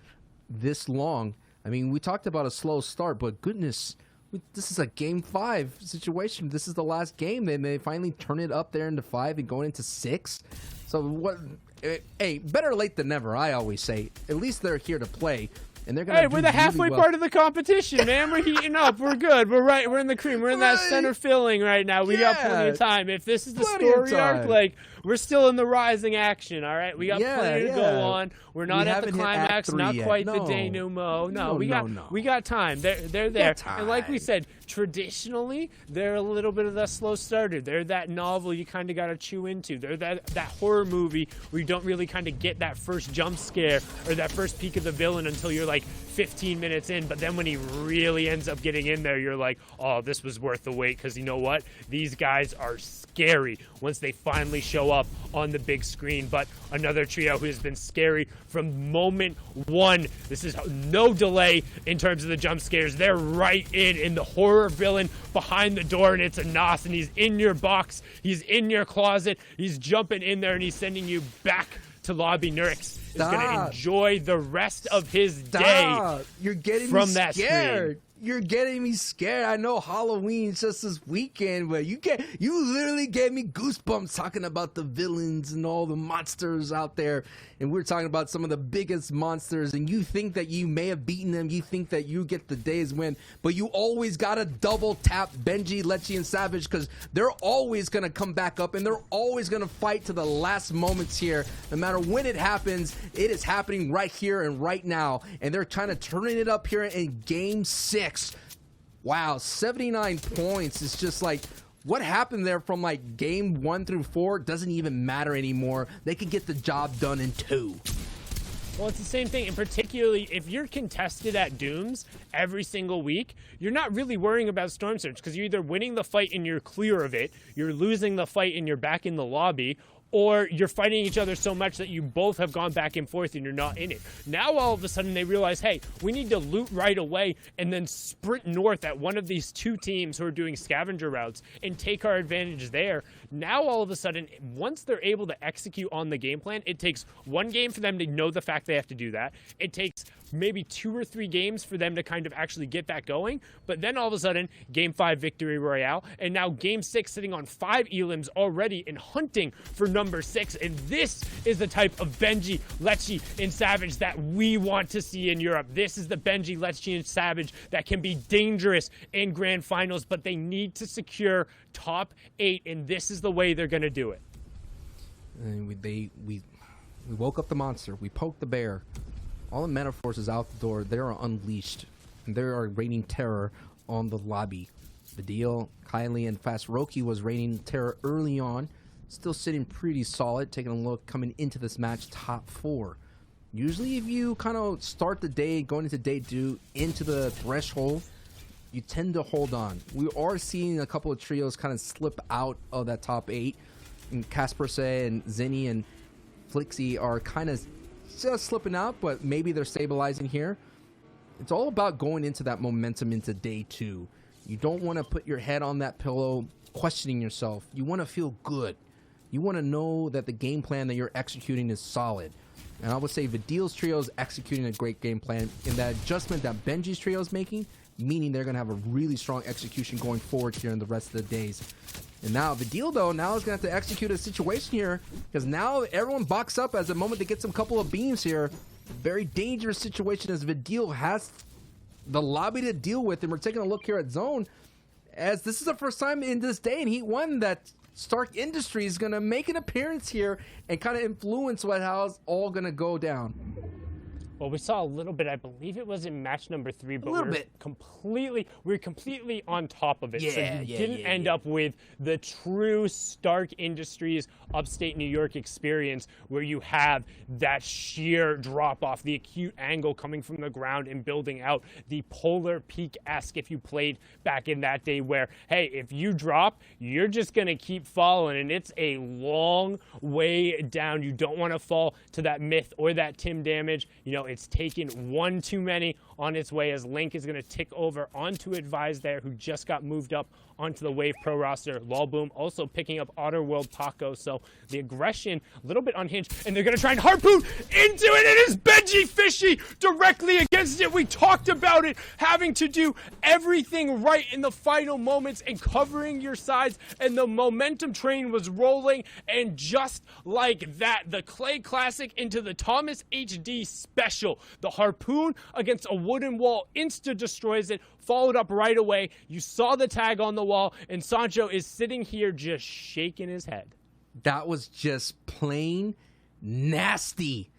this long. I mean, we talked about a slow start, but goodness, this is a game 5 situation. This is the last game. They finally turn it up there into 5 and going into 6. So what? Hey, better late than never. I always say. At least they're here to play, and they're gonna.
Hey, we're the halfway part of the competition, man. We're heating up. We're good. We're right. We're in the cream. We're in that center filling right now. We got plenty of time. If this is the story arc, like, we're still in the rising action. All right, we got plenty to go on. We're not at the climax. Not quite the denouement. No, we got time. They're there. And like we said, traditionally, they're a little bit of that slow starter. They're that novel you kind of got to chew into. They're that horror movie where you don't really kind of get that first jump scare or that first peek of the villain until you're like 15 minutes in. But then when he really ends up getting in there, you're like, oh, this was worth the wait, because you know what? These guys are scary once they finally show up on the big screen. But another trio who has been scary from moment one. This is no delay in terms of the jump scares. They're right in the horror villain behind the door, and it's a Nos, and he's in your box, he's in your closet, he's jumping in there, and he's sending you back to lobby. Nurix is going to enjoy the rest of his day.
You're getting
from
me
that
scared.
screen.
You're getting me scared. I know Halloween's just this weekend, but you literally gave me goosebumps talking about the villains and all the monsters out there. And we're talking about some of the biggest monsters, and you think that you may have beaten them. You think that you get the day's win, but you always got to double tap Benji, Lechi, and Savage, because they're always going to come back up, and they're always going to fight to the last moments here. No matter when it happens, it is happening right here and right now, and they're trying to turn it up here in Game 6. Wow, 79 points. It's just like, what happened there from like game 1 through 4 doesn't even matter anymore. They could get the job done in 2.
Well, it's the same thing, and particularly if you're contested at Dooms every single week, you're not really worrying about Storm Surge, because you're either winning the fight and you're clear of it, you're losing the fight and you're back in the lobby, or you're fighting each other so much that you both have gone back and forth and you're not in it. Now all of a sudden they realize, hey, we need to loot right away and then sprint north at one of these 2 teams who are doing scavenger routes and take our advantage there. Now all of a sudden, once they're able to execute on the game plan, it takes 1 game for them to know the fact they have to do that. It takes maybe 2 or 3 games for them to kind of actually get that going. But then all of a sudden, Game 5 Victory Royale, and now Game 6 sitting on 5 elims already and hunting for number 6. And this is the type of Benji, Lechi, and Savage that we want to see in Europe. This is the Benji, Lechi, and Savage that can be dangerous in grand finals, but they need to secure top 8, and this is the way they're going to do it.
And we woke up the monster. We poked the bear. All the metaphors is out the door. They are unleashed, and they are raining terror on the lobby. Vidil, Kylie, and Fast Roki was raining terror early on. Still sitting pretty solid. Taking a look coming into this match, top 4. Usually if you kind of start the day going into day 2 into the threshold, you tend to hold on. We are seeing a couple of trios kind of slip out of that top 8. And Kasperse and Zinni and Flixie are kind of just slipping out, but maybe they're stabilizing here. It's all about going into that momentum into day 2. You don't want to put your head on that pillow questioning yourself. You want to feel good. You want to know that the game plan that you're executing is solid. And I would say Vidil's trio is executing a great game plan in that adjustment that Benji's trio is making, meaning they're going to have a really strong execution going forward here in the rest of the days. And now Vidil, though, now is going to have to execute a situation here, because now everyone bucks up as the moment they get some couple of beams here. Very dangerous situation as Vidil has the lobby to deal with. And we're taking a look here at Zone, as this is the first time in this day in Heat 1 that Stark Industries is going to make an appearance here and kind of influence how it's all going to go down.
Well, we saw a little bit. I believe it was in match number 3, but we were completely on top of it. So you didn't end up with the true Stark Industries upstate New York experience where you have that sheer drop off, the acute angle coming from the ground and building out, the Polar Peak-esque if you played back in that day where, hey, if you drop, you're just going to keep falling, and it's a long way down. You don't want to fall to that myth or that Tim damage. You know, it's taken 1 too many on its way, as Link is going to tick over onto Advise there, who just got moved up onto the Wave Pro roster. Lolboom also picking up Otter World Paco, so the aggression a little bit unhinged, and they're going to try and harpoon into it. It is Benji Fishy directly against it. We talked about it, having to do everything right in the final moments and covering your sides, and the momentum train was rolling, and just like that, the Clay Classic into the Thomas HD Special. The harpoon against a wooden wall insta-destroys it, followed up right away. You saw the tag on the wall, and Sancho is sitting here just shaking his head.
That was just plain nasty.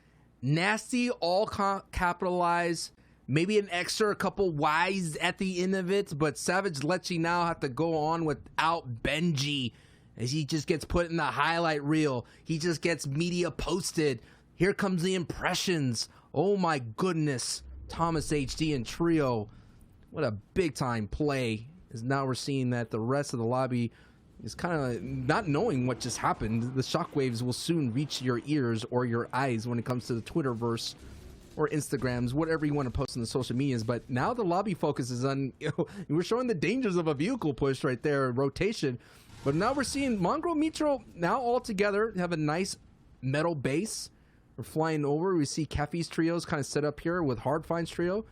Nasty, all capitalized. Maybe an extra couple Y's at the end of it, but Savage Lechi now have to go on without Benji, as he just gets put in the highlight reel. He just gets media posted. Here comes the impressions. Oh my goodness. Thomas HD and Trio. What a big time play. As now we're seeing that the rest of the lobby is kind of not knowing what just happened. The shockwaves will soon reach your ears or your eyes when it comes to the Twitterverse or Instagrams, whatever you want to post in the social medias. But now the lobby focuses on, we're showing the dangers of a vehicle push right there, rotation. But now we're seeing Mongrel Mitro now all together have a nice metal base. We're flying over. We see Keffi's trios kind of set up here with Hardfine's trio.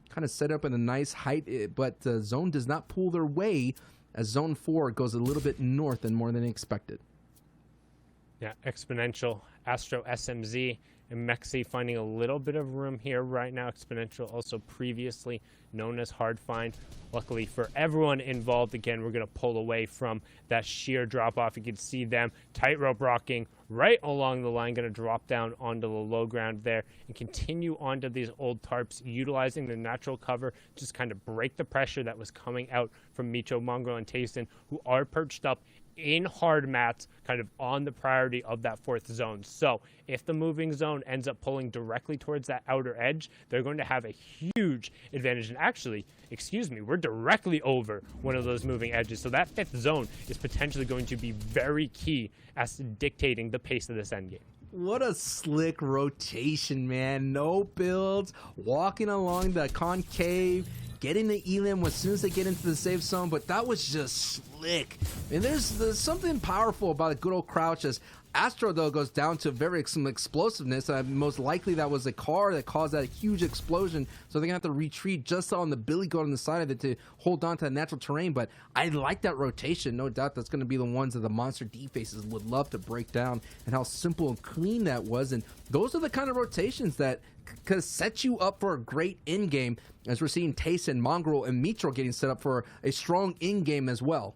kind of set up in a nice height, but Zone does not pull their way as Zone 4 goes a little bit north and more than expected.
Yeah, Exponential, Astro, SMZ, and Mexi finding a little bit of room here right now. Exponential also previously known as Hard Find. Luckily for everyone involved, again, we're going to pull away from that sheer drop-off. You can see them tightrope rocking right along the line, going to drop down onto the low ground there and continue onto these old tarps, utilizing the natural cover, just kind of break the pressure that was coming out from Micho, Mongrel, and Tayson, who are perched up in hard mats, kind of on the priority of that fourth zone. So if the moving zone ends up pulling directly towards that outer edge, they're going to have a huge advantage. And actually, excuse me, we're directly over one of those moving edges. So that fifth zone is potentially going to be very key as to dictating the pace of this endgame.
What a slick rotation, man. No builds, walking along the concave, getting the elim as soon as they get into the safe zone, but that was just slick. And there's something powerful about a good old crouch as Astro, though, goes down to some explosiveness. Most likely that was a car that caused that huge explosion, so they're going to have to retreat just on the billy goat on the side of it to hold on to that natural terrain. But I like that rotation. No doubt that's going to be the ones that the monster D-faces would love to break down, and how simple and clean that was. And those are the kind of rotations that could set you up for a great in-game, as we're seeing Tayson, Mongrel, and Mitro getting set up for a strong in-game as well.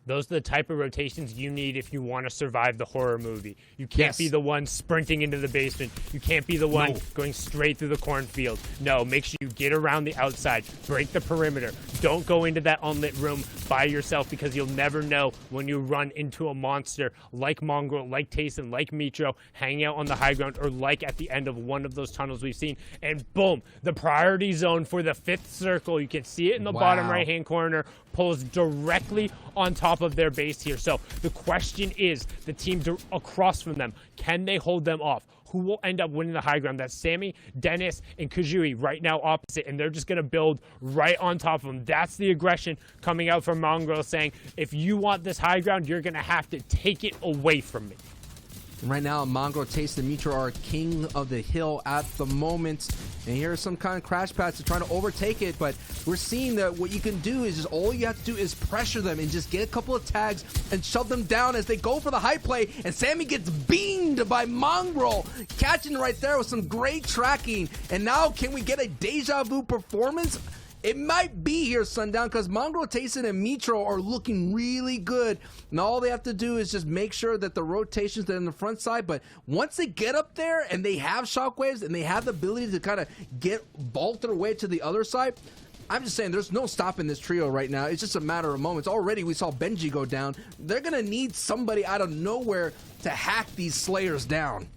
Those are the type of rotations you need if you want to survive the horror movie. You can't be the one sprinting into the basement. You can't be the one going straight through the cornfield. No, make sure you get around the outside, break the perimeter. Don't go into that unlit room by yourself, because you'll never know when you run into a monster like Mongrel, like Tayson, like Mitro, hanging out on the high ground, or like at the end of one of those tunnels we've seen. And boom, the priority zone for the fifth circle, you can see it in the bottom right-hand corner, pulls directly on top of their base here. So the question is, the team across from them, can they hold them off? Who will end up winning the high ground? That's Sammy, Dennis, and Kajui right now opposite, and they're just going to build right on top of them. That's the aggression coming out from Mongrel, saying, if you want this high ground, you're going to have to take it away from me.
Right now, Mongrel, Tayson, and Mitro are king of the hill at the moment. And here are some kind of crash pads to try to overtake it. But we're seeing that what you can do is just all you have to do is pressure them and just get a couple of tags and shove them down as they go for the high play. And Sammy gets beamed by Mongrel, catching right there with some great tracking. And now, can we get a deja vu performance? It might be here, Sundown, because Mongrel, Tayson, and Mitro are looking really good. And all they have to do is just make sure that the rotations are in the front side. But once they get up there and they have shockwaves and they have the ability to kind of vault their way to the other side, I'm just saying there's no stopping this trio right now. It's just a matter of moments. Already we saw Benji go down. They're going to need somebody out of nowhere to hack these Slayers down.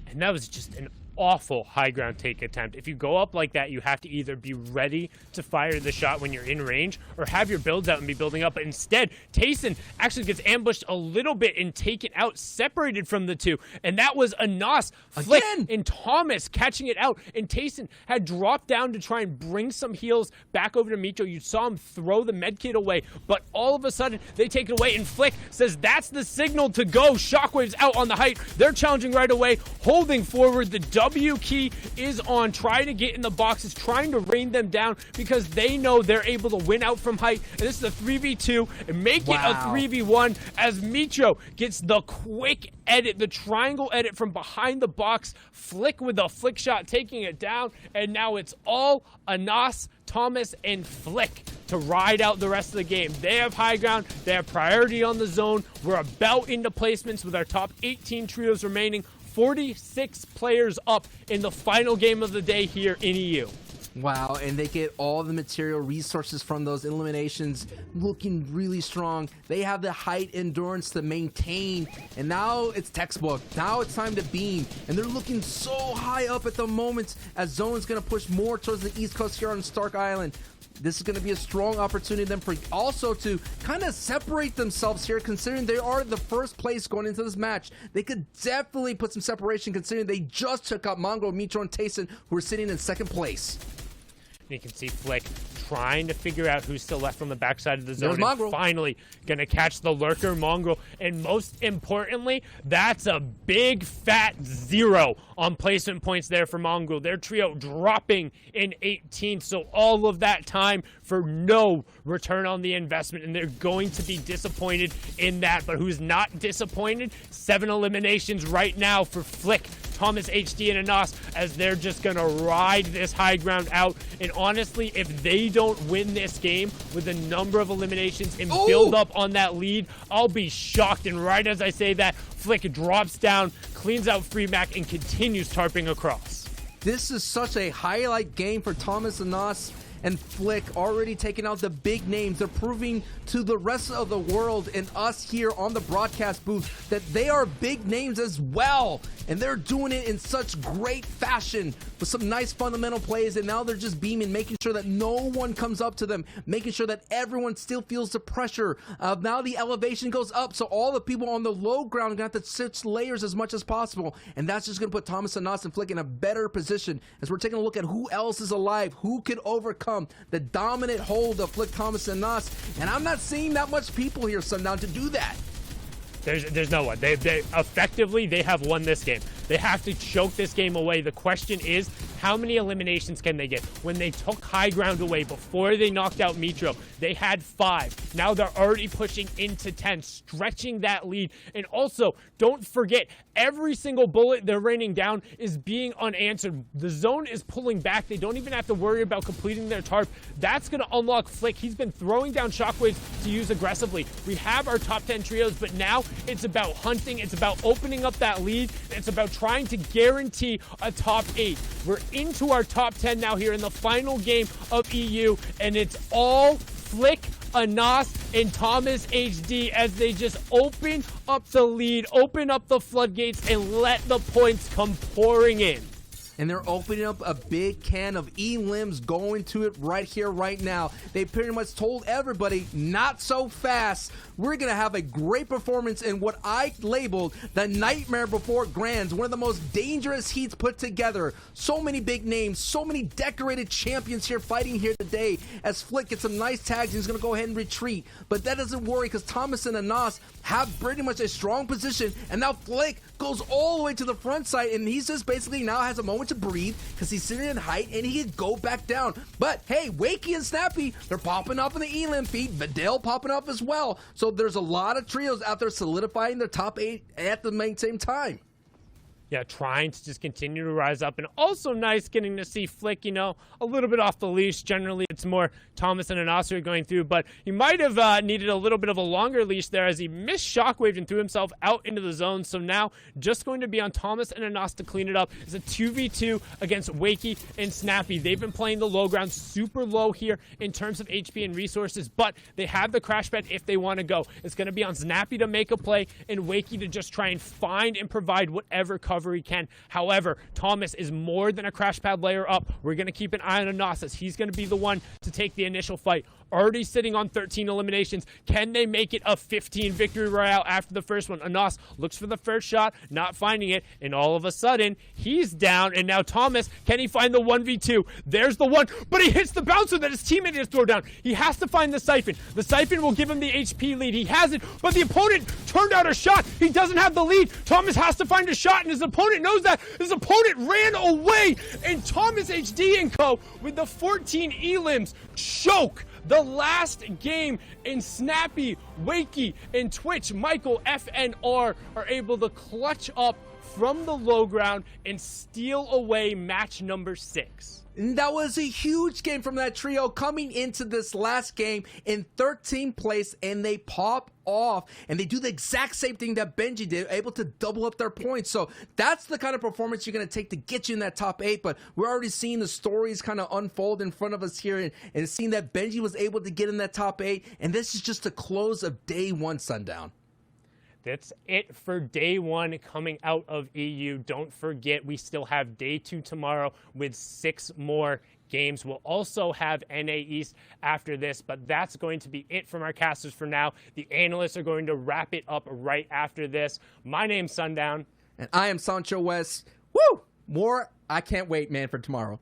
And that was just an awful high ground take attempt. If you go up like that, you have to either be ready to fire the shot when you're in range, or have your builds out and be building up. But instead, Tayson actually gets ambushed a little bit and taken out, separated from the two. And that was Anas, Flick, and Thomas catching it out. And Tayson had dropped down to try and bring some heals back over to Mitro. You saw him throw the medkit away, but all of a sudden they take it away, and Flick says that's the signal to go. Shockwaves out on the height. They're challenging right away, holding forward. The W key is on, trying to get in the boxes, trying to rain them down, because they know they're able to win out from height. And this is a 3v2 and make it a 3v1 as Mitro gets the quick edit, the triangle edit from behind the box. Flick with a flick shot, taking it down. And now it's all Anas, Thomas, and Flick to ride out the rest of the game. They have high ground. They have priority on the zone. We're about into placements with our top 18 trios remaining. 46 players up in the final game of the day here in EU.
Wow, and they get all the material resources from those eliminations, looking really strong. They have the height endurance to maintain, and now it's textbook. Now it's time to beam, and they're looking so high up at the moment as Zone's going to push more towards the east coast here on Stark Island. This is going to be a strong opportunity then for also to kind of separate themselves here, considering they are the first place going into this match. They could definitely put some separation, considering they just took out Mongrel, Mitro, and Tayson, who are sitting in second place.
And you can see Flick trying to figure out who's still left on the backside of the zone.
There's Mongrel.
Finally going to catch the lurker Mongrel. And most importantly, that's a big fat 0 on placement points there for Mongrel. Their trio dropping in 18th. So all of that time for no return on the investment. And they're going to be disappointed in that. But who's not disappointed? 7 eliminations right now for Flick, Thomas HD, and Anas, as they're just going to ride this high ground out. And honestly, if they don't win this game with a number of eliminations and build up on that lead, I'll be shocked. And right as I say that, Flick drops down, cleans out Freemac, and continues tarping across.
This is such a highlight game for Thomas, Anas, and Flick, already taking out the big names. They're proving to the rest of the world and us here on the broadcast booth that they are big names as well. And they're doing it in such great fashion with some nice fundamental plays. And now they're just beaming, making sure that no one comes up to them, making sure that everyone still feels the pressure. Now the elevation goes up, so all the people on the low ground are going to have to switch layers as much as possible. And that's just going to put Thomas, Anas, and Flick in a better position as we're taking a look at who else is alive, who could overcome the dominant hold of Flick, Thomas, and Anas. And I'm not seeing that much people here, Sundown, to do that.
There's no one. They effectively, they have won this game. They have to choke this game away. The question is, how many eliminations can they get? When they took high ground away before they knocked out Mitro, they had 5. Now they're already pushing into 10, stretching that lead. And also, don't forget, every single bullet they're raining down is being unanswered. The zone is pulling back. They don't even have to worry about completing their tarp. That's going to unlock Flick. He's been throwing down shockwaves to use aggressively. We have our top 10 trios, but now it's about hunting. It's about opening up that lead. It's about trying to guarantee a top 8. We're into our top 10 now here in the final game of EU, and it's all Flick, Anas, and Thomas HD as they just open up the lead, open up the floodgates, and let the points come pouring in.
And they're opening up a big can of E-limbs, going to it right here, right now. They pretty much told everybody, not so fast. We're going to have a great performance in what I labeled the Nightmare Before Grands, one of the most dangerous heats put together. So many big names, so many decorated champions here fighting here today as Flick gets some nice tags. He's going to go ahead and retreat. But that doesn't worry because Thomas and Anas have pretty much a strong position. And now Flick goes all the way to the front side, and he's just basically now has a moment to breathe because he's sitting in height and he can go back down. But hey, Wakey and Snappy, they're popping up in the Elim feed. Vidal popping up as well. So there's a lot of trios out there solidifying their top 8 at the same time.
Yeah, trying to just continue to rise up. And also nice getting to see Flick, you know, a little bit off the leash. Generally, it's more Thomas and Anas are going through, but he might have needed a little bit of a longer leash there as he missed shockwave and threw himself out into the zone. So now just going to be on Thomas and Anas to clean it up. It's a 2v2 against Wakey and Snappy. They've been playing the low ground super low here in terms of HP and resources, but they have the crash pad if they want to go. It's going to be on Snappy to make a play and Wakey to just try and find and provide whatever cover he can. However, Thomas is more than a crash pad layer up. We're going to keep an eye on Anas as he's going to be the one to take the initial fight. Already sitting on 13 eliminations. Can they make it a 15 victory royale after the first one? Anas looks for the first shot, not finding it, and all of a sudden, he's down, and now Thomas, can he find the 1v2? There's the one, but he hits the bouncer that his teammate has thrown down. He has to find the Siphon. The Siphon will give him the HP lead. He has it, but the opponent turned out a shot. He doesn't have the lead. Thomas has to find a shot, and his opponent knows that. His opponent ran away, and Thomas HD and co. with the 14 elims choke the last game, in Snappy, Wakey, and Twitch. Michael FNR are able to clutch up from the low ground and steal away match number 6.
And that was a huge game from that trio coming into this last game in 13th place, and they pop off and they do the exact same thing that Benji did, able to double up their points. So that's the kind of performance you're going to take to get you in that top 8. But we're already seeing the stories kind of unfold in front of us here, and seeing that Benji was able to get in that top 8. And this is just the close of day 1, Sundown.
That's it for day 1 coming out of EU. Don't forget, we still have day 2 tomorrow with 6 more games. We'll also have NA East after this, but that's going to be it from our casters for now. The analysts are going to wrap it up right after this. My name's Sundown.
And I am Sancho West. Woo! More, I can't wait, man, for tomorrow.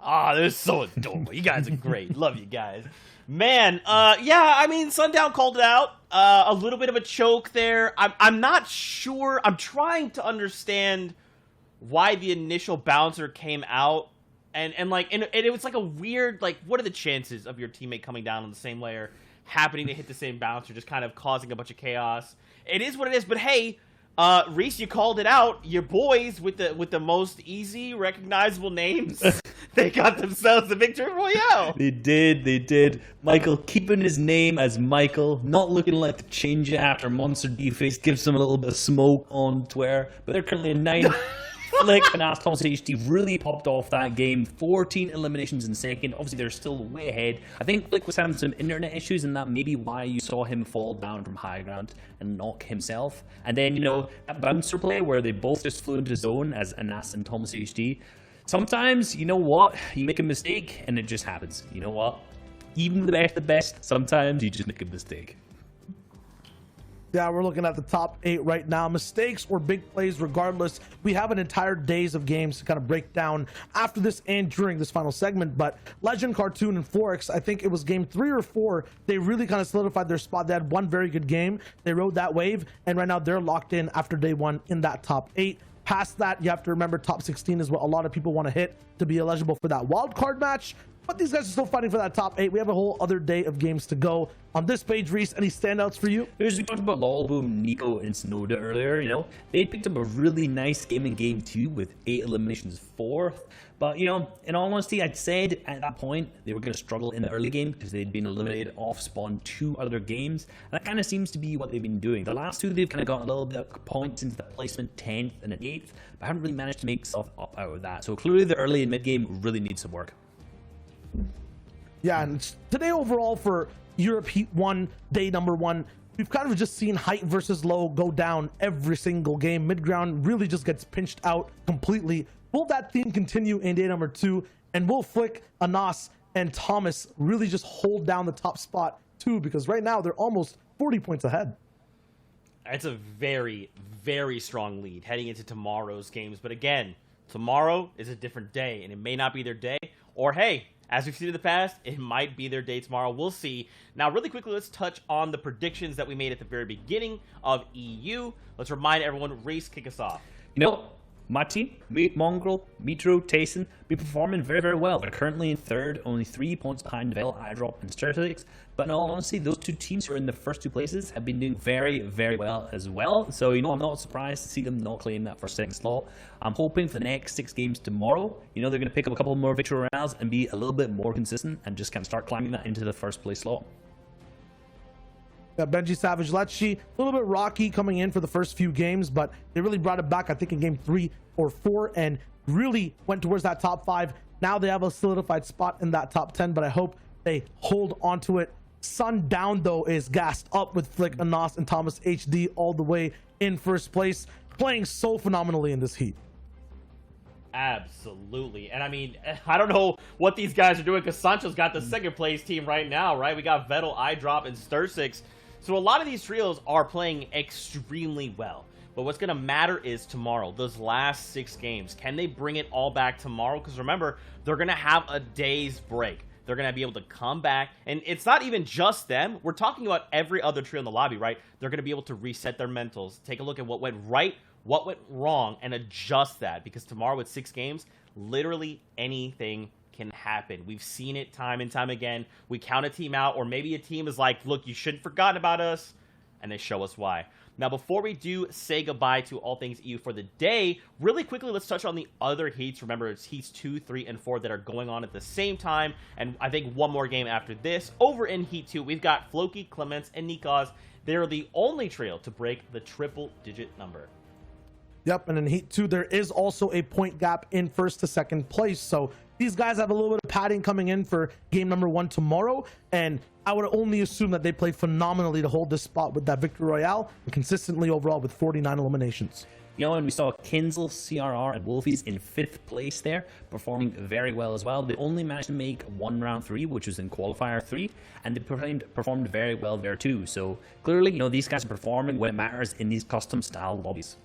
Ah, they're so adorable. You guys are great. Love you guys. Man, yeah, I mean, Sundown called it out. A little bit of a choke there. I'm not sure. I'm trying to understand why the initial bouncer came out. And it was like a weird, like, what are the chances of your teammate coming down on the same layer, happening to hit the same bouncer, just kind of causing a bunch of chaos? It is what it is, but hey, Reese, you called it out. Your boys with the most easy, recognizable names, they got themselves a victory royale.
They did. Michael keeping his name as Michael, not looking like to change it after Monster D-Face gives him a little bit of smoke on Twitter. But they're currently in 9. Flick and Thomas HD really popped off that game. 14 eliminations in second. Obviously, they're still way ahead. I think Flick was having some internet issues, and that may be why you saw him fall down from high ground and knock himself. And then, that bouncer play where they both just flew into zone as Anas and Thomas HD. Sometimes, you know what? You make a mistake, and it just happens. You know what? Even the best, sometimes you just make a mistake.
Yeah, we're looking at the top 8 right now. Mistakes or big plays, regardless. We have an entire days of games to kind of break down after this and during this final segment. But Legend, Cartoon, and Forex, I think it was game 3 or 4, they really kind of solidified their spot. They had one very good game. They rode that wave, and right now they're locked in after day 1 in that top 8. Past that, you have to remember top 16 is what a lot of people want to hit to be eligible for that wild card match. But these guys are still fighting for that top 8. We have a whole other day of games to go. On this page, Reese, any standouts for you?
We talked about Lolboom, Nico, and Snowda earlier. They picked up a really nice game in game 2 with 8 eliminations fourth. But, in all honesty, I'd said at that point they were going to struggle in the early game because they'd been eliminated off spawn 2 other games. And that kind of seems to be what they've been doing. The last 2, they've kind of got a little bit of points into the placement 10th and an 8th, but haven't really managed to make stuff up out of that. So clearly the early and mid game really needs some work.
Yeah, and today overall for Europe Heat 1, day number 1, we've kind of just seen height versus low go down every single game. Mid-ground really just gets pinched out completely. Will that theme continue in day number 2? And will Flick, Anas, and Thomas really just hold down the top spot too? Because right now they're almost 40 points ahead.
It's a very, very strong lead heading into tomorrow's games. But again, tomorrow is a different day, and it may not be their day. Or hey, as we've seen in the past, it might be their day tomorrow. We'll see. Now, really quickly, let's touch on the predictions that we made at the very beginning of EU. Let's remind everyone, Reese, kick us off.
My team, Mongrel, Metro, Tayson, be performing very, very well. They're currently in 3rd, only 3 points behind Vel, iDrop, and Stratix. But in all honesty, those 2 teams who are in the first 2 places have been doing very, very well as well. So, I'm not surprised to see them not claim that first, second slot. I'm hoping for the next 6 games tomorrow, they're going to pick up a couple more victory royales and be a little bit more consistent and just kind of start climbing that into the first place slot.
Yeah, Benji Savage Lecce, a little bit rocky coming in for the first few games, but they really brought it back, I think, in game 3 or 4 and really went towards that top 5. Now they have a solidified spot in that top 10, but I hope they hold onto it. Sundown, though, is gassed up with Flick, Anas, and Thomas HD all the way in first place, playing so phenomenally in this heat.
Absolutely. And I mean, I don't know what these guys are doing because Sancho's got the second place team right now, right? We got Vettel, iDrop, and Stursix. So a lot of these trios are playing extremely well. But what's going to matter is tomorrow, those last 6 games. Can they bring it all back tomorrow? Because remember, they're going to have a day's break. They're going to be able to come back. And it's not even just them. We're talking about every other trio in the lobby, right? They're going to be able to reset their mentals, take a look at what went right, what went wrong, and adjust that. Because tomorrow with 6 games, literally anything can happen. We've seen it time and time again. We count a team out, or maybe a team is like, look, you shouldn't have forgotten about us, and they show us why. Now, before we do say goodbye to all things EU for the day, really quickly, let's touch on the other heats. Remember, it's heats 2, 3, and 4 that are going on at the same time, and I think one more game after this. Over in heat 2, we've got Floki, Clements, and Nikos. They're the only trio to break the triple-digit number.
Yep, and in Heat 2, there is also a point gap in first to second place. So these guys have a little bit of padding coming in for game number 1 tomorrow. And I would only assume that they played phenomenally to hold this spot with that Victory Royale and consistently overall with 49 eliminations.
And we saw Kinzel, CRR, and Wolfies in 5th place there, performing very well as well. They only managed to make 1 round 3, which was in qualifier 3, and they performed very well there too. So clearly, these guys are performing when it matters in these custom style lobbies.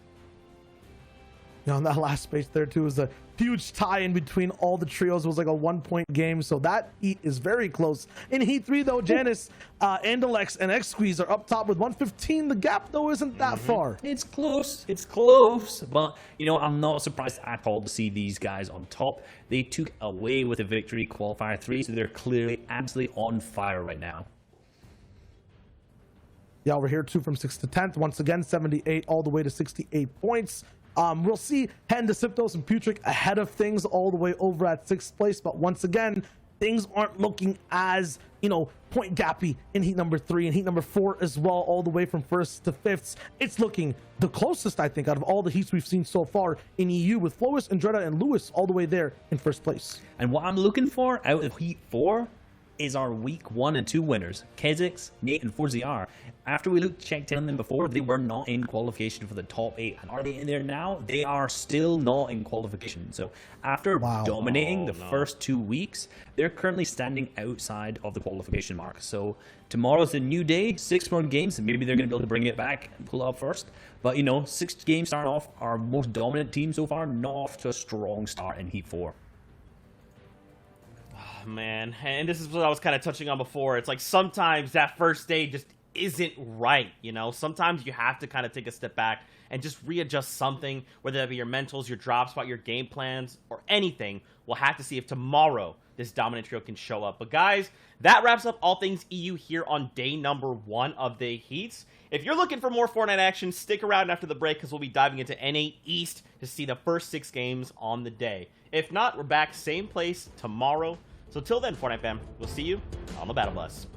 You know, in that last space there too was a huge tie in between all the trios. It was like a 1-point game, so that heat is very close. In heat 3 though, Janice, Andalex, and X Squeeze are up top with 115. The gap though isn't that far.
It's close. It's close. But, you know, I'm not surprised at all to see these guys on top. They took away with a victory qualifier 3, so they're clearly absolutely on fire right now.
Yeah, we're here too from 6th to 10th. Once again, 78 all the way to 68 points. We'll see Hendesiptos and Putrick ahead of things all the way over at 6th place. But once again, things aren't looking as, you know, point gappy in heat number 3 and heat number 4 as well, all the way from 1st to 5th. It's looking the closest, I think, out of all the heats we've seen so far in EU, with Flois, Andretta, and Lewis all the way there in 1st place.
And what I'm looking for out of heat 4 is our week 1 and 2 winners, Kezix, Nate, and 4ZR. After we checked in on them before, they were not in qualification for the top 8. And are they in there now? They are still not in qualification. So after dominating the first 2 weeks, they're currently standing outside of the qualification mark. So tomorrow's a new day, 6 more games, and maybe they're going to be able to bring it back and pull out first. But, you know, 6 games starting off, our most dominant team so far, not off to a strong start in heat 4.
Man, and this is what I was kind of touching on before. It's like sometimes that first day just isn't right, you know? Sometimes you have to kind of take a step back and just readjust something, whether that be your mentals, your drop spot, your game plans, or anything. We'll have to see if tomorrow this dominant trio can show up. But guys, that wraps up all things EU here on day number 1 of the heats. If you're looking for more Fortnite action, stick around after the break because we'll be diving into NA East to see the first 6 games on the day. If not, we're back same place tomorrow. So till then, Fortnite fam, we'll see you on the Battle Bus.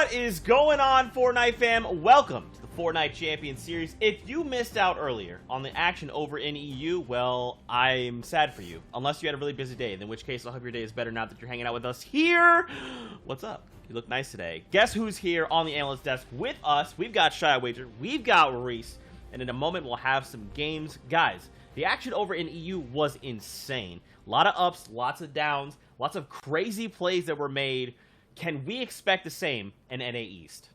What is going on, Fortnite fam? Welcome to the Fortnite Champion Series. If you missed out earlier on the action over in EU, well, I'm sad for you. Unless you had a really busy day, in which case I hope your day is better now that you're hanging out with us here. What's up? You look nice today. Guess who's here on the analyst desk with us? We've got Shy Wager, we've got Reese, and in a moment we'll have some games. Guys, the action over in EU was insane. A lot of ups, lots of downs, lots of crazy plays that were made. Can we expect the same in NA East?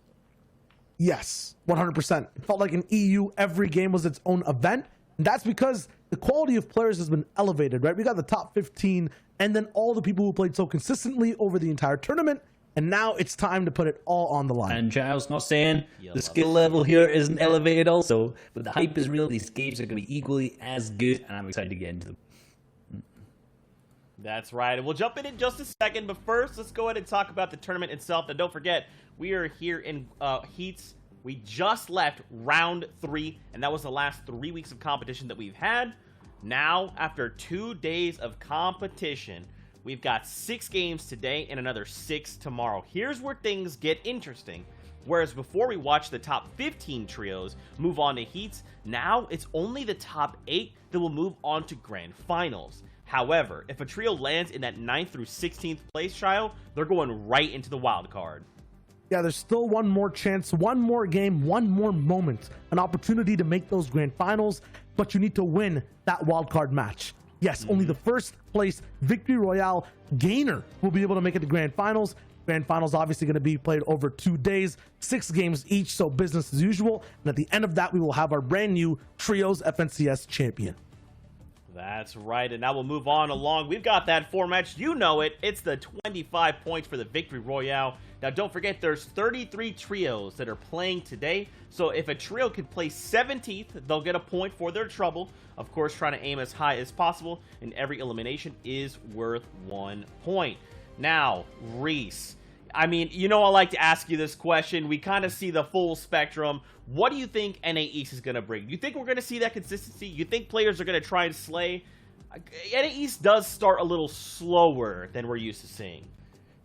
Yes, 100%. It felt like in EU, every game was its own event. And that's because the quality of players has been elevated, right? We got the top 15 and then all the people who played so consistently over the entire tournament. And now it's time to put it all on the line.
And Giles, not saying the skill level here isn't elevated also, but the hype is real. These games are going to be equally as good, and I'm excited to get into them.
That's right, and we'll jump in just a second, but first, let's go ahead and talk about the tournament itself. And don't forget, we are here in heats. We just left round 3, and that was the last 3 weeks of competition that we've had. Now, after 2 days of competition, we've got 6 games today and another 6 tomorrow. Here's where things get interesting. Whereas before we watched the top 15 trios move on to heats, now it's only the top 8 that will move on to grand finals. However, if a trio lands in that 9th through 16th place trial, they're going right into the wild card.
Yeah, there's still one more chance, one more game, one more moment, an opportunity to make those grand finals, but you need to win that wild card match. Yes, only the first place Victory Royale gainer will be able to make it to grand finals. Grand finals obviously going to be played over 2 days, 6 games each, so business as usual. And at the end of that, we will have our brand new Trios FNCS champion.
That's right, and now we'll move on along. We've got that format. You know it. It's the 25 points for the Victory Royale. Now, don't forget, there's 33 trios that are playing today. So if a trio can place 17th, they'll get a point for their trouble. Of course, trying to aim as high as possible, and every elimination is worth 1 point. Now, Reese, I mean, you know I like to ask you this question. We kind of see the full spectrum. What do you think NA East is going to bring? You think we're going to see that consistency? You think players are going to try and slay? NA East does start a little slower than we're used to seeing.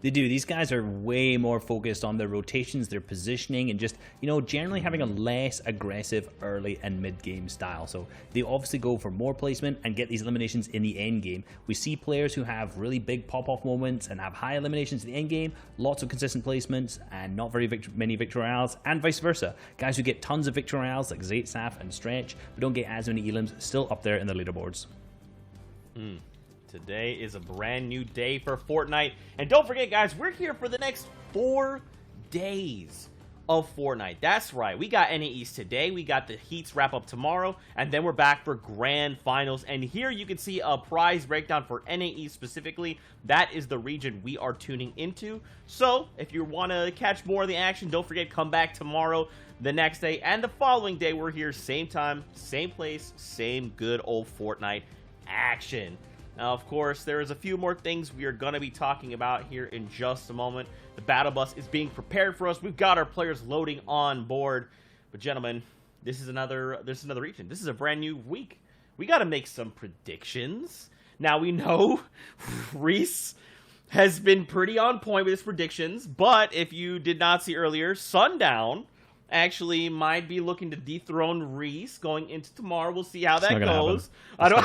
They do. These guys are way more focused on their rotations, their positioning, and just, you know, generally having a less aggressive early and mid-game style. So they obviously go for more placement and get these eliminations in the end game. We see players who have really big pop-off moments and have high eliminations in the end game, lots of consistent placements, and not very many Victory Royales, and vice versa. Guys who get tons of Victory Royales like Zaitsaf and Stretch, but don't get as many elims, still up there in the leaderboards.
Today is a brand new day for Fortnite. And don't forget, guys, we're here for the next 4 days of Fortnite. That's right. We got NA East today. We got the heats wrap up tomorrow. And then we're back for grand finals. And here you can see a prize breakdown for NA East specifically. That is the region we are tuning into. So if you want to catch more of the action, don't forget, come back tomorrow, the next day, and the following day. We're here same time, same place, same good old Fortnite action. Now, of course, there is a few more things we are going to be talking about here in just a moment. The battle bus is being prepared for us. We've got our players loading on board. But, gentlemen, this is another region. This is a brand new week. We got to make some predictions. Now, we know Reese has been pretty on point with his predictions. But if you did not see earlier, Sundown actually might be looking to dethrone Reese going into tomorrow. We'll see how that goes. I don't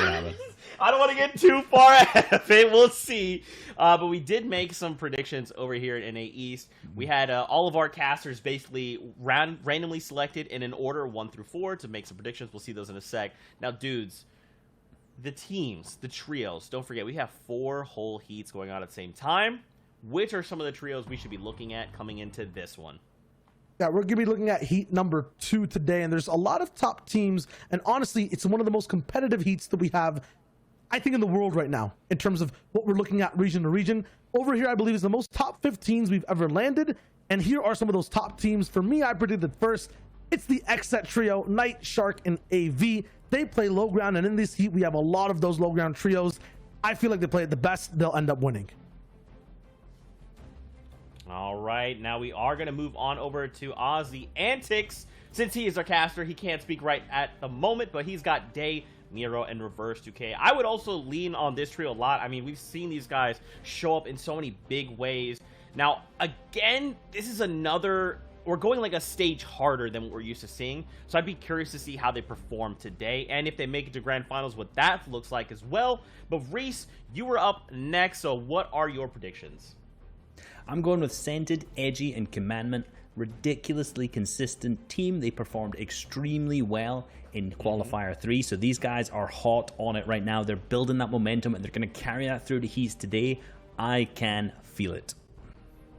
want to get too far ahead of it. We'll see. But we did make some predictions over here at NA East. We had all of our casters basically randomly selected in an order 1 through 4 to make some predictions. We'll see those in a sec. Now, dudes, the teams, the trios, don't forget, we have 4 whole heats going on at the same time. Which are some of the trios we should be looking at coming into this one?
Yeah, we're going to be looking at heat number 2 today, and there's a lot of top teams, and honestly, it's one of the most competitive heats that we have, I think, in the world right now, in terms of what we're looking at region to region. Over here, I believe, is the most top 15s we've ever landed, and here are some of those top teams. For me, I predicted first, it's the XSET trio, Knight, Shark, and AV. They play low ground, and in this heat, we have a lot of those low ground trios. I feel like they play it the best. They'll end up winning.
All right, now we are going to move on over to Ozzy Antics. Since he is our caster, he can't speak right at the moment, but he's got Day, Nero, and Reverse 2K. I would also lean on this trio a lot. I mean, we've seen these guys show up in so many big ways. Now, again, this is another... We're going like a stage harder than what we're used to seeing, so I'd be curious to see how they perform today, and if they make it to Grand Finals, what that looks like as well. But Reese, you were up next, so what are your predictions?
I'm going with Scented, Edgy, and Commandment. Ridiculously consistent team. They performed extremely well in Qualifier 3, so these guys are hot on it right now. They're building that momentum, and they're going to carry that through the heats today. I can feel it.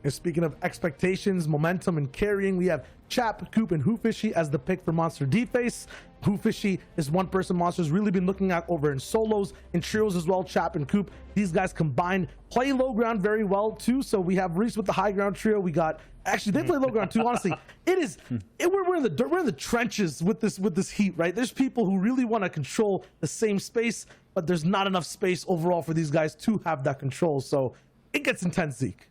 And speaking of expectations, momentum, and carrying, we have Chap, Coop, and Hoofishy as the pick for Monster D-Face. Hoofishy is one person Monster's really been looking at over in solos, in trios as well. Chap and Coop, these guys combined play low ground very well too. So we have Reese with the high ground trio. We got, actually they play low ground too. Honestly, we're in the dirt, we're in the trenches with this heat, right? There's people who really want to control the same space, but there's not enough space overall for these guys to have that control. So it gets intense, Zeke.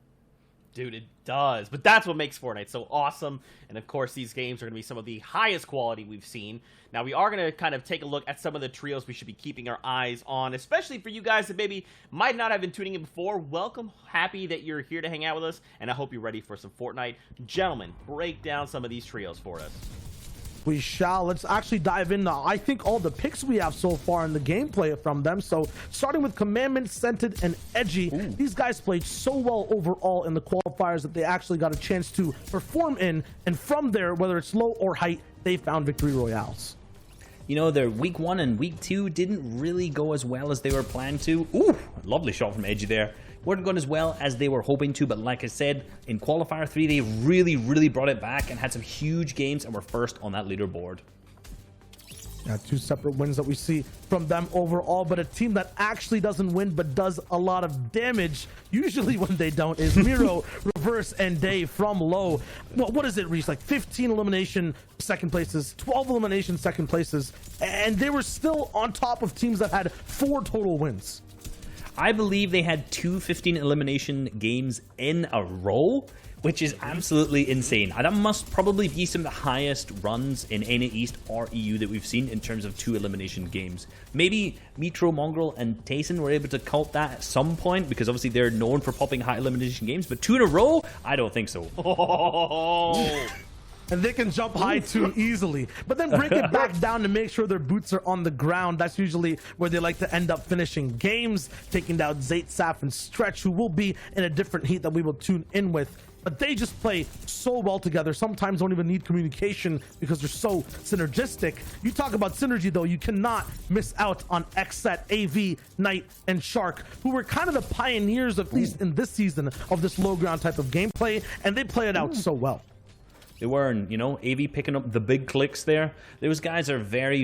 Dude, it does. But that's what makes Fortnite so awesome. And of course, these games are going to be some of the highest quality we've seen. Now, we are going to kind of take a look at some of the trios we should be keeping our eyes on, especially for you guys that maybe might not have been tuning in before. Welcome. Happy that you're here to hang out with us. And I hope you're ready for some Fortnite. Gentlemen, break down some of these trios for us.
We shall. Let's actually dive into, I think, all the picks we have so far in the gameplay from them. So starting with Commandment, Scented, and Edgy. These guys played so well overall in the qualifiers that they actually got a chance to perform in. And from there, whether it's low or height, they found victory royales.
You know, their week 1 and week 2 didn't really go as well as they were planned to. Ooh, lovely shot from Edgy there. Weren't going as well as they were hoping to, but like I said, in Qualifier 3, they really brought it back and had some huge games and were first on that leaderboard.
Yeah, 2 separate wins that we see from them overall, but a team that actually doesn't win but does a lot of damage, usually when they don't, is Miro, Reverse, and Dave from low. Well, what is it, Reese? Like 15 elimination second places, 12 elimination second places, and they were still on top of teams that had 4 total wins.
I believe they had 2 15 elimination games in a row, which is absolutely insane. That must probably be some of the highest runs in NA East or EU that we've seen in terms of 2 elimination games. Maybe Metro, Mongrel, and Tayson were able to cult that at some point, because obviously they're known for popping high elimination games, but 2 in a row? I don't think so.
And they can jump high too easily, but then break it back down to make sure their boots are on the ground. That's usually where they like to end up finishing games, taking down Zayt, Saf, and Stretch, who will be in a different heat that we will tune in with. But they just play so well together. Sometimes don't even need communication because they're so synergistic. You talk about synergy, though, you cannot miss out on Xset, AV, Knight, and Shark, who were kind of the pioneers, at least in this season, of this low ground type of gameplay, and they play it out so well.
They were, and, you know, AV picking up the big clicks there. Those guys are very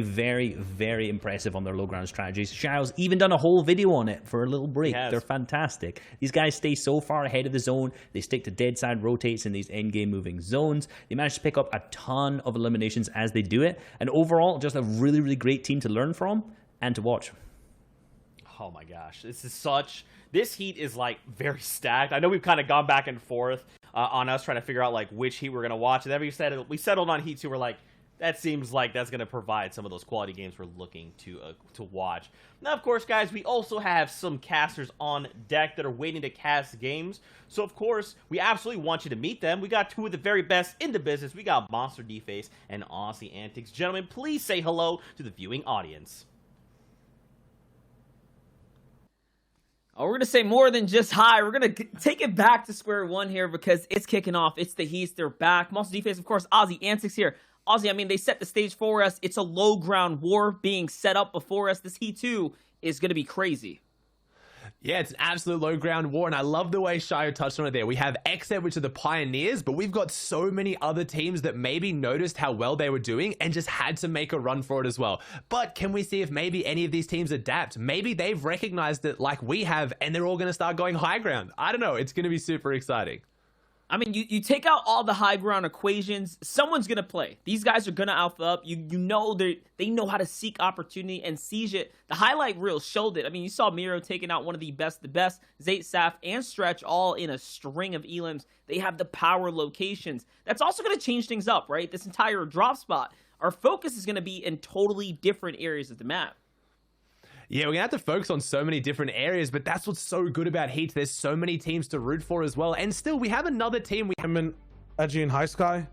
impressive on their low ground strategies. Xiao's even done a whole video on it for a little break. They're fantastic. These guys stay so far ahead of the zone. They stick to dead side rotates in these end game moving zones. They manage to pick up a ton of eliminations as they do it. And overall, just a really great team to learn from and to watch.
Oh my gosh, this heat is like very stacked. I know we've kind of gone back and forth on us trying to figure out like which heat we're going to watch, and then we settled on heats who were like, that seems like that's going to provide some of those quality games we're looking to watch. Now, of course, guys, we also have some casters on deck that are waiting to cast games. So, of course, we absolutely want you to meet them. We got 2 of the very best in the business. We got Monster D-Face and Aussie Antics. Gentlemen, please say hello to the viewing audience.
Oh, we're going to say more than just hi. We're going to take it back to square one here because it's kicking off. It's the Heats. They're back. Monster Defense, of course, Aussie Antics here. Aussie, I mean, they set the stage for us. It's a low ground war being set up before us. This Heat 2 is going to be crazy.
Yeah, it's an absolute low ground war, and I love the way Shio touched on it there. We have Xset, which are the pioneers, but we've got so many other teams that maybe noticed how well they were doing and just had to make a run for it as well. But can we see if maybe any of these teams adapt? Maybe they've recognized it like we have, and they're all going to start going high ground. I don't know. It's going to be super exciting.
I mean, you take out all the high ground equations, someone's going to play. These guys are going to alpha up. You know they know how to seek opportunity and seize it. The highlight reel showed it. I mean, you saw Miro taking out one of the best, Zayt, Saf, and Stretch all in a string of elims. They have the power locations. That's also going to change things up, right? This entire drop spot. Our focus is going to be in totally different areas of the map.
Yeah, we're gonna have to focus on so many different areas, but that's what's so good about Heat. There's so many teams to root for as well, and still we have another team.
Edgy and High Sky.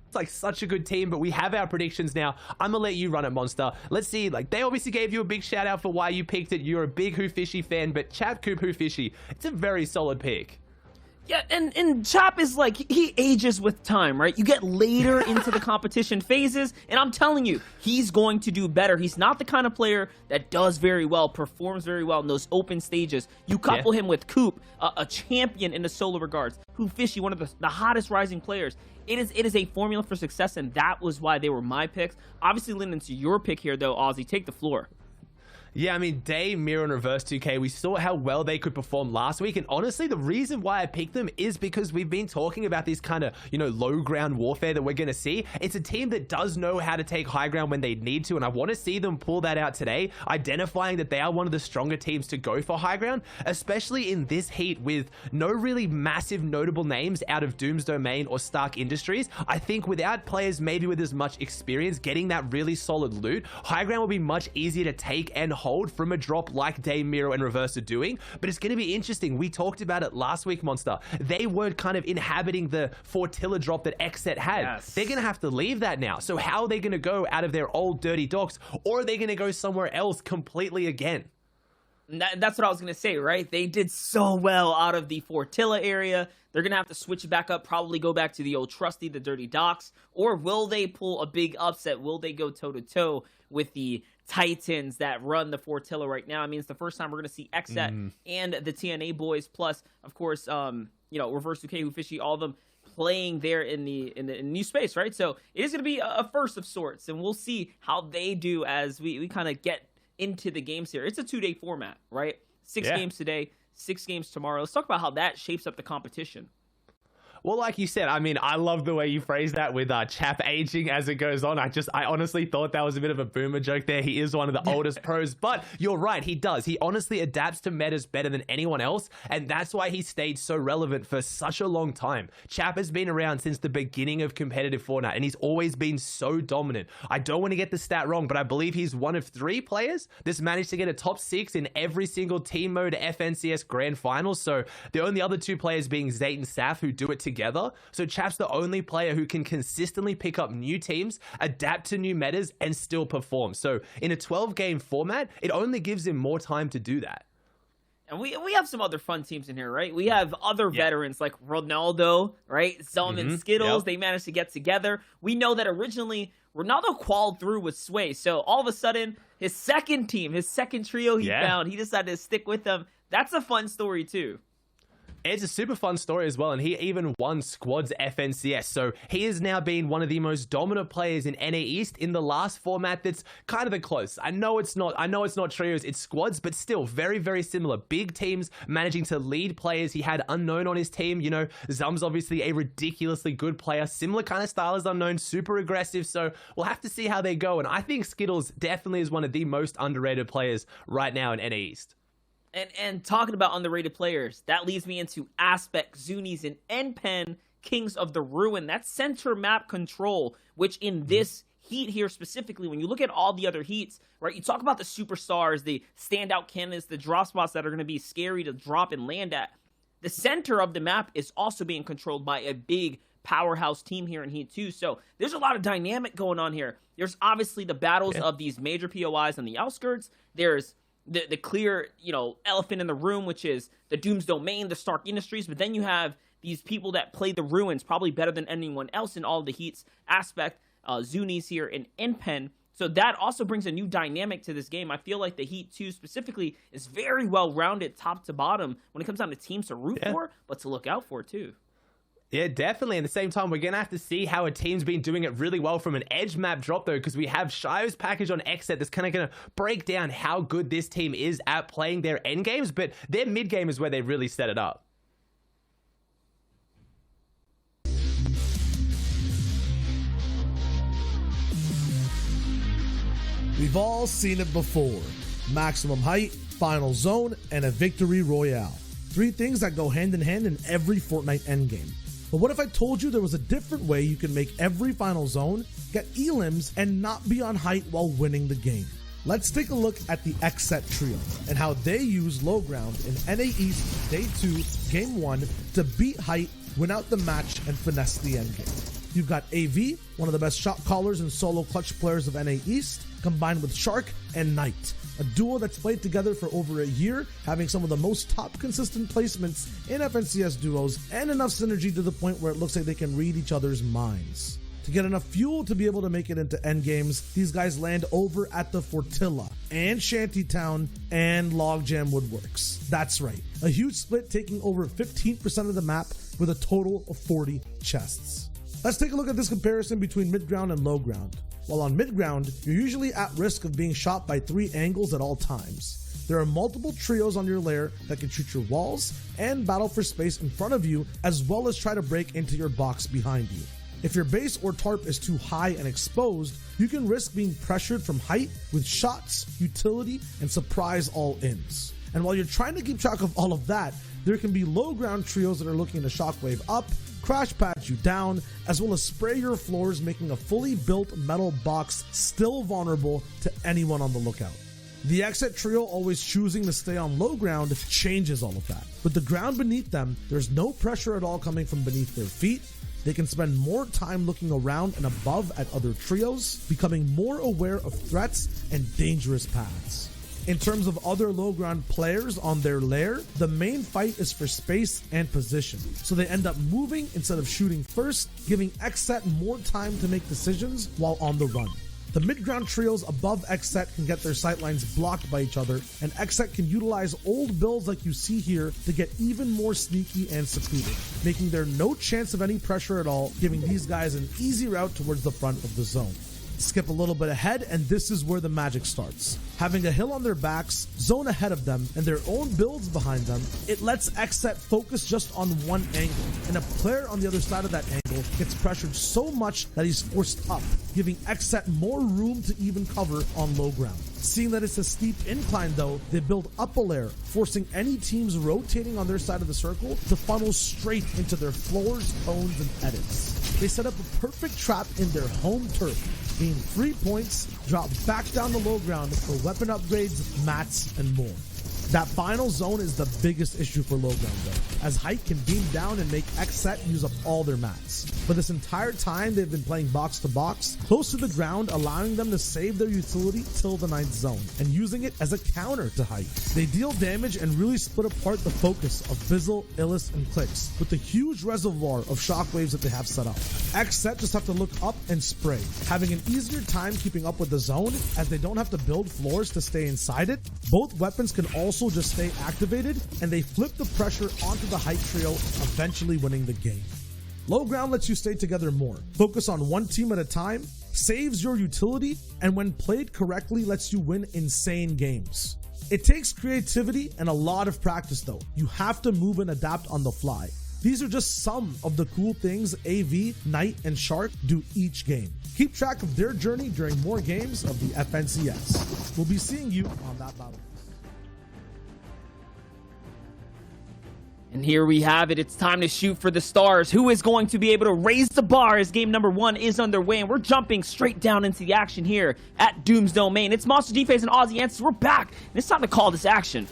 It's like such a good team, but we have our predictions now. I'm gonna let you run it, Monster. Let's see. Like, they obviously gave you a big shout out for why you picked it. You're a big Who Fishy fan, but Chap Coop Who Fishy, it's a very solid pick.
Yeah, and Chop is like, he ages with time, right? You get later into the competition phases, and I'm telling you, he's going to do better. He's not the kind of player that does very well, performs very well in those open stages. You couple him with Coop, a champion in the solo regards, Who Fishy, one of the hottest rising players. It is a formula for success, and that was why they were my picks. Obviously, leaning into your pick here, though, Ozzy, take the floor.
Yeah, I mean, Dave, Miro, and Reverse 2K, we saw how well they could perform last week, and honestly, the reason why I picked them is because we've been talking about this kind of, you know, low ground warfare that we're going to see. It's a team that does know how to take high ground when they need to, and I want to see them pull that out today, identifying that they are one of the stronger teams to go for high ground, especially in this heat with no really massive notable names out of Doom's Domain or Stark Industries. I think without players maybe with as much experience getting that really solid loot, high ground will be much easier to take and hold from a drop like Dave, Miro, and Reverse are doing. But it's going to be interesting. We talked about it last week, Monster. They were kind of inhabiting the Fortilla drop that Xset had.
Yes.
They're going to have to leave that now. So how are they going to go out of their old dirty docks, or are they going to go somewhere else completely again?
That's what I was going to say, right? They did so well out of the Fortilla area. They're going to have to switch it back up, probably go back to the old trusty, the dirty docks. Or will they pull a big upset? Will they go toe-to-toe with the Titans that run the Fortilla right now? I mean, it's the first time we're going to see Xset and the TNA boys, plus, of course, you know, Reverse 2K, Who Fishy, all of them playing there in the new space, right? So it is going to be a first of sorts, and we'll see how they do as we kind of get into the games here. It's a 2-day format, right? 6 games today, 6 games tomorrow. Let's talk about how that shapes up the competition.
Well, like you said, I mean, I love the way you phrase that with Chap aging as it goes on. I honestly thought that was a bit of a boomer joke there. He is one of the oldest pros, but you're right, he does. He honestly adapts to metas better than anyone else, and that's why he stayed so relevant for such a long time. Chap has been around since the beginning of competitive Fortnite, and he's always been so dominant. I don't want to get the stat wrong, but I believe he's one of 3 players that's managed to get a top 6 in every single team mode FNCS Grand Finals, so the only other 2 players being Zayt and Saf, who do it together. So Chap's the only player who can consistently pick up new teams, adapt to new metas, and still perform. So in a 12-game format, it only gives him more time to do that.
And we have some other fun teams in here, right? We have other veterans like Ronaldo, right? Zelm and Skittles. They managed to get together. We know that originally Ronaldo qualified through with Sway. So all of a sudden, his second team, his second trio he found, he decided to stick with them. That's a fun story too.
It's a super fun story as well, and he even won Squads FNCS, so he has now been one of the most dominant players in NA East in the last format that's kind of a close. I know it's not trios, it's squads, but still very, very similar. Big teams managing to lead players. He had Unknown on his team, you know, Zum's obviously a ridiculously good player, similar kind of style as Unknown, super aggressive, so we'll have to see how they go, and I think Skittles definitely is one of the most underrated players right now in NA East.
And talking about underrated players, that leads me into Aspect, Zunies, and NPen, Kings of the Ruin. That's center map control, which in this heat here specifically, when you look at all the other heats, right, you talk about the superstars, the standout candidates, the drop spots that are going to be scary to drop and land at. The center of the map is also being controlled by a big powerhouse team here in Heat 2. So there's a lot of dynamic going on here. There's obviously the battles of these major POIs on the outskirts. There's the clear, you know, elephant in the room, which is the Doom's Domain, the Stark Industries, but then you have these people that play the ruins probably better than anyone else in all the heats. Aspect, Zunies here, and NPen. So that also brings a new dynamic to this game. I feel like the Heat 2 specifically is very well-rounded top to bottom when it comes down to teams to root for, but to look out for too.
Yeah, definitely. At the same time, we're going to have to see how a team's been doing it really well from an edge map drop, though, because we have Shio's package on Xset that's kind of going to break down how good this team is at playing their end games, but their mid game is where they really set it up.
We've all seen it before. Maximum height, final zone, and a victory royale. 3 things that go hand in hand in every Fortnite endgame. But what if I told you there was a different way you can make every final zone, get elims, and not be on height while winning the game? Let's take a look at the XSET trio and how they use low ground in NA East Day 2, Game 1 to beat Height, win out the match, and finesse the endgame. You've got AV, one of the best shot callers and solo clutch players of NA East, combined with Shark and Knight, a duo that's played together for over a year, having some of the most top consistent placements in FNCS duos and enough synergy to the point where it looks like they can read each other's minds. To get enough fuel to be able to make it into endgames, these guys land over at the Fortilla and Shantytown and Logjam Woodworks. That's right, a huge split taking over 15% of the map with a total of 40 chests. Let's take a look at this comparison between mid ground and low ground. While on mid ground, you're usually at risk of being shot by 3 angles at all times. There are multiple trios on your lair that can shoot your walls and battle for space in front of you, as well as try to break into your box behind you. If your base or tarp is too high and exposed, you can risk being pressured from height with shots, utility, and surprise all-ins. And while you're trying to keep track of all of that, there can be low ground trios that are looking to shockwave up, crash patch you down, as well as spray your floors, making a fully built metal box still vulnerable to anyone on the lookout. The XSET trio always choosing to stay on low ground changes all of that. With the ground beneath them, there's no pressure at all coming from beneath their feet. They can spend more time looking around and above at other trios, becoming more aware of threats and dangerous paths. In terms of other low ground players on their lair, the main fight is for space and position, so they end up moving instead of shooting first, giving XSET more time to make decisions while on the run. The mid-ground trios above XSET can get their sightlines blocked by each other, and XSET can utilize old builds like you see here to get even more sneaky and secluded, making there no chance of any pressure at all, giving these guys an easy route towards the front of the zone. Skip a little bit ahead, and this is where the magic starts. Having a hill on their backs, zone ahead of them, and their own builds behind them, it lets XSET focus just on one angle, and a player on the other side of that angle gets pressured so much that he's forced up, giving XSET more room to even cover on low ground. Seeing that it's a steep incline though, they build up a layer, forcing any teams rotating on their side of the circle to funnel straight into their floors, cones, and edits. They set up a perfect trap in their home turf, being 3 points, drop back down to low ground for weapon upgrades, mats, and more. That final zone is the biggest issue for low ground though, as height can beam down and make XSET use up all their mats. But this entire time they've been playing box to box, close to the ground, allowing them to save their utility till the 9th zone, and using it as a counter to height. They deal damage and really split apart the focus of Bizzle, Illis, and Clicks, with the huge reservoir of shockwaves that they have set up. XSET just have to look up and spray, having an easier time keeping up with the zone, as they don't have to build floors to stay inside it. Both weapons can also just stay activated, and they flip the pressure onto the height trio, eventually winning the game. Low ground lets you stay together more, focus on one team at a time, saves your utility, and when played correctly lets you win insane games. It takes creativity and a lot of practice though. You have to move and adapt on the fly. These are just some of the cool things AV, Knight, and Shark do each game. Keep track of their journey during more games of the FNCS. We'll be seeing you on that battle.
And here we have it. It's time to shoot for the stars. Who is going to be able to raise the bar as game number 1 is underway? And we're jumping straight down into the action here at Doom's Domain. It's Monster G-Face and Aussie Answers. We're back, and it's time to call this action.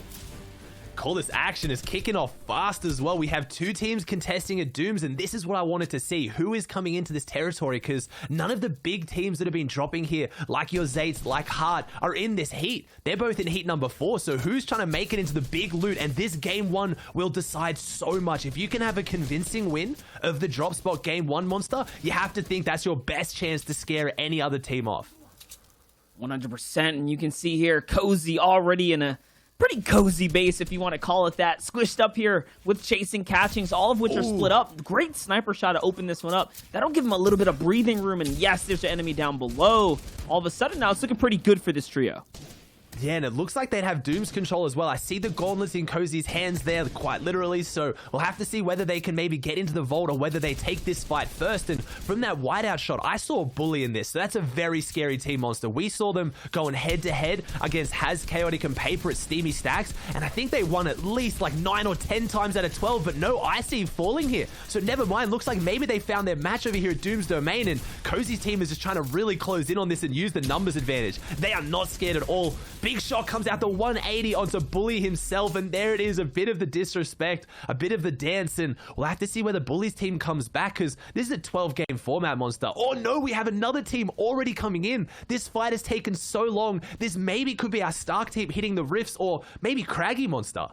Call this action is kicking off fast as well. We have 2 teams contesting at Dooms, and this is what I wanted to see. Who is coming into this territory? Because none of the big teams that have been dropping here, like your Zates, like Hart, are in this heat. They're both in heat number 4, so who's trying to make it into the big loot? And this game 1 will decide so much. If you can have a convincing win of the drop spot game 1, Monster, you have to think that's your best chance to scare any other team off.
100%, and you can see here, Cozy already in a pretty cozy base, if you want to call it that. Squished up here with chasing catchings, all of which are split up. Great sniper shot to open this one up. That'll give him a little bit of breathing room, and yes, there's an enemy down below. All of a sudden now, it's looking pretty good for this trio.
Yeah, and it looks like they'd have Doom's control as well. I see the gauntlets in Cozy's hands there, quite literally, so we'll have to see whether they can maybe get into the vault or whether they take this fight first. And from that whiteout shot, I saw Bully in this, so that's a very scary team, Monster. We saw them going head-to-head against Haz, Chaotic, and Paper at Steamy Stacks, and I think they won at least like 9 or 10 times out of 12, but no Icy falling here. So never mind, looks like maybe they found their match over here at Doom's Domain, and Cozy's team is just trying to really close in on this and use the numbers advantage. They are not scared at all. Big shot comes out the 180 onto Bully himself, and there it is, a bit of the disrespect, a bit of the dance, and we'll have to see whether Bully's team comes back, because this is a 12-game format, Monster. Oh no, we have another team already coming in. This fight has taken so long. This maybe could be our Stark team hitting the rifts, or maybe Craggy, Monster.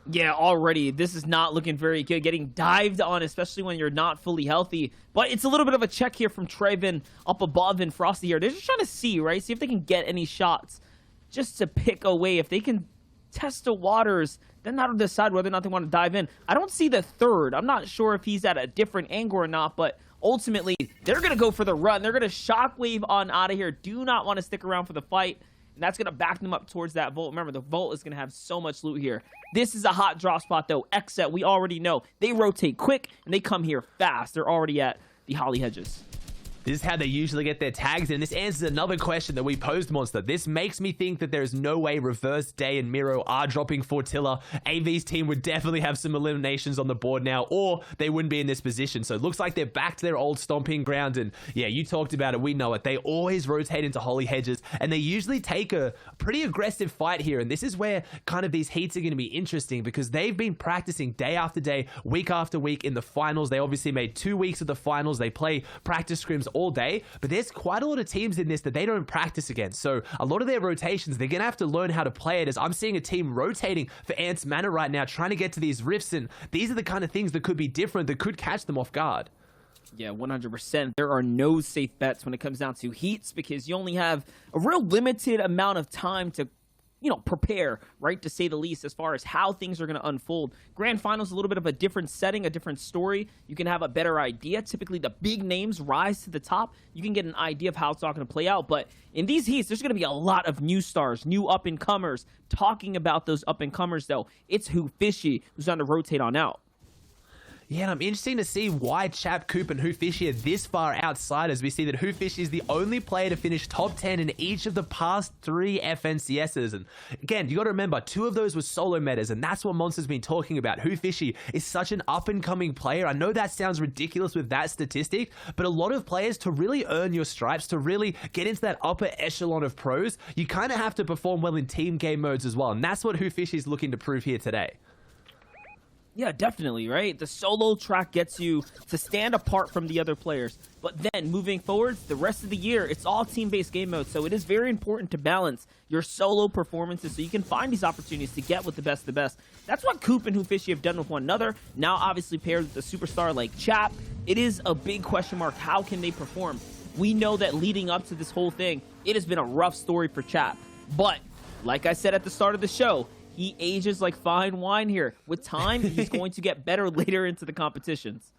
Yeah, already, this is not looking very good. Getting dived on, especially when you're not fully healthy. But it's a little bit of a check here from Traven up above and Frosty here. They're just trying to see, right? See if they can get any shots just to pick away. If they can test the waters, then that'll decide whether or not they want to dive in. I don't see the third. I'm not sure if he's at a different angle or not, but ultimately, they're going to go for the run. They're going to shockwave on out of here. Do not want to stick around for the fight. And that's going to back them up towards that vault. Remember, the vault is going to have so much loot here. This is a hot drop spot, though. Exet, we already know. They rotate quick, and they come here fast. They're already at the Holly Hedges.
This is how they usually get their tags in. This answers another question that we posed, Monster. This makes me think that there's no way Reverse Day and Miro are dropping Fortilla. AV's team would definitely have some eliminations on the board now, or they wouldn't be in this position. So it looks like they're back to their old stomping ground. And yeah, you talked about it. We know it. They always rotate into Holly Hedges, and they usually take a pretty aggressive fight here. And this is where kind of these heats are going to be interesting, because they've been practicing day after day, week after week in the finals. They obviously made 2 weeks of the finals. They play practice scrims all day, but there's quite a lot of teams in this that they don't practice against. So a lot of their rotations, they're going to have to learn how to play it, as I'm seeing a team rotating for Ants Manor right now, trying to get to these rifts, and these are the kind of things that could be different, that could catch them off guard.
Yeah, 100%. There are no safe bets when it comes down to heats, because you only have a real limited amount of time to prepare, right, to say the least, as far as how things are going to unfold. Grand Finals is a little bit of a different setting, a different story. You can have a better idea. Typically, the big names rise to the top. You can get an idea of how it's all going to play out. But in these heats, there's going to be a lot of new stars, new up-and-comers. Talking about those up-and-comers, though, it's Who Fishy who's on to rotate on out.
Yeah, and I'm interested to see why Chap, Coop, and Who Fishy are this far outside, as we see that Who Fishy is the only player to finish top 10 in each of the past 3 FNCSs. And again, you got to remember, 2 of those were solo metas, and that's what Monster's been talking about. Who Fishy is such an up-and-coming player. I know that sounds ridiculous with that statistic, but a lot of players, to really earn your stripes, to really get into that upper echelon of pros, you kind of have to perform well in team game modes as well, and that's what Who Fishy is looking to prove here today.
Yeah, definitely, right? The solo track gets you to stand apart from the other players. But then, moving forward, the rest of the year, it's all team-based game mode. So it is very important to balance your solo performances so you can find these opportunities to get with the best of the best. That's what Coop and Who Fishy have done with one another. Now, obviously, paired with a superstar like Chap, it is a big question mark. How can they perform? We know that leading up to this whole thing, it has been a rough story for Chap. But, like I said at the start of the show, he ages like fine wine here. With time, he's going to get better later into the competitions.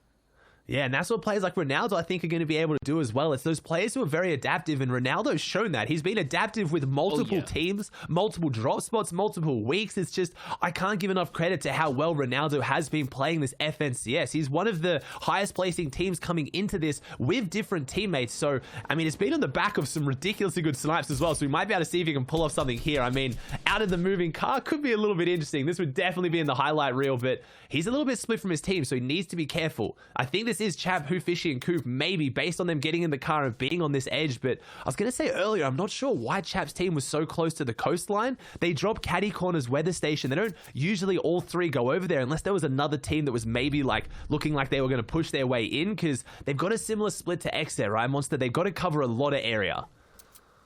Yeah, and that's what players like Ronaldo, I think, are going to be able to do as well. It's those players who are very adaptive, and Ronaldo's shown that. He's been adaptive with multiple teams, multiple drop spots, multiple weeks. It's just, I can't give enough credit to how well Ronaldo has been playing this FNCS. He's one of the highest placing teams coming into this with different teammates. So, I mean, it's been on the back of some ridiculously good snipes as well. So we might be able to see if he can pull off something here. I mean, out of the moving car could be a little bit interesting. This would definitely be in the highlight reel, but he's a little bit split from his team, so he needs to be careful. I think this is Chap, Who Fishy, and Coop, maybe based on them getting in the car and being on this edge. But I was going to say earlier, I'm not sure why Chap's team was so close to the coastline. They drop Caddy Corner's weather station. They don't usually all 3 go over there unless there was another team that was maybe like looking like they were going to push their way in, because they've got a similar split to X there, right, Monster? They've got to cover a lot of area.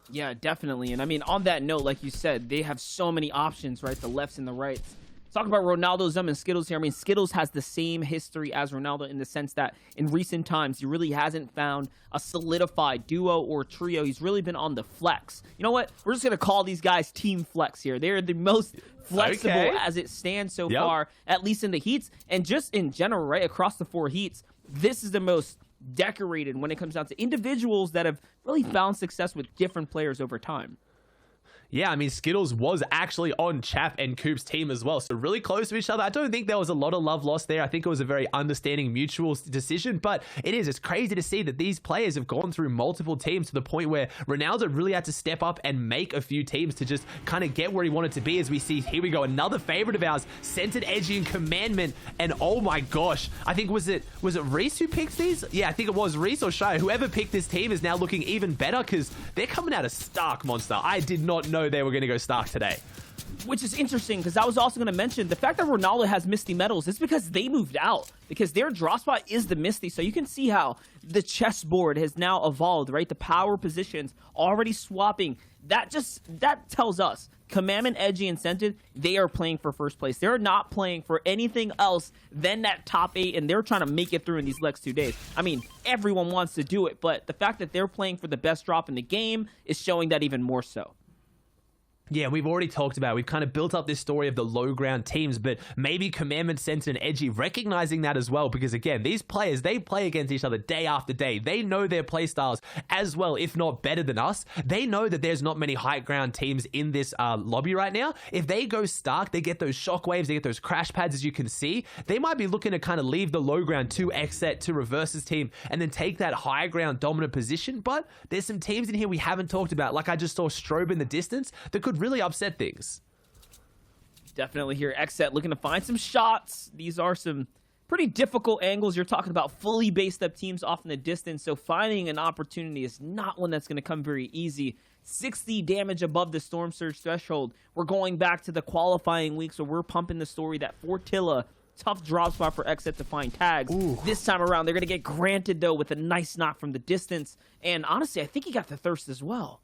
Yeah, definitely. And I mean, on that note, like you said, they have so many options, right? The lefts and the rights. Talk about Ronaldo, Zum, and Skittles here. I mean, Skittles has the same history as Ronaldo in the sense that in recent times, he really hasn't found a solidified duo or trio. He's really been on the flex. You know what? We're just going to call these guys Team Flex here. They're the most flexible as it stands so far, at least in the heats. And just in general, right, across the 4 heats, this is the most decorated when it comes down to individuals that have really found success with different players over time.
Yeah, I mean, Skittles was actually on Chap and Coop's team as well, so really close to each other. I don't think there was a lot of love lost there. I think it was a very understanding, mutual decision, but it's crazy to see that these players have gone through multiple teams to the point where Ronaldo really had to step up and make a few teams to just kind of get where he wanted to be. As we see, here we go, another favorite of ours, Centered Edgy and Commandment, and oh my gosh, I think, was it Reese who picked these? Yeah, I think it was Reese or Shire. Whoever picked this team is now looking even better because they're coming out of Stark, Monster. I did not know they were going to go Stark today.
Which is interesting because I was also going to mention the fact that Ronaldo has Misty Metals is because they moved out, because their drop spot is the Misty. So you can see how the chessboard has now evolved, right? The power positions already swapping. That tells us Commandment, Edgy, and Scented, they are playing for first place. They're not playing for anything else than that top 8, and they're trying to make it through in these next 2 days. I mean, everyone wants to do it, but the fact that they're playing for the best drop in the game is showing that even more so.
Yeah, we've already talked about it. We've kind of built up this story of the low ground teams, but maybe Commandment, Centered, and Edgy recognizing that as well, because again, these players, they play against each other day after day. They know their play styles as well, if not better than us. They know that there's not many high ground teams in this lobby right now. If they go Stark, they get those shockwaves, they get those crash pads, as you can see. They might be looking to kind of leave the low ground to Xset, to Reverse's team, and then take that high ground dominant position. But there's some teams in here we haven't talked about, like I just saw Strobe in the distance, that could really upset things.
Definitely here, Xset looking to find some shots. These are some pretty difficult angles. You're talking about fully based up teams off in the distance, so finding an opportunity is not one that's going to come very easy. 60 damage above the Storm Surge threshold. We're going back to the qualifying week, so we're pumping the story that Fortilla, tough drop spot for Xset to find tags. Ooh. This time around, they're going to get granted, though, with a nice knock from the distance. And honestly, I think he got the thirst as well.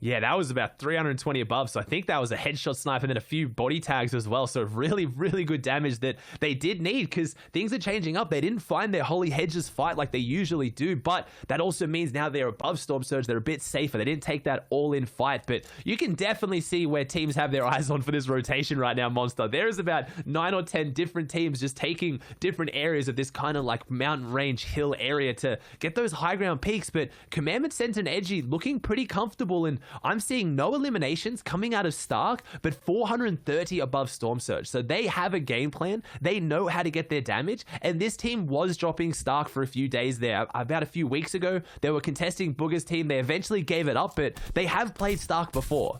Yeah, that was about 320 above, so I think that was a headshot snipe and then a few body tags as well. So really, really good damage that they did need, because things are changing up. They didn't find their Holy Hedges fight like they usually do, but that also means now they're above Storm Surge. They're a bit safer. They didn't take that all-in fight, but you can definitely see where teams have their eyes on for this rotation right now, Monster. There is about 9 or 10 different teams just taking different areas of this kind of like mountain range hill area to get those high ground peaks, but Commandment, Centered, and Edgy looking pretty comfortable, and I'm seeing no eliminations coming out of Stark, but 430 above Storm Surge. So they have a game plan. They know how to get their damage, and this team was dropping Stark for a few days there. About a few weeks ago, they were contesting Booger's team. They eventually gave it up, but they have played Stark before.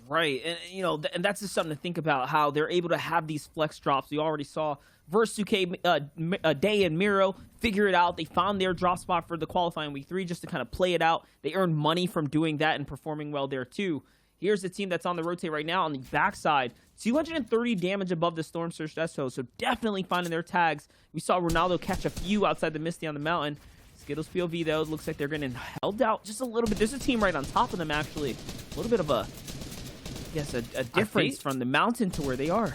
Right, and you know, and that's just something to think about, how they're able to have these flex drops. We already saw Verse2K, Day and Miro figure it out. They found their drop spot for the qualifying week 3 just to kind of play it out. They earned money from doing that and performing well there too. Here's the team that's on the rotate right now on the backside. 230 damage above the Storm Surge threshold, so definitely finding their tags. We saw Ronaldo catch a few outside the Misty on the mountain. Skittles POV though, looks like they're getting held out just a little bit. There's a team right on top of them actually. A little bit of a difference from the mountain to where they are.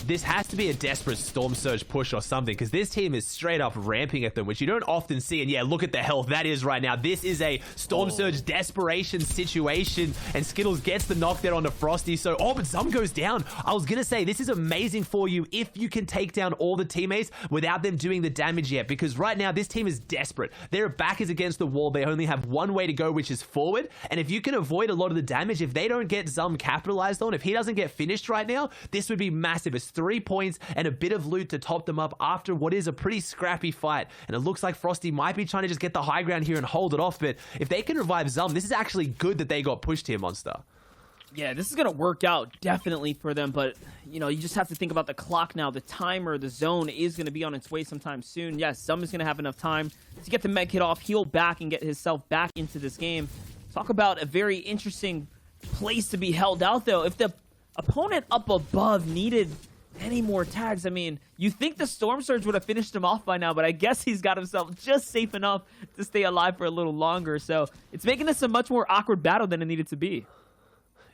This has to be a desperate Storm Surge push or something, because this team is straight up ramping at them, which you don't often see. And yeah, look at the health that is right now. This is a Storm Surge desperation situation, and Skittles gets the knock there onto Frosty. So, but Zum goes down. I was gonna say, this is amazing for you if you can take down all the teammates without them doing the damage yet, because right now this team is desperate. Their back is against the wall. They only have one way to go, which is forward. And if you can avoid a lot of the damage, if they don't get Zum capitalized on, if he doesn't get finished right now, this would be massive. It's 3 points and a bit of loot to top them up after what is a pretty scrappy fight. And it looks like Frosty might be trying to just get the high ground here and hold it off, but if they can revive Zum, this is actually good that they got pushed here, Monster.
Yeah, this is going to work out definitely for them, but you know, you just have to think about the clock now. The timer, the zone is going to be on its way sometime soon. Yes, Zum is going to have enough time to get the med kit off, heal back, and get himself back into this game. Talk about a very interesting place to be held out, though. If the opponent up above needed any more tags, I mean, you think the Storm Surge would have finished him off by now, but I guess he's got himself just safe enough to stay alive for a little longer. So it's making this a much more awkward battle than it needed to be.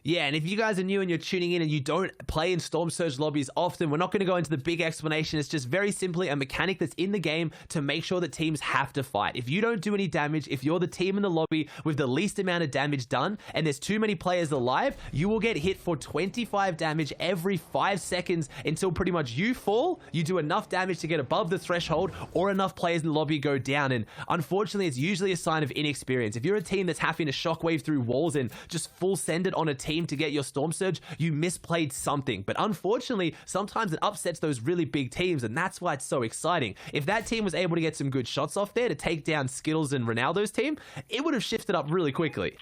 Yeah, and if you guys are new and you're tuning in and you don't play in Storm Surge lobbies often, we're not going to go into the big explanation. It's just very simply a mechanic that's in the game to make sure that teams have to fight. If you don't do any damage, if you're the team in the lobby with the least amount of damage done, and there's too many players alive, you will get hit for 25 damage every 5 seconds until pretty much you fall, you do enough damage to get above the threshold, or enough players in the lobby go down. And unfortunately, it's usually a sign of inexperience. If you're a team that's having to shockwave through walls and just full send it on a team to get your Storm Surge, you misplayed something. But unfortunately, sometimes it upsets those really big teams, and that's why it's so exciting. If that team was able to get some good shots off there to take down Skittles and Ronaldo's team, it would have shifted up really quickly.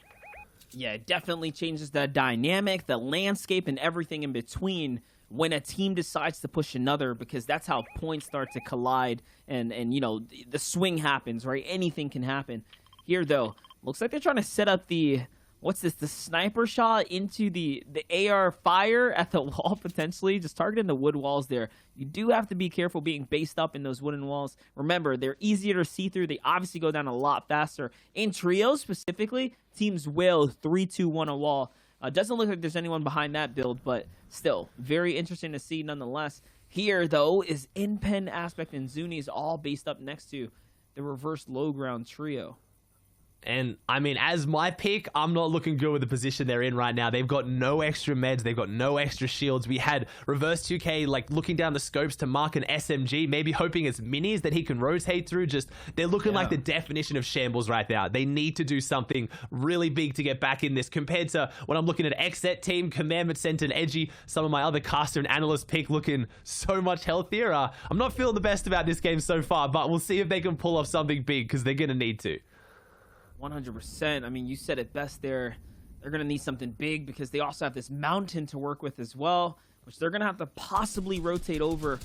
Yeah, it definitely changes the dynamic, the landscape, and everything in between when a team decides to push another, because that's how points start to collide and you know, the swing happens, right? Anything can happen. Here, though, looks like they're trying to set up the... What's this? The sniper shot into the AR fire at the wall, potentially. Just targeting the wood walls there. You do have to be careful being based up in those wooden walls. Remember, they're easier to see through. They obviously go down a lot faster. In trios, specifically, teams will 3-2-1 a wall. Doesn't look like there's anyone behind that build, but still, very interesting to see nonetheless. Here, though, is InPen, Aspect, and Zuni's all based up next to the reverse low ground trio.
And, I mean, as my pick, I'm not looking good with the position they're in right now. They've got no extra meds. They've got no extra shields. We had Reverse 2K, like, looking down the scopes to mark an SMG, maybe hoping it's minis that he can rotate through. Just, they're looking like the definition of shambles right now. They need to do something really big to get back in this, compared to when I'm looking at XZ team, Commandment Center, and Edgy, some of my other caster and analyst pick looking so much healthier. I'm not feeling the best about this game so far, but we'll see if they can pull off something big, because they're going to need to.
100%. I mean, you said it best there. They're going to need something big because they also have this mountain to work with as well, which they're going to have to possibly rotate over.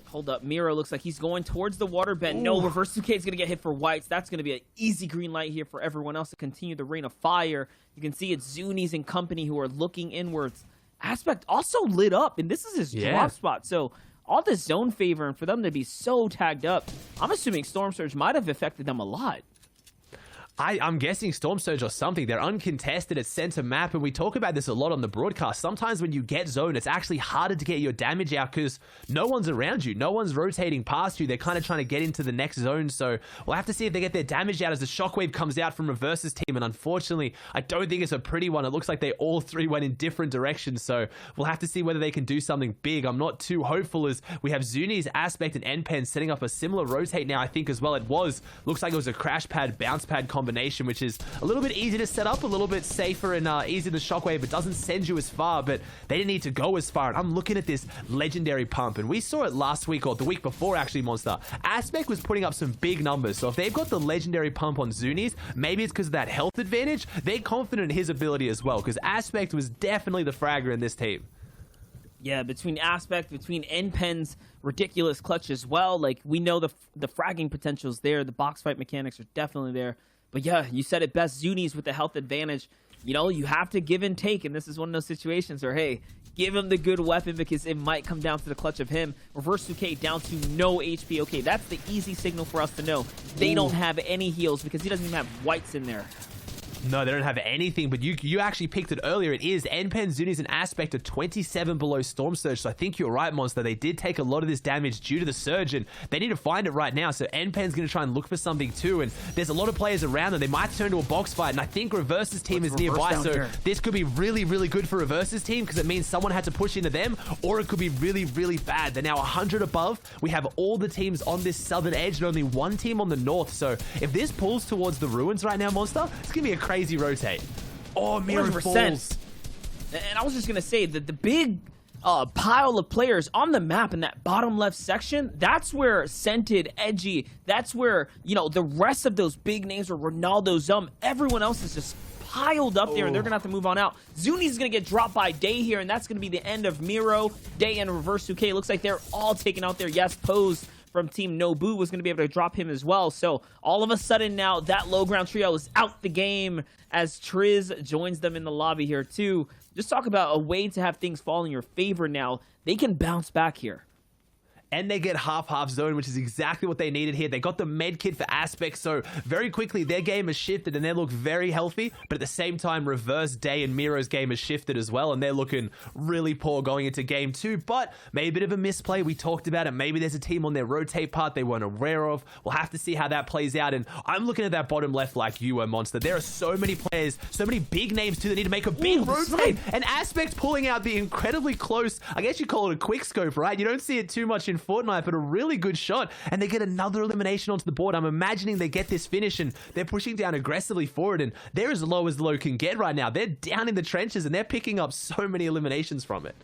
Hold up. Miro looks like he's going towards the water bend. No, Reverse 2K is going to get hit for whites. That's going to be an easy green light here for everyone else to continue the rain of fire. You can see it's Zuni's and company who are looking inwards. Aspect also lit up, and this is his drop spot. So all this zone favor, and for them to be so tagged up, I'm assuming Storm Surge might have affected them a lot.
I'm guessing Storm Surge or something. They're uncontested at center map, and we talk about this a lot on the broadcast. Sometimes when you get zone, it's actually harder to get your damage out because no one's around you. No one's rotating past you. They're kind of trying to get into the next zone, so we'll have to see if they get their damage out as the shockwave comes out from Reverse's team, and unfortunately, I don't think it's a pretty one. It looks like they all three went in different directions, so we'll have to see whether they can do something big. I'm not too hopeful as we have Zuni's, Aspect, and NPen setting up a similar rotate now, I think, as well. Looks like it was a crash pad, bounce pad combination, which is a little bit easy to set up, a little bit safer and easy to shockwave. It doesn't send you as far, but they didn't need to go as far. And I'm looking at this legendary pump, and we saw it last week, or the week before actually, Monster. Aspect was putting up some big numbers, so if they've got the legendary pump on Zuni's, maybe it's because of that health advantage. They're confident in his ability as well, because Aspect was definitely the fragger in this team.
Yeah, between Aspect, between NPen's ridiculous clutch as well, like, we know the fragging potential's there, the box fight mechanics are definitely there. But yeah, you said it best, Zuni's with the health advantage. You know, you have to give and take, and this is one of those situations where, hey, give him the good weapon because it might come down to the clutch of him. Reverse 2K down to no HP. Okay, that's the easy signal for us to know. They don't have any heals because he doesn't even have whites in there.
No, they don't have anything, but you actually picked it earlier. It is NPen, Zuni's, and Aspect are 27 below Storm Surge, so I think you're right, Monster. They did take a lot of this damage due to the Surge, and they need to find it right now, so NPen's going to try and look for something too, and there's a lot of players around them. They might turn to a box fight, and I think Reverse's team is nearby, so this could be really, really good for Reverse's team because it means someone had to push into them, or it could be really, really bad. They're now 100 above. We have all the teams on this southern edge and only one team on the north, so if this pulls towards the ruins right now, Monster, it's going to be a crazy rotate. Oh, Miro falls.
And I was just going to say that the big pile of players on the map in that bottom left section, that's where Scented, Edgy, that's where, you know, the rest of those big names were Ronaldo, everyone else is just piled up there, and they're going to have to move on out. Zuni's going to get dropped by Day here, and that's going to be the end of Miro, Day, and Reverse 2K. Looks like they're all taken out there. Yes, Pose from Team Nobu was going to be able to drop him as well. So all of a sudden now that low ground trio is out the game as Triz joins them in the lobby here too. Just talk about a way to have things fall in your favor now. They can bounce back here.
and they get half zone, which is exactly what they needed here. They got the med kit for Aspect, so very quickly their game has shifted and they look very healthy, but at the same time Reverse Day and Miro's game has shifted as well, and they're looking really poor going into game 2, but maybe a bit of a misplay. We talked about it. Maybe there's a team on their rotate part they weren't aware of. We'll have to see how that plays out, and I'm looking at that bottom left like you were, Monster. There are so many players, so many big names too that need to make a big rotate, and Aspect pulling out the incredibly close, I guess you call it a quick scope, right? You don't see it too much in Fortnite, but a really good shot, and they get another elimination onto the board. I'm imagining they get this finish, and they're pushing down aggressively forward, and they're as low can get right now. They're down in the trenches, and they're picking up so many eliminations from it.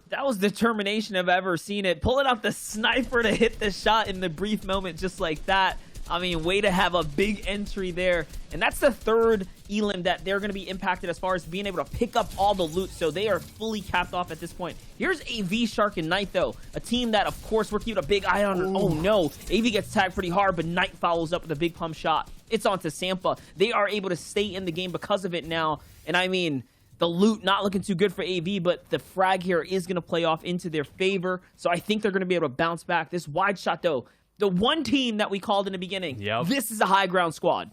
That was determination I've ever seen it. Pulling out the sniper to hit the shot in the brief moment just like that. I mean, way to have a big entry there. And that's the third elim that they're going to be impacted as far as being able to pick up all the loot. So they are fully capped off at this point. Here's AV, Shark, and Knight, though. A team that, of course, we're keeping a big eye on. Ooh. Oh, no. AV gets tagged pretty hard, but Knight follows up with a big pump shot. It's onto Sampa. They are able to stay in the game because of it now. And I mean, the loot not looking too good for AV, but the frag here is going to play off into their favor. So I think they're going to be able to bounce back. This wide shot, though, the one team that we called in the beginning, this is a high ground squad.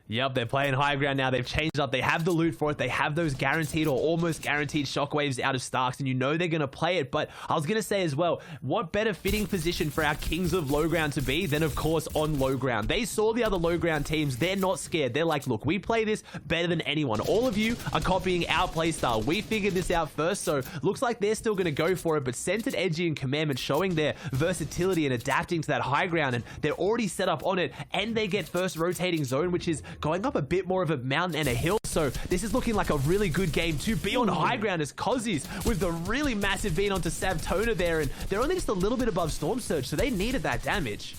Yep, they're playing high ground now. They've changed up. They have the loot for it. They have those guaranteed or almost guaranteed shockwaves out of Starks, and you know they're going to play it. But I was going to say as well, what better fitting position for our kings of low ground to be than, of course, on low ground? They saw the other low ground teams. They're not scared. They're like, look, we play this better than anyone. All of you are copying our play style. We figured this out first, so looks like they're still going to go for it. But Centered, Edgy, and Commandment showing their versatility and adapting to that high ground, and they're already set up on it, and they get first rotating zone, which is going up a bit more of a mountain and a hill. So this is looking like a really good game to be on high ground, as Cozzies with the really massive beat onto Savtona there, and they're only just a little bit above Storm Surge, so they needed that damage.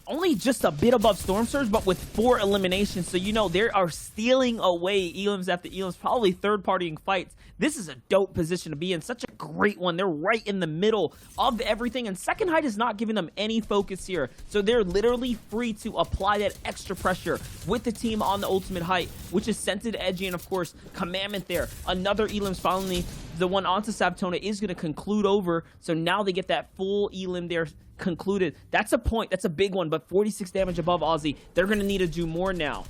Only just a bit above Storm Surge, but with 4 eliminations. So, you know, they are stealing away elims after elims, probably third-partying fights. This is a dope position to be in. Such a great one. They're right in the middle of everything, and Second Height is not giving them any focus here. So they're literally free to apply that extra pressure with the team on the ultimate height, which is Scented, Edgy, and, of course, Commandment there. Another elim's finally, the one onto Savtona is going to conclude over. So now they get that full elim there concluded. That's a point. That's a big one, but 46 damage above Aussie. They're going to need to do more now.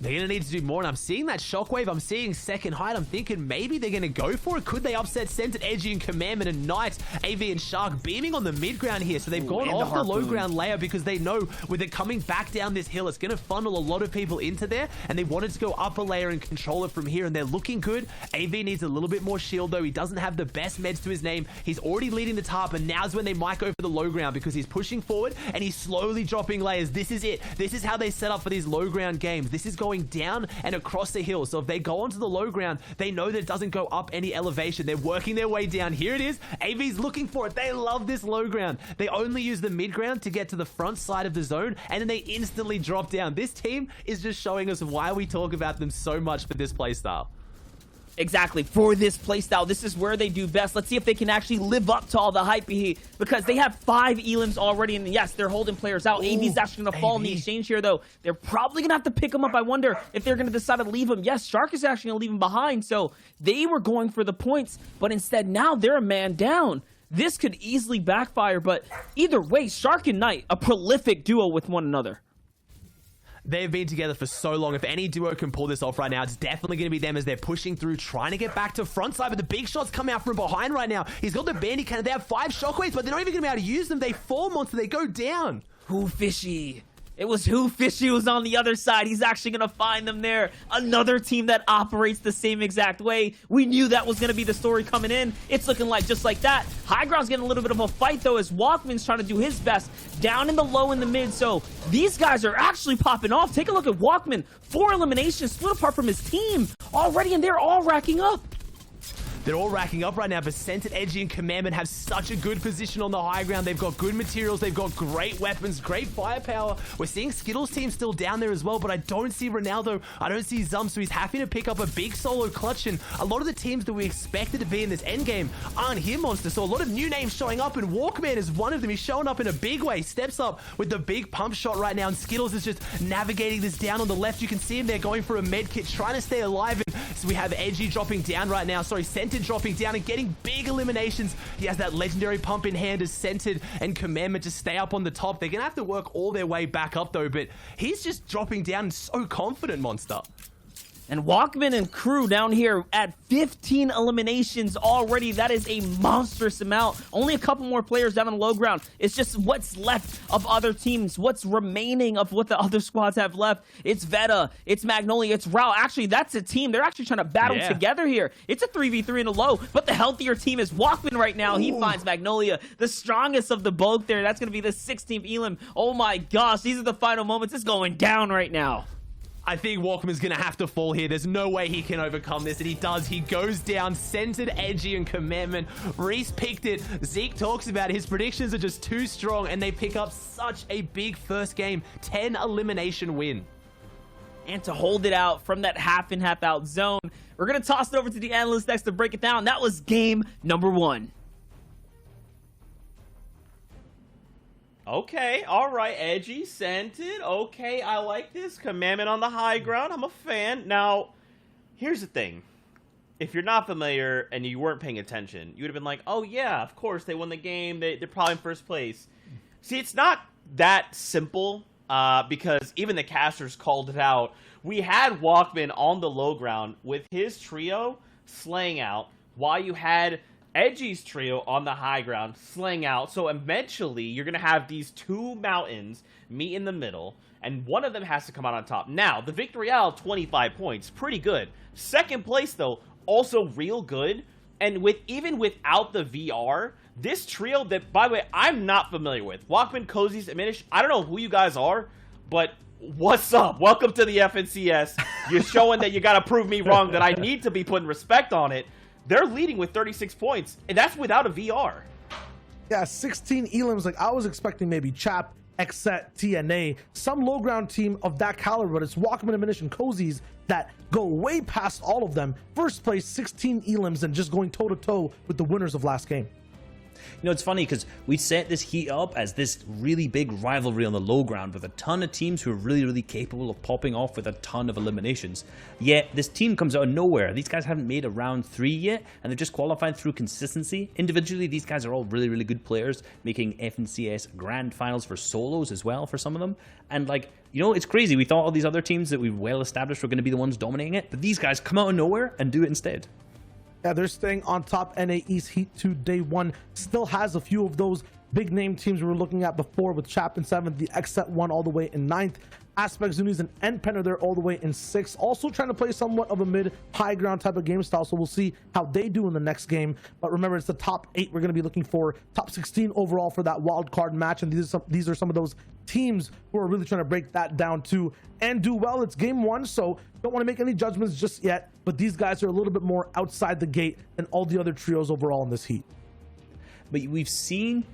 They're going to need to do more, and I'm seeing that shockwave. I'm seeing Second Height. I'm thinking maybe they're going to go for it. Could they upset Centered, Edgy, and Commandment and Knight? AV and Shark beaming on the mid ground here, so they've gone off the low ground layer because they know with it coming back down this hill, it's going to funnel a lot of people into there, and they wanted to go up a layer and control it from here, and they're looking good. AV needs a little bit more shield, though. He doesn't have the best meds to his name. He's already leading the top, and now's when they might go for the low ground because he's pushing forward, and he's slowly dropping layers. This is it. This is how they set up for these low ground games. This is going down and across the hill. So if they go onto the low ground, they know that it doesn't go up any elevation. They're working their way down. Here it is. AV's looking for it. They love this low ground. They only use the mid ground to get to the front side of the zone, and then they instantly drop down. This team is just showing us why we talk about them so much for this playstyle.
Exactly, for this playstyle, this is where they do best. Let's see if they can actually live up to all the hype here, because they have 5 elims already, and yes, they're holding players out. AV's actually going to fall in the exchange here, though. They're probably going to have to pick him up. I wonder if they're going to decide to leave him. Yes, Shark is actually going to leave him behind, so they were going for the points, but instead now they're a man down. This could easily backfire, but either way, Shark and Knight, a prolific duo with one another.
They've been together for so long. If any duo can pull this off right now, it's definitely going to be them as they're pushing through, trying to get back to front side. But the big shots come out from behind right now. He's got the bandit cannon. They have 5 shockwaves, but they're not even going to be able to use them. They fall, Monster. They go down.
Who Fishy? It was Who Fishy was on the other side. He's actually going to find them there. Another team that operates the same exact way. We knew that was going to be the story coming in. It's looking like just like that. High ground's getting a little bit of a fight, though, as Walkman's trying to do his best. Down in the low in the mid, so these guys are actually popping off. Take a look at Walkman. 4 eliminations split apart from his team already, and they're all racking up.
They're all racking up right now, but Centered, Edgy, and Commandment have such a good position on the high ground. They've got good materials. They've got great weapons, great firepower. We're seeing Skittles' team still down there as well, but I don't see Ronaldo. I don't see Zum, so he's having to pick up a big solo clutch, and a lot of the teams that we expected to be in this endgame aren't here, Monster. So a lot of new names showing up, and Walkman is one of them. He's showing up in a big way. Steps up with the big pump shot right now, and Skittles is just navigating this down on the left. You can see him there going for a med kit, trying to stay alive. And so we have Edgy dropping down right now. Sorry, Centered Scented dropping down and getting big eliminations. He has that legendary pump in hand as Scented and Commandment to stay up on the top. They're going to have to work all their way back up though, but he's just dropping down so confident, Monster.
And Walkman and crew down here at 15 eliminations already. That is a monstrous amount. Only a couple more players down on the low ground. It's just what's left of other teams. What's remaining of what the other squads have left. It's Veta. It's Magnolia. It's Rao. Actually, that's a team. They're actually trying to battle together here. It's a 3v3 in the low, but the healthier team is Walkman right now. He finds Magnolia, the strongest of the both there. That's going to be the 16th Elim. Oh my gosh, these are the final moments. It's going down right now.
I think Walkman's going to have to fall here. There's no way he can overcome this, and he does. He goes down, Scented, Edgy, and Commandment. Reese picked it. Zeke talks about it. His predictions are just too strong, and they pick up such a big first game. 10 elimination win.
And to hold it out from that half in, half out zone, we're going to toss it over to the analyst next to break it down. That was game number 1.
Okay, all right, Edgy, Scented. Okay, I like this. Commandment on the high ground. I'm a fan. Now, here's the thing. If you're not familiar and you weren't paying attention, you would have been like, oh, yeah, of course, they won the game. They're probably in first place. See, it's not that simple because even the casters called it out. We had Walkman on the low ground with his trio slaying out while you had Edgy's trio on the high ground, slaying out. So eventually, you're going to have these two mountains meet in the middle, and one of them has to come out on top. Now, the Victory Royale, 25 points. Pretty good. Second place, though, also real good. And even without the VR, this trio that, by the way, I'm not familiar with. Walkman, Cozy's, Diminish. I don't know who you guys are, but what's up? Welcome to the FNCS. You're showing that you got to prove me wrong, that I need to be putting respect on it. They're leading with 36 points, and that's without a VR.
Yeah, 16 elims. Like, I was expecting maybe Chap, Xset, TNA, some low ground team of that caliber, but it's Walkman, Diminish, and Cozy's that go way past all of them. First place, 16 elims, and just going toe-to-toe with the winners of last game.
You know, it's funny because we set this heat up as this really big rivalry on the low ground with a ton of teams who are really, really capable of popping off with a ton of eliminations. Yet, this team comes out of nowhere. These guys haven't made a round 3 yet, and they're just qualified through consistency. Individually, these guys are all really, really good players, making FNCS grand finals for solos as well for some of them. And, like, you know, it's crazy. We thought all these other teams that we've well established were going to be the ones dominating it, but these guys come out of nowhere and do it instead.
Yeah, they're staying on top. NA East Heat 2 day 1 still has a few of those big name teams we were looking at before, with Chap in 7th, the Xset 1 all the way in 9th. Aspect Zunis and N-Pen are there all the way in 6th. Also trying to play somewhat of a mid-high ground type of game style, so we'll see how they do in the next game. But remember, it's the top 8 we're going to be looking for. Top 16 overall for that wild card match, and these are some of those teams who are really trying to break that down too and do well. It's game 1, so don't want to make any judgments just yet, but these guys are a little bit more outside the gate than all the other trios overall in this heat.
But we've seen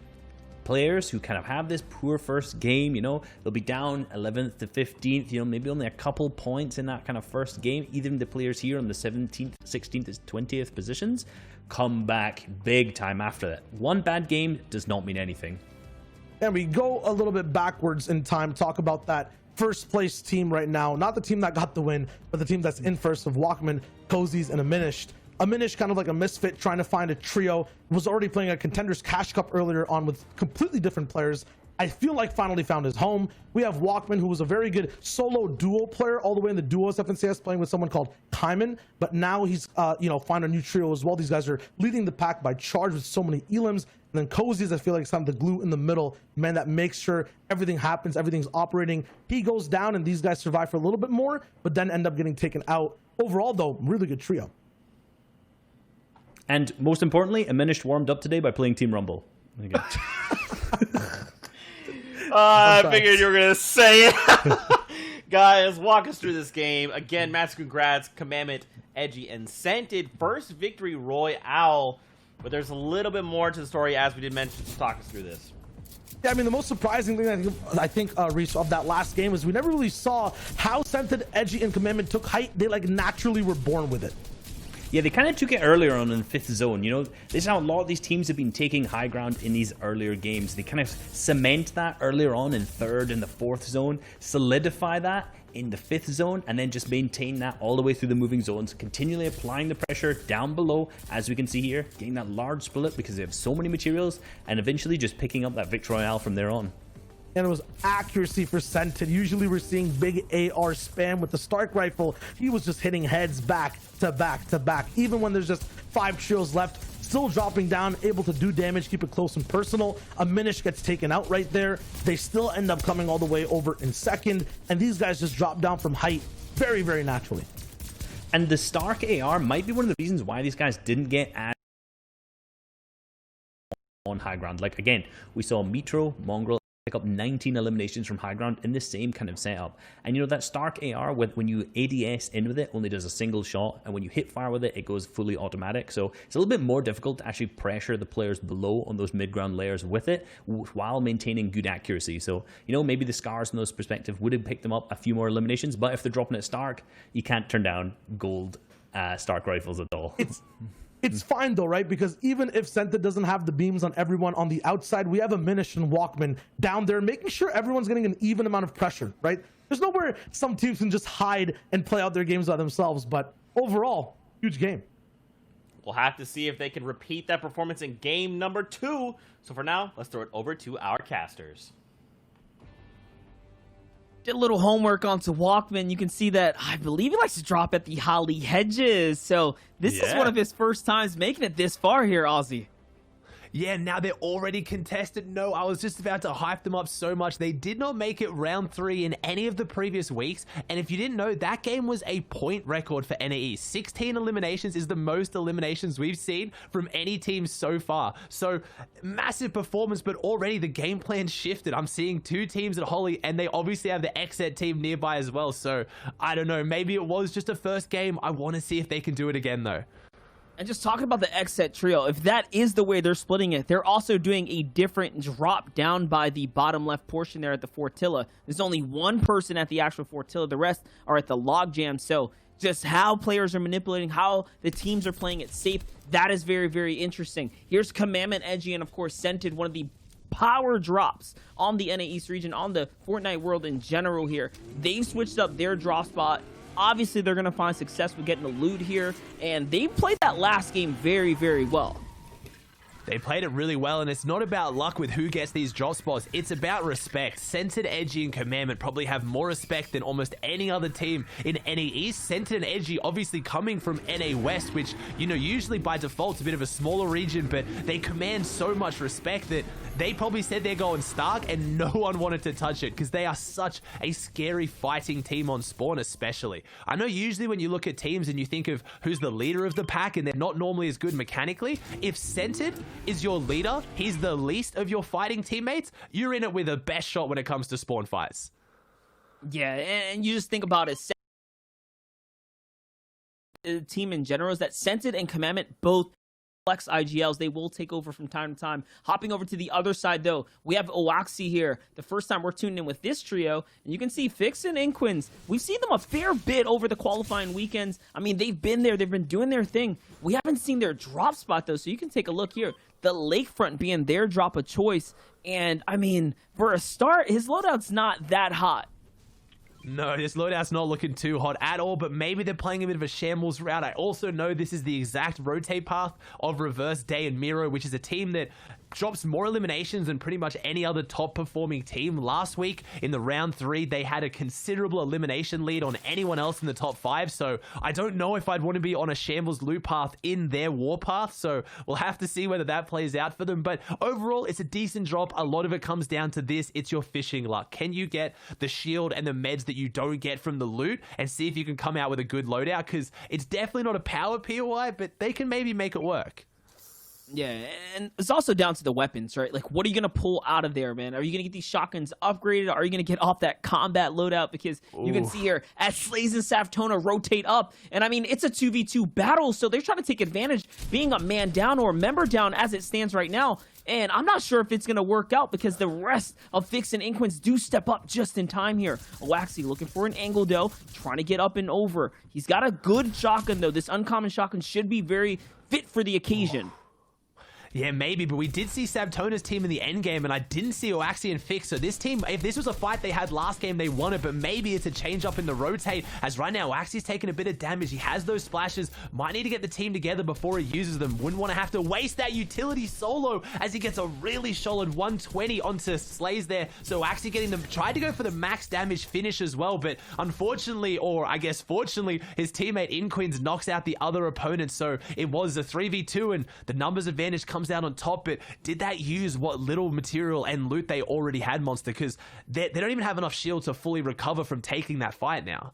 players who kind of have this poor first game, you know, they'll be down 11th to 15th, you know, maybe only a couple points in that kind of first game. Even the players here on the 17th, 16th, 20th positions come back big time after that. One bad game does not mean anything.
And we go a little bit backwards in time, talk about that first place team right now. Not the team that got the win, but the team that's in first of Walkman, Cozy's, and Diminished. Diminished, kind of like a misfit, trying to find a trio, was already playing a Contenders Cash Cup earlier on with completely different players. I feel like finally found his home. We have Walkman, who was a very good solo duo player all the way in the duos FNCS, playing with someone called Kyman, but now he's found a new trio as well. These guys are leading the pack by charge with so many elims. And then Cozy's, I feel like, is kind of the glue in the middle, man, that makes sure everything happens, everything's operating. He goes down, and these guys survive for a little bit more, but then end up getting taken out. Overall, though, really good trio.
And most importantly, Diminished warmed up today by playing Team Rumble.
I figured you were going to say it. Guys, walk us through this game. Again, massive congrats, Commandment, Edgy, and Scented. First Victory Royale. But there's a little bit more to the story, as we did mention. To talk us through this.
Yeah, I mean, the most surprising thing I think Reese, of that last game is we never really saw how Scented, Edgy, and Commandment took height. They, like, naturally were born with it.
Yeah, they kind of took it earlier on in 5th zone. You know, this is how a lot of these teams have been taking high ground in these earlier games. They kind of cement that earlier on in 3rd and the 4th zone, solidify that, in the 5th zone and then just maintain that all the way through the moving zones, continually applying the pressure down below, as we can see here, getting that large split because they have so many materials, and eventually just picking up that Victory Royale from there on.
And it was accuracy for Scented. Usually we're seeing big AR spam with the Stark rifle. He was just hitting heads back to back to back. Even when there's just 5 trios left, still dropping down, able to do damage, keep it close and personal. A Minish gets taken out right there. They still end up coming all the way over in second. And these guys just drop down from height very, very naturally.
And the Stark AR might be one of the reasons why these guys didn't get as on high ground. Like, again, we saw Metro, Mongrel pick up 19 eliminations from high ground in the same kind of setup. And you know, that Stark AR, when you ADS in with it, only does a single shot, and when you hit fire with it, it goes fully automatic. So it's a little bit more difficult to actually pressure the players below on those mid-ground layers with it while maintaining good accuracy. So, you know, maybe the Scars in those perspective would have picked them up a few more eliminations, but if they're dropping it Stark, you can't turn down gold Stark rifles at all.
It's fine though, right? Because even if Scented doesn't have the beams on everyone on the outside, we have a Minish and Walkman down there, making sure everyone's getting an even amount of pressure, right? There's nowhere some teams can just hide and play out their games by themselves, but overall, huge game.
We'll have to see if they can repeat that performance in game number 2. So for now, let's throw it over to our casters.
Did a little homework onto Walkman. You can see that I believe he likes to drop at the Holly Hedges. So this is one of his first times making it this far here, Ozzy.
Yeah, now they're already contested. No, I was just about to hype them up so much. They did not make it round 3 in any of the previous weeks. And if you didn't know, that game was a point record for NAE. 16 eliminations is the most eliminations we've seen from any team so far. So massive performance, but already the game plan shifted. I'm seeing 2 teams at Holly, and they obviously have the XZ team nearby as well. So I don't know, maybe it was just a first game. I want to see if they can do it again though.
And just talking about the XZ trio, if that is the way they're splitting it, they're also doing a different drop down by the bottom left portion there at the Fortilla. There's only one person at the actual Fortilla. The rest are at the Logjam. So just how players are manipulating, how the teams are playing it safe, that is very, very interesting. Here's Commandment, Edgy, and of course Scented, one of the power drops on the NA East region, on the Fortnite world in general here. They've switched up their drop spot. Obviously, they're going to find success with getting the loot here, and they played that last game very, very well.
They played it really well, and it's not about luck with who gets these drop spots. It's about respect. Scented, Edgy, and Commandment probably have more respect than almost any other team in NA East. Scented and Edgy obviously coming from NA West, which, you know, usually by default is a bit of a smaller region, but they command so much respect that they probably said they're going Stark, and no one wanted to touch it because they are such a scary fighting team on spawn, especially. I know usually when you look at teams and you think of who's the leader of the pack and they're not normally as good mechanically, if Scented is your leader, he's the least of your fighting teammates, you're in it with the best shot when it comes to spawn fights.
Yeah, and you just think about it, the team in general is that Scented and Commandment both flex IGLs. They will take over from time to time. Hopping over to the other side, though, we have Oaxi here. The first time we're tuning in with this trio, and you can see Fix and Inquins. We've seen them a fair bit over the qualifying weekends. I mean, they've been there. They've been doing their thing. We haven't seen their drop spot, though, so you can take a look here. The Lakefront being their drop of choice. And, I mean, for a start, his loadout's not that hot.
No, this loadout's not looking too hot at all, but maybe they're playing a bit of a shambles route. I also know this is the exact rotate path of Reverse Day and Miro, which is a team that drops more eliminations than pretty much any other top performing team. Last week in the round 3, they had a considerable elimination lead on anyone else in the top 5, so I don't know if I'd want to be on a shambles loot path in their war path, so we'll have to see whether that plays out for them. But overall, it's a decent drop. A lot of it comes down to this. It's your fishing luck. Can you get the shield and the meds that you don't get from the loot, and see if you can come out with a good loadout? Because it's definitely not a power POI, but they can maybe make it work.
Yeah, and it's also down to the weapons, right? Like, what are you going to pull out of there, man? Are you going to get these shotguns upgraded? Are you going to get off that combat loadout? Because you can see here, as Slays and Saftona rotate up, and I mean, it's a 2v2 battle, so they're trying to take advantage, being a man down or a member down as it stands right now. And I'm not sure if it's going to work out because the rest of Fix and Inquins do step up just in time here. Oaxi looking for an angle, though, trying to get up and over. He's got a good shotgun, though. This uncommon shotgun should be very fit for the occasion.
Yeah, maybe, but we did see Sabtona's team in the end game, and I didn't see Oaxi and Fix. So this team, if this was a fight they had last game, they won it, but maybe it's a change up in the rotate, as right now Oaxi's taking a bit of damage. He has those splashes, might need to get the team together before he uses them. Wouldn't want to have to waste that utility solo, as he gets a really solid 120 onto Slays there. So Oaxi getting them, tried to go for the max damage finish as well, but unfortunately, or I guess fortunately, his teammate Inquins knocks out the other opponent. So it was a 3v2, and the numbers advantage comes out on top. But did that use what little material and loot they already had, Monster? Because they don't even have enough shield to fully recover from taking that fight now.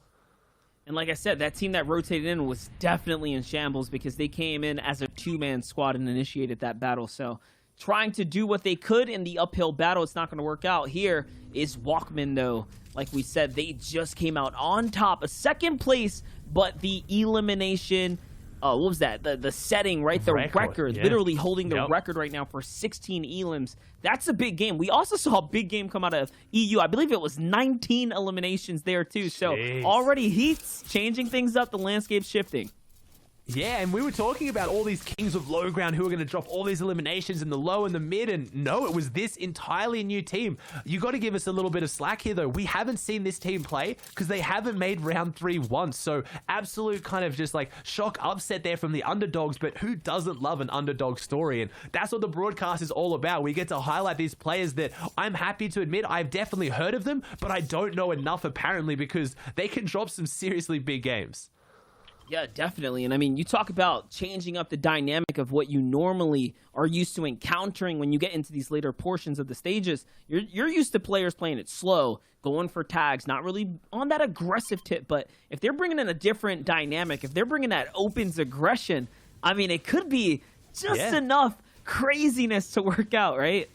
And like I said, that team that rotated in was definitely in shambles because they came in as a two-man squad and initiated that battle. So trying to do what they could in the uphill battle, it's not going to work out. Here is Walkman, though. Like we said, they just came out on top, a second place, but the elimination... what was that? The setting, right? The record.
Yeah.
Literally holding the record right now for 16 elims. That's a big game. We also saw a big game come out of EU. I believe it was 19 eliminations there, too. So already Heat's changing things up. The landscape's shifting.
Yeah, and we were talking about all these kings of low ground who are going to drop all these eliminations in the low and the mid, and no, it was this entirely new team. You got to give us a little bit of slack here, though. We haven't seen this team play because they haven't made round 3 once, so absolute kind of just like shock upset there from the underdogs, but who doesn't love an underdog story? And that's what the broadcast is all about. We get to highlight these players that I'm happy to admit I've definitely heard of them, but I don't know enough apparently, because they can drop some seriously big games.
Yeah, definitely. And I mean, you talk about changing up the dynamic of what you normally are used to encountering when you get into these later portions of the stages. You're used to players playing it slow, going for tags, not really on that aggressive tip. But if they're bringing in a different dynamic, if they're bringing that opens aggression, I mean, it could be just enough craziness to work out, right?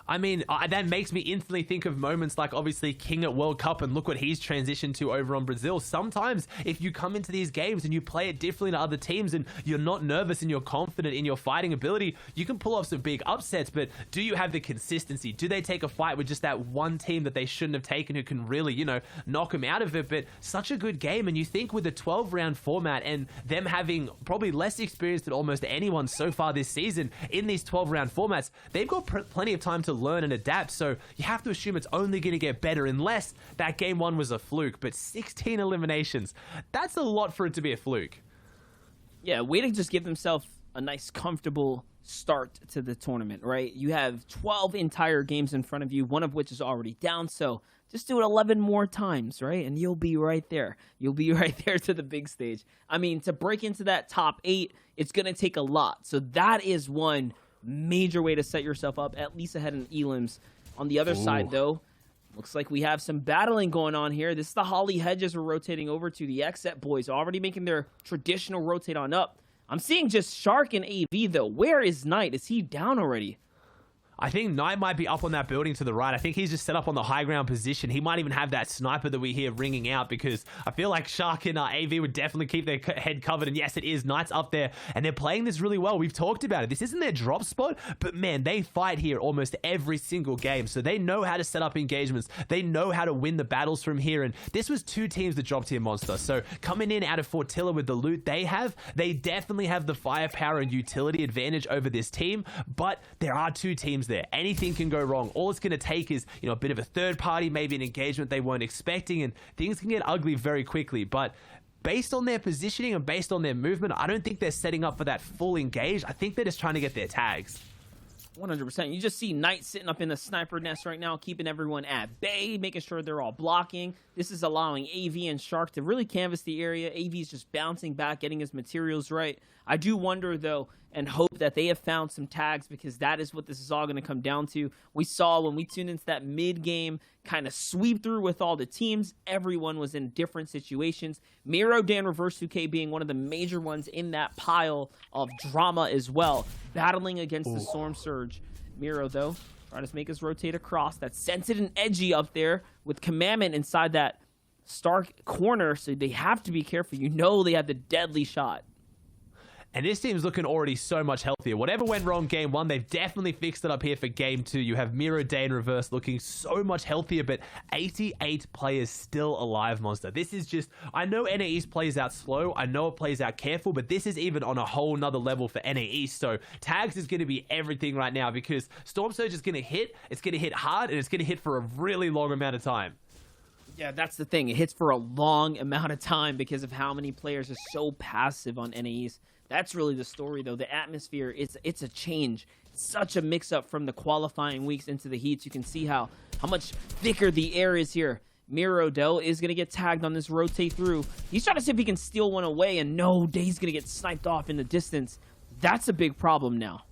I mean, that makes me instantly think of moments like obviously King at World Cup, and look what he's transitioned to over on Brazil. Sometimes if you come into these games and you play it differently to other teams and you're not nervous and you're confident in your fighting ability, you can pull off some big upsets, but do you have the consistency? Do they take a fight with just that one team that they shouldn't have taken who can really, you know, knock them out of it? But such a good game, and you think with the 12-round format and them having probably less experience than almost anyone so far this season in these 12-round formats, they've got plenty of time to learn and adapt, so you have to assume it's only going to get better unless that game 1 was a fluke. But 16 eliminations, that's a lot for it to be a fluke.
Yeah, way to just give themselves a nice comfortable start to the tournament, right? You have 12 entire games in front of you, one of which is already down, so just do it 11 more times, right? And you'll be right there. You'll be right there to the big stage. I mean, to break into that top 8, it's going to take a lot. So that is one major way to set yourself up, at least ahead in elims. On the other side, though, looks like we have some battling going on here. This is the Holly Hedges we're rotating over to. The XSET boys already making their traditional rotate on up. I'm seeing just Shark and AV, though. Where is Knight? Is he down already?
I think Knight might be up on that building to the right. I think he's just set up on the high ground position. He might even have that sniper that we hear ringing out, because I feel like Shark and AV would definitely keep their head covered. And yes, it is. Knight's up there, and they're playing this really well. We've talked about it. This isn't their drop spot, but man, they fight here almost every single game. So they know how to set up engagements. They know how to win the battles from here. And this was 2 teams that dropped here, Monster. So coming in out of Fortilla with the loot they have, they definitely have the firepower and utility advantage over this team. But there are 2 teams there. Anything can go wrong. All it's going to take is, you know, a bit of a third party, maybe an engagement they weren't expecting, and things can get ugly very quickly. But based on their positioning and based on their movement, I don't think they're setting up for that full engage. I think they're just trying to get their tags.
100%. You just see Knight sitting up in the sniper nest right now, keeping everyone at bay, making sure they're all blocking. This is allowing AV and Shark to really canvas the area. AV's just bouncing back, getting his materials right. I do wonder, though, and hope that they have found some tags, because that is what this is all going to come down to. We saw when we tuned into that mid-game kind of sweep through with all the teams, everyone was in different situations. Miro, Dan, Reverse 2K being one of the major ones in that pile of drama as well, battling against the Storm Surge. Miro, though, trying to make us rotate across. That's scented and edgy up there with Commandment inside that Stark corner, so they have to be careful. You know they have the deadly shot.
And this team's looking already so much healthier. Whatever went wrong game 1, they've definitely fixed it up here for game 2. You have Miro Day in reverse looking so much healthier, but 88 players still alive, Monster. This is just, I know NA East plays out slow. I know it plays out careful, but this is even on a whole nother level for NA East. So tags is going to be everything right now because Storm Surge is going to hit. It's going to hit hard, and it's going to hit for a really long amount of time.
Yeah, that's the thing. It hits for a long amount of time because of how many players are so passive on NA East. That's really the story, though. The atmosphere, it's a change. It's such a mix-up from the qualifying weeks into the heats. You can see how much thicker the air is here. Miro Dell is going to get tagged on this rotate through. He's trying to see if he can steal one away, and no, Day's going to get sniped off in the distance. That's a big problem now.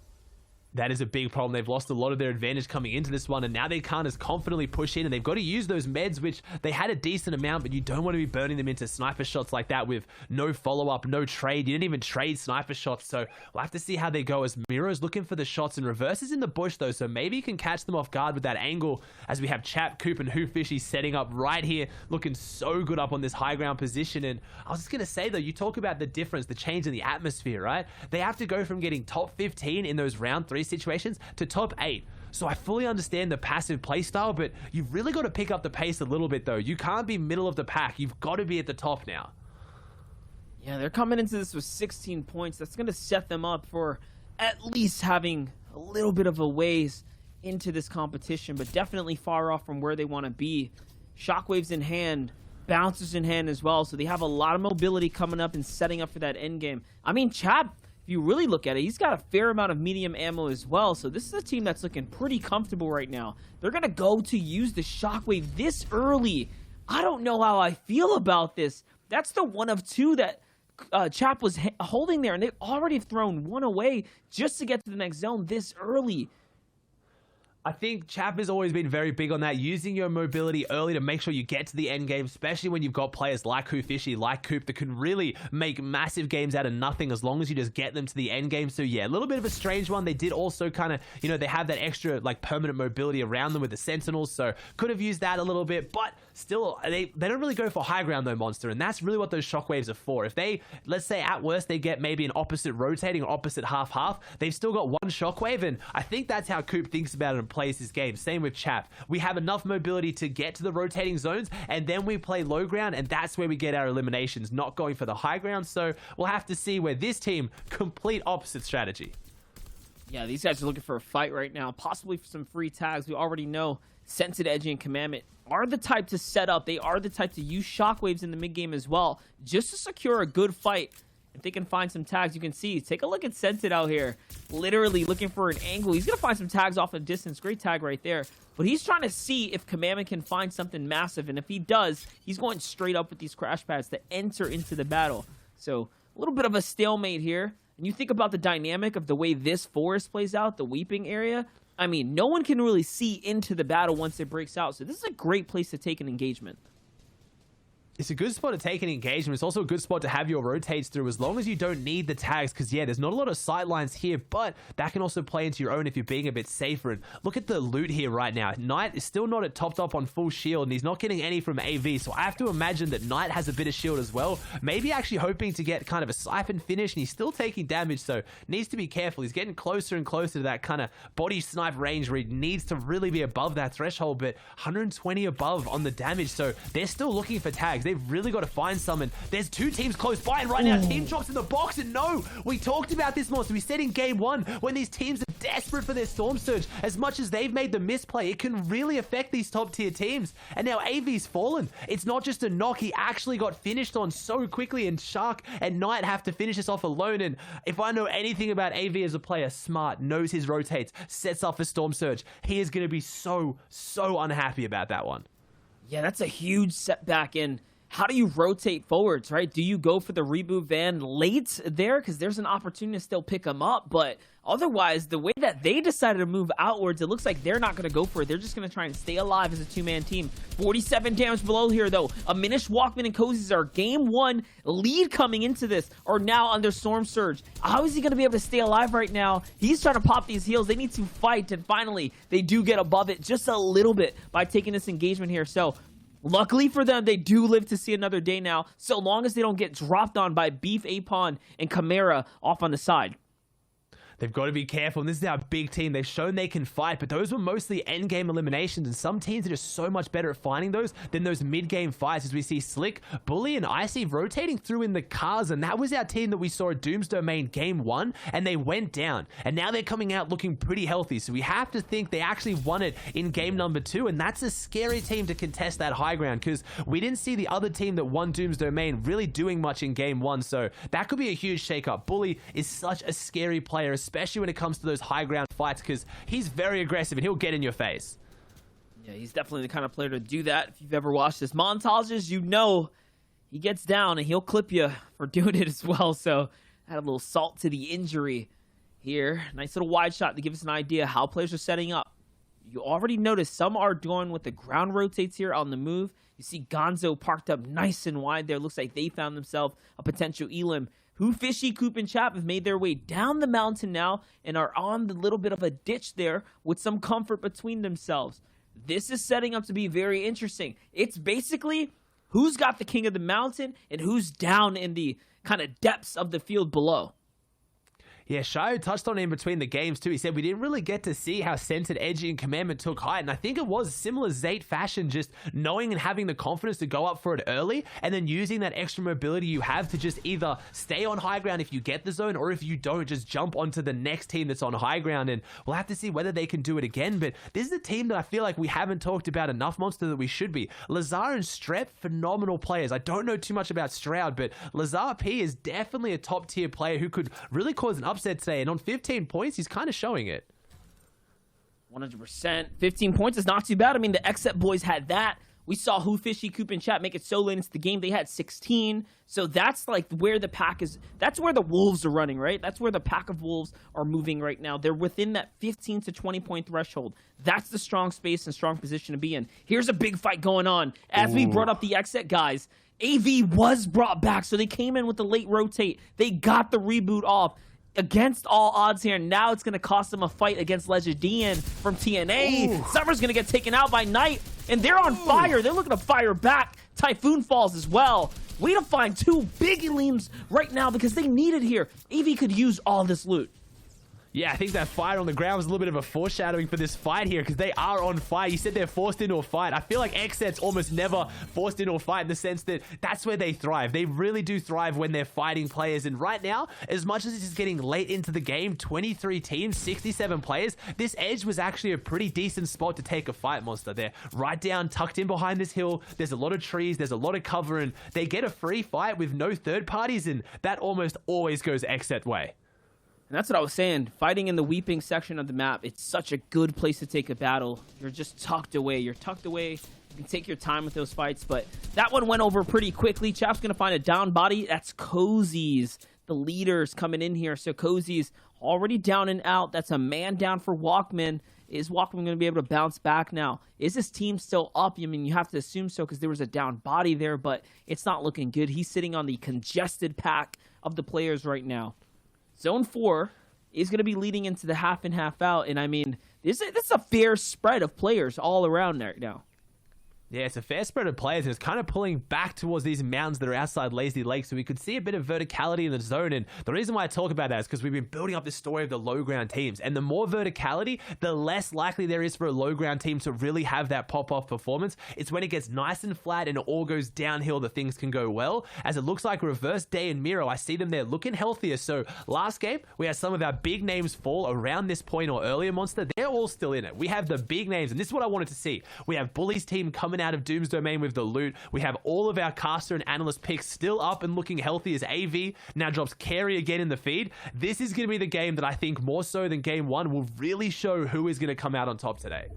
That is a big problem. They've lost a lot of their advantage coming into this one, and now they can't as confidently push in, and they've got to use those meds, which they had a decent amount, but you don't want to be burning them into sniper shots like that with no follow-up, no trade. You didn't even trade sniper shots, so we'll have to see how they go as Miro's looking for the shots, and Reverse is in the bush, though, so maybe you can catch them off guard with that angle as we have Chap, Coop, and Hoofishy setting up right here, looking so good up on this high ground position. And I was just going to say, though, you talk about the difference, the change in the atmosphere, right? They have to go from getting top 15 in those round 3 situations to top 8. So I fully understand the passive playstyle, but you've really got to pick up the pace a little bit, though. You can't be middle of the pack. You've got to be at the top now.
Yeah, they're coming into this with 16 points. That's going to set them up for at least having a little bit of a ways into this competition, but definitely far off from where they want to be. Shockwaves in hand, bouncers in hand as well, so they have a lot of mobility coming up and setting up for that end game. I mean, Chad, if you really look at it, he's got a fair amount of medium ammo as well, so this is a team that's looking pretty comfortable right now. They're going to go to use the Shockwave this early. I don't know how I feel about this. That's the one of two that Chap was holding there, and they've already thrown one away just to get to the next zone this early.
I think Chap has always been very big on that, using your mobility early to make sure you get to the end game, especially when you've got players like Hoofishy, like Coop, that can really make massive games out of nothing as long as you just get them to the end game. So yeah, a little bit of a strange one. They did also kind of, you know, they have that extra like permanent mobility around them with the Sentinels, so could have used that a little bit, but still, they don't really go for high ground though, Monster, and that's really what those shockwaves are for. If they, let's say at worst, they get maybe an opposite rotating or opposite half-half, they've still got one shockwave, and I think that's how Coop thinks about it and plays his game. Same with Chap. We have enough mobility to get to the rotating zones, and then we play low ground, and that's where we get our eliminations, not going for the high ground. So we'll have to see where this team, complete opposite strategy.
Yeah, these guys are looking for a fight right now, possibly for some free tags. We already know Sensed, Edgy, and Commandment are the type to set up. They are the type to use shockwaves in the mid game as well, just to secure a good fight. If they can find some tags, you can see. Take a look at Sensed out here, literally looking for an angle. He's gonna find some tags off a distance. Great tag right there. But he's trying to see if Commandment can find something massive, and if he does, he's going straight up with these crash pads to enter into the battle. So a little bit of a stalemate here. And you think about the dynamic of the way this forest plays out, the weeping area. I mean, no one can really see into the battle once it breaks out. So this is a great place to take an engagement.
It's a good spot to take an engagement. It's also a good spot to have your rotates through as long as you don't need the tags, because yeah, there's not a lot of sight lines here, but that can also play into your own if you're being a bit safer. And look at the loot here right now. Knight is still not at topped up on full shield, and he's not getting any from AV, so I have to imagine that Knight has a bit of shield as well. Maybe actually hoping to get kind of a siphon finish, and he's still taking damage, so needs to be careful. He's getting closer and closer to that kind of body snipe range where he needs to really be above that threshold, but 120 above on the damage, so they're still looking for tags. They've really got to find some, and there's two teams close by, and right now Team Chalk's in the box, and no, we talked about this, Monster. We said in game 1, when these teams are desperate for their Storm Surge, as much as they've made the misplay, it can really affect these top tier teams, and now AV's fallen. It's not just a knock, he actually got finished on so quickly, and Shark and Knight have to finish this off alone. And if I know anything about AV as a player, smart, knows his rotates, sets up for Storm Surge, he is going to be so unhappy about that one.
Yeah, that's a huge setback in how do you rotate forwards, right? Do you go for the reboot van late there? Because there's an opportunity to still pick them up. But otherwise, the way that they decided to move outwards, it looks like they're not going to go for it. They're just going to try and stay alive as a two-man team. 47 damage below here, though. A Minish, Walkman, and Cozy's our game 1 lead coming into this, are now under Storm Surge. How is he going to be able to stay alive right now? He's trying to pop these heals. They need to fight, and finally, they do get above it just a little bit by taking this engagement here. So Luckily for them, they do live to see another day now, so long as they don't get dropped on by Beef, Apon, and Chimera off on the side.
They've got to be careful, and this is our big team. They've shown they can fight, but those were mostly endgame eliminations, and some teams are just so much better at finding those than those mid-game fights, as we see Slick, Bully, and Icy rotating through in the cars, and that was our team that we saw at Doom's Domain Game 1, and they went down, and now they're coming out looking pretty healthy, so we have to think they actually won it in game number 2, and that's a scary team to contest that high ground, because we didn't see the other team that won Doom's Domain really doing much in game 1, so that could be a huge shakeup. Bully is such a scary player, especially when it comes to those high ground fights, because he's very aggressive and he'll get in your face.
Yeah, he's definitely the kind of player to do that. If you've ever watched his montages, you know he gets down and he'll clip you for doing it as well. So add a little salt to the injury here. Nice little wide shot to give us an idea how players are setting up. You already noticed some are going with the ground rotates here on the move. You see Gonzo parked up nice and wide there. Looks like they found themselves a potential Elim. Who Fishy, Coop, and Chap have made their way down the mountain now and are on the little bit of a ditch there with some comfort between themselves. This is setting up to be very interesting. It's basically who's got the king of the mountain and who's down in the kind of depths of the field below.
Yeah, Shio touched on it in between the games too. He said we didn't really get to see how Centered, Edgy, and Commandment took height, and I think it was similar Zayt fashion, just knowing and having the confidence to go up for it early, and then using that extra mobility you have to just either stay on high ground if you get the zone, or if you don't, just jump onto the next team that's on high ground, and we'll have to see whether they can do it again, but this is a team that I feel like we haven't talked about enough, Monster, that we should be. Lazar and Strep, phenomenal players. I don't know too much about Stroud, but Lazar P is definitely a top tier player who could really cause an upset today, and on 15 points, he's kind of showing it.
100%. 15 points is not too bad. I mean, the Except boys had that. We saw Who Fishy, Coop, and Chat make it so late into the game. They had 16. So that's like where the pack is. That's where the Wolves are running, right? That's where the pack of Wolves are moving right now. They're within that 15 to 20 point threshold. That's the strong space and strong position to be in. Here's a big fight going on. As we brought up the Exit guys, AV was brought back. So they came in with the late rotate. They got the reboot off. Against all odds here, now it's going to cost them a fight against Legendian from TNA. Summer's going to get taken out by Knight, and they're on fire. They're looking to fire back. Typhoon falls as well. Way to find two big elims right now because they need it here. AV could use all this loot.
Yeah, I think that fight on the ground was a little bit of a foreshadowing for this fight here because they are on fire. You said they're forced into a fight. I feel like Xset's almost never forced into a fight in the sense that that's where they thrive. They really do thrive when they're fighting players. And right now, as much as this is getting late into the game, 23 teams, 67 players, this edge was actually a pretty decent spot to take a fight, Monster. They're right down, tucked in behind this hill. There's a lot of trees. There's a lot of cover. And they get a free fight with no third parties. And that almost always goes Xset way.
And that's what I was saying. Fighting in the Weeping section of the map, it's such a good place to take a battle. You're just tucked away. You're tucked away. You can take your time with those fights. But that one went over pretty quickly. Chap's going to find a down body. That's Cozy's, the leaders coming in here. So Cozy's already down and out. That's a man down for Walkman. Is Walkman going to be able to bounce back now? Is this team still up? I mean, you have to assume so because there was a down body there, but it's not looking good. He's sitting on the congested pack of the players right now. Zone 4 is going to be leading into the half in, half out. And, I mean, this is a fair spread of players all around right now.
Yeah, it's a fair spread of players, and it's kind of pulling back towards these mountains that are outside Lazy Lake, so we could see a bit of verticality in the zone, and the reason why I talk about that is because we've been building up this story of the low ground teams, and the more verticality, the less likely there is for a low ground team to really have that pop-off performance. It's when it gets nice and flat and it all goes downhill that things can go well, as it looks like Reverse Day and Miro, I see them there looking healthier, so last game, we had some of our big names fall around this point or earlier, Monster. They're all still in it. We have the big names, and this is what I wanted to see. We have Bully's team coming out of Doom's Domain with the loot. We have all of our caster and analyst picks still up and looking healthy as AV now drops Carry again in the feed. This is going to be the game that I think more so than game 1 will really show who is going to come out on top today.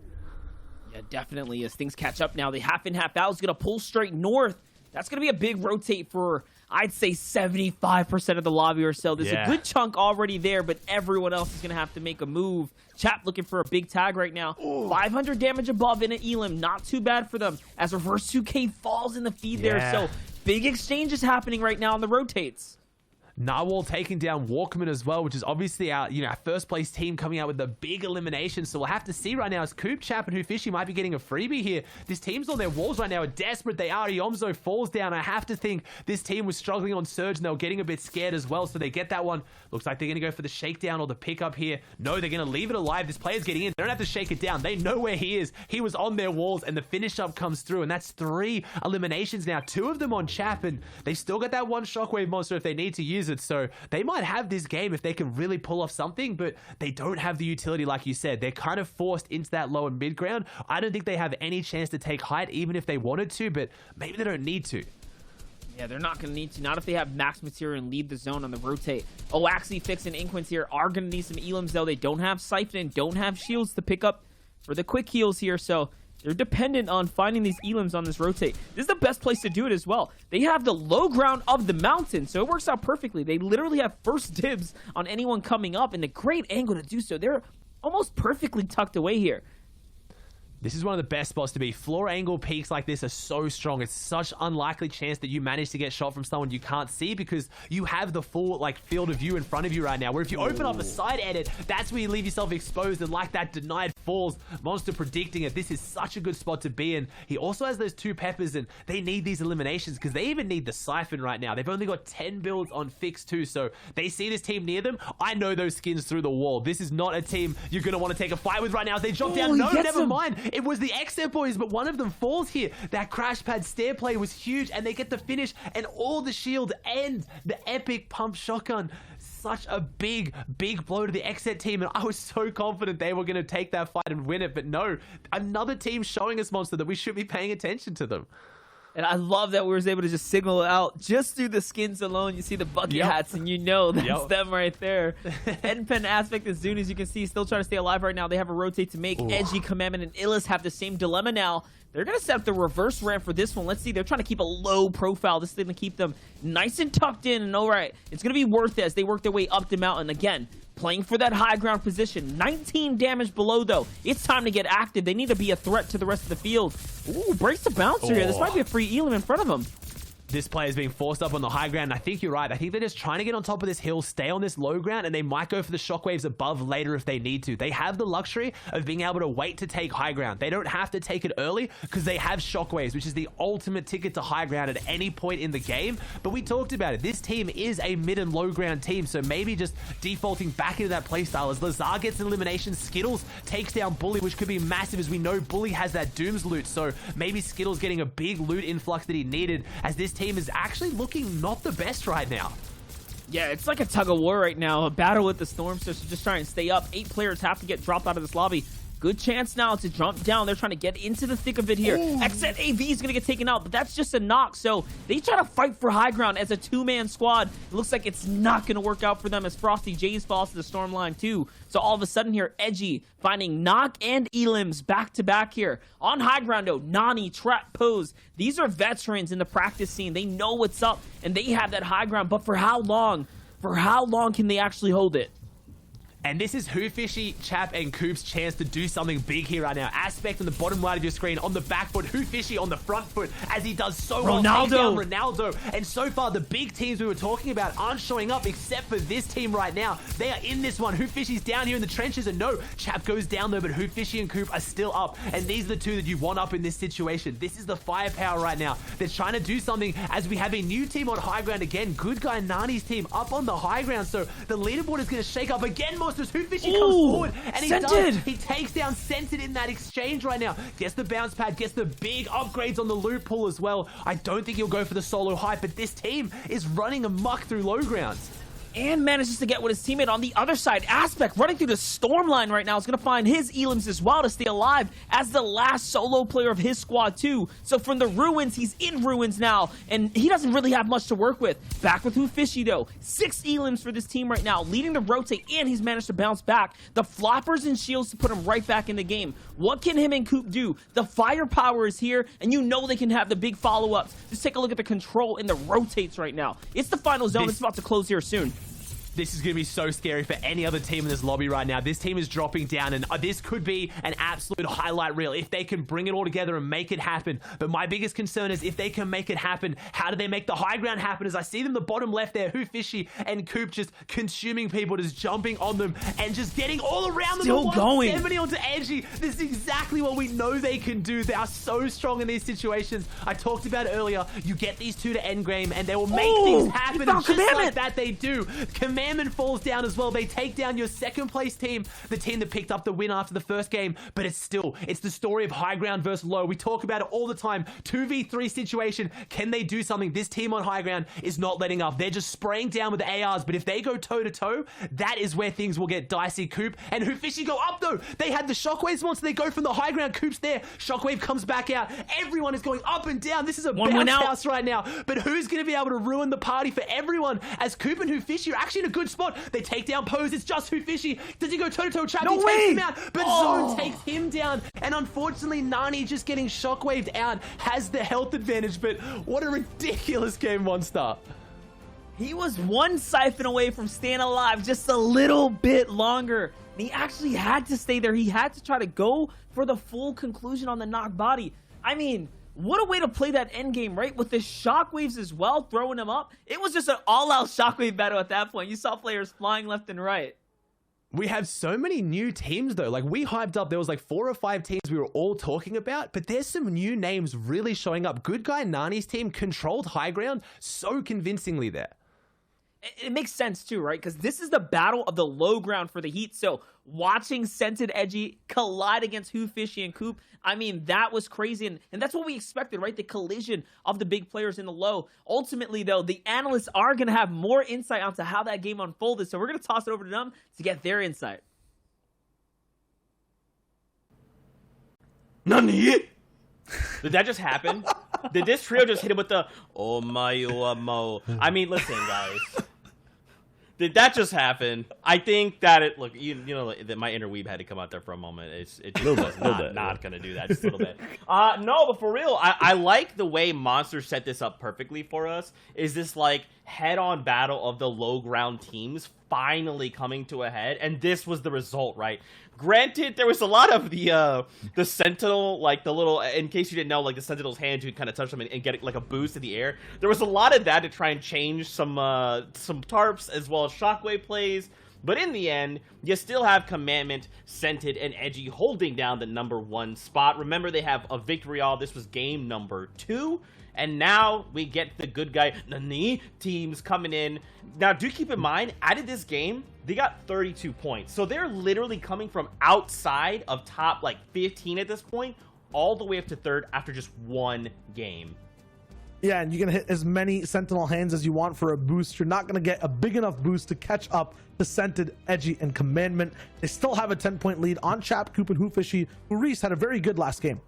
Yeah, definitely. As things catch up now, the half in, half out is going to pull straight north. That's going to be a big rotate for, I'd say, 75% of the lobby or so. There's a good chunk already there, but everyone else is going to have to make a move. Chap looking for a big tag right now. 500 damage above in an Elim. Not too bad for them as Reverse 2K falls in the feed there. So big exchanges happening right now on the rotates.
Narwhal taking down Walkman as well, which is obviously our, our first place team coming out with the big elimination. So we'll have to see right now as Coop, Chap, and Hoofishy might be getting a freebie here. This team's on their walls right now, are desperate. They are. Iomzo falls down. I have to think this team was struggling on Surge and they were getting a bit scared as well. So they get that one. Looks like they're going to go for the shakedown or the pickup here. No, they're going to leave it alive. This player's getting in. They don't have to shake it down. They know where he is. He was on their walls and the finish up comes through. And that's 3 eliminations now. 2 of them on Chap, and they've still got that one shockwave monster if they need to use it. So they might have this game if they can really pull off something, but they don't have the utility like you said. They're kind of forced into that low and mid ground. I don't think they have any chance to take height even if they wanted to, but maybe they don't need to.
Yeah, they're not going to need to. Not if they have max material and leave the zone on the rotate. Oh, actually, Fix and Inquins here are going to need some elims, though. They don't have Siphon and don't have shields to pick up for the quick heals here, so they're dependent on finding these elims on this rotate. This is the best place to do it as well. They have the low ground of the mountain, so it works out perfectly. They literally have first dibs on anyone coming up, and a great angle to do so. They're almost perfectly tucked away here.
This is one of the best spots to be. Floor angle peaks like this are so strong. It's such unlikely chance that you manage to get shot from someone you can't see because you have the full field of view in front of you right now. Where if you open up a side edit, that's where you leave yourself exposed and like that denied falls. Monster predicting it. This is such a good spot to be in. He also has those 2 peppers and they need these eliminations because they even need the Siphon right now. They've only got 10 builds on Fix too, so they see this team near them. I know those skins through the wall. This is not a team you're going to want to take a fight with right now as they drop down. No, never mind. It was the XF boys, but one of them falls here. That crash pad stair play was huge, and they get the finish and all the shield and the epic pump shotgun. Such a big blow to the XF team, and I was so confident they were going to take that fight and win it, but no. Another team showing us, Monster, that we should be paying attention to them.
And I love that we were able to just signal it out just through the skins alone. You see the bucket hats, and you know that's them right there. Endpen, Aspect, and Zune, as you can see, still trying to stay alive right now. They have a rotate to make. Edgy, Commandment, and Illis have the same dilemma now. They're going to set up the reverse ramp for this one. Let's see. They're trying to keep a low profile. This is going to keep them nice and tucked in. And all right, it's going to be worth it as they work their way up the mountain. Again, playing for that high ground position. 19 damage below, though. It's time to get active. They need to be a threat to the rest of the field. Ooh, breaks the bouncer here. This might be a free elim in front of him.
This player is being forced up on the high ground, and I think you're right. I think they're just trying to get on top of this hill, stay on this low ground, and they might go for the shockwaves above later if they need to. They have the luxury of being able to wait to take high ground. They don't have to take it early because they have shockwaves, which is the ultimate ticket to high ground at any point in the game. But we talked about it. This team is a mid and low ground team, so maybe just defaulting back into that playstyle as Lazar gets an elimination. Skittles takes down Bully, which could be massive as we know Bully has that Dooms loot, so maybe Skittles getting a big loot influx that he needed as this team is actually looking not the best right now.
Yeah, it's like a tug of war right now. A battle with the Storm Sisters, just trying to stay up. 8 players have to get dropped out of this lobby. Good chance now to jump down. They're trying to get into the thick of it here. XZ AV is going to get taken out, but that's just a knock. So they try to fight for high ground as a 2-man squad. It looks like it's not going to work out for them as Frosty Jays falls to the storm line too. So all of a sudden here, Edgy finding knock and elims back to back here. On high ground though, Nani, Trap, Pose. These are veterans in the practice scene. They know what's up and they have that high ground, but for how long? For how long can they actually hold it?
And this is Hoofishy, Chap, and Coop's chance to do something big here right now. Aspect on the bottom right of your screen, on the back foot, Hoofishy on the front foot, as he does so well. Takes down Ronaldo. And so far, the big teams we were talking about aren't showing up except for this team right now. They are in this one. Hoofishy's down here in the trenches, and no, Chap goes down there, but Hoofishy and Coop are still up. And these are the two that you want up in this situation. This is the firepower right now. They're trying to do something as we have a new team on high ground again. Good guy Nani's team up on the high ground, so the leaderboard is going to shake up again. Hoofishy comes forward and he takes down Scented in that exchange right now. Gets the bounce pad, gets the big upgrades on the loot pool as well. I don't think he'll go for the solo hype, but this team is running amok through low grounds.
And manages to get with his teammate on the other side. Aspect running through the storm line right now is going to find his elims as well to stay alive as the last solo player of his squad too. So from the ruins, he's in ruins now, and he doesn't really have much to work with. Back with Hoofishy though. 6 elims for this team right now, leading the rotate, and he's managed to bounce back. The floppers and shields to put him right back in the game. What can him and Coop do? The firepower is here, and you know they can have the big follow-ups. Just take a look at the control in the rotates right now. It's the final zone. It's about to close here soon.
This is going to be so scary for any other team in this lobby right now. This team is dropping down, and this could be an absolute highlight reel if they can bring it all together and make it happen. But my biggest concern is if they can make it happen, how do they make the high ground happen? As I see them the bottom left there, Who Fishy and Coop just consuming people, just jumping on them and just getting all around them.
Still going.
170 onto Edgy. This is exactly what we know they can do. They are so strong in these situations. I talked about it earlier. You get these two to end game, and they will make things happen. And just like that, they do. Commandment falls down as well. They take down your second place team, the team that picked up the win after the first game. But it's the story of high ground versus low. We talk about it all the time. 2v3 situation. Can they do something? This team on high ground is not letting up. They're just spraying down with the ARs. But if they go toe to toe, that is where things will get dicey. Coop and Who Fishy go up though. They had the shockwaves once. They go from the high ground. Coop's there. Shockwave comes back out. Everyone is going up and down. This is a bounce house right now. But who's going to be able to ruin the party for everyone? As Coop and Who Fishy are actually in a good spot. They take down Pose. It's just Who Fishy. Does he go toe-to-toe? Trap, he takes him out. But Zone takes him down. And unfortunately, Nani just getting shockwaved out has the health advantage. But what a ridiculous game one star.
He was one siphon away from staying alive just a little bit longer. And he actually had to stay there. He had to try to go for the full conclusion on the knock body. I mean, what a way to play that end game, right? With the shockwaves as well, throwing him up. It was just an all-out shockwave battle at that point. You saw players flying left and right.
We have so many new teams though. Like we hyped up, there was like 4 or 5 teams we were all talking about, but there's some new names really showing up. Good Guy Nani's team controlled high ground so convincingly there.
It makes sense too, right? Because this is the battle of the low ground for the Heat. So watching Scented Edgy collide against Who Fishy and Coop, I mean, that was crazy. And that's what we expected, right? The collision of the big players in the low. Ultimately, though, the analysts are going to have more insight onto how that game unfolded. So we're going to toss it over to them to get their insight.
Nani? Did that just happen? Did this trio just hit him with the oh my mo? I mean, listen, guys. Did that just happen? I think that it look you know that my inner weeb had to come out there for a moment. It just was not gonna do that, just a little bit. No, but for real, I like the way Monster set this up perfectly for us. Is this like head-on battle of the low ground teams finally coming to a head, and this was the result, right? Granted, there was a lot of the Sentinel, like the little, in case you didn't know, like the Sentinel's hand, you kind of touch them and get like a boost in the air. There was a lot of that to try and change some tarps as well as shockwave plays. But in the end, you still have Commandment, Scented, and Edgy holding down the #1 spot. Remember, they have a victory all. This was game number 2. And now we get the Good Guy Nani teams coming in. Now, do keep in mind, out of this game, they got 32 points. So they're literally coming from outside of top, like, 15 at this point, all the way up to 3rd after just one game.
Yeah, and you're going to hit as many Sentinel hands as you want for a boost. You're not going to get a big enough boost to catch up to Scented, Edgy, and Commandment. They still have a 10-point lead on Chap, Coop, and Who Fishy, who Reese had a very good last game.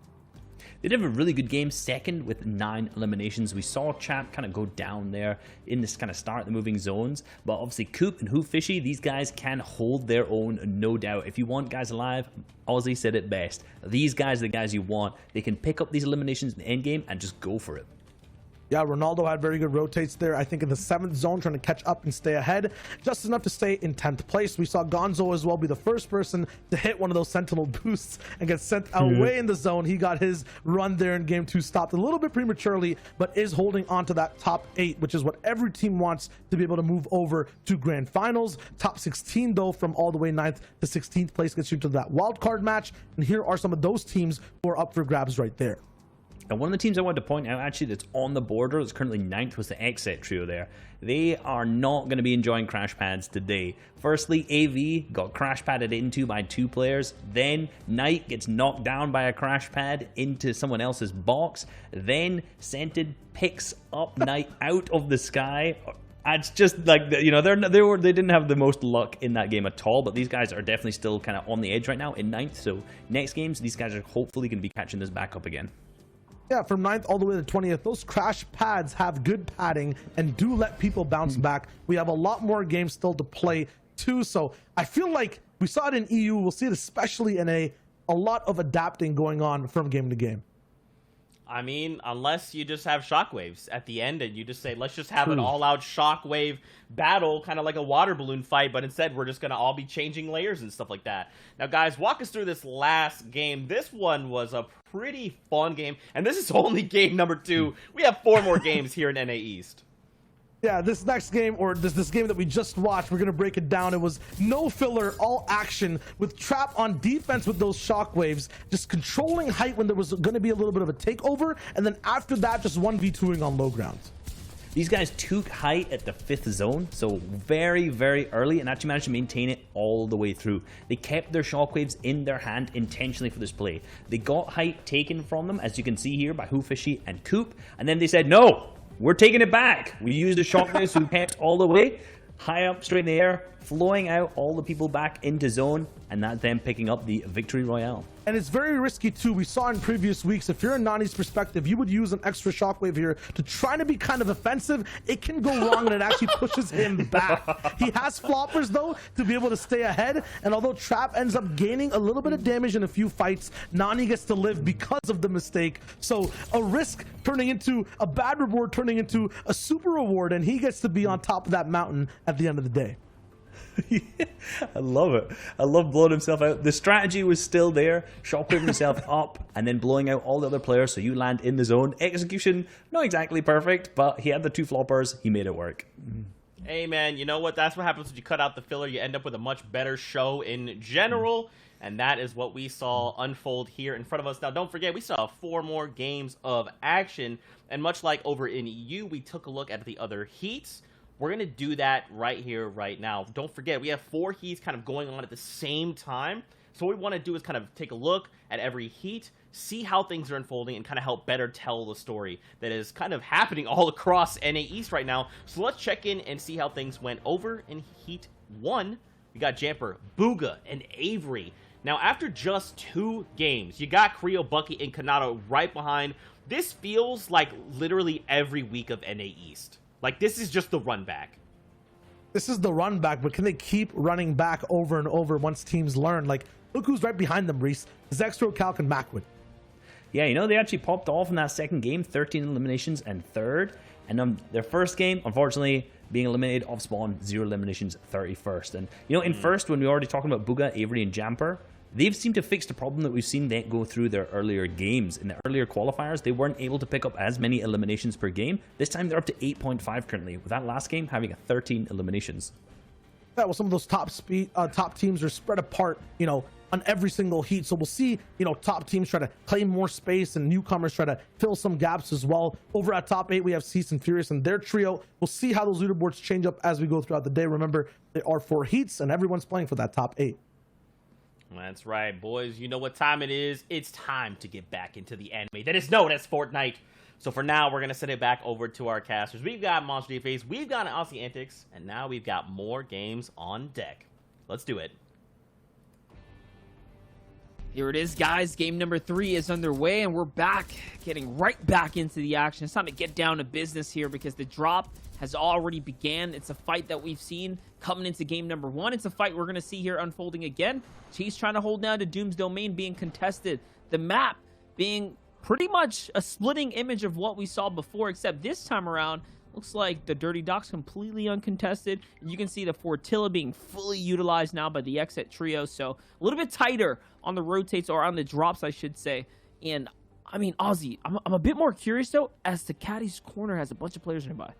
They did have a really good game, second with 9 eliminations. We saw Chap kind of go down there in this kind of start the moving zones, but obviously Coop and Who Fishy, these guys can hold their own, no doubt. If you want guys alive, Ozzy said it best. These guys are the guys you want. They can pick up these eliminations in the end game and just go for it.
Yeah, Ronaldo had very good rotates there. I think in the 7th zone, trying to catch up and stay ahead. Just enough to stay in 10th place. We saw Gonzo as well be the first person to hit one of those Sentinel boosts and get sent away in the zone. He got his run there in game 2 stopped a little bit prematurely, but is holding on to that top 8, which is what every team wants to be able to move over to grand finals. Top 16, though, from all the way 9th to 16th place gets you to that wild card match. And here are some of those teams who are up for grabs right there.
Now, one of the teams I wanted to point out, actually, that's on the border, that's currently 9th, was the Xset trio there. They are not going to be enjoying crash pads today. Firstly, AV got crash padded into by 2 players. Then Knight gets knocked down by a crash pad into someone else's box. Then Scented picks up Knight out of the sky. It's just like, you know, they didn't have the most luck in that game at all, but these guys are definitely still kind of on the edge right now in 9th. So next games, these guys are hopefully going to be catching this back up again.
Yeah, from 9th all the way to 20th, those crash pads have good padding and do let people bounce back. We have a lot more games still to play too, so I feel like we saw it in EU. We'll see it especially in a lot of adapting going on from game to game.
I mean, unless you just have shockwaves at the end and you just say, let's just have an all-out shockwave battle, kind of like a water balloon fight, but instead we're just going to all be changing layers and stuff like that. Now, guys, walk us through this last game. This one was a pretty fun game, and this is only game number 2. We have 4 more games here in NA East.
Yeah, this next game, or this game that we just watched, we're going to break it down. It was no filler, all action, with Trap on defense with those shockwaves, just controlling height when there was going to be a little bit of a takeover, and then after that, just 1v2ing on low ground.
These guys took height at the 5th zone, so very, very early, and actually managed to maintain it all the way through. They kept their shockwaves in their hand intentionally for this play. They got height taken from them, as you can see here, by Hoofishy and Coop, and then they said, no! We're taking it back. We used the shockwaves, we kept all the way, high up, straight in the air, flowing out all the people back into zone, and that's them picking up the victory royale.
And it's very risky too. We saw in previous weeks, if you're in Nani's perspective, you would use an extra shockwave here to try to be kind of offensive. It can go wrong and it actually pushes him back. He has floppers though to be able to stay ahead. And although Trap ends up gaining a little bit of damage in a few fights, Nani gets to live because of the mistake. So a risk turning into a bad reward, turning into a super reward, and he gets to be on top of that mountain at the end of the day.
I love it. I love blowing himself out. The strategy was still there, shockwaving himself up and then blowing out all the other players so you land in the zone. Execution, not exactly perfect, but he had the 2 floppers. He made it work.
Hey, man, you know what? That's what happens when you cut out the filler. You end up with a much better show in general, and that is what we saw unfold here in front of us. Now, don't forget, we saw 4 more games of action, and much like over in EU, we took a look at the other heats. We're going to do that right here, right now. Don't forget, we have 4 heats kind of going on at the same time. So what we want to do is kind of take a look at every heat, see how things are unfolding, and kind of help better tell the story that is kind of happening all across NA East right now. So let's check in and see how things went over in Heat 1. We got Jamper, Booga, and Avery. Now, after just 2 games, you got Creo, Bucky, and Kanata right behind. This feels like literally every week of NA East. Like, this is just the run back.
This is the run back, but can they keep running back over and over once teams learn? Like, look who's right behind them, Reese. Zextro, Calc, and Macwood.
Yeah, you know, they actually popped off in that second game, 13 eliminations and 3rd. And their first game, unfortunately, being eliminated off spawn, 0 eliminations, 31st. And, you know, in first, when we were already talking about Booga, Avery, and Jamper, they've seemed to fix the problem that we've seen them go through their earlier games. In the earlier qualifiers, they weren't able to pick up as many eliminations per game. This time, they're up to 8.5 currently, with that last game having 13 eliminations.
Yeah, well, some of those top teams are spread apart, you know, on every single heat. So we'll see, you know, top teams try to claim more space and newcomers try to fill some gaps as well. Over at top 8, we have Cease and Furious and their trio. We'll see how those leaderboards change up as we go throughout the day. Remember, there are 4 heats and everyone's playing for that top 8.
That's right, boys. You know what time it is. It's time to get back into the anime that is known as Fortnite. So for now, we're going to send it back over to our casters. We've got Monster DFAs, we've got Aussie Antics, and now we've got more games on deck. Let's do it.
Here it is, guys. Game number 3 is underway, and we're back, getting right back into the action. It's time to get down to business here because the drop has already began. It's a fight that we've seen coming into game number 1. It's a fight we're going to see here unfolding again. He's trying to hold down to Doom's domain being contested. The map being pretty much a splitting image of what we saw before, except this time around, looks like the Dirty Dock's completely uncontested. And you can see the Fortilla being fully utilized now by the Exit trio. So a little bit tighter on the rotates, or on the drops, I should say. And, I mean, Aussie, I'm a bit more curious, though, as to Caddy's corner has a bunch of players nearby.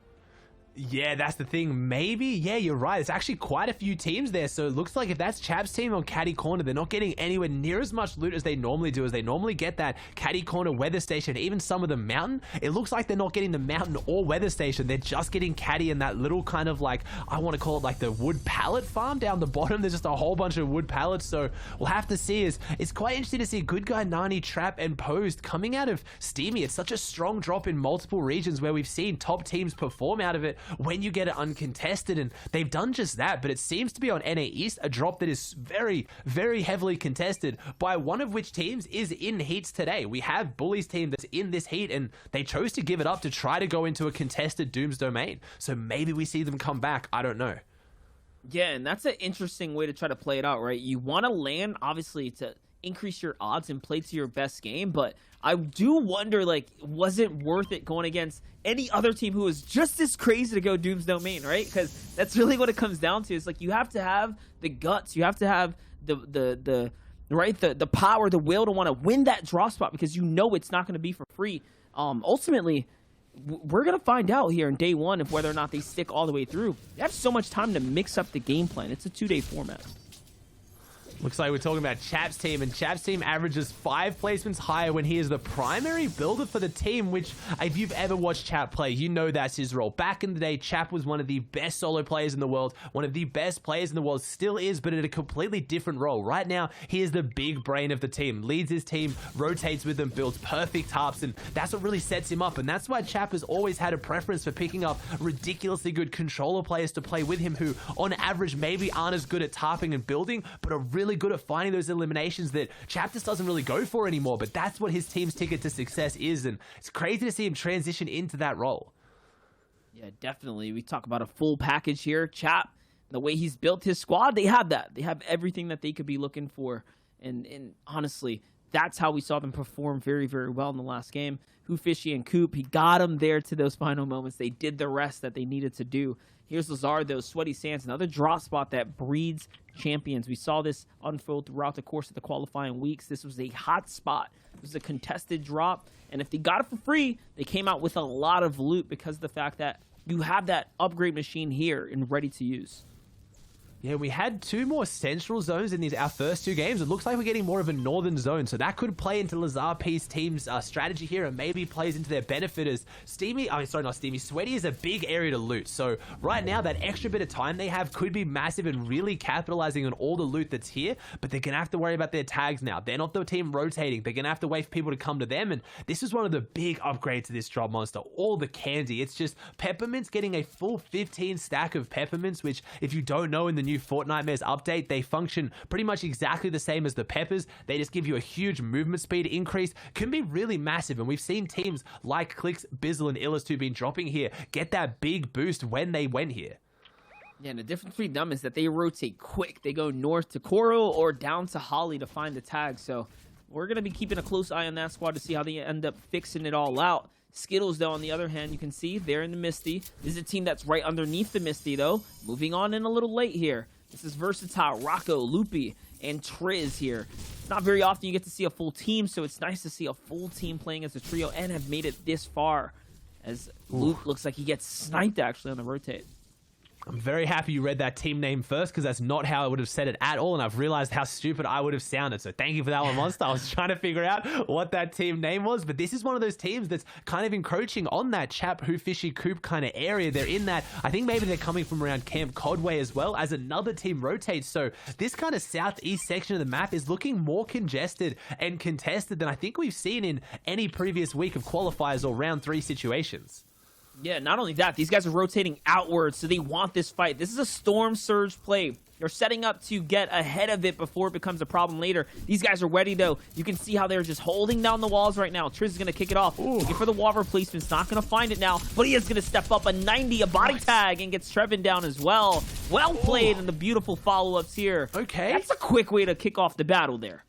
Yeah, that's the thing. Maybe, yeah, you're right. It's actually quite a few teams there. So it looks like if that's Chap's team on Caddy Corner, they're not getting anywhere near as much loot as they normally do, as they normally get that Caddy Corner weather station, even some of the mountain. It looks like they're not getting the mountain or weather station. They're just getting Caddy and that little kind of like, I want to call it like the wood pallet farm down the bottom. There's just a whole bunch of wood pallets. So we'll have to see. It's quite interesting to see Good Guy, Nani, Trap, and Posed coming out of Steamy. It's such a strong drop in multiple regions where we've seen top teams perform out of it when you get it uncontested, and they've done just that. But it seems to be on NA East, a drop that is very, very heavily contested, by one of which teams is in heats today. We have Bully's team that's in this heat, and they chose to give it up to try to go into a contested Doom's domain. So maybe we see them come back. I don't know.
Yeah, and that's an interesting way to try to play it out, right? You want to land, obviously, to increase your odds and play to your best game, but I do wonder, like, was it worth it going against any other team who was just as crazy to go Doom's Domain, right? Because that's really what it comes down to. It's like you have to have the guts, you have to have the power, the will to want to win that drop spot, because you know it's not going to be for free. Ultimately, we're going to find out here in day one of whether or not they stick all the way through. You have so much time to mix up the game plan. It's a 2-day format.
Looks like we're talking about Chap's team, and Chap's team averages 5 placements higher when he is the primary builder for the team, which if you've ever watched Chap play, you know that's his role. Back in the day, Chap was one of the best solo players in the world, one of the best players in the world, still is, but in a completely different role. Right now, he is the big brain of the team, leads his team, rotates with them, builds perfect harps, and that's what really sets him up, and that's why Chap has always had a preference for picking up ridiculously good controller players to play with him who, on average, maybe aren't as good at tarping and building, but are really good at finding those eliminations that Chap just doesn't really go for anymore. But that's what his team's ticket to success is, and it's crazy to see him transition into that role.
Yeah, definitely. We talk about a full package here. Chap, the way he's built his squad, they have that. They have everything that they could be looking for. And honestly, that's how we saw them perform very, very well in the last game. Fishy and Coop, he got them there to those final moments. They did the rest that they needed to do. Here's Lazard, though, Sweaty Sands, another drop spot that breeds champions. We saw this unfold throughout the course of the qualifying weeks. This was a hot spot. It was a contested drop, and if they got it for free, they came out with a lot of loot because of the fact that you have that upgrade machine here and ready to use.
Yeah, we had 2 more central zones in our first 2 games. It looks like we're getting more of a northern zone, so that could play into Lazar P's team's strategy here and maybe plays into their benefit as Sweaty is a big area to loot. So right now, that extra bit of time they have could be massive and really capitalizing on all the loot that's here, but they're going to have to worry about their tags now. They're not the team rotating. They're going to have to wait for people to come to them, and this is one of the big upgrades to this drop monster, all the candy. It's just Peppermints getting a full 15 stack of Peppermints, which if you don't know, in the new Fortnite update, they function pretty much exactly the same as the Peppers. They just give you a huge movement speed increase, can be really massive, and we've seen teams like Clix, Bizzle, and Illis2 been dropping here get that big boost when they went here.
Yeah, and the difference between them is that they rotate quick. They go north to Coral or down to Holly to find the tag, so we're going to be keeping a close eye on that squad to see how they end up fixing it all out. Skittles, though, on the other hand, you can see they're in the Misty. This is a team that's right underneath the Misty, though. Moving on in a little late here. This is Versatile, Rocco, Loopy, and Triz here. Not very often you get to see a full team, so it's nice to see a full team playing as a trio and have made it this far. As Luke looks like he gets sniped, actually, on the rotate.
I'm very happy you read that team name first, because that's not how I would have said it at all, and I've realized how stupid I would have sounded. So thank you for that one, Monster. I was trying to figure out what that team name was, but this is one of those teams that's kind of encroaching on that Chap, Fishy, Coop kind of area. They're in that, I think maybe they're coming from around Camp Codway as well, as another team rotates. So this kind of southeast section of the map is looking more congested and contested than I think we've seen in any previous week of qualifiers or round 3 situations.
Yeah, not only that, these guys are rotating outwards, so they want this fight. This is a Storm Surge play. They're setting up to get ahead of it before it becomes a problem later. These guys are ready, though. You can see how they're just holding down the walls right now. Triz is going to kick it off. Looking for the wall replacement's not going to find it now, but he is going to step up a 90, a body tag, and gets Trevin down as well. Well played, and the beautiful follow-ups here.
Okay.
That's a quick way to kick off the battle there.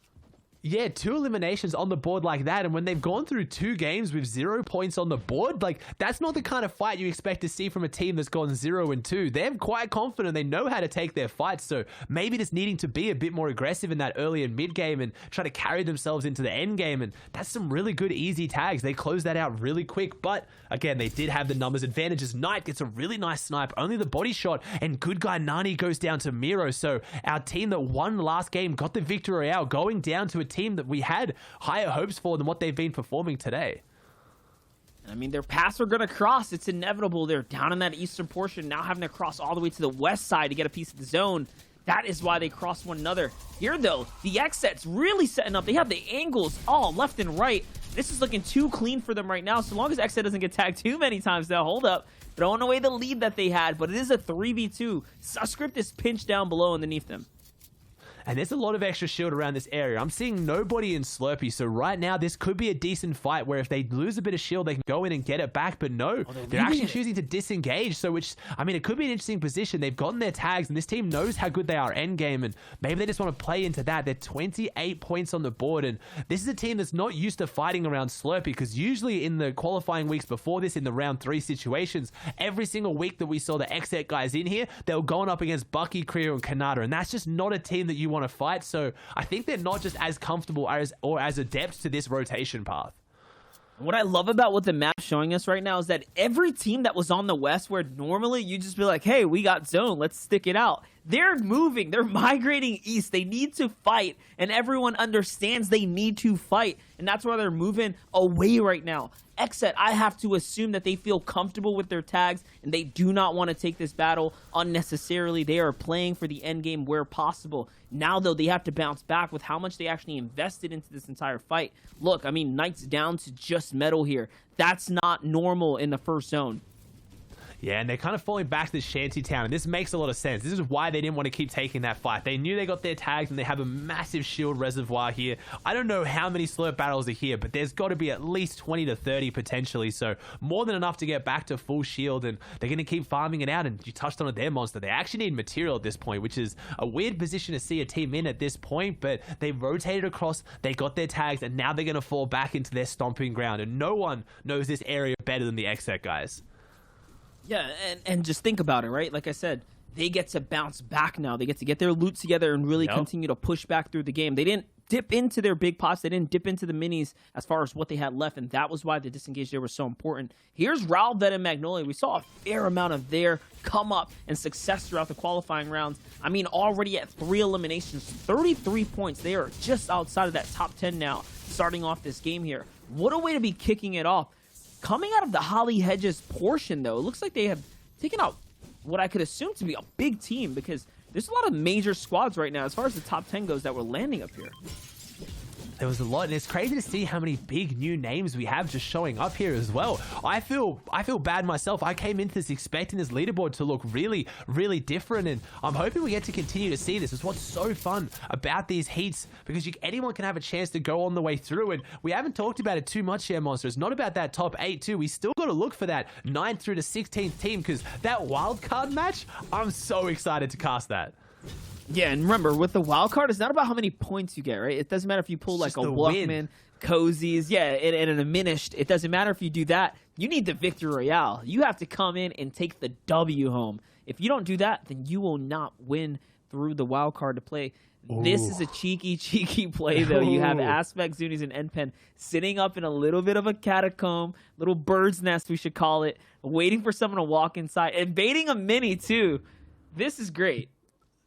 Yeah, 2 eliminations on the board like that, and when they've gone through 2 games with 0 points on the board, like, that's not the kind of fight you expect to see from a team that's gone 0-2. They're quite confident. They know how to take their fights, so maybe just needing to be a bit more aggressive in that early and mid game and try to carry themselves into the end game, and that's some really good easy tags. They closed that out really quick, but again, they did have the numbers advantages. Knight gets a really nice snipe, only the body shot, and good guy Nani goes down to Miro, so our team that won the last game got the victory royale, going down to a team that we had higher hopes for than what they've been performing today.
I mean, their paths are going to cross. It's inevitable. They're down in that eastern portion, now having to cross all the way to the west side to get a piece of the zone. That is why they cross one another. Here, though, the X-Set's really setting up. They have the angles all left and right. This is looking too clean for them right now. So long as X-Set doesn't get tagged too many times now. Hold up. Throwing away the lead that they had, but it is a 3v2. Suscript is pinched down below underneath them.
and there's a lot of extra shield around this area. I'm seeing nobody in Slurpee, so right now this could be a decent fight where if they lose a bit of shield, they can go in and get it back, but no, they're actually choosing to disengage, so which, I mean, it could be an interesting position. They've gotten their tags, and this team knows how good they are endgame, and maybe they just want to play into that. They're 28 points on the board, and this is a team that's not used to fighting around Slurpee, because usually in the qualifying weeks before this, in the round 3 situations, every single week that we saw the XZ guys in here, they were going up against Bucky, Kriya, and Kanata, and that's just not a team that you want to fight. So I think they're not just as comfortable or as adept to this rotation path.
What I love about what the map's showing us right now is that every team that was on the West, where normally you just be like, hey, we got zone, let's stick it out. They're moving, they're migrating east. They need to fight, and everyone understands they need to fight, and that's why they're moving away right now. Exet, I have to assume that they feel comfortable with their tags, and they do not want to take this battle unnecessarily. They are playing for the end game where possible. Now, though, they have to bounce back with how much they actually invested into this entire fight. Look, I mean, Knight's down to just metal here. That's not normal in the first zone.
Yeah, and they're kind of falling back to this shanty town, and this makes a lot of sense. This is why they didn't want to keep taking that fight. They knew they got their tags, and they have a massive shield reservoir here. I don't know how many slurp battles are here, but there's got to be at least 20 to 30 potentially, so more than enough to get back to full shield, and they're going to keep farming it out, and you touched on it there, Monster. They actually need material at this point, which is a weird position to see a team in at this point, but they rotated across, they got their tags, and now they're going to fall back into their stomping ground, and no one knows this area better than the XSET guys.
Yeah, and just think about it, right? Like I said, they get to bounce back now. They get to get their loot together and really continue to push back through the game. They didn't dip into their big pots. They didn't dip into the minis as far as what they had left, and that was why the disengage there was so important. Here's Raul, Vet, and Magnolia. We saw a fair amount of their come up and success throughout the qualifying rounds. I mean, already at 3 eliminations, 33 points. They are just outside of that top 10 now, starting off this game here. What a way to be kicking it off. Coming out of the Holly Hedges portion, though, it looks like they have taken out what I could assume to be a big team, because there's a lot of major squads right now as far as the top 10 goes that were landing up here.
There was a lot, and it's crazy to see how many big new names we have just showing up here as well. I feel bad myself. I came into this expecting this leaderboard to look really, really different, and I'm hoping we get to continue to see this. It's what's so fun about these heats, because anyone can have a chance to go on the way through, and we haven't talked about it too much here, Monster. It's not about that top 8 too. We still got to look for that 9th through to 16th team, because that wild card match, I'm so excited to cast that.
Yeah, and remember, with the wild card, it's not about how many points you get, right? It doesn't matter if you pull like a Walkman, Cozies, and a diminished. It doesn't matter if you do that. You need the Victory Royale. You have to come in and take the W home. If you don't do that, then you will not win through the wild card to play. Ooh. This is a cheeky play, though. You have Aspect, Zunies, and Endpen sitting up in a little bit of a catacomb, little bird's nest, we should call it, waiting for someone to walk inside, and baiting a mini, too. This is great.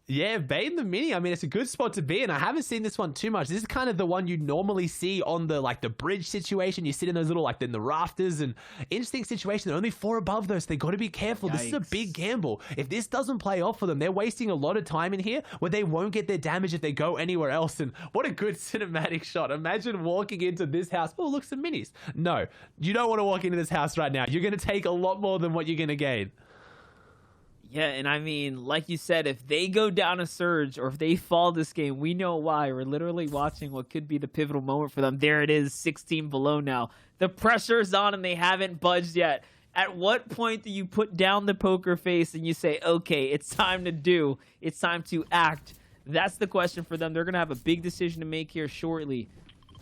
Yeah, baiting the mini, I mean, it's a good spot to be in. I haven't seen this one too much. This is kind of the one you normally see on the bridge situation. You sit in those little in the rafters, and interesting situation. They're only 4 above those. So they got to be careful. Yikes. This is a big gamble. If this doesn't play off for them, they're wasting a lot of time in here where they won't get their damage if they go anywhere else. And what a good cinematic shot. Imagine walking into this house. Oh, look, some minis. No, you don't want to walk into this house right now. You're going to take a lot more than what you're going to gain.
Yeah, and I mean, like you said, if they go down a surge or if they fall this game, we know why. We're literally watching what could be the pivotal moment for them. There it is, 16 below now. The pressure is on and they haven't budged yet. At what point do you put down the poker face and you say, okay, it's time to act? That's the question for them. They're going to have a big decision to make here shortly.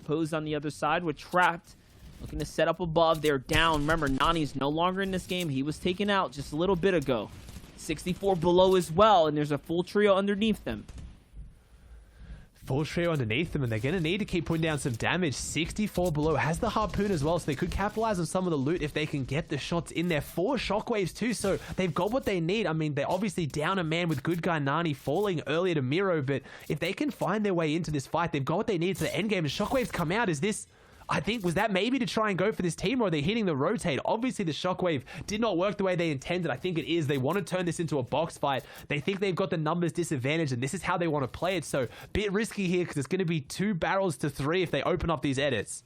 Pose on the other side with Trapped. Looking to set up above. They're down. Remember, Nani's no longer in this game. He was taken out just a little bit ago. 64 below as well, and there's a full trio underneath them.
Full trio underneath them, and they're going to need to keep putting down some damage. 64 below, has the harpoon as well, so they could capitalize on some of the loot if they can get the shots in there. 4 shockwaves too, so they've got what they need. I mean, they're obviously down a man with good guy Nani falling earlier to Miro, but if they can find their way into this fight, they've got what they need to the endgame, and shockwaves come out. Is this... I think, was that maybe to try and go for this team, or are they hitting the rotate? Obviously, the shockwave did not work the way they intended. I think it is. They want to turn this into a box fight. They think they've got the numbers disadvantage, and this is how they want to play it. So, bit risky here, because it's going to be 2 barrels to 3 if they open up these edits.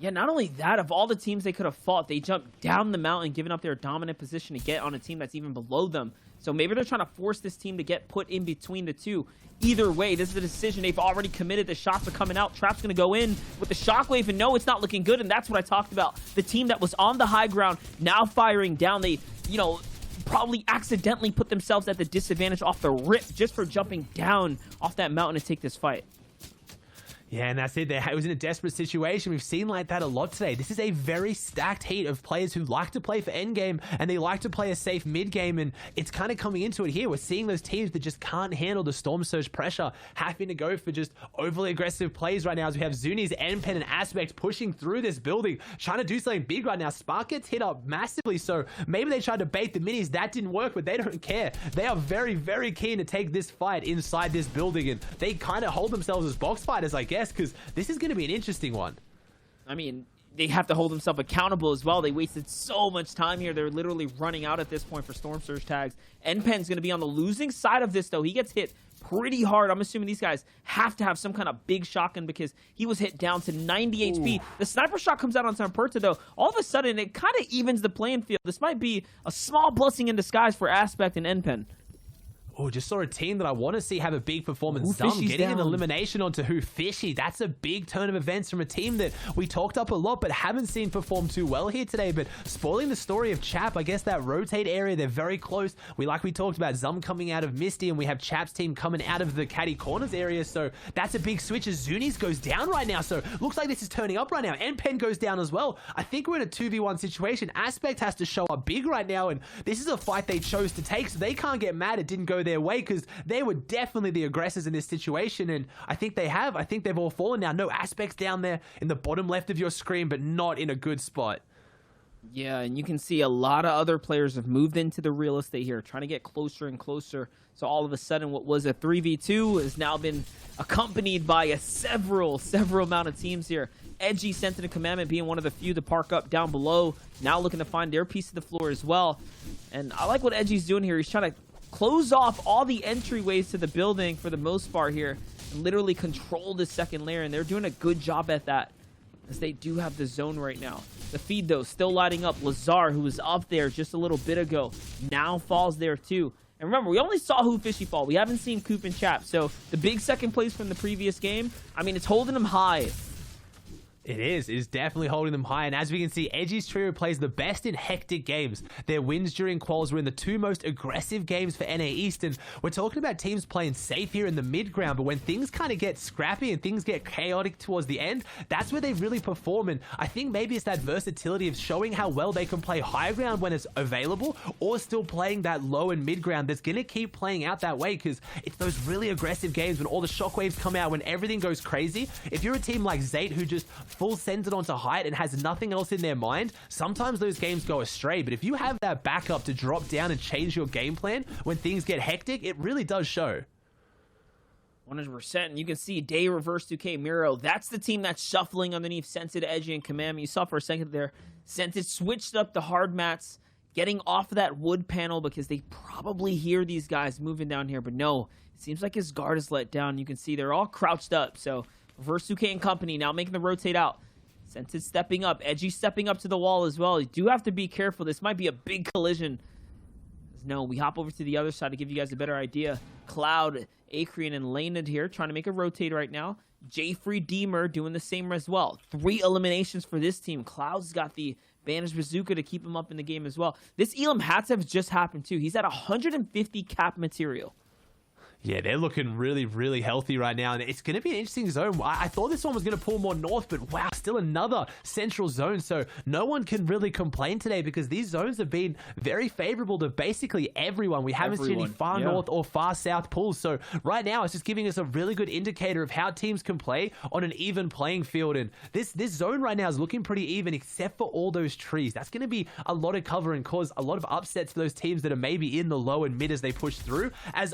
Yeah, not only that, of all the teams they could have fought, they jumped down the mountain, giving up their dominant position to get on a team that's even below them. So maybe they're trying to force this team to get put in between the two. Either way, this is a decision they've already committed. The shots are coming out. Trap's going to go in with the shockwave, and no, it's not looking good, and that's what I talked about. The team that was on the high ground now firing down. They, probably accidentally put themselves at the disadvantage off the rip just for jumping down off that mountain to take this fight.
Yeah, and that's it. It was in a desperate situation. We've seen like that a lot today. This is a very stacked heat of players who like to play for endgame, and they like to play a safe mid game, and it's kind of coming into it here. We're seeing those teams that just can't handle the Storm Surge pressure, having to go for just overly aggressive plays right now, as we have Zuni's, NPen, and Aspect pushing through this building, trying to do something big right now. Spark gets hit up massively, so maybe they tried to bait the minis. That didn't work, but they don't care. They are very, very keen to take this fight inside this building, and they kind of hold themselves as box fighters, I guess, because this is going to be an interesting one.
I mean, they have to hold themselves accountable as well. They wasted so much time here. They're literally running out at this point for Storm Surge tags. NPen's going to be on the losing side of this, though. He gets hit pretty hard. I'm assuming these guys have to have some kind of big shotgun because he was hit down to 90 HP. The sniper shot comes out on Samperta, though. All of a sudden, it kind of evens the playing field. This might be a small blessing in disguise for Aspect and NPen.
Oh, just saw a team that I want to see have a big performance. Getting
down.
an elimination onto Who Fishy. That's a big turn of events from a team that we talked up a lot but haven't seen perform too well here today. But spoiling the story of Chap, I guess that rotate area, they're very close. We talked about Zum coming out of Misty, and we have Chap's team coming out of the Caddy Corners area. So that's a big switch as Zunis goes down right now. So looks like this is turning up right now. NPen goes down as well. I think we're in a 2v1 situation. Aspect has to show up big right now, and this is a fight they chose to take, so they can't get mad it didn't go their way, because they were definitely the aggressors in this situation, and I think they've all fallen now. No Aspects down there in the bottom left of your screen, but not in a good spot.
Yeah, and you can see a lot of other players have moved into the real estate here, trying to get closer and closer. So all of a sudden, what was a 3v2 has now been accompanied by a several amount of teams here. Edgy, Sentinel Commandment being one of the few to park up down below, now looking to find their piece of the floor as well. And I like what Edgy's doing here. He's trying to close off all the entryways to the building for the most part here and literally control the second layer, and they're doing a good job at that as they do have the zone right now. The feed, though, still lighting up. Lazar, who was up there just a little bit ago, now falls there too. And remember, we only saw Who Fishy fall. We haven't seen Coop and Chap. So the big second place from the previous game, I mean, it's holding them high.
It is definitely holding them high, and as we can see, Edgy's trio plays the best in hectic games. Their wins during quals were in the two most aggressive games for NA East, and we're talking about teams playing safe here in the mid ground, but when things kind of get scrappy and things get chaotic towards the end, that's where they really perform. And I think maybe it's that versatility of showing how well they can play high ground when it's available, or still playing that low and mid ground that's going to keep playing out that way, because it's those really aggressive games when all the shockwaves come out, when everything goes crazy. If you're a team like Zate who just full sends it onto height and has nothing else in their mind, sometimes those games go astray. But if you have that backup to drop down and change your game plan when things get hectic, it really does show.
100%. And you can see Day Reverse 2K Miro. That's the team that's shuffling underneath Sensitive, Edgy, and Commandment. You saw for a second there, Sensitive switched up the hard mats, getting off of that wood panel because they probably hear these guys moving down here. But no, it seems like his guard is let down. You can see they're all crouched up. So Reverse 2K and company now making the rotate out. Sensitive stepping up. Edgy stepping up to the wall as well. You do have to be careful. This might be a big collision. No, we hop over to the other side to give you guys a better idea. Cloud, Acreon, and Laned here trying to make a rotate right now. J-Free Deemer doing the same as well. 3 eliminations for this team. Cloud's got the Banished Bazooka to keep him up in the game as well. This Elam Hatsev just happened too. He's at 150 cap material.
Yeah, they're looking really, really healthy right now, and it's going to be an interesting zone. I thought this one was going to pull more north, but wow, still another central zone, so no one can really complain today because these zones have been very favorable to basically everyone. We haven't seen any far north or far south pulls, so right now it's just giving us a really good indicator of how teams can play on an even playing field, and this zone right now is looking pretty even except for all those trees. That's going to be a lot of cover and cause a lot of upsets for those teams that are maybe in the low and mid as they push through, as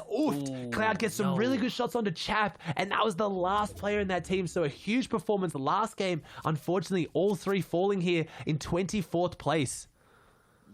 Cloud gets some really good shots onto Chap, and that was the last player in that team, so a huge performance last game. Unfortunately, all 3 falling here in 24th place.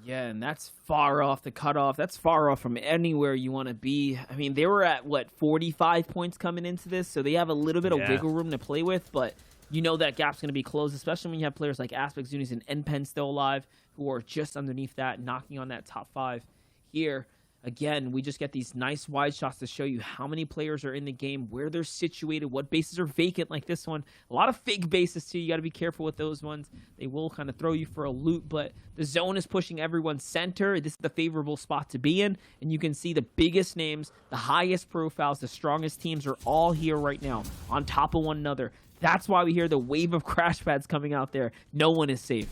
Yeah, and that's far off the cutoff. That's far off from anywhere you want to be. I mean, they were at, 45 points coming into this, so they have a little bit of wiggle room to play with, but you know that gap's going to be closed, especially when you have players like Aspect, Zunis, and NPen still alive, who are just underneath that, knocking on that top 5 here. Again, we just get these nice wide shots to show you how many players are in the game, where they're situated, what bases are vacant like this one. A lot of fake bases too. You got to be careful with those ones. They will kind of throw you for a loop, but the zone is pushing everyone center. This is the favorable spot to be in, and you can see the biggest names, the highest profiles, the strongest teams are all here right now on top of one another. That's why we hear the wave of crash pads coming out there. No one is safe.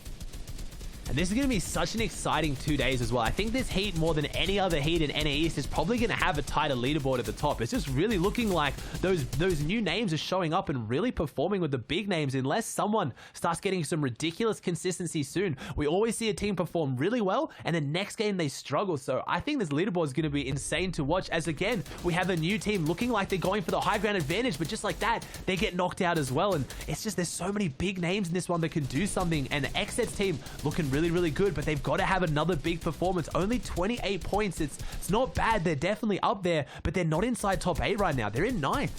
And this is going to be such an exciting 2 days as well. I think this heat, more than any other heat in NA East, is probably going to have a tighter leaderboard at the top. It's just really looking like those new names are showing up and really performing with the big names. Unless someone starts getting some ridiculous consistency soon, we always see a team perform really well, and the next game they struggle. So I think this leaderboard is going to be insane to watch, as again, we have a new team looking like they're going for the high ground advantage, but just like that, they get knocked out as well. And it's just, there's so many big names in this one that can do something, and the XZ's team looking really good, but they've got to have another big performance. Only 28 points. It's not bad. They're definitely up there, but they're not inside top 8 right now. They're in 9th.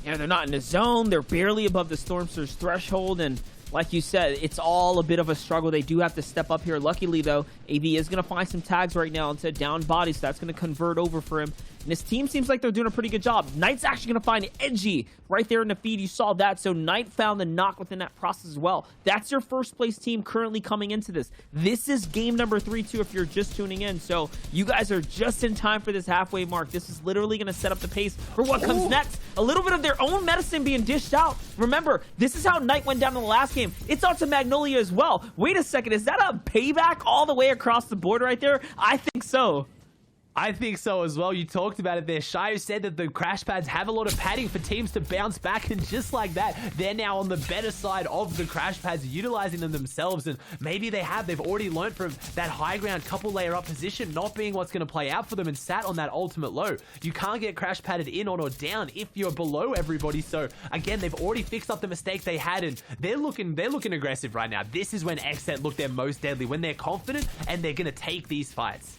Yeah, they're not in the zone. They're barely above the Stormster's threshold, and like you said, it's all a bit of a struggle. They do have to step up here. Luckily, though, AB is going to find some tags right now into down body, so that's going to convert over for him. And his team seems like they're doing a pretty good job. Knight's actually going to find Edgy right there in the feed. You saw that. So Knight found the knock within that process as well. That's your first place team currently coming into this. This is game number 3, too, if you're just tuning in. So you guys are just in time for this halfway mark. This is literally going to set up the pace for what comes next. A little bit of their own medicine being dished out. Remember, this is how Knight went down in the last game. It's on to Magnolia as well. Wait a second. Is that a payback all the way across the board right there? I think so.
I think so as well. You talked about it there. Shio said that the crash pads have a lot of padding for teams to bounce back, and just like that, they're now on the better side of the crash pads, utilizing them themselves. And maybe they've already learned from that high ground couple layer up position not being what's going to play out for them, and sat on that ultimate low. You can't get crash padded in on or down if you're below everybody. So again, they've already fixed up the mistake they had, and they're looking aggressive right now. This is when XZ look their most deadly, when they're confident and they're going to take these fights.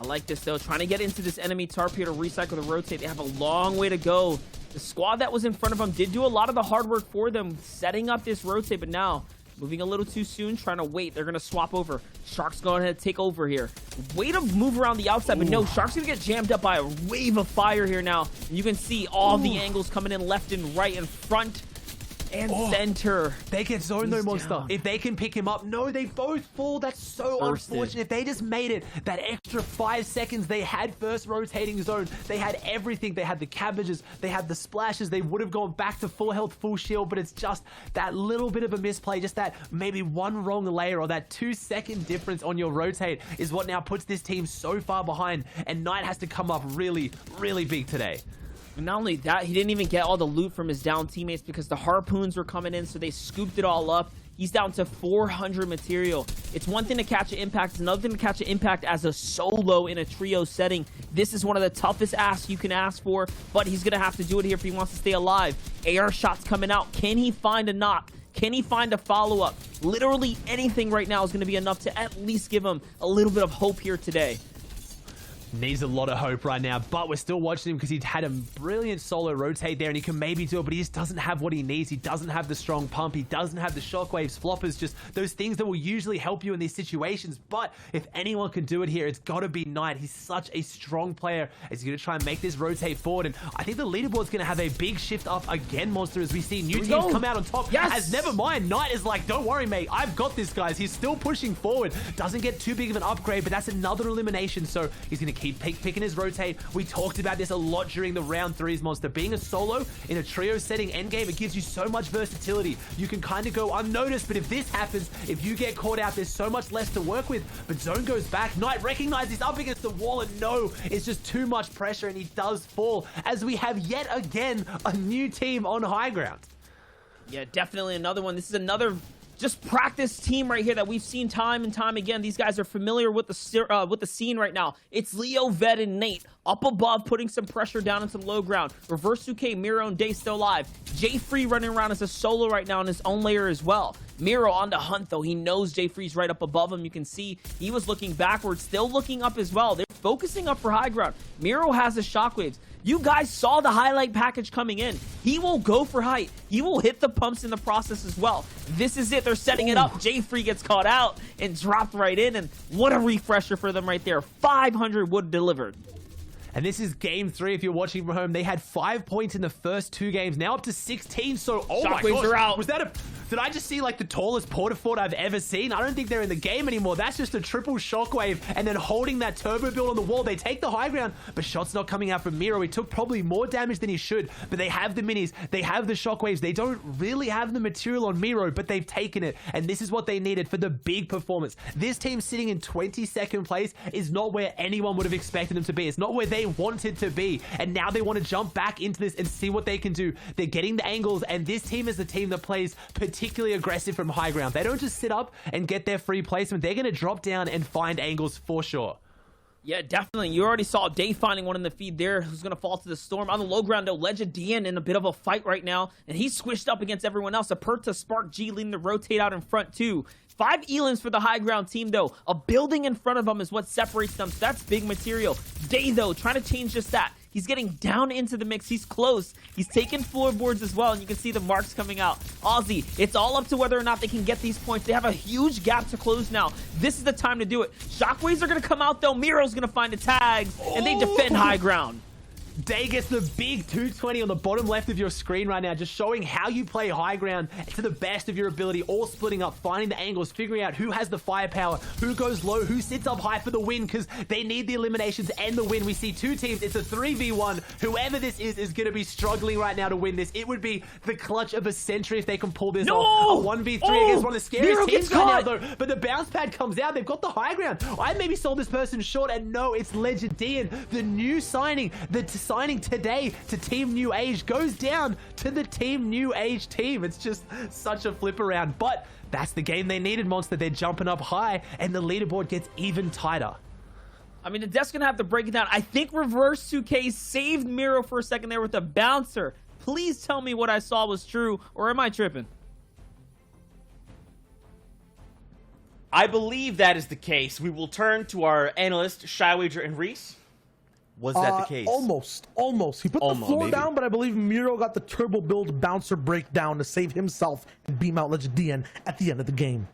I like this, though. Trying to get into this enemy tarp here to recycle the rotate. They have a long way to go. The squad that was in front of them did do a lot of the hard work for them, setting up this rotate, but now moving a little too soon, trying to wait. They're going to swap over. Shark's going to take over here. Way to move around the outside, but no, Shark's going to get jammed up by a wave of fire here now. You can see all the angles coming in left and right and front and center.
They get zoned though, Monster. If they can pick him up, no, they both fall. That's so unfortunate. If they just made it that extra 5 seconds, they had first rotating zone. They had everything. They had the cabbages. They had the splashes. They would have gone back to full health, full shield, but it's just that little bit of a misplay, just that maybe one wrong layer or that 2-second difference on your rotate is what now puts this team so far behind, and Knight has to come up really big today.
And not only that, he didn't even get all the loot from his down teammates because the harpoons were coming in, so they scooped it all up. He's down to 400 material. It's one thing to catch an impact. It's another thing to catch an impact as a solo in a trio setting. This is one of the toughest asks you can ask for, but he's going to have to do it here if he wants to stay alive. AR shots coming out. Can he find a knock? Can he find a follow-up? Literally anything right now is going to be enough to at least give him a little bit of hope here today.
Needs a lot of hope right now, but we're still watching him because he's had a brilliant solo rotate there, and he can maybe do it, but he just doesn't have what he needs. He doesn't have the strong pump. He doesn't have the shockwaves, floppers, just those things that will usually help you in these situations. But if anyone can do it here, it's got to be Knight. He's such a strong player as he's going to try and make this rotate forward, and I think the leaderboard's going to have a big shift up again, Monster, as we see new teams come out on top.
Yes!
As never mind, Knight is like, don't worry, mate. I've got this, guys. He's still pushing forward. Doesn't get too big of an upgrade, but that's another elimination, so he's going to keep picking his rotate. We talked about this a lot during the round 3s, Monster. Being a solo in a trio setting endgame, it gives you so much versatility. You can kind of go unnoticed, but if this happens, if you get caught out, there's so much less to work with. But Zone goes back. Knight recognizes he's up against the wall, and no, it's just too much pressure, and he does fall, as we have yet again a new team on high ground.
Yeah, definitely another one. This is another just practice team right here that we've seen time and time again. These guys are familiar with the scene right now. It's Leo, Ved, and Nate up above, putting some pressure down in some low ground. Reverse Suke, Miro, and Day still alive. Jay Free running around as a solo right now in his own layer as well. Miro on the hunt, though. He knows Jay Free's right up above him. You can see he was looking backwards, still looking up as well. They're focusing up for high ground. Miro has the shockwaves. You guys saw the highlight package coming in. He will go for height. He will hit the pumps in the process as well. This is it. They're setting it up. J-Free gets caught out and dropped right in. And what a refresher for them right there. 500 wood delivered.
And this is game 3 if you're watching from home. They had 5 points in the first 2 games, now up to 16. So, oh my
Shockwaves
gosh,
are out.
was that a... Did I just see like the tallest porta fort I've ever seen? I don't think they're in the game anymore. That's just a triple shockwave and then holding that turbo build on the wall. They take the high ground, but shot's not coming out from Miro. He took probably more damage than he should, but they have the minis. They have the shockwaves. They don't really have the material on Miro, but they've taken it. And this is what they needed for the big performance. This team sitting in 22nd place is not where anyone would have expected them to be. It's not where they wanted to be. And now they want to jump back into this and see what they can do. They're getting the angles, and this team is a team that plays particularly aggressive from high ground. They don't just sit up and get their free placement. They're going to drop down and find angles for sure.
Yeah, definitely. You already saw Dave finding one in the feed there who's going to fall to the storm. On the low ground, though, Legend DN in a bit of a fight right now, and he's squished up against everyone else. Aperta, Spark G leading to rotate out in front, too. 5 elims for the high ground team, though. A building in front of them is what separates them, so that's big material. Day, though, trying to change just that. He's getting down into the mix. He's close. He's taking floorboards as well, and you can see the marks coming out. Aussie, it's all up to whether or not they can get these points. They have a huge gap to close now. This is the time to do it. Shockwaves are going to come out, though. Miro's going to find the tags, and they defend high ground.
Day gets the big 220 on the bottom left of your screen right now, just showing how you play high ground to the best of your ability, all splitting up, finding the angles, figuring out who has the firepower, who goes low, who sits up high for the win, because they need the eliminations and the win. We see 2 teams. It's a 3v1. Whoever this is going to be struggling right now to win this. It would be the clutch of a century if they can pull this off. A 1v3 against one of the scariest
Miro
teams
gets
right now,
caught.
though. But the bounce pad comes out. They've got the high ground. I maybe sold this person short, and no, it's Legend Dian, the new signing, signing today to Team New Age, goes down to the Team New Age team. It's just such a flip around, but that's the game they needed, Monster. They're jumping up high, and the leaderboard gets even tighter.
I mean, the dev's going to have to break it down. I think Reverse 2K saved Miro for a second there with a bouncer. Please tell me what I saw was true, or am I tripping?
I believe that is the case. We will turn to our analyst, Shywager and Reese. Was that the case?
Almost. He put the floor down, but I believe Miro got the turbo build bouncer breakdown to save himself and beam out Legend DN at the end of the game.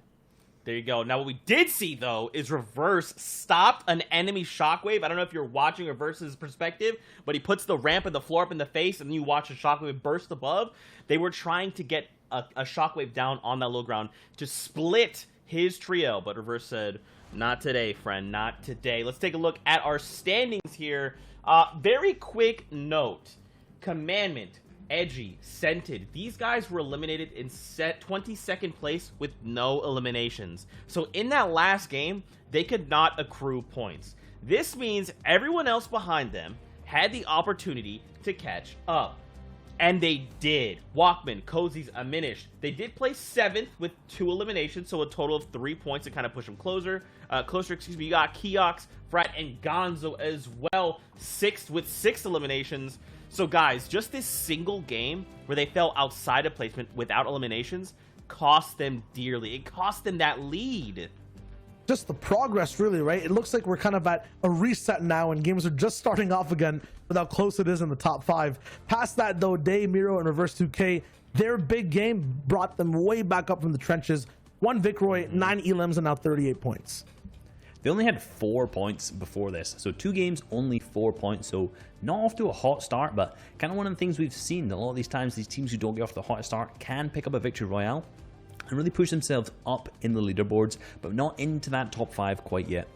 There you go. Now, what we did see, though, is Reverse stopped an enemy shockwave. I don't know if you're watching Reverse's perspective, but he puts the ramp and the floor up in the face, and then you watch a shockwave burst above. They were trying to get a shockwave down on that low ground to split his trio, but Reverse said, not today, friend, not today. Let's take a look at our standings here. Very quick note. Commandment, Edgy, Scented. These guys were eliminated in 22nd place with no eliminations. So in that last game, they could not accrue points. This means everyone else behind them had the opportunity to catch up. And they did. Walkman, Cozy's, Aminish. They did place 7th with 2 eliminations, so a total of 3 points to kind of push them closer. You got Keox, Frat, and Gonzo as well, 6th with 6 eliminations. So guys, just this single game where they fell outside of placement without eliminations cost them dearly. It cost them that lead.
Just the progress, really, right? It looks like we're kind of at a reset now, and games are just starting off again with how close it is in the top 5. Past that, though, Day, Miro, and Reverse 2K, their big game brought them way back up from the trenches. 1 Vicroy, 9 elims, and now 38 points.
They only had 4 points before this, so 2 games, only 4 points, so not off to a hot start, but kind of one of the things we've seen. A lot of these times, these teams who don't get off the hot start can pick up a victory royale and really push themselves up in the leaderboards, but not into that top 5 quite yet.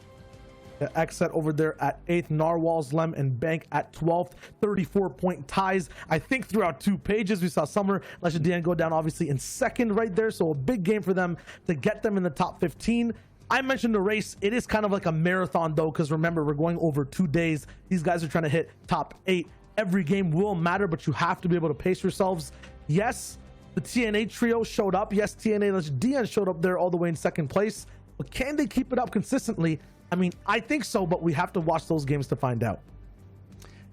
Xset over there at 8th, Narwhals, Lem, and Bank at 12th, 34-point ties. I think throughout 2 pages, we saw Summer, Legend DN go down obviously in 2nd right there, so a big game for them to get them in the top 15. I mentioned the race. It is kind of like a marathon, though, because remember, we're going over 2 days. These guys are trying to hit top 8. Every game will matter, but you have to be able to pace yourselves. Yes, the TNA trio showed up. Yes, TNA Legend DN showed up there all the way in 2nd place. But can they keep it up consistently? I mean, I think so, but we have to watch those games to find out.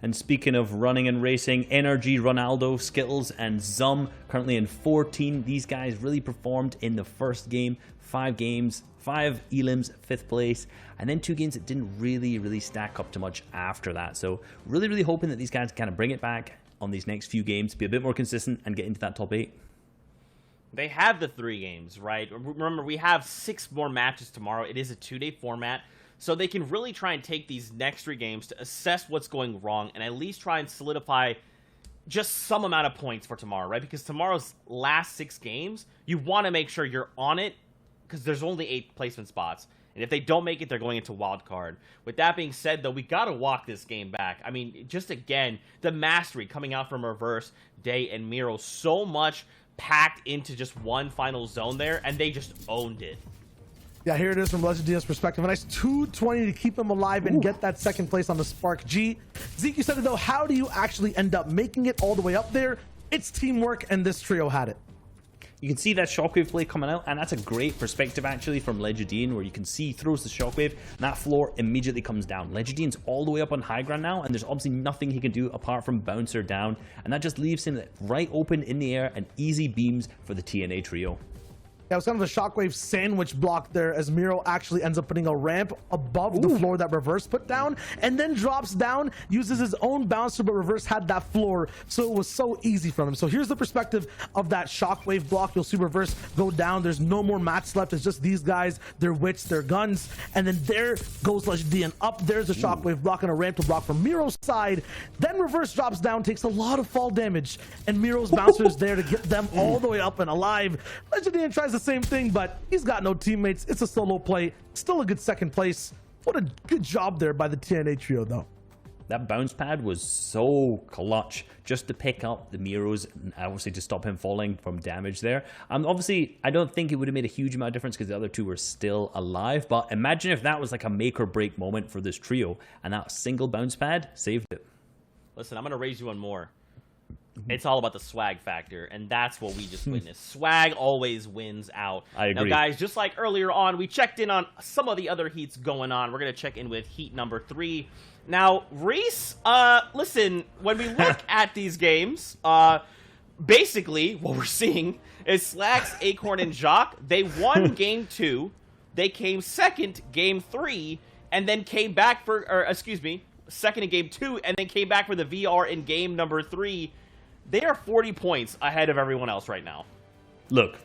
And speaking of running and racing, NRG, Ronaldo, Skittles, and Zum currently in 14. These guys really performed in the first game. 5 games, 5 elims, 5th place, and then 2 games that didn't really stack up to much after that. So really hoping that these guys kind of bring it back on these next few games, be a bit more consistent, and get into that top 8.
They have the 3 games, right? Remember, we have 6 more matches tomorrow. It is a 2-day format. So they can really try and take these next 3 games to assess what's going wrong and at least try and solidify just some amount of points for tomorrow, right? Because tomorrow's last 6 games, you want to make sure you're on it because there's only 8 placement spots. And if they don't make it, they're going into wild card. With that being said, though, we got to walk this game back. I mean, just again, the mastery coming out from Reverse, Day, and Miro, so much packed into just one final zone there, and they just owned it.
Yeah, here it is from Legend D's perspective. A nice 220 to keep him alive and get that 2nd place on the Spark G. Zeke, you said it though, how do you actually end up making it all the way up there? It's teamwork, and this trio had it.
You can see that shockwave play coming out, and that's a great perspective actually from Legidine, where you can see he throws the shockwave, and that floor immediately comes down. Legidine's all the way up on high ground now, and there's obviously nothing he can do apart from bounce her down, and that just leaves him right open in the air and easy beams for the TNA trio.
Yeah, it was kind of a shockwave sandwich block there as Miro actually ends up putting a ramp above the floor that Reverse put down and then drops down, uses his own bouncer, but Reverse had that floor, so it was so easy from him. So here's the perspective of that shockwave block. You'll see Reverse go down. There's no more mats left. It's just these guys, their wits, their guns, and then there goes Legend and up there's a shockwave block and a ramp to block from Miro's side. Then Reverse drops down, takes a lot of fall damage, and Miro's bouncer is there to get them all the way up and alive. Legend tries to same thing, but he's got no teammates. It's a solo play. Still a good 2nd place. What a good job there by the TNA trio, though.
That bounce pad was so clutch just to pick up the Miros and obviously to stop him falling from damage there. Obviously, I don't think it would have made a huge amount of difference because the other 2 were still alive, but imagine if that was like a make or break moment for this trio and that single bounce pad saved it.
Listen, I'm going to raise you one more. It's all about the swag factor, and that's what we just witnessed. Swag always wins out.
I agree.
Now, guys, just like earlier on, we checked in on some of the other heats going on. We're going to check in with heat number 3. Now, Reese, listen, when we look at these games, basically what we're seeing is Slacks, Acorn, and Jacques. They won game 2. They came 2nd game 3, and then came back for, or excuse me, 2nd in game 2, and then came back for the VR in game number 3. They are 40 points ahead of everyone else right now.
Look,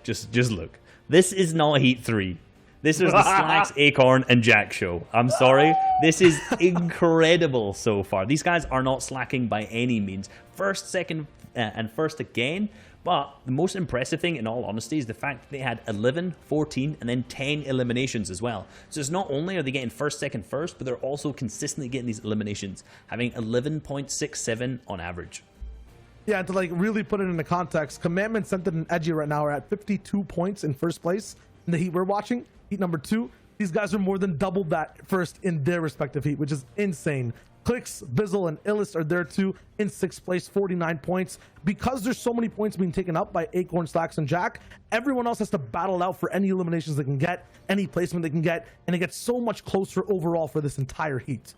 just look. This is not Heat 3. This was the Slacks, Acorn, and Jack show. I'm sorry. This is incredible so far. These guys are not slacking by any means. 1st, 2nd, and 1st again. But the most impressive thing, in all honesty, is the fact that they had 11, 14, and then 10 eliminations as well. So it's not only are they getting 1st, 2nd, 1st, but they're also consistently getting these eliminations, having 11.67 on average.
Yeah, to like really put it into context, Commandment, Scented, and Edgy right now are at 52 points in 1st place in the heat we're watching. Heat number 2. These guys are more than double that 1st in their respective heat, which is insane. Clicks, Bizzle, and Illist are there too in 6th place, 49 points. Because there's so many points being taken up by Acorn, Slacks, and Jack, everyone else has to battle out for any eliminations they can get, any placement they can get, and it gets so much closer overall for this entire heat.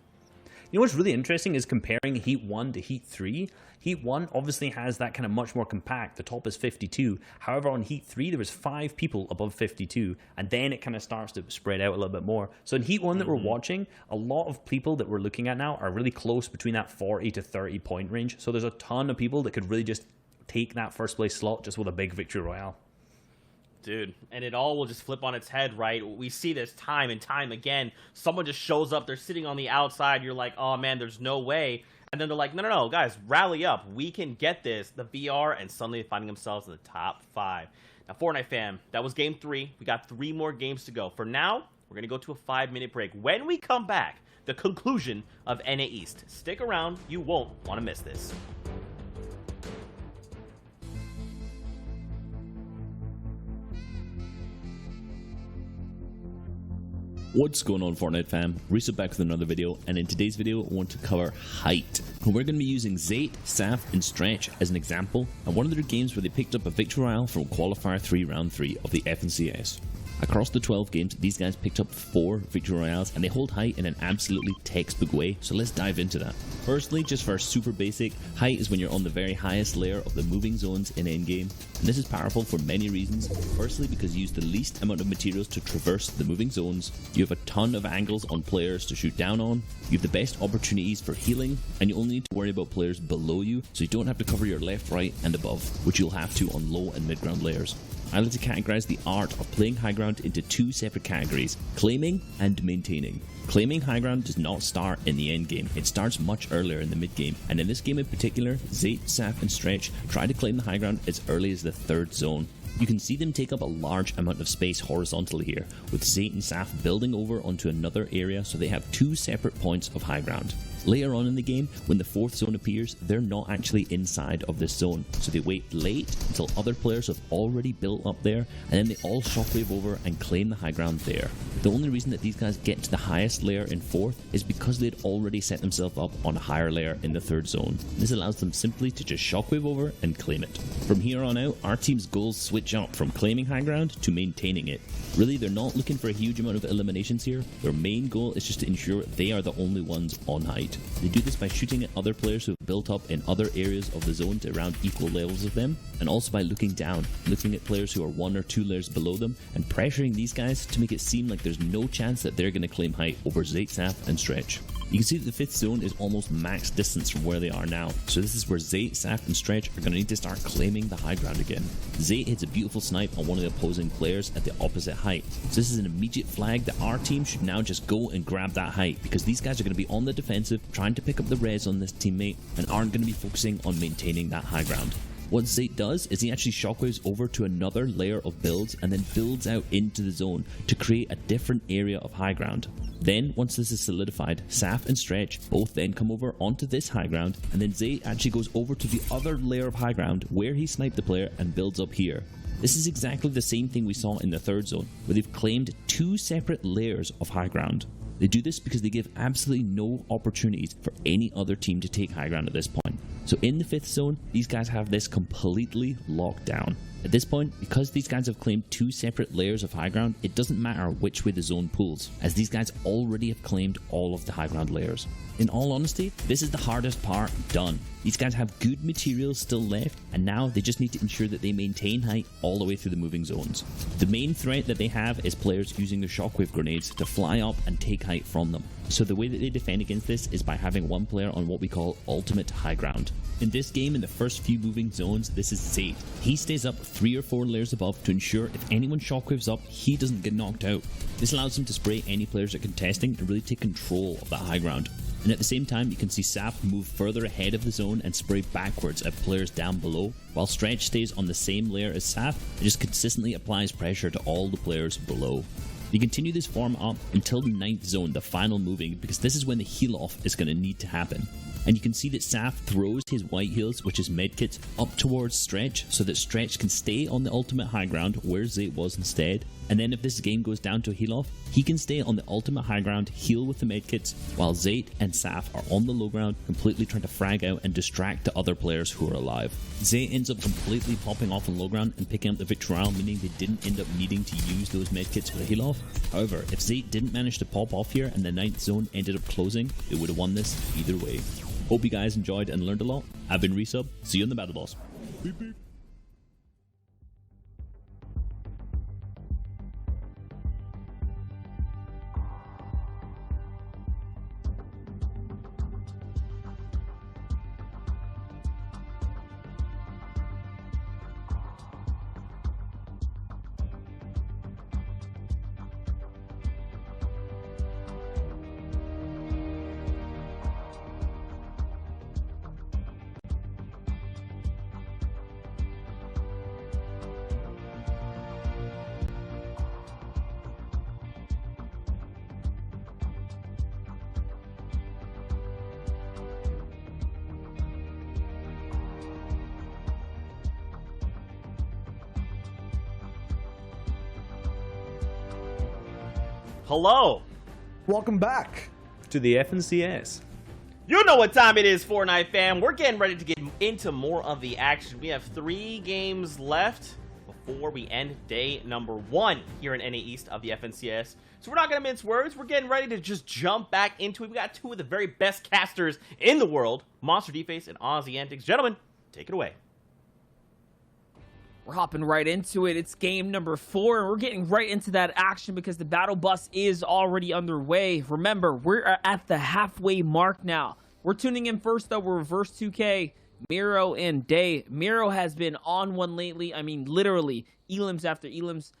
You know what's really interesting is comparing Heat 1 to Heat 3. Heat 1 obviously has that kind of much more compact. The top is 52. However, on Heat 3, there was 5 people above 52, and then it kind of starts to spread out a little bit more. So in Heat 1 that we're watching, a lot of people that we're looking at now are really close between that 40 to 30 point range. So there's a ton of people that could really just take that 1st place slot just with a big victory royale.
Dude, and it all will just flip on its head, right? We see this time and time again. Someone just shows up, they're sitting on the outside, you're like, oh man, there's no way. And then they're like, no, guys, rally up. We can get this, the VR, and suddenly finding themselves in the top 5. Now, Fortnite fam, that was game 3. We got 3 more games to go. For now, we're going to go to a 5-minute break. When we come back, the conclusion of NA East. Stick around, you won't want to miss this.
What's going on, Fortnite fam? Reese back with another video, and in today's video I want to cover height. And we're going to be using Zayt, Saf, and Stretch as an example, and one of their games where they picked up a victory royale from Qualifier 3 Round 3 of the FNCS. Across the 12 games, these guys picked up 4 Victory Royales, and they hold height in an absolutely textbook way, so let's dive into that. Firstly, just for super basic, height is when you're on the very highest layer of the moving zones in endgame, and this is powerful for many reasons. Firstly, because you use the least amount of materials to traverse the moving zones, you have a ton of angles on players to shoot down on, you have the best opportunities for healing, and you only need to worry about players below you, so you don't have to cover your left, right, and above, which you'll have to on low and mid ground layers. I like to categorize the art of playing high ground into 2 separate categories: claiming and maintaining. Claiming high ground does not start in the end game, it starts much earlier in the mid game, and in this game in particular, Zayt, Saf, and Stretch try to claim the high ground as early as the 3rd zone. You can see them take up a large amount of space horizontally here, with Zayt and Saf building over onto another area so they have 2 separate points of high ground. Later on in the game, when the 4th zone appears, they're not actually inside of this zone, so they wait late until other players have already built up there, and then they all shockwave over and claim the high ground there. The only reason that these guys get to the highest layer in 4th is because they'd already set themselves up on a higher layer in the 3rd zone. This allows them simply to just shockwave over and claim it. From here on out, our team's goals switch up from claiming high ground to maintaining it. Really, they're not looking for a huge amount of eliminations here. Their main goal is just to ensure they are the only ones on height. They do this by shooting at other players who have built up in other areas of the zone to around equal levels of them, and also by looking down, looking at players who are 1 or 2 layers below them, and pressuring these guys to make it seem like there's no chance that they're going to claim height over Zayt, Saf, and Stretch. You can see that the 5th zone is almost max distance from where they are now, so this is where Zayt, Saf, and Stretch are going to need to start claiming the high ground again. Zayt hits a beautiful snipe on one of the opposing players at the opposite height, so this is an immediate flag that our team should now just go and grab that height, because these guys are going to be on the defensive, trying to pick up the res on this teammate, and aren't going to be focusing on maintaining that high ground. What Zayt does is he actually shockwaves over to another layer of builds and then builds out into the zone to create a different area of high ground. Then, once this is solidified, Saf and Stretch both then come over onto this high ground, and then Zayt actually goes over to the other layer of high ground where he sniped the player and builds up here. This is exactly the same thing we saw in the 3rd zone, where they've claimed 2 separate layers of high ground. They do this because they give absolutely no opportunities for any other team to take high ground at this point. So in the 5th zone, these guys have this completely locked down. At this point, because these guys have claimed 2 separate layers of high ground, it doesn't matter which way the zone pulls, as these guys already have claimed all of the high ground layers. In all honesty, this is the hardest part done. These guys have good materials still left, and now they just need to ensure that they maintain height all the way through the moving zones. The main threat that they have is players using their shockwave grenades to fly up and take height from them. So the way that they defend against this is by having one player on what we call ultimate high ground. In this game, in the first few moving zones, this is Zayt. He stays up 3 or 4 layers above to ensure if anyone shockwaves up, he doesn't get knocked out. This allows him to spray any players at contesting and really take control of that high ground. And at the same time, you can see Saf move further ahead of the zone and spray backwards at players down below, while Stretch stays on the same layer as Saf and just consistently applies pressure to all the players below. You continue this form up until the 9th zone, the final moving, because this is when the heal off is going to need to happen. And you can see that Saf throws his white heals, which is medkits, up towards Stretch so that Stretch can stay on the ultimate high ground where Zayt was instead. And then if this game goes down to a heal off, he can stay on the ultimate high ground, heal with the medkits, while Zayt and Saf are on the low ground, completely trying to frag out and distract the other players who are alive. Zayt ends up completely popping off on low ground and picking up the victory royale, meaning they didn't end up needing to use those medkits for the heal off. However, if Zayt didn't manage to pop off here and the 9th zone ended up closing, they would have won this either way. Hope you guys enjoyed and learned a lot. I've been Resub. See you in the Battle Boss. Beep, beep.
Hello.
Welcome back.
To the FNCS.
You know what time it is, Fortnite fam. We're getting ready to get into more of the action. We have 3 games left before we end day number 1 here in NA East of the FNCS. So we're not going to mince words. We're getting ready to just jump back into it. We got 2 of the very best casters in the world, Monster D-Face and Aussie Antics. Gentlemen, take it away.
We're hopping right into it. It's game number 4, and we're getting right into that action because the battle bus is already underway. Remember, we're at the halfway mark now. We're tuning in first, though. We're Reverse 2K, Miro, and Day. Miro has been on one lately. I mean, literally, elims after elims.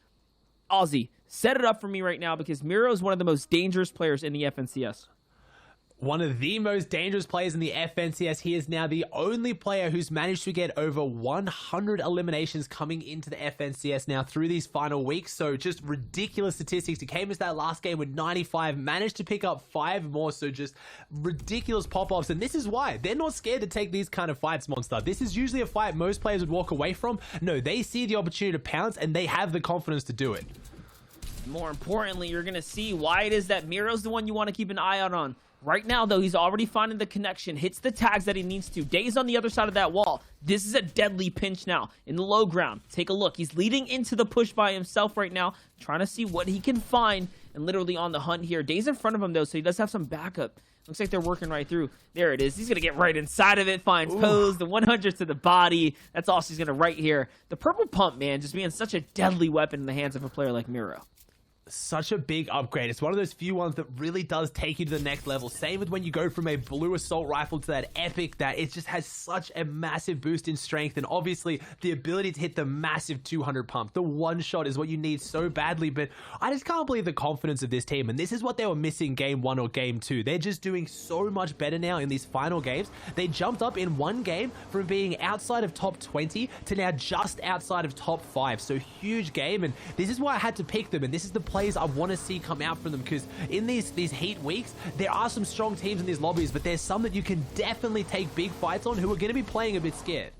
Aussie, set it up for me right now because Miro is one of the most dangerous players in the FNCS.
One of the most dangerous players in the FNCS. He is now the only player who's managed to get over 100 eliminations coming into the FNCS now through these final weeks. So just ridiculous statistics. He came into that last game with 95, managed to pick up 5 more. So just ridiculous pop-offs. And this is why they're not scared to take these kind of fights, Monster. This is usually a fight most players would walk away from. No, they see the opportunity to pounce and they have the confidence to do it.
More importantly, you're going to see why it is that Miro's the one you want to keep an eye out on. Right now, though, he's already finding the connection, hits the tags that he needs to. Day's on the other side of that wall. This is a deadly pinch now in the low ground. Take a look. He's leading into the push by himself right now, trying to see what he can find, and literally on the hunt here. Day's in front of him, though, so he does have some backup. Looks like they're working right through. There it is. He's going to get right inside of it, finds pose, the 100 to the body. That's all she's going to right here. The purple pump, man, just being such a deadly weapon in the hands of a player like Miro.
Such a big upgrade. It's one of those few ones that really does take you to the next level. Same with when you go from a blue assault rifle to that epic, that it just has such a massive boost in strength, and obviously the ability to hit the massive 200 pump. The one shot is what you need so badly, but I just can't believe the confidence of this team, and this is what they were missing game 1 or game 2. They're just doing so much better now in these final games. They jumped up in one game from being outside of top 20 to now just outside of top 5. So huge game, and this is why I had to pick them, and this is the plays I want to see come out from them, because in these heat weeks, there are some strong teams in these lobbies, but there's some that you can definitely take big fights on who are going to be playing a bit scared.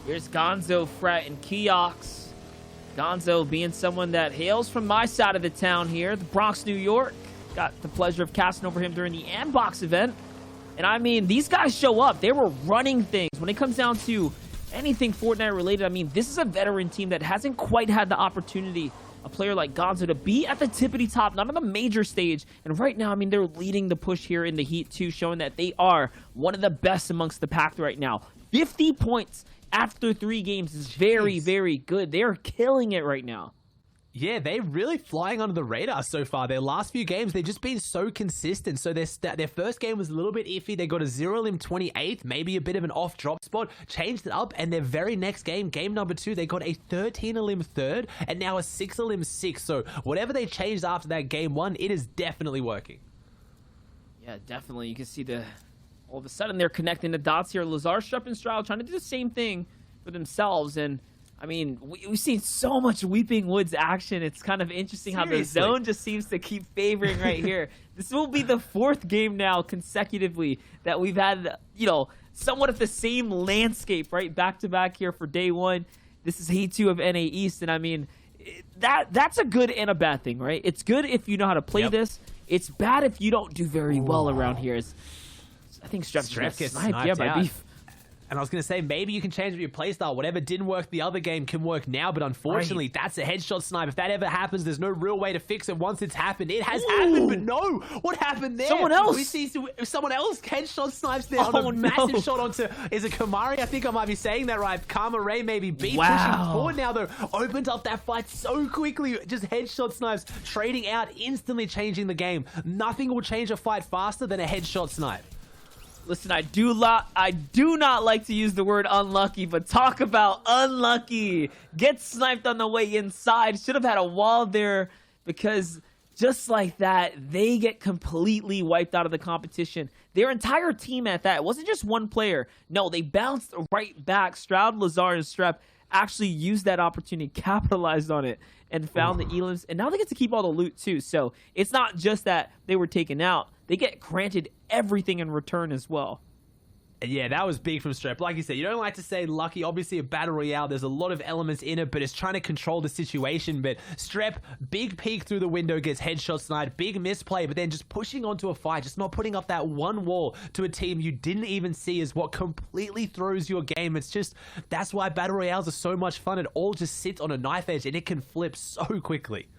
Here's Gonzo, Fret, and Keox. Gonzo being someone that hails from my side of the town here, the Bronx, New York. Got the pleasure of casting over him during the Ambox event. And I mean, these guys show up. They were running things. When it comes down to anything Fortnite related, I mean, this is a veteran team that hasn't quite had the opportunity, a player like Gonzo, to be at the tippity top, not on the major stage. And right now, I mean, they're leading the push here in the Heat 2, showing that they are one of the best amongst the pack right now. 50 points after 3 games is very, very good. They're killing it right now.
Yeah, they're really flying under the radar so far. Their last few games, they've just been so consistent. So their first game was a little bit iffy. They got a 0-lim 28th, maybe a bit of an off drop spot, changed it up, and their very next game, game number 2, they got a 13-lim 3rd, and now a 6-lim 6th. So whatever they changed after that game 1, it is definitely working.
Yeah, definitely. You can see all of a sudden they're connecting the dots here. Lazar, Strupp, and Stroud trying to do the same thing for themselves, and I mean, we've seen so much Weeping Woods action. It's kind of interesting how the zone just seems to keep favoring right here. This will be the 4th game now consecutively that we've had, you know, somewhat of the same landscape, right? Back to back here for day 1. This is Heat 2 of NA East. And I mean, that's a good and a bad thing, right? It's good if you know how to play this. It's bad if you don't do very well around here. I think Streff gets sniped. Yeah, by Beef.
And I was going to say, maybe you can change up your playstyle. Whatever didn't work the other game can work now, but unfortunately, that's a headshot snipe. If that ever happens, there's no real way to fix it once it's happened. It has happened, but no! What happened there?
Someone else!
We see someone else headshot snipes there on a massive shot onto, is it Kamari? I think I might be saying that right. Karma Ray maybe beat pushing forward now, though. Opened up that fight so quickly. Just headshot snipes, trading out, instantly changing the game. Nothing will change a fight faster than a headshot snipe.
Listen, I do not like to use the word unlucky, but talk about unlucky. Get sniped on the way inside. Should have had a wall there, because just like that, they get completely wiped out of the competition. Their entire team at that. It wasn't just one player. No, they bounced right back. Stroud, Lazar, and Strep actually used that opportunity, capitalized on it, and found the elims. And now they get to keep all the loot too. So it's not just that they were taken out. They get granted everything in return as well.
Yeah, that was big from Strep. Like you said, you don't like to say lucky. Obviously, a battle royale, there's a lot of elements in it, but it's trying to control the situation. But Strep, big peek through the window, gets headshot sniped, big misplay, but then just pushing onto a fight, just not putting up that one wall to a team you didn't even see is what completely throws your game. It's just, that's why battle royales are so much fun. It all just sits on a knife edge, and it can flip so quickly.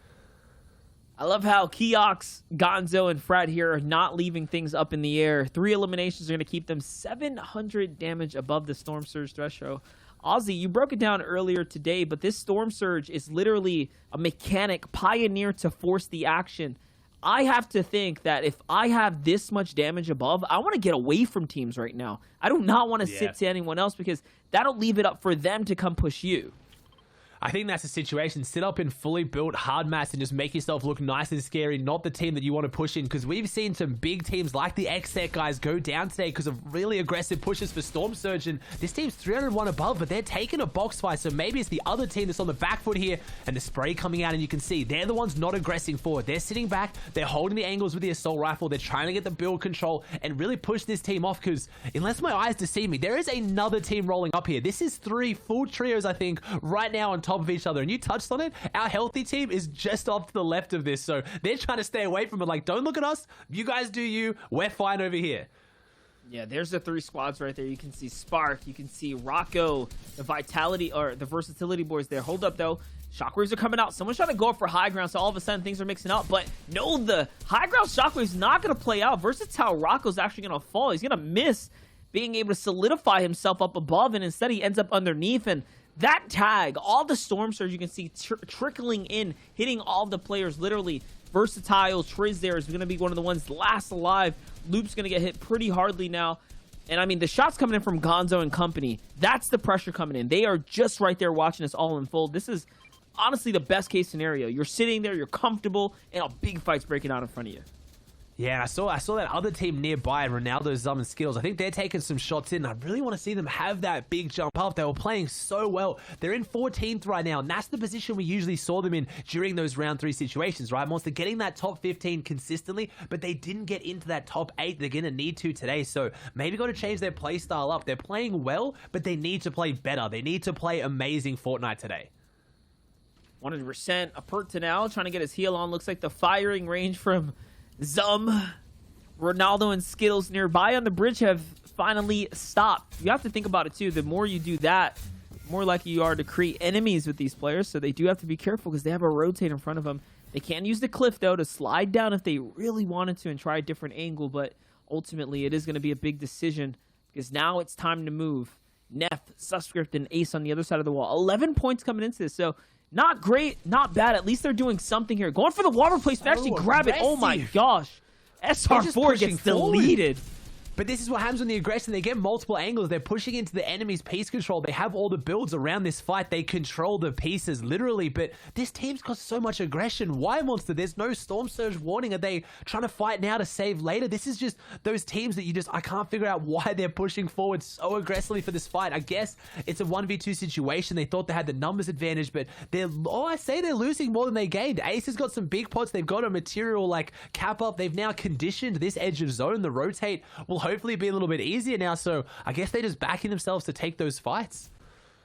I love how Keox, Gonzo, and Fred here are not leaving things up in the air. 3 eliminations are going to keep them 700 damage above the Storm Surge threshold. Ozzy, you broke it down earlier today, but this Storm Surge is literally a mechanic pioneered to force the action. I have to think that if I have this much damage above, I want to get away from teams right now. I do not want to sit to anyone else because that'll leave it up for them to come push you.
I think that's the situation. Sit up in fully built hard mats and just make yourself look nice and scary, not the team that you want to push in, because we've seen some big teams like the XSET guys go down today because of really aggressive pushes for Storm Surge, and this team's 301 above, but they're taking a box fight, so maybe it's the other team that's on the back foot here, and the spray coming out, and you can see they're the ones not aggressing forward. They're sitting back, they're holding the angles with the assault rifle, they're trying to get the build control and really push this team off, because unless my eyes deceive me, there is another team rolling up here. This is 3 full trios, I think, right now on top of each other, and you touched on it. Our healthy team is just off to the left of this, so they're trying to stay away from it. Like, don't look at us. You guys do you. We're fine over here.
Yeah, there's the 3 squads right there. You can see Spark, you can see Rocco, the Vitality, or the Versatility boys there. Hold up, though. Shockwaves are coming out. Someone's trying to go up for high ground, so all of a sudden things are mixing up. But no, the high ground Shockwave's not going to play out. Versatile Rocco's actually going to fall. He's going to miss being able to solidify himself up above, and instead he ends up underneath. And that tag, all the Storm Surge you can see trickling in, hitting all the players, literally. Versatile, Triz there is going to be one of the ones last alive. Loop's going to get hit pretty hardly now. And I mean, the shots coming in from Gonzo and company, that's the pressure coming in. They are just right there watching this all unfold. This is honestly the best case scenario. You're sitting there, you're comfortable, and a big fight's breaking out in front of you.
Yeah, I saw that other team nearby, Ronaldo, Zum, and Skittles. I think they're taking some shots in. I really want to see them have that big jump up. They were playing so well. They're in 14th right now, and that's the position we usually saw them in during those round 3 situations, right? Monster getting that top 15 consistently, but they didn't get into that top 8. They're going to need to today, so maybe got to change their play style up. They're playing well, but they need to play better. They need to play amazing Fortnite today.
100%. A perk to now, trying to get his heal on. Looks like the firing range from Zum, Ronaldo, and Skittles nearby on the bridge have finally stopped. You have to think about it too. The more you do that, the more likely you are to create enemies with these players. So they do have to be careful because they have a rotate in front of them. They can use the cliff though to slide down if they really wanted to and try a different angle. But ultimately, it is going to be a big decision because now it's time to move. Neff, Subscript, and Ace on the other side of the wall. 11 points coming into this. So not great, not bad. At least they're doing something here. Going for the water place to actually grab it. Oh my gosh. SR4 gets deleted.
But this is what happens when the aggression, they get multiple angles. They're pushing into the enemy's piece control. They have all the builds around this fight. They control the pieces, literally. But this team's got so much aggression. Why, Monster? There's no Storm Surge warning. Are they trying to fight now to save later? This is just those teams that I can't figure out why they're pushing forward so aggressively for this fight. I guess it's a 1v2 situation. They thought they had the numbers advantage, but they're losing more than they gained. Ace has got some big pots. They've got a material like cap up. They've now conditioned this edge of zone. The rotate will hopefully be a little bit easier now, so I guess they're just backing themselves to take those fights.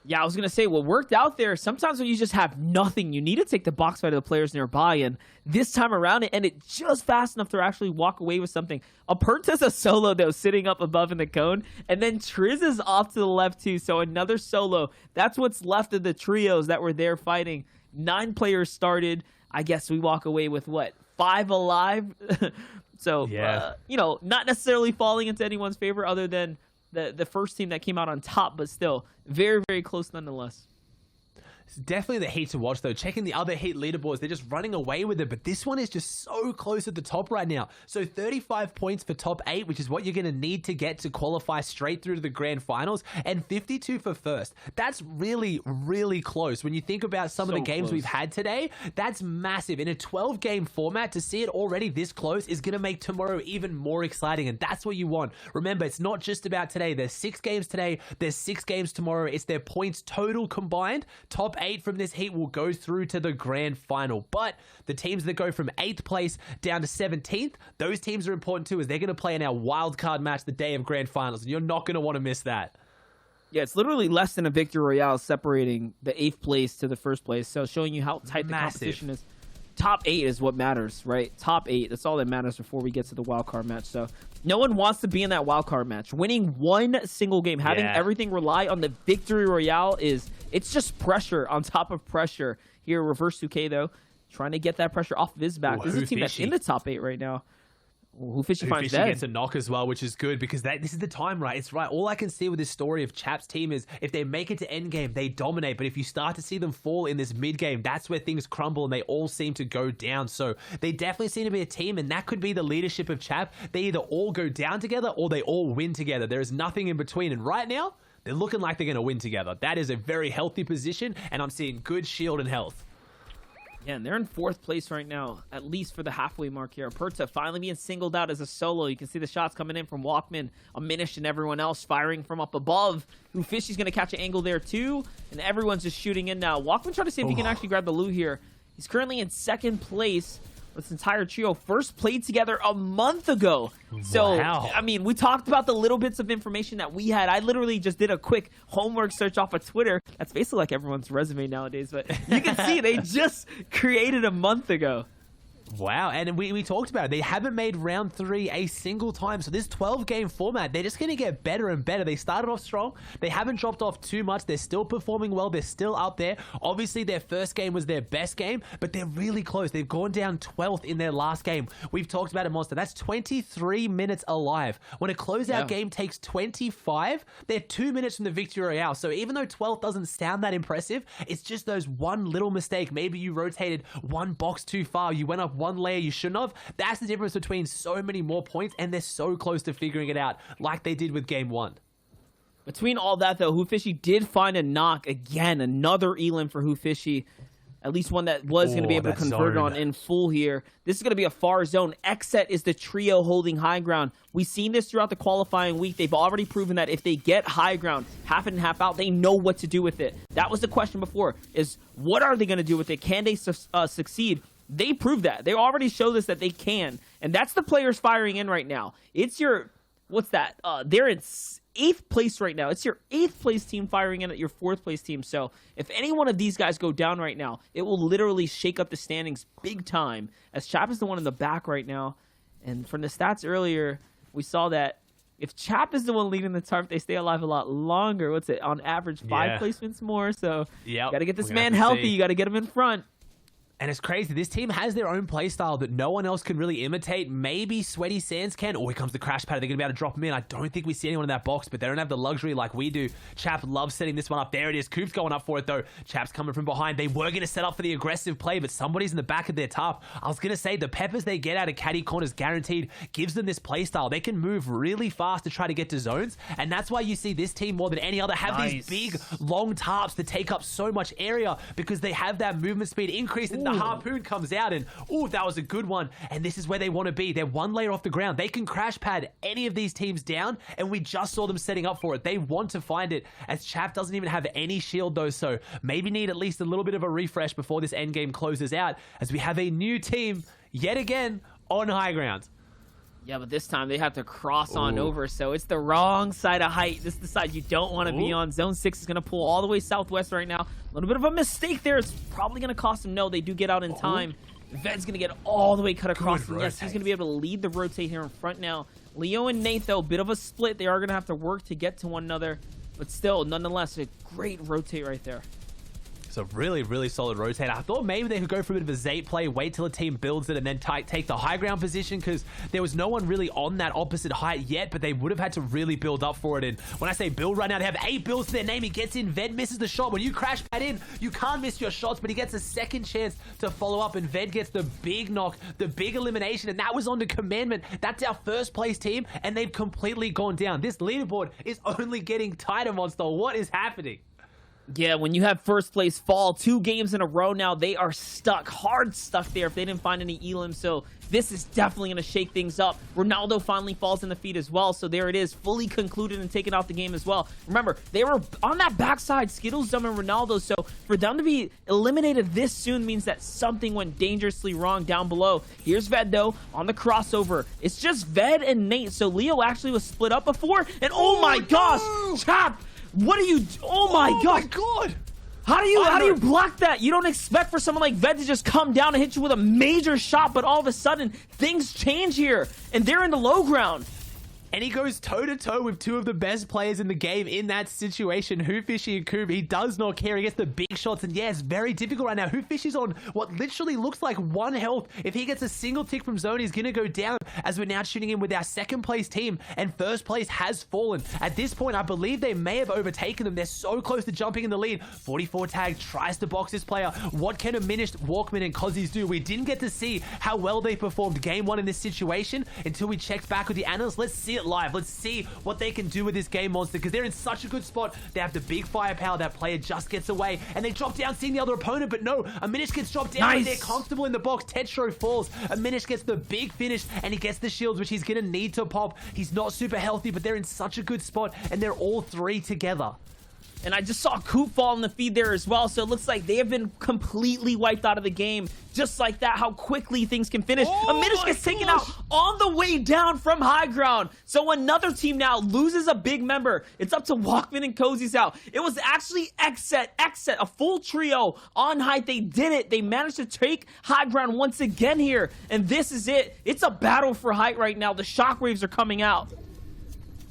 Yeah, I was going to say, what worked out there, sometimes when you just have nothing, you need to take the box fight of the players nearby, and this time around it ended just fast enough to actually walk away with something. Aperta's a solo, though, sitting up above in the cone, and then Triz is off to the left, too, so another solo. That's what's left of the trios that were there fighting. 9 players started. I guess we walk away with, 5 alive? So, not necessarily falling into anyone's favor other than the first team that came out on top, but still very, very close nonetheless.
It's definitely the heat to watch, though. Checking the other heat leaderboards, they're just running away with it, but this one is just so close at the top right now. So 35 points for top 8, which is what you're going to need to get to qualify straight through to the grand finals, and 52 for first. That's really, really close. When you think about some of the games we've had today, that's massive. In a 12-game format, to see it already this close is going to make tomorrow even more exciting, and that's what you want. Remember, it's not just about today. There's 6 games today. There's 6 games tomorrow. It's their points total combined. Top top 8 from this heat will go through to the grand final. But the teams that go from 8th place down to 17th, those teams are important too, as they're going to play in our wild card match the day of grand finals, and you're not going to want to miss that.
Yeah, it's literally less than a victory royale separating the 8th place to the 1st place. So showing you how tight the competition is. Top 8 is what matters, right? Top 8. That's all that matters before we get to the wild card match. So no one wants to be in that wild card match. Winning one single game, having everything rely on the victory royale it's just pressure on top of pressure. Here, Reverse 2K though, trying to get that pressure off of his back. This is a team that's in the top 8 right now. Who Fishy finds dead.
Gets a knock as well, which is good because this is the time, right? It's right. All I can see with this story of Chap's team is if they make it to endgame, they dominate. But if you start to see them fall in this mid game, that's where things crumble and they all seem to go down. So they definitely seem to be a team, and that could be the leadership of Chap. They either all go down together or they all win together. There is nothing in between. And right now, they're looking like they're going to win together. That is a very healthy position, and I'm seeing good shield and health.
Yeah, and they're in 4th place right now, at least for the halfway mark here. Perta finally being singled out as a solo. You can see the shots coming in from Walkman, Aminish, and everyone else firing from up above. Fishy's going to catch an angle there too, and everyone's just shooting in now. Walkman trying to see if he can actually grab the loot here. He's currently in 2nd place. This entire trio first played together a month ago. So,
wow.
I mean, we talked about the little bits of information that we had. I literally just did a quick homework search off of Twitter. That's basically like everyone's resume nowadays, but you can see they just created a month ago.
Wow, and we talked about it. They haven't made round 3 a single time. So this 12-game format, they're just going to get better and better. They started off strong. They haven't dropped off too much. They're still performing well. They're still up there. Obviously, their first game was their best game, but they're really close. They've gone down 12th in their last game. We've talked about it, Monster. That's 23 minutes alive. When a closeout game takes 25, they're 2 minutes from the victory royale. So even though 12th doesn't sound that impressive, it's just those one little mistake. Maybe you rotated one box too far. You went up one layer you shouldn't have. That's the difference between so many more points, and they're so close to figuring it out like they did with game 1.
Between all that though, Fishy did find a knock again. Another elim for Fishy. At least one that was going to be able to convert on in full here. This is going to be a far zone. Xset is the trio holding high ground. We've seen this throughout the qualifying week. They've already proven that if they get high ground, half in and half out, they know what to do with it. That was the question before, is what are they going to do with it? Can they succeed? They proved that. They already showed us that they can. And that's the players firing in right now. It's your, what's that? They're in 8th place right now. It's your 8th place team firing in at your 4th place team. So if any one of these guys go down right now, it will literally shake up the standings big time, as Chap is the one in the back right now. And from the stats earlier, we saw that if Chap is the one leading the tarp, they stay alive a lot longer. What's it? On average, 5 placements more. So you got to get this man healthy. You got to get him in front.
And it's crazy. This team has their own playstyle that no one else can really imitate. Maybe Sweaty Sands can. Oh, here comes the crash pad. They're going to be able to drop him in. I don't think we see anyone in that box, but they don't have the luxury like we do. Chap loves setting this one up. There it is. Coop's going up for it, though. Chap's coming from behind. They were going to set up for the aggressive play, but somebody's in the back of their tarp. I was going to say the peppers they get out of caddy corners guaranteed gives them this playstyle. They can move really fast to try to get to zones, and that's why you see this team more than any other have these big, long tarps that take up so much area because they have that movement speed increase, and the harpoon comes out, and that was a good one. And this is where they want to be. They're one layer off the ground. They can crash pad any of these teams down, and we just saw them setting up for it. They want to find it, as Chap doesn't even have any shield though, so maybe need at least a little bit of a refresh before this end game closes out, as we have a new team yet again on high ground.
Yeah, but this time they have to cross on over, so it's the wrong side of height. This is the side you don't want to be on. Zone 6 is going to pull all the way southwest right now. A little bit of a mistake there. It's probably going to cost them. No, they do get out in time. Ved's going to get all the way cut across. And yes, he's going to be able to lead the rotate here in front now. Leo and Nate, though, bit of a split. They are going to have to work to get to one another. But still, nonetheless, a great rotate right there.
It's a really, really solid rotator. I thought maybe they could go for a bit of a Zate play, wait till a team builds it, and then take the high ground position, because there was no one really on that opposite height yet, but they would have had to really build up for it. And when I say build right now, they have 8 builds to their name. He gets in, Ved misses the shot. When you crash pad in, you can't miss your shots, but he gets a second chance to follow up, and Ved gets the big knock, the big elimination, and that was on the commandment. That's our first place team, and they've completely gone down. This leaderboard is only getting tighter, Monster. What is happening?
Yeah, when you have first place fall 2 games in a row now, they are stuck, hard stuck there if they didn't find any elims. So this is definitely going to shake things up. Ronaldo finally falls in the feed as well. So there it is, fully concluded and taken out the game as well. Remember, they were on that backside, Skittles, Dumb, and Ronaldo. So for them to be eliminated this soon means that something went dangerously wrong down below. Here's Ved, though, on the crossover. It's just Ved and Nate. So Leo actually was split up before. And oh my gosh, Chap! What are you? Oh my god! How do you block that? You don't expect for someone like Ved to just come down and hit you with a major shot, but all of a sudden things change here, and they're in the low ground.
And he goes toe-to-toe with 2 of the best players in the game in that situation, Hoofishy and Koob. He does not care. He gets the big shots. And yeah, it's very difficult right now. Hoofishy's on what literally looks like 1 health. If he gets a single tick from zone, he's going to go down, as we're now tuning in with our second place team. And first place has fallen. At this point, I believe they may have overtaken them. They're so close to jumping in the lead. 44 tag tries to box this player. What can diminished Walkman and Cozzies do? We didn't get to see how well they performed game 1 in this situation until we checked back with the analysts. Let's see it live. Let's see what they can do with this game monster, because they're in such a good spot. They have the big firepower. That player just gets away and they drop down seeing the other opponent, but no, Aminish gets dropped down. Nice. They're comfortable in the box. Tetro falls. Aminish gets the big finish and he gets the shields, which he's gonna need to pop. He's not super healthy, but they're in such a good spot and they're all 3 together.
And I just saw Coop fall in the feed there as well. So it looks like they have been completely wiped out of the game. Just like that, how quickly things can finish. Aminish gets taken out on the way down from high ground. So another team now loses a big member. It's up to Walkman and Cozy's out. It was actually Xset, a full trio on height. They did it. They managed to take high ground once again here. And this is it. It's a battle for height right now. The shockwaves are coming out.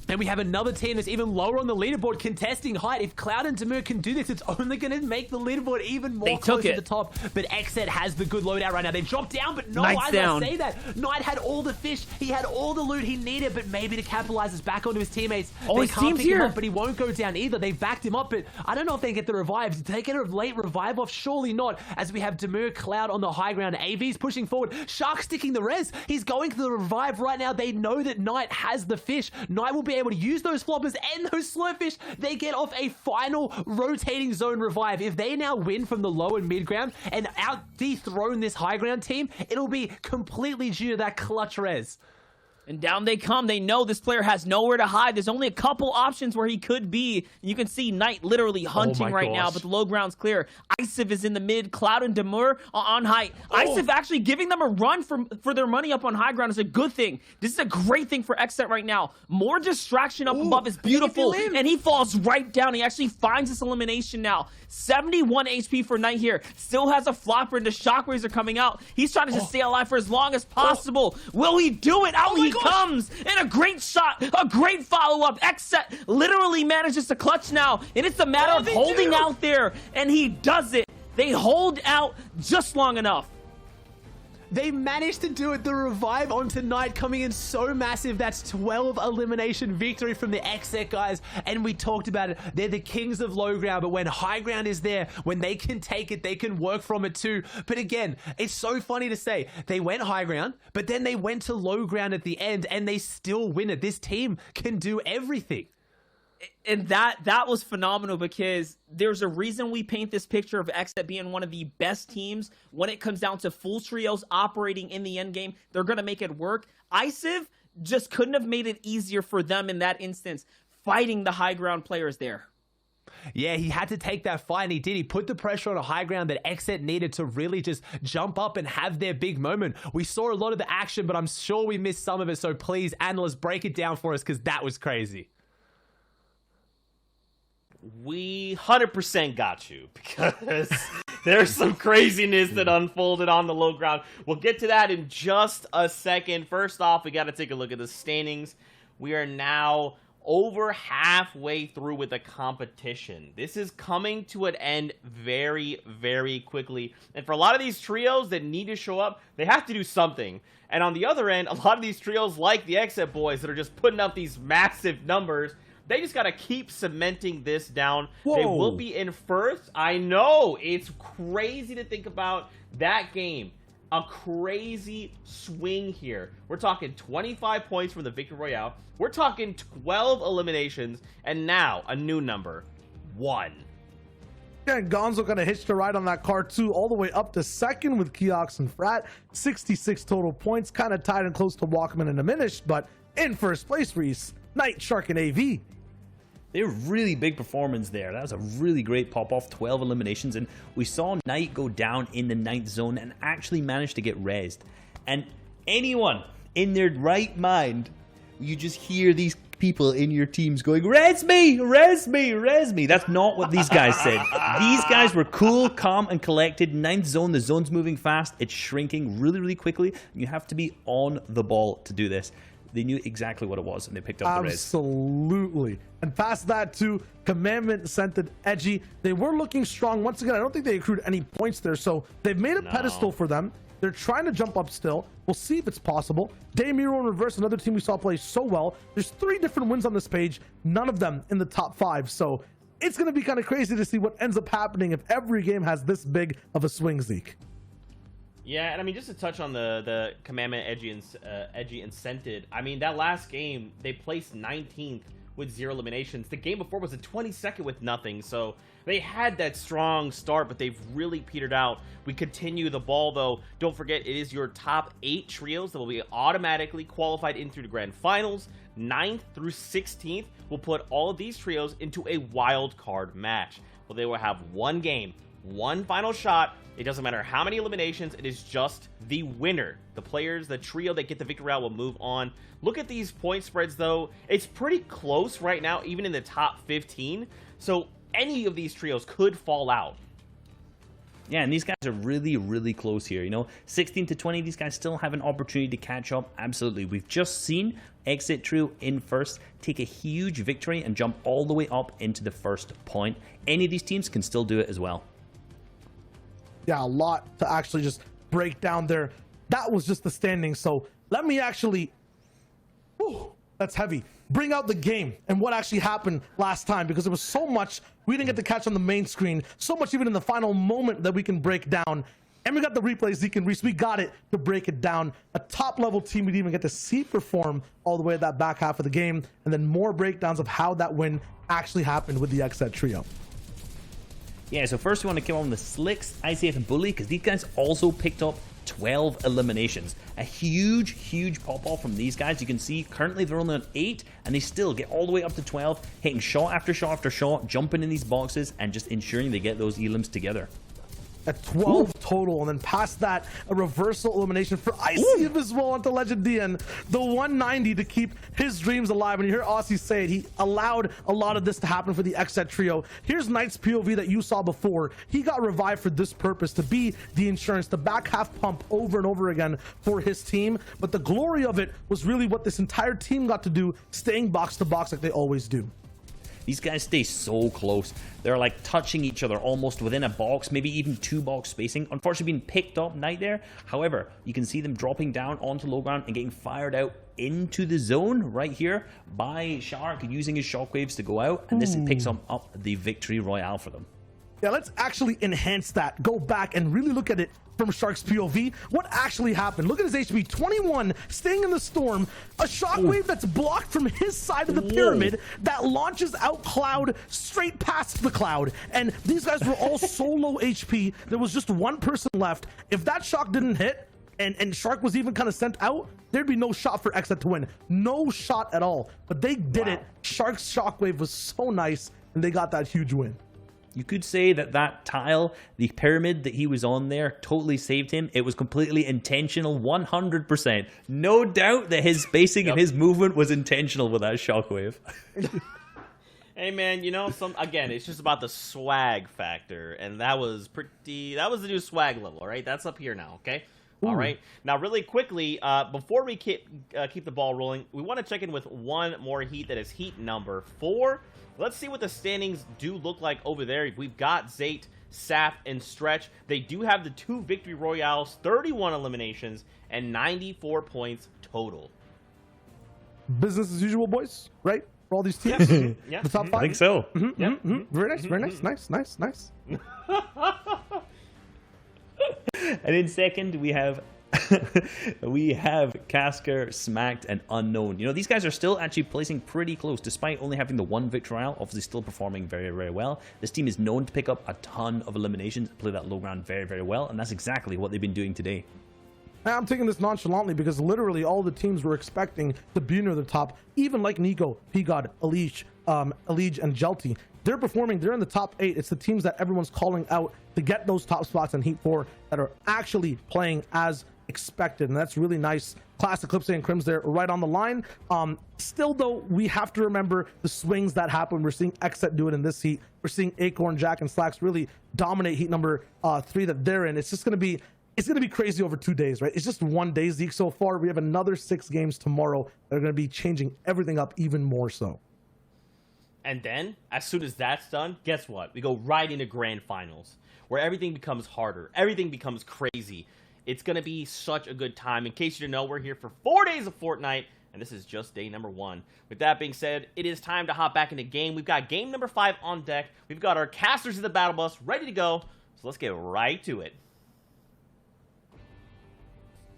And we have another team that's even lower on the leaderboard contesting height. If Cloud and Demir can do this, it's only going to make the leaderboard even more close to the top. But Xset has the good loadout right now. They've dropped down, but no, I say that. Knight had all the fish. He had all the loot he needed, but maybe to capitalize us back onto his teammates.
Oh,
they
his
can't
team's
pick him
here.
up, but he won't go down either. They backed him up, but I don't know if they get the revive. Did they get a late revive off? Surely not, as we have Demir, Cloud on the high ground. AV's pushing forward. Shark sticking the res. He's going for the revive right now. They know that Knight has the fish. Knight will be able to use those floppers and those slurfish. They get off a final rotating zone revive. If they now win from the low and mid ground and out dethrone this high ground team, it'll be completely due to that clutch res.
And down they come. They know this player has nowhere to hide. There's only a couple options where he could be. You can see Knight literally hunting right now, but the low ground's clear. Isiv is in the mid. Cloud and Demur on height. Isiv actually giving them a run for their money up on high ground is a good thing. This is a great thing for Xset right now. More distraction up above is beautiful. And he falls right down. He actually finds this elimination now. 71 HP for Knight here. Still has a flopper and the shockwaves are coming out. He's trying to just stay alive for as long as possible. Will he do it? Out he comes. And a great shot. A great follow-up. Xset literally manages to clutch now. And it's a matter of holding out there. And he does it. They hold out just long enough.
They managed to do it. The revive onto Knight coming in so massive. That's 12 elimination victory from the Xset guys. And we talked about it. They're the kings of low ground. But when high ground is there, when they can take it, they can work from it too. But again, it's so funny to say. They went high ground, but then they went to low ground at the end and they still win it. This team can do everything.
And that was phenomenal, because there's a reason we paint this picture of Xset being one of the best teams when it comes down to full trios operating in the end game. They're going to make it work. Isiv just couldn't have made it easier for them in that instance, fighting the high ground players there.
Yeah, he had to take that fight, and he did. He put the pressure on a high ground that Xset needed to really just jump up and have their big moment. We saw a lot of the action, but I'm sure we missed some of it, so please, analysts, break it down for us, because that was crazy.
We 100% got you, because there's some craziness that unfolded on the low ground. We'll get to that in just a second. First off, we got to take a look at the standings. We are now over halfway through with the competition. This is coming to an end very, very quickly. And for a lot of these trios that need to show up, they have to do something. And on the other end, a lot of these trios like the Xset boys that are just putting up these massive numbers, they just got to keep cementing this down. Whoa. They will be in first. I know. It's crazy to think about that game. A crazy swing here. We're talking 25 points from the Victory Royale. We're talking 12 eliminations. And now, a new number. 1.
Yeah, and Gonzo kind of hitched a ride on that car too, all the way up to second with Keox and Frat. 66 total points, kind of tied and close to Walkman and Diminished, but in first place, Reese, Night, Shark, and AV.
They're really big performance there. That was a really great pop-off, 12 eliminations, and we saw Knight go down in the 9th zone and actually managed to get rezzed. And anyone in their right mind, you just hear these people in your teams going, "Res me, res me, res me." That's not what these guys said. These guys were cool, calm, and collected. 9th zone, the zone's moving fast. It's shrinking really, really quickly. You have to be on the ball to do this. They knew exactly what it was, and they picked up the res.
Absolutely. And past that, too, Commandment scented Edgy. They were looking strong. Once again, I don't think they accrued any points there, so they've made a pedestal for them. They're trying to jump up still. We'll see if it's possible. Daymiro in reverse, another team we saw play so well. There's 3 different wins on this page, none of them in the top 5. So it's going to be kind of crazy to see what ends up happening if every game has this big of a swing, Zeke.
Yeah, and I mean, just to touch on the Commandment Edgy and Scented, I mean, that last game, they placed 19th with 0 eliminations. The game before was a 22nd with nothing, so they had that strong start, but they've really petered out. We continue the ball, though. Don't forget, it is your top 8 trios that will be automatically qualified into the grand finals. 9th through 16th will put all of these trios into a wild card match. Well, they will have one game, one final shot. It doesn't matter how many eliminations, it is just the winner. The players, the trio that get the victory route will move on. Look at these point spreads, though. It's pretty close right now, even in the top 15. So any of these trios could fall out.
Yeah, and these guys are really, really close here. You know, 16 to 20, these guys still have an opportunity to catch up. Absolutely. We've just seen Exit Trio in first take a huge victory and jump all the way up into the first point. Any of these teams can still do it as well.
Yeah, a lot to actually just break down there. That was just the standing. So let me actually, that's heavy, bring out the game and what actually happened last time, because there was so much we didn't get to catch on the main screen, so much even in the final moment that we can break down. And we got the replays, Zeke and Reese. We got it to break it down. A top-level team we didn't even get to see perform all the way at that back half of the game. And then more breakdowns of how that win actually happened with the XZ trio.
Yeah, so first we want to come on the Slicks, ICF, and Bully, because these guys also picked up 12 eliminations. A huge, huge pop-off from these guys. You can see currently they're only on 8, and they still get all the way up to 12, hitting shot after shot after shot, jumping in these boxes, and just ensuring they get those elims together.
At 12 total, and then past that, a reversal elimination for ICF as well onto Legend DN. The 190 to keep his dreams alive. And you hear Aussie say it, he allowed a lot of this to happen for the XZ trio. Here's Knight's POV that you saw before. He got revived for this purpose, to be the insurance, the back half pump over and over again for his team. But the glory of it was really what this entire team got to do, staying box to box like they always do.
These guys stay so close. They're like touching each other almost within a box, maybe even 2 box spacing. Unfortunately being picked up Knight there. However, you can see them dropping down onto low ground and getting fired out into the zone right here by Shark, using his shockwaves to go out. And this picks up the victory royale for them.
Yeah, let's actually enhance that. Go back and really look at it from Shark's POV. What actually happened? Look at his HP, 21, staying in the storm. A shockwave that's blocked from his side of the pyramid that launches out Cloud straight past the Cloud. And these guys were all so low HP. There was just one person left. If that shock didn't hit, and Shark was even kind of sent out, there'd be no shot for XZ to win. No shot at all. But they did it. Shark's shockwave was so nice, and they got that huge win.
You could say that that tile, the pyramid that he was on there, totally saved him. It was completely intentional, 100%. No doubt that his spacing and his movement was intentional with that shockwave.
Hey man, you know, again, it's just about the swag factor, and that was the new swag level, right? That's up here now, okay? All right. Now, really quickly, before we keep the ball rolling, we want to check in with one more heat. That is heat number 4. Let's see what the standings do look like over there. We've got Zayt, Saf, and Stretch. They do have the 2 victory royales, 31 eliminations, and 94 points total.
Business as usual, boys, right? For all these teams?
Yeah.
The top 5?
I think so.
Very nice, very nice. Nice.
And in second, we have We have Casker, Smacked, and Unknown. You know, these guys are still actually placing pretty close, despite only having the one victory royale, obviously still performing very, very well. This team is known to pick up a ton of eliminations, play that low ground very, very well, and that's exactly what they've been doing today.
I'm taking this nonchalantly because literally all the teams were expecting to be near the top, even like Nico, P-God, Elish, and Jelty. They're performing, they're in the top 8. It's the teams that everyone's calling out to get those top spots in Heat 4 that are actually playing as expected, and that's really nice. Class Eclipse and Crims there right on the line. Still though, we have to remember the swings that happen. We're seeing Xset do it in this heat. We're seeing Acorn, Jack, and Slacks really dominate heat number 3 that they're in. It's going to be crazy over 2 days, right? It's just 1 day, Zeke, so far. We have another 6 games tomorrow that are going to be changing everything up even more so.
And then, as soon as that's done, guess what? We go right into grand finals, where everything becomes harder. Everything becomes crazy. It's going to be such a good time. In case you didn't know, we're here for 4 days of Fortnite, and this is just day number 1. With that being said, it is time to hop back into game. We've got game number 5 on deck. We've got our casters in the battle bus ready to go. So let's get right to it.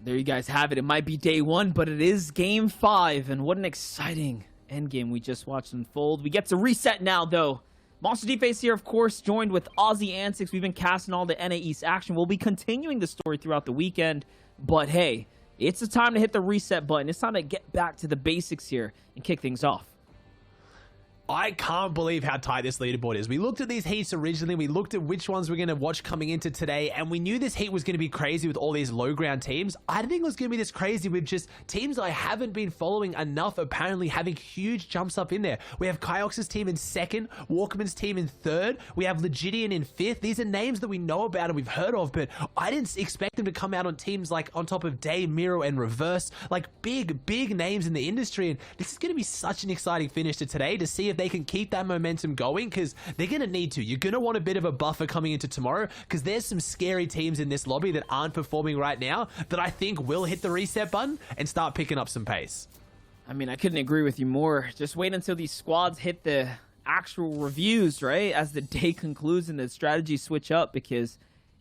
There you guys have it. It might be day 1, but it is game 5, and what an exciting endgame we just watched unfold. We get to reset now, though. Monster Deface here, of course, joined with Aussie Ansix. We've been casting all the NA East action. We'll be continuing the story throughout the weekend, but hey, it's the time to hit the reset button. It's time to get back to the basics here and kick things off.
I can't believe how tight this leaderboard is. We looked at these heats originally, we looked at which ones we're going to watch coming into today, and we knew this heat was going to be crazy with all these low ground teams. I didn't think it was going to be this crazy with just teams I haven't been following enough, apparently having huge jumps up in there. We have Kyox's team in 2nd, Walkman's team in 3rd, we have Legidian in 5th. These are names that we know about and we've heard of, but I didn't expect them to come out on teams like on top of Day, Miro, and Reverse, like big names in the industry, and this is going to be such an exciting finish to today to see if they can keep that momentum going, because they're going to need to. You're going to want a bit of a buffer coming into tomorrow, because there's some scary teams in this lobby that aren't performing right now that I think will hit the reset button and start picking up some pace.
I mean, I couldn't agree with you more. Just wait until these squads hit the actual reviews, right? As the day concludes and the strategies switch up, because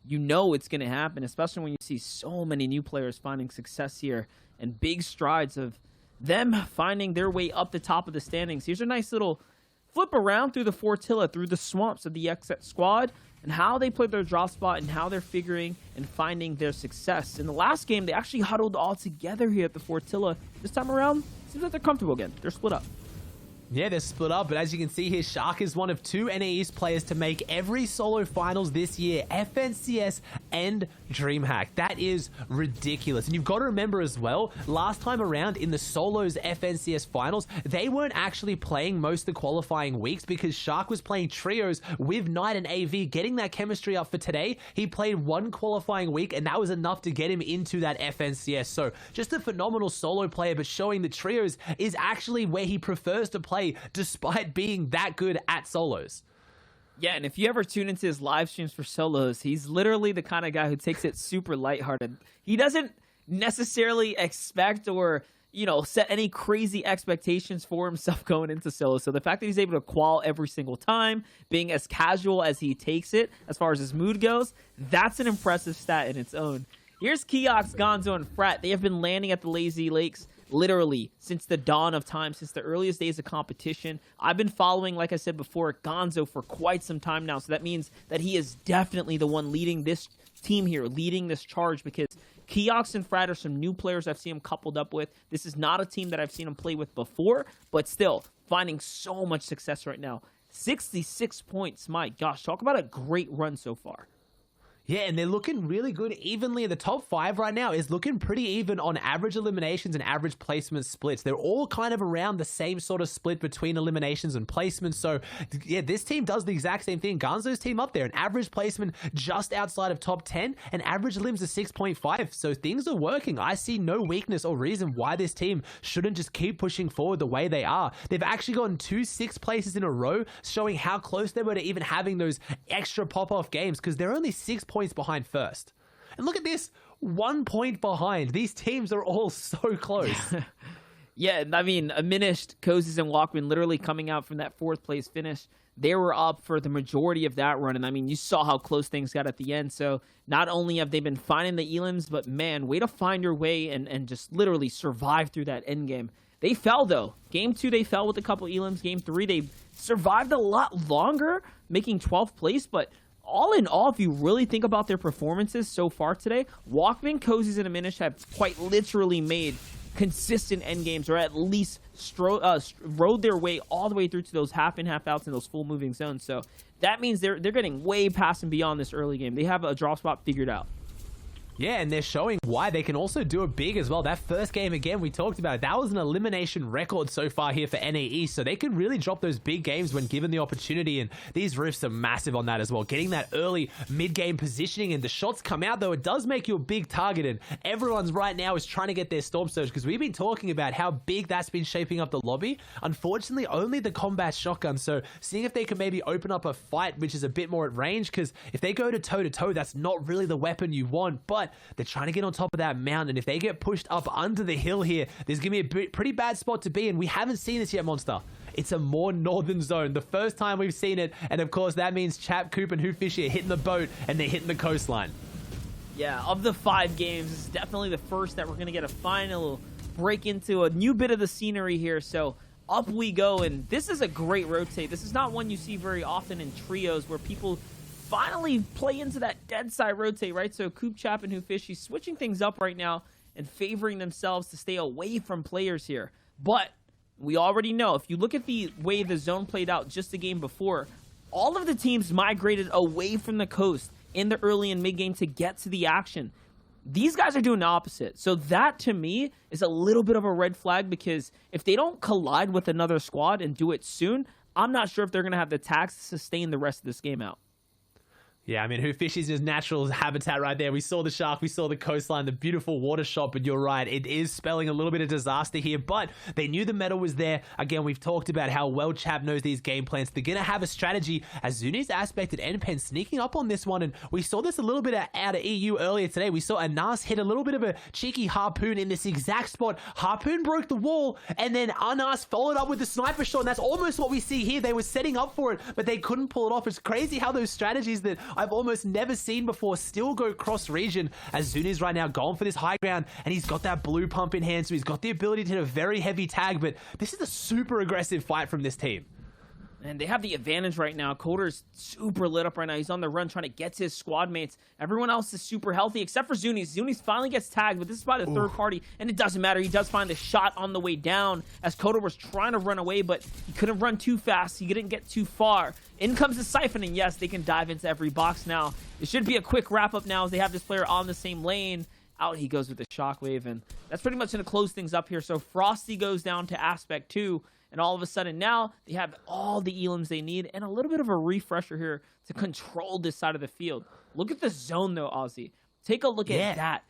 you know it's going to happen, especially when you see so many new players finding success here and big strides of them finding their way up the top of the standings. Here's a nice little flip around through the Fortilla, through the swamps of the Xset squad, and how they played their drop spot and how they're figuring and finding their success. In the last game, they actually huddled all together here at the Fortilla. This time around, seems like they're comfortable again. They're split up.
Yeah, they're split up, but as you can see here, Shark is one of 2 NA East players to make every solo finals this year, FNCS and DreamHack. That is ridiculous. And you've got to remember as well, last time around in the solos FNCS finals, they weren't actually playing most of the qualifying weeks because Shark was playing trios with Knight and AV, getting that chemistry up for today. He played 1 qualifying week, and that was enough to get him into that FNCS. So just a phenomenal solo player, but showing the trios is actually where he prefers to play despite being that good at solos.
Yeah, and if you ever tune into his live streams for solos, he's literally the kind of guy who takes it super lighthearted. He doesn't necessarily expect or, you know, set any crazy expectations for himself going into solo. So the fact that he's able to qual every single time, being as casual as he takes it, as far as his mood goes, that's an impressive stat in its own. Here's Kiox, Gonzo, and Frat. They have been landing at the Lazy Lakes literally since the dawn of time, since the earliest days of competition. I've been following, like I said before, Gonzo for quite some time now, so that means that he is definitely the one leading this team here, leading this charge, because Kiox and Frat are some new players I've seen him coupled up with. This is not a team that I've seen him play with before, but still finding so much success right now. 66 points, my gosh, talk about a great run so far.
Yeah, and they're looking really good evenly. The top 5 right now is looking pretty even on average eliminations and average placement splits. They're all kind of around the same sort of split between eliminations and placements. So, yeah, this team does the exact same thing. Gonzo's team up there, an average placement just outside of top 10, and average limbs are 6.5. So things are working. I see no weakness or reason why this team shouldn't just keep pushing forward the way they are. They've actually gotten 2 6th places in a row, showing how close they were to even having those extra pop-off games, because they're only 6 points behind first. And look at this, 1 point behind. These teams are all so close.
Yeah, I mean, Minish, Cozies, and Walkman literally coming out from that 4th place finish. They were up for the majority of that run, and I mean, you saw how close things got at the end. So not only have they been finding the elims, but man, way to find your way and just literally survive through that end game. They fell, though. Game 2, they fell with a couple elims. Game 3, they survived a lot longer, making 12th place, but all in all, if you really think about their performances so far today, Walkman, Cozies, and Minish have quite literally made consistent end games, or at least rode their way all the way through to those half in, half outs, and those full moving zones. So that means they're getting way past and beyond this early game. They have a drop spot figured out.
Yeah, and they're showing why they can also do it big as well. That first game, again, we talked about it. That was an elimination record so far here for NAE, so they can really drop those big games when given the opportunity, and these roofs are massive on that as well. Getting that early mid-game positioning, and the shots come out, though, it does make you a big target, and everyone's right now is trying to get their Storm Surge, because we've been talking about how big that's been shaping up the lobby. Unfortunately, only the combat shotgun, so seeing if they can maybe open up a fight, which is a bit more at range, because if they go to toe-to-toe, that's not really the weapon you want, but they're trying to get on top of that mountain. If they get pushed up under the hill here, there's going to be a pretty bad spot to be, and we haven't seen this yet, Monster. It's a more northern zone. The first time we've seen it, and of course that means Chap, Coop, and Hoofishy are hitting the boat, and they're hitting the coastline.
Yeah, of the 5 games, this is definitely the first that we're going to get a final break into a new bit of the scenery here. So up we go, and this is a great rotate. This is not one you see very often in trios where people finally play into that dead side rotate, right? So Coop, Chap, and Hoofishy switching things up right now and favoring themselves to stay away from players here. But we already know, if you look at the way the zone played out just the game before, all of the teams migrated away from the coast in the early and mid game to get to the action. These guys are doing the opposite. So that, to me, is a little bit of a red flag, because if they don't collide with another squad and do it soon, I'm not sure if they're going to have the tax to sustain the rest of this game out.
Yeah, I mean, Hoofishy's his natural habitat right there. We saw the shark, we saw the coastline, the beautiful water shot, but you're right, it is spelling a little bit of disaster here, but they knew the medal was there. Again, we've talked about how well Chap knows these game plans. They're going to have a strategy. As Zuni's Aspect and NPen sneaking up on this one, and we saw this a little bit out of EU earlier today. We saw Anas hit a little bit of a cheeky harpoon in this exact spot. Harpoon broke the wall, and then Anas followed up with the sniper shot, and that's almost what we see here. They were setting up for it, but they couldn't pull it off. It's crazy how those strategies that I've almost never seen before still go cross region, as Zuni's right now going for this high ground, and he's got that blue pump in hand, so he's got the ability to hit a very heavy tag, but this is a super aggressive fight from this team.
And they have the advantage right now. Coder's super lit up right now. He's on the run trying to get to his squad mates. Everyone else is super healthy except for Zuni. Zuni finally gets tagged, but this is by the third party, and it doesn't matter. He does find the shot on the way down as Coder was trying to run away, but he couldn't run too fast. He didn't get too far. In comes the Siphon, and yes, they can dive into every box now. It should be a quick wrap-up now as they have this player on the same lane. Out he goes with the Shockwave, and that's pretty much going to close things up here. So Frosty goes down to Aspect 2. And all of a sudden now they have all the elims they need and a little bit of a refresher here to control this side of the field. Look at the zone though, Ozzy. Take a look at that.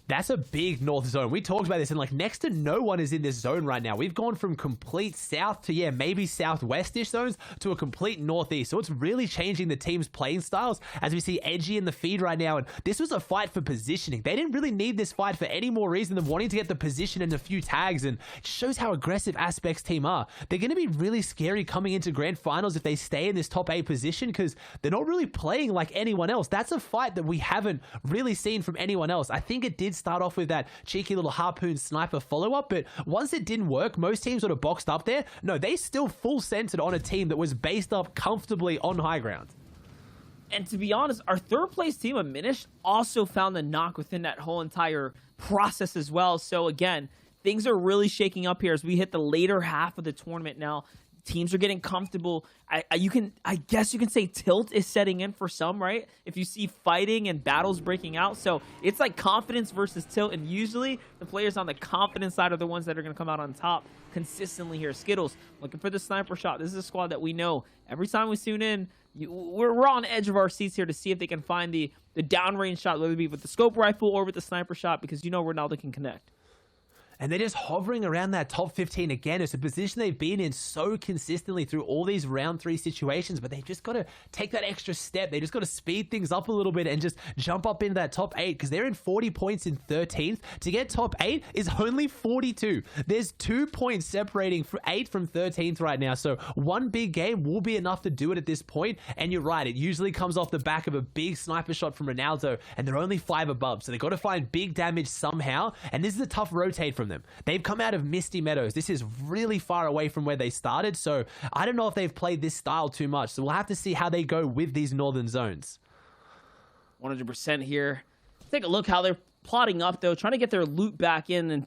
That's a big north zone. We talked about this, and like next to no one is in this zone right now. We've gone from complete south to, maybe southwestish zones to a complete northeast. So it's really changing the team's playing styles as we see Edgy in the feed right now. And this was a fight for positioning. They didn't really need this fight for any more reason than wanting to get the position and a few tags. And it shows how aggressive Aspect's team are. They're going to be really scary coming into grand finals if they stay in this top 8 position, because they're not really playing like anyone else. That's a fight that we haven't really seen from anyone else. I think it did start off with that cheeky little harpoon sniper follow-up, but once it didn't work, most teams sort of boxed up there. No, they still full centered on a team that was based up comfortably on high ground.
And to be honest, our third place team of Minish also found the knock within that whole entire process as well. So again, things are really shaking up here as we hit the later half of the tournament now. Teams are getting comfortable. I guess you can say tilt is setting in for some, right? If you see fighting and battles breaking out. So it's like confidence versus tilt. And usually the players on the confidence side are the ones that are going to come out on top consistently here. Skittles looking for the sniper shot. This is a squad that we know every time we tune in, we're on the edge of our seats here to see if they can find the downrange shot, whether it be with the scope rifle or with the sniper shot, because you know Ronaldo can connect.
and they're just hovering around that top 15 again. It's a position they've been in so consistently through all these round 3 situations, but they've just got to take that extra step. They just got to speed things up a little bit and just jump up into that top 8, because they're in 40 points in 13th. To get top 8 is only 42. There's 2 points separating 8 from 13th right now, so one big game will be enough to do it at this point. And you're right, it usually comes off the back of a big sniper shot from Ronaldo, and they're only 5 above, so they've got to find big damage somehow, and this is a tough rotate from them. They've come out of Misty Meadows. This is really far away from where they started, so I don't know if they've played this style too much, so we'll have to see how they go with these northern zones.
100% here. Take a look how they're plotting up, though, trying to get their loot back in, and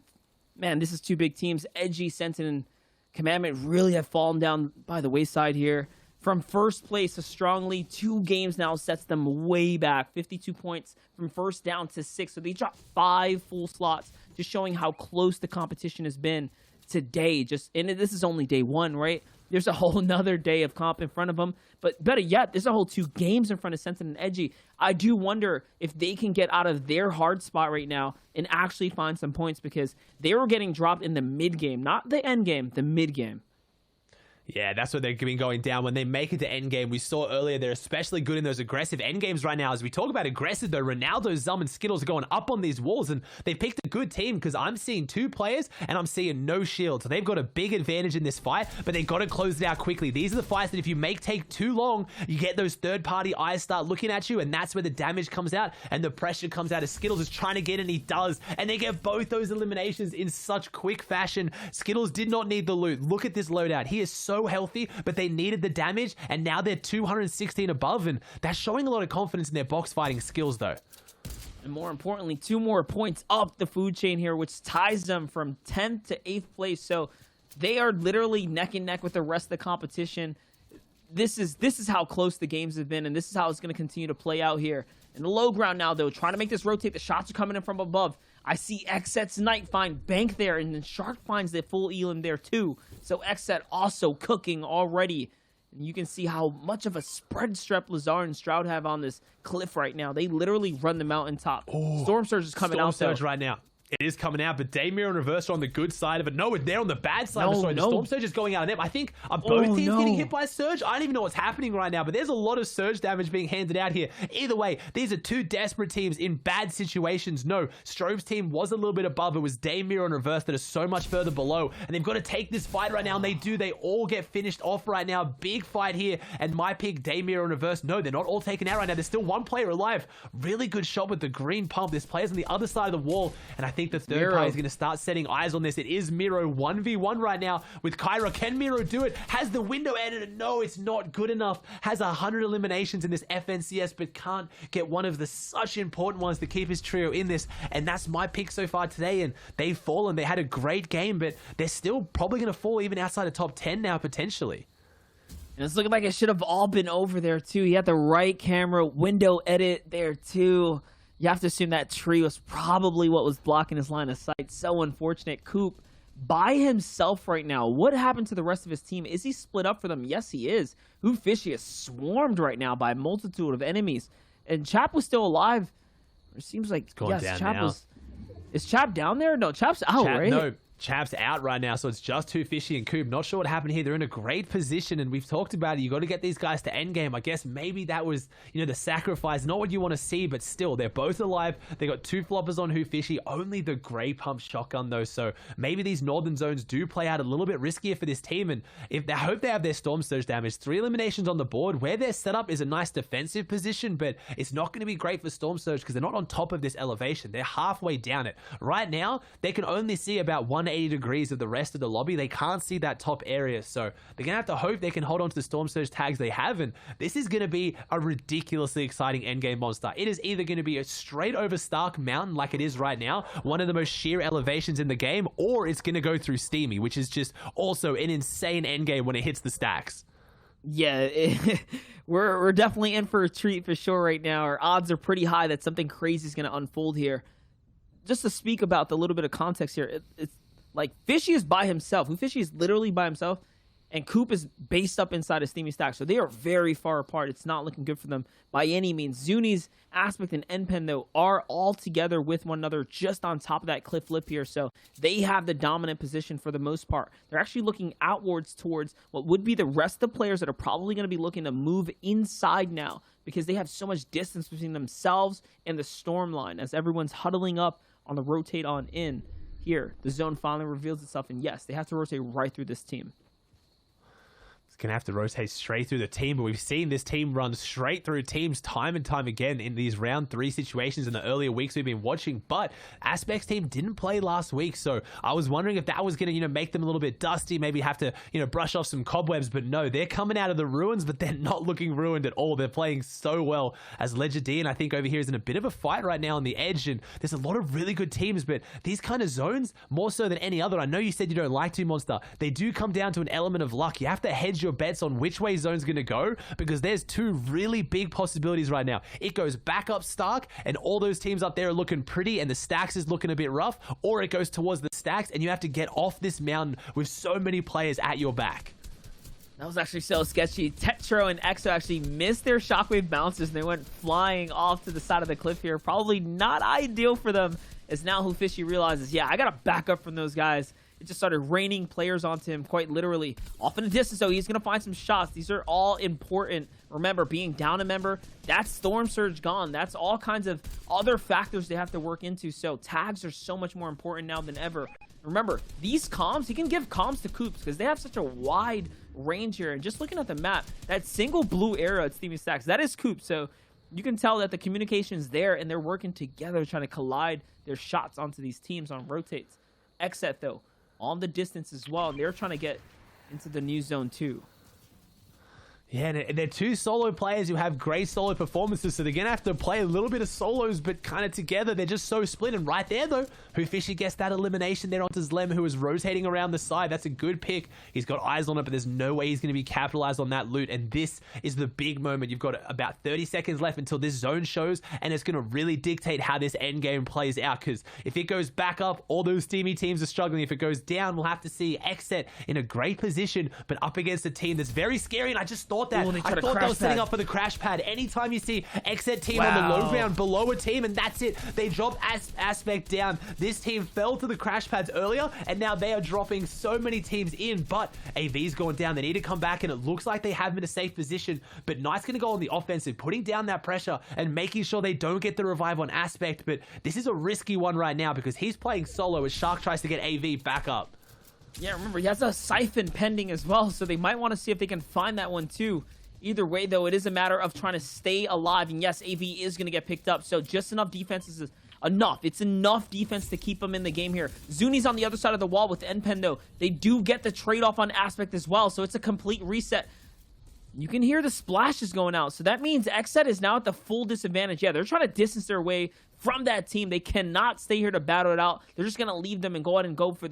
man, this is 2 big teams. Edgy, Sentinel, and Commandment really have fallen down by the wayside here. From first place to strongly, 2 games now sets them way back. 52 points from first down to 6. So they dropped 5 full slots, just showing how close the competition has been today. And this is only day 1, right? There's a whole nother day of comp in front of them. But better yet, there's a whole 2 games in front of Sentinel and Edgy. I do wonder if they can get out of their hard spot right now and actually find some points, because they were getting dropped in the mid game, not the end game, the mid game.
Yeah, that's what they've been going down. When they make it to endgame, we saw earlier they're especially good in those aggressive endgames right now. As we talk about aggressive, though, Ronaldo, Zum, and Skittles are going up on these walls, and they picked a good team, because I'm seeing 2 players and I'm seeing no shield. So they've got a big advantage in this fight, but they've got to close it out quickly. These are the fights that if you take too long, you get those third-party eyes start looking at you, and that's where the damage comes out and the pressure comes out. As Skittles is trying to get in, he does, and they get both those eliminations in such quick fashion. Skittles did not need the loot. Look at this loadout. He is so healthy, but they needed the damage, and now they're 216 above, and that's showing a lot of confidence in their box fighting skills, though.
And more importantly, 2 more points up the food chain here, which ties them from 10th to 8th place. So they are literally neck and neck with the rest of the competition. This is how close the games have been, and this is how it's going to continue to play out here. In the low ground now, though, trying to make this rotate. The shots are coming in from above. I see Xset's Knight find Bank there, and then Shark finds the full Elam there too. So Xset also cooking already. And you can see how much of a spread Strep, Lazar, and Stroud have on this cliff right now. They literally run the mountaintop. Storm Surge is coming out,
Storm Surge
though.
right now. It is coming out, but Daymir and Reverse are on the good side of it. No, they're on the bad side. The Storm Surge is going out of them. I think both teams getting hit by Surge. I don't even know what's happening right now, but there's a lot of Surge damage being handed out here. Either way, these are 2 desperate teams in bad situations. No, Strobe's team was a little bit above. It was Daymir and Reverse that are so much further below, and they've got to take this fight right now, and they do. They all get finished off right now. Big fight here, and my pick, Daymir and Reverse. No, they're not all taken out right now. There's still 1 player alive. Really good shot with the green pump. This player's on the other side of the wall, and I think the third player is going to start setting eyes on this. It is Miro 1v1 right now with Kyra. Can Miro do it? Has the window edited? No, it's not good enough. Has 100 eliminations in this FNCS, but can't get one of the such important ones to keep his trio in this. And that's my pick so far today. And they've fallen. They had a great game, but they're still probably going to fall even outside of top 10 now, potentially.
And it's looking like it should have all been over there, too. He had the right camera window edit there, too. You have to assume that tree was probably what was blocking his line of sight. So unfortunate. Coop by himself right now. What happened to the rest of his team? Is he split up for them? Yes, he is. Who Fishy is swarmed right now by a multitude of enemies. And Chap was still alive. It seems like, yes, Chap was... Is Chap down there? No, Chap's out, right?
No, Chap's out right now, so it's just 2 Fishy and Coop. Not sure what happened here. They're in a great position, and we've talked about it. You got to get these guys to endgame. I guess maybe that was, the sacrifice. Not what you want to see, but still, they're both alive. They got 2 floppers on Who Fishy. Only the Grey Pump shotgun, though, so maybe these northern zones do play out a little bit riskier for this team, and I hope they have their Storm Surge damage. 3 eliminations on the board. Where they're set up is a nice defensive position, but it's not going to be great for Storm Surge because they're not on top of this elevation. They're halfway down it. Right now, they can only see about 180 degrees of the rest of the lobby. They can't see that top area, so they're gonna have to hope they can hold on to the Storm Surge tags they have, and this is gonna be a ridiculously exciting endgame monster. It is either gonna be a straight over Stark Mountain like it is right now, one of the most sheer elevations in the game, or it's gonna go through Steamy, which is just also an insane endgame when it hits the stacks.
Yeah, we're definitely in for a treat for sure right now. Our odds are pretty high that something crazy is going to unfold here. Just to speak about the little bit of context here, it's like Fishy is by himself. Who Fishy is literally by himself, And Coop is based up inside a Steamy Stack, so they are very far apart. It's not looking good for them by any means. Zuni's, Aspect, and NPen, though, are all together with one another just on top of that cliff lip here, so they have the dominant position for the most part. They're actually looking outwards towards what would be the rest of the players that are probably going to be looking to move inside now because they have so much distance between themselves and the storm line as everyone's huddling up on the rotate on in. Here, the zone finally reveals itself, and yes, they have to rotate right through this team.
It's going to have to rotate straight through the team, but we've seen this team run straight through teams time and time again in these round 3 situations in the earlier weeks we've been watching, but Aspect's team didn't play last week, so I was wondering if that was going to, make them a little bit dusty, maybe have to, brush off some cobwebs, but no, they're coming out of the ruins, but they're not looking ruined at all. They're playing so well as Legend, and I think over here is in a bit of a fight right now on the edge, and there's a lot of really good teams, but these kind of zones, more so than any other, I know you said you don't like to, Monster, they do come down to an element of luck. You have to hedge your bets on which way zone's going to go because there's 2 really big possibilities right now. It goes back up Stark and all those teams up there are looking pretty and the stacks is looking a bit rough, or it goes towards the stacks and you have to get off this mountain with so many players at your back.
That was actually so sketchy. Tetro and Exo actually missed their shockwave bounces and they went flying off to the side of the cliff here. Probably not ideal for them as now Fishy realizes, yeah, I got to back up from those guys. It just started raining players onto him quite literally. Off in the distance, though, he's going to find some shots. These are all important. Remember, being down a member, that's Storm Surge gone. That's all kinds of other factors they have to work into. So tags are so much more important now than ever. Remember, these comms, he can give comms to Coops because they have such a wide range here. And just looking at the map, that single blue arrow at Steamy Stacks, that is Coops. So you can tell that the communication's there and they're working together trying to collide their shots onto these teams on rotates. Exet, though, on the distance as well, and they're trying to get into the new zone too.
Yeah, and they're 2 solo players who have great solo performances, so they're going to have to play a little bit of solos, but kind of together. They're just so split. And right there, though, Fishy gets that elimination there onto Zlem, who is rotating around the side. That's a good pick. He's got eyes on it, but there's no way he's going to be capitalized on that loot. And this is the big moment. You've got about 30 seconds left until this zone shows, and it's going to really dictate how this end game plays out, because if it goes back up, all those steamy teams are struggling. If it goes down, we'll have to see Xset in a great position, but up against a team that's very scary, and I just thought that.
Ooh,
I thought they were setting up for the crash pad. Anytime you see Xset team on the low ground below a team, and that's it. They drop Aspect down. This team fell to the crash pads earlier, and now they are dropping so many teams in, but AV's gone down. They need to come back, and it looks like they have them in a safe position, but Knight's going to go on the offensive, putting down that pressure and making sure they don't get the revive on Aspect, but this is a risky one right now because he's playing solo as Shark tries to get AV back up.
Yeah, remember, he has a Siphon pending as well, so they might want to see if they can find that one too. Either way, though, it is a matter of trying to stay alive, and yes, AV is going to get picked up, so just enough defense is enough. It's enough defense to keep them in the game here. Zuni's on the other side of the wall with NPen, though. They do get the trade-off on Aspect as well, so it's a complete reset. You can hear the splashes going out, so that means Xset is now at the full disadvantage. Yeah, they're trying to distance their way from that team. They cannot stay here to battle it out. They're just going to leave them and go ahead and go for,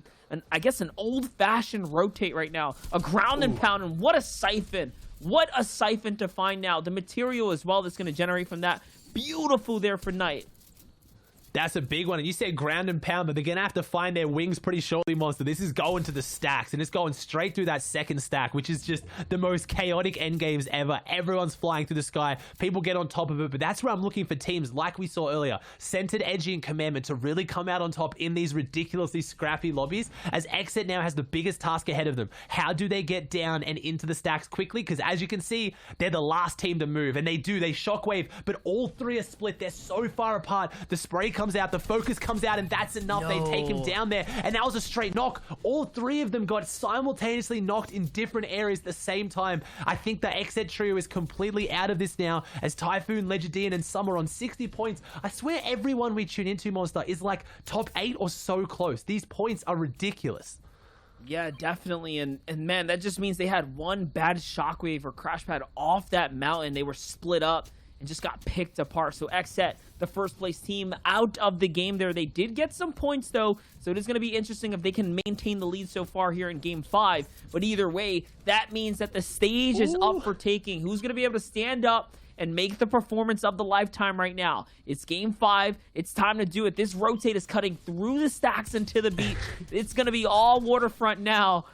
I guess, an old-fashioned rotate right now. A ground and pound, and what a Siphon. What a Siphon to find now. The material as well that's going to generate from that. Beautiful there for Knight.
That's a big one. And you said ground and pound, but they're going to have to find their wings pretty shortly, Monster. This is going to the stacks, and it's going straight through that second stack, which is just the most chaotic end games ever. Everyone's flying through the sky. People get on top of it, but that's where I'm looking for teams like we saw earlier. Centered, Edgy, and Commandment to really come out on top in these ridiculously scrappy lobbies, as Xset now has the biggest task ahead of them. How do they get down and into the stacks quickly? Because as you can see, they're the last team to move, and they shockwave, but all 3 are split. They're so far apart. The spray comes out, the focus comes out, and that's enough. They take him down there, and that was a straight knock. All 3 of them got simultaneously knocked in different areas at the same time. I think the Xset trio is completely out of this now, as Typhoon, Legendian, and Summer on 60 points. I swear everyone we tune into, Monster, is like top 8 or so close. These points are ridiculous.
Yeah, definitely. And man, that just means they had one bad shockwave or crash pad off that mountain. They were split up and just got picked apart. So Xset, the first place team, out of the game there. They did get some points, though, so it is going to be interesting if they can maintain the lead so far here in Game 5. But either way, that means that the stage is up for taking. Who's going to be able to stand up and make the performance of the lifetime right now? It's Game 5. It's time to do it. This rotate is cutting through the stacks into the beach. It's going to be all waterfront now.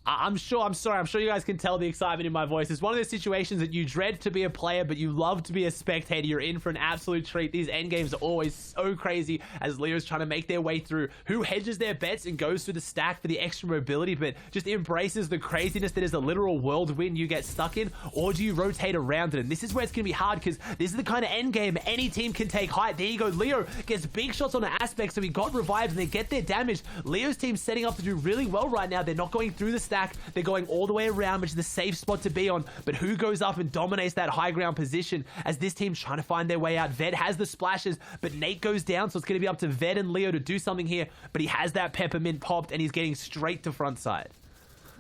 I'm sorry. I'm sure you guys can tell the excitement in my voice. It's one of those situations that you dread to be a player, but you love to be a spectator. You're in for an absolute treat. These end games are always so crazy as Leo's trying to make their way through. Who hedges their bets and goes through the stack for the extra mobility, but just embraces the craziness that is a literal whirlwind you get stuck in, or do you rotate around it? And this is where it's going to be hard, because this is the kind of end game any team can take height. There you go. Leo gets big shots on the aspect, so he got revived and they get their damage. Leo's team setting up to do really well right now. They're not going through the stack. They're going all the way around, which is the safe spot to be on. But who goes up and dominates that high ground position as this team's trying to find their way out? Ved has the splashes, but Nate goes down, so it's going to be up to Ved and Leo to do something here. But he has that peppermint popped, and he's getting straight to front side.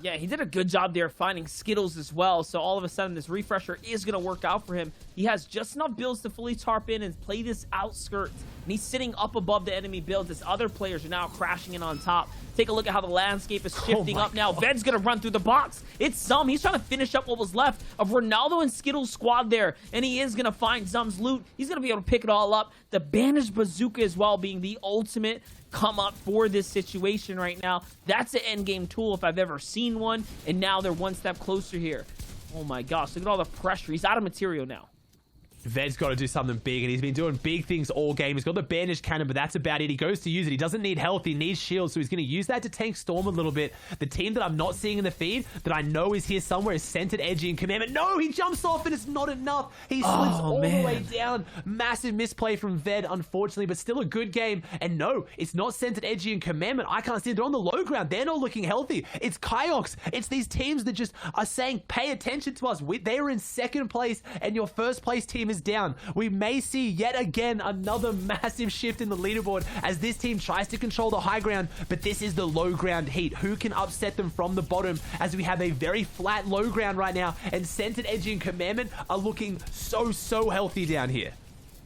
Yeah, he did a good job there finding Skittles as well, so all of a sudden this refresher is going to work out for him. He has just enough builds to fully tarp in and play this outskirts, and he's sitting up above the enemy builds as other players are now crashing in on top. Take a look at how the landscape is shifting up now. Ved's going to run through the box. It's Zum. He's trying to finish up what was left of Ronaldo and Skittles' squad there, and he is going to find Zum's loot. He's going to be able to pick it all up. The bandaged bazooka as well being the ultimate come up for this situation right now. That's an endgame tool if I've ever seen one, and now they're one step closer here. Oh my gosh, look at all the pressure. He's out of material now.
Ved's got to do something big, and he's been doing big things all game. He's got the bandage cannon, but that's about it. He goes to use it. He doesn't need health. He needs shield, so he's going to use that to tank Storm a little bit. The team that I'm not seeing in the feed, that I know is here somewhere, is Scented, Edgy, and Commandment. No, he jumps off, and it's not enough. He slips all the way down. Massive misplay from Ved, unfortunately, but still a good game. And no, it's not Scented, Edgy, and Commandment. I can't see it. They're on the low ground. They're not looking healthy. It's Kyox. It's these teams that just are saying, pay attention to us. They are in second place, and your first place team is down. We may see yet again another massive shift in the leaderboard as this team tries to control the high ground, but this is the low ground heat. Who can upset them from the bottom, as we have a very flat low ground right now, and Scented, Edgy, and Commandment are looking so healthy down here.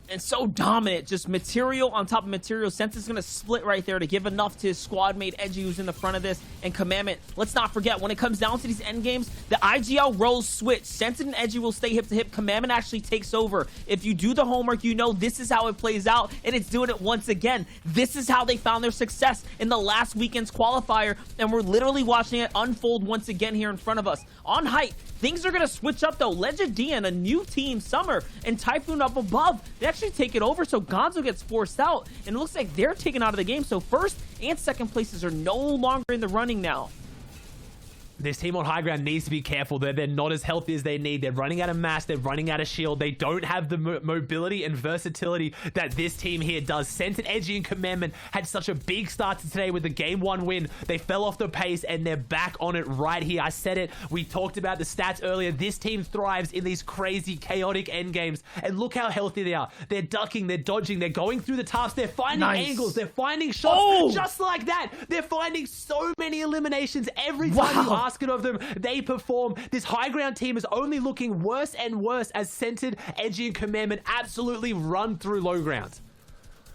And so dominant, just material on top of material. Sentence going to split right there to give enough to his squad mate Edgy, who's in the front of this, and Commandment. Let's not forget, when it comes down to these end games, the IGL roles switch. Sentence and Edgy will stay hip to hip. Commandment actually takes over. If you do the homework, you know this is how it plays out, and it's doing it once again. This is how they found their success in the last weekend's qualifier, and we're literally watching it unfold once again here in front of us. On height, things are going to switch up though. Legend D and a new team, Summer, and Typhoon up above. They actually take it over, so Gonzo gets forced out, and it looks like they're taken out of the game. So first and second places are no longer in the running now.
This team on high ground needs to be careful. They're not as healthy as they need. They're running out of mass. They're running out of shield. They don't have the mobility and versatility that this team here does. Scented, Edgy, and Commandment had such a big start to today with the game 1 win. They fell off the pace, and they're back on it right here. I said it. We talked about the stats earlier. This team thrives in these crazy, chaotic end games. And look how healthy they are. They're ducking. They're dodging. They're going through the tops. They're finding angles. They're finding shots. Just like that. They're finding so many eliminations every time you ask it of them. They perform. This high ground team is only looking worse and worse as Scented, Edgy, and Commandment absolutely run through low ground.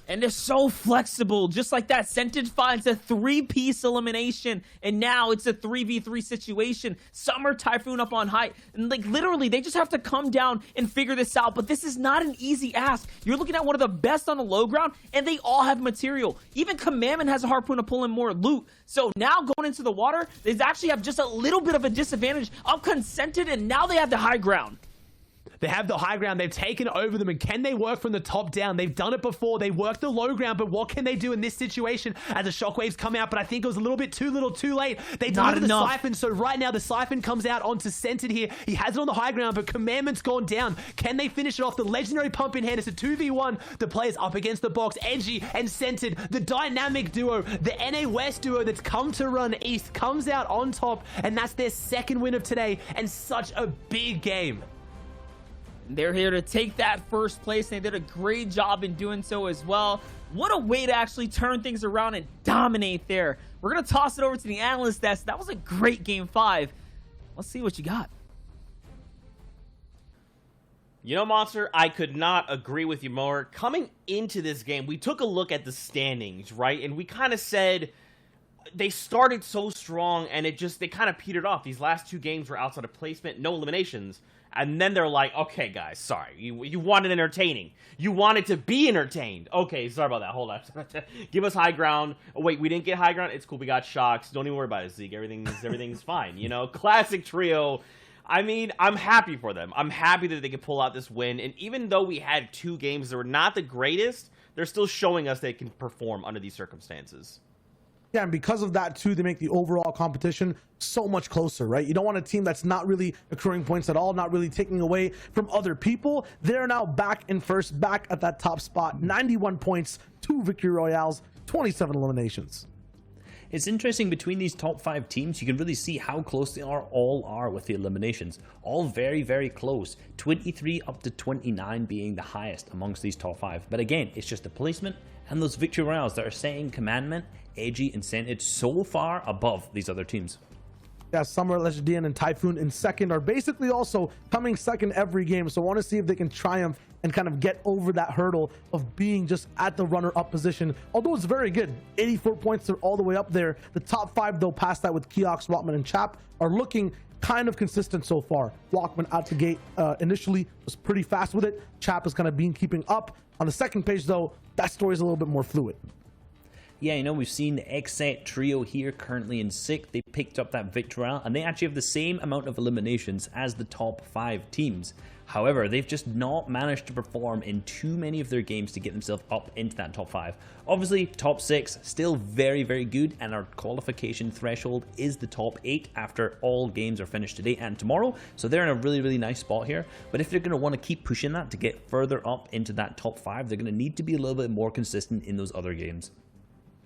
And they're so flexible. Just like that, Scented finds a 3-piece elimination, and now it's a 3v3 situation. Summer, Typhoon up on height, and like literally they just have to come down and figure this out. But this is not an easy ask. You're looking at one of the best on the low ground, and they all have material. Even Commandment has a harpoon to pull in more loot. So now going into the water, they actually have just a little bit of a disadvantage of Consented, and now they have the high ground.
They have the high ground. They've taken over them. And can they work from the top down? They've done it before. They worked the low ground. But what can they do in this situation as the shockwaves come out? But I think it was a little bit too little, too late. They delivered the siphon. So right now the siphon comes out onto Scented here. He has it on the high ground, but Commandment's gone down. Can they finish it off? The legendary pump in hand. It's a 2v1. The players up against the box. Edgy and Scented. The dynamic duo. The NA West duo that's come to run East comes out on top. And that's their second win of today. And such a big game.
They're here to take that first place, and they did a great job in doing so as well. What a way to actually turn things around and dominate there. We're going to toss it over to the analyst desk. That was a great game 5. Let's see what you got.
You know, Monster, I could not agree with you more. Coming into this game, we took a look at the standings, right? And we kind of said, they started so strong, and they kind of petered off. These last 2 games were outside of placement, no eliminations. And then they're like, okay, guys, sorry. You wanted entertaining. You wanted to be entertained. Okay, sorry about that. Hold on. Give us high ground. Oh, wait, we didn't get high ground? It's cool. We got shocks. Don't even worry about it, Zeke. Everything's fine. You know, classic trio. I mean, I'm happy for them. I'm happy that they could pull out this win. And even though we had 2 games that were not the greatest, they're still showing us they can perform under these circumstances.
Yeah, and because of that too, they make the overall competition so much closer, right? You don't want a team that's not really accruing points at all, not really taking away from other people. They're now back in first, back at that top spot, 91 points, 2 victory royales, 27 eliminations.
It's interesting, between these top 5 teams, you can really see how close they all are with the eliminations. All very, very close. 23 up to 29 being the highest amongst these top 5. But again, it's just the placement and those victory royales that are setting Commandment, Edgy, and Scented so far above these other teams.
Yeah, Summer, Legendian, and Typhoon in second are basically also coming second every game. So I want to see if they can triumph and kind of get over that hurdle of being just at the runner-up position. Although it's very good. 84 points, they're all the way up there. The top 5, though, past that with Keox, Walkman, and Chap, are looking kind of consistent so far. Walkman out the gate initially was pretty fast with it. Chap is kind of been keeping up. On the second page, though, that story is a little bit more fluid.
Yeah, you know, we've seen the XSET trio here currently in 6th. They picked up that victory royale, and they actually have the same amount of eliminations as the top 5 teams. However, they've just not managed to perform in too many of their games to get themselves up into that top 5. Obviously, top 6, still very, very good, and our qualification threshold is the top 8 after all games are finished today and tomorrow. So they're in a really, really nice spot here. But if they're going to want to keep pushing that to get further up into that top 5, they're going to need to be a little bit more consistent in those other games.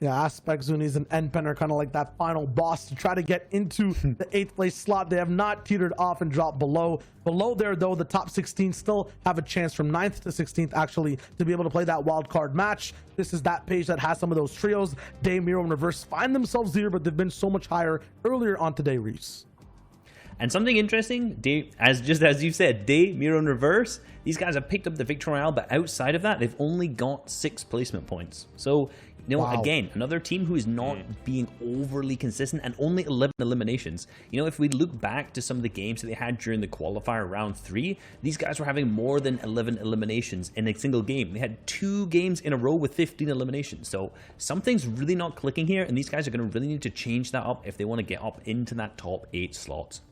Yeah, Aspect, Zunis, and N-Pen are kind of like that final boss to try to get into the 8th place slot. They have not teetered off and dropped below. Below there, though, the top 16 still have a chance from 9th to 16th, actually, to be able to play that wild card match. This is that page that has some of those trios. Day, Miro, and Reverse find themselves here, but they've been so much higher earlier on today, Reese.
And something interesting, as you said, Day, Miro, and Reverse, these guys have picked up the victory royale, but outside of that, they've only got 6 placement points. So, you know, again, another team who is not being overly consistent and only 11 eliminations. You know, if we look back to some of the games that they had during the qualifier round 3, these guys were having more than 11 eliminations in a single game. They had 2 games in a row with 15 eliminations. So something's really not clicking here, and these guys are going to really need to change that up if they want to get up into that top 8 slots.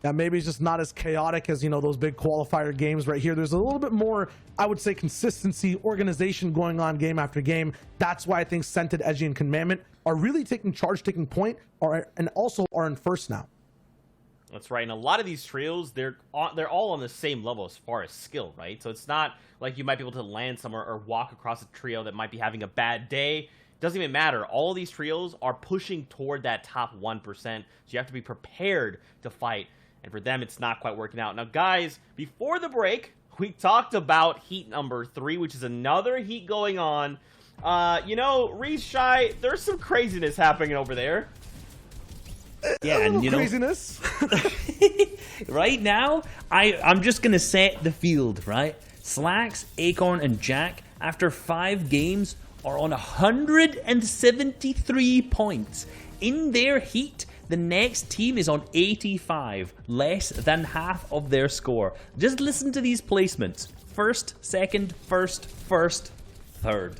Yeah, maybe it's just not as chaotic as, you know, those big qualifier games right here. There's a little bit more, I would say, consistency, organization going on game after game. That's why I think Scented, Edgy, and Commandment are really taking charge, taking point, and also are in first now.
That's right. And a lot of these trios, they're all on the same level as far as skill, right? So it's not like you might be able to land somewhere or walk across a trio that might be having a bad day. Doesn't even matter. All these trios are pushing toward that top 1%. So you have to be prepared to fight. And for them, it's not quite working out. Now, guys, before the break, we talked about heat number 3, which is another heat going on. You know, Reese, Shy, there's some craziness happening over there.
Yeah, and you know,
craziness.
right now, I'm just gonna set the field, right? Slacks, Acorn, and Jack, after 5 games, are on 173 points. In their heat, the next team is on 85, less than half of their score. Just listen to these placements. First, second, first, third.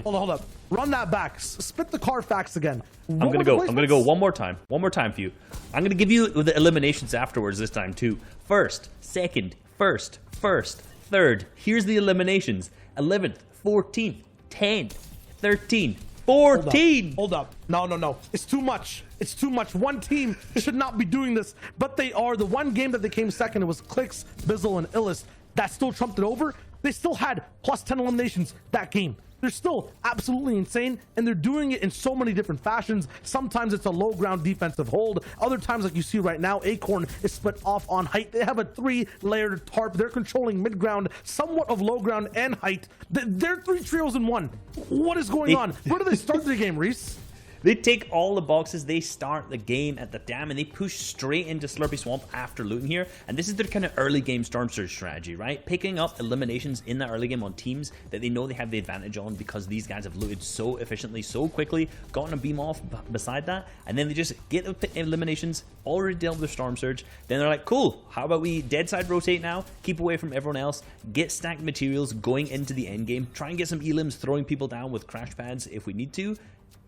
Hold up. Run that back. Spit the Carfax again.
I'm gonna go one more time for you. I'm gonna give you the eliminations afterwards this time too. First, second, first, third. Here's the eliminations: 11th, 14th, 10th, 13th, 14.
Hold up. No. It's too much. It's too much. One team should not be doing this, but they are. The one game that they came second, it was Clicks, Bizzle, and Illest. That still trumped it over. They still had plus 10 eliminations that game. They're still absolutely insane, and they're doing it in so many different fashions. Sometimes it's a low ground defensive hold. Other times, like you see right now, Acorn is split off on height. They have a 3-layered tarp. They're controlling mid ground, somewhat of low ground and height. They're 3 trios in one. What is going on? Where do they start the game, Reese?
They take all the boxes, they start the game at the dam, and they push straight into Slurpy Swamp after looting here. And this is their kind of early game Storm Surge strategy, right? Picking up eliminations in the early game on teams that they know they have the advantage on because these guys have looted so efficiently, so quickly, gotten a beam off beside that, and then they just get the eliminations, already dealt with their Storm Surge. Then they're like, cool, how about we dead side rotate now, keep away from everyone else, get stacked materials going into the end game, try and get some elims, throwing people down with crash pads if we need to,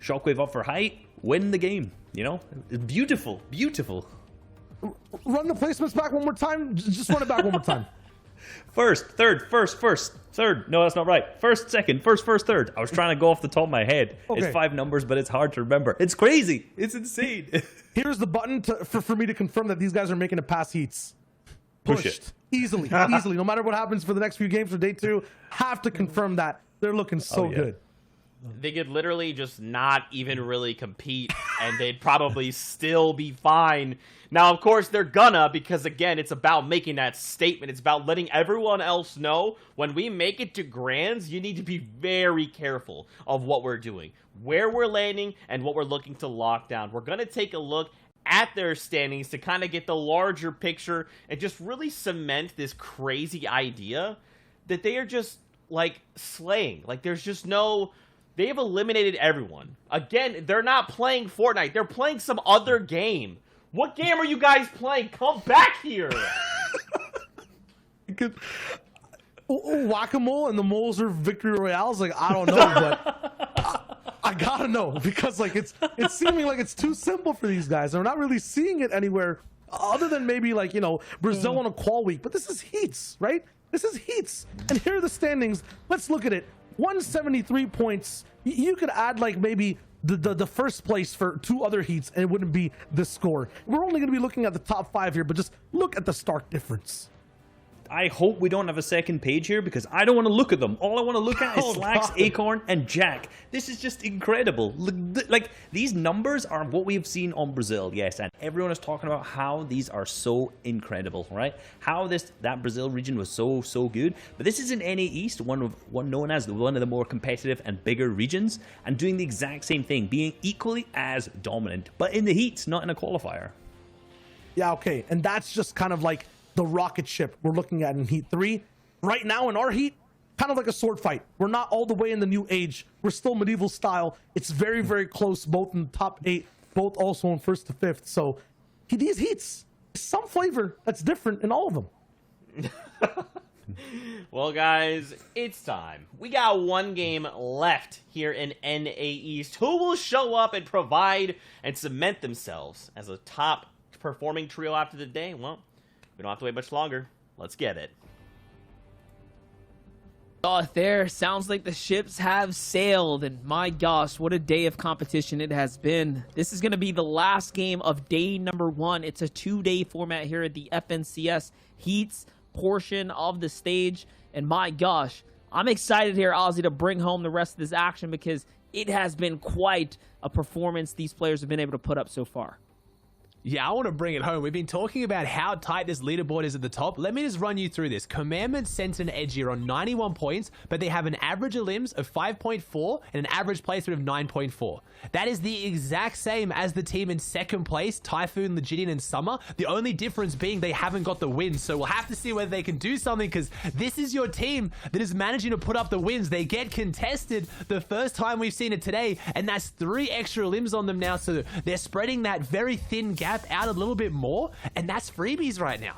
shockwave up for height, win the game. You know, beautiful, beautiful.
Run the placements back one more time. Just run it back one more time.
First, third, first, third. No, that's not right. First, second, first, third. I was trying to go off the top of my head.
Okay.
It's 5 numbers, but it's hard to remember. It's crazy. It's insane.
Here's the button for me to confirm that these guys are making it past heats.
Push
Pushed.
it.
Easily. No matter what happens for the next few games for day 2, have to confirm that. They're looking so good.
They could literally just not even really compete, and they'd probably still be fine. Now, of course, they're gonna, because, again, it's about making that statement. It's about letting everyone else know when we make it to Grands, you need to be very careful of what we're doing, where we're landing, and what we're looking to lock down. We're gonna take a look at their standings to kind of get the larger picture and just really cement this crazy idea that they are just, like, slaying. Like, there's just no... They've eliminated everyone. Again, they're not playing Fortnite. They're playing some other game. What game are you guys playing? Come back here.
Whack-a-mole and the moles are victory royales. Like, I don't know, but I gotta know, because like it's seeming like it's too simple for these guys. They're not really seeing it anywhere other than maybe, like, you know, Brazil on a qual week. But this is heats, right? This is heats. And here are the standings. Let's look at it. 173 points. You could add like maybe the first place for 2 other heats and it wouldn't be this score. We're only going to be looking at the top 5 here, but just look at the stark difference.
I hope we don't have a second page here because I don't want to look at them. All I want to look at is Slacks, Acorn, and Jack. This is just incredible. Like, these numbers are what we have seen on Brazil, yes, and everyone is talking about how these are so incredible, right? How that Brazil region was so good. But this is in NA East, one known as one of the more competitive and bigger regions, and doing the exact same thing, being equally as dominant, but in the heats, not in a qualifier.
Yeah, okay, and that's just kind of like the rocket ship we're looking at in Heat 3. Right now in our Heat, kind of like a sword fight. We're not all the way in the new age. We're still medieval style. It's very, very close, both in the top 8, both also in 1st to 5th. So these Heats, some flavor that's different in all of them.
Well, guys, it's time. We got 1 game left here in NA East. Who will show up and provide and cement themselves as a top performing trio after the day? Well, we don't have to wait much longer. Let's get it.
Oh, there sounds like the ships have sailed, and my gosh, what a day of competition it has been. This is going to be the last game of day number 1. It's a 2-day format here at the FNCS Heats portion of the stage, and my gosh, I'm excited here, Ozzy, to bring home the rest of this action because it has been quite a performance these players have been able to put up so far.
Yeah, I want to bring it home. We've been talking about how tight this leaderboard is at the top. Let me just run you through this. Commandment, Sense, and Edgy are on 91 points, but they have an average elims of 5.4 and an average placement of 9.4. That is the exact same as the team in 2nd place, Typhoon, Legidian, and Summer. The only difference being they haven't got the wins, so we'll have to see whether they can do something, because this is your team that is managing to put up the wins. They get contested the first time we've seen it today, and that's 3 extra limbs on them now, so they're spreading that very thin gap out a little bit more, and that's freebies right now.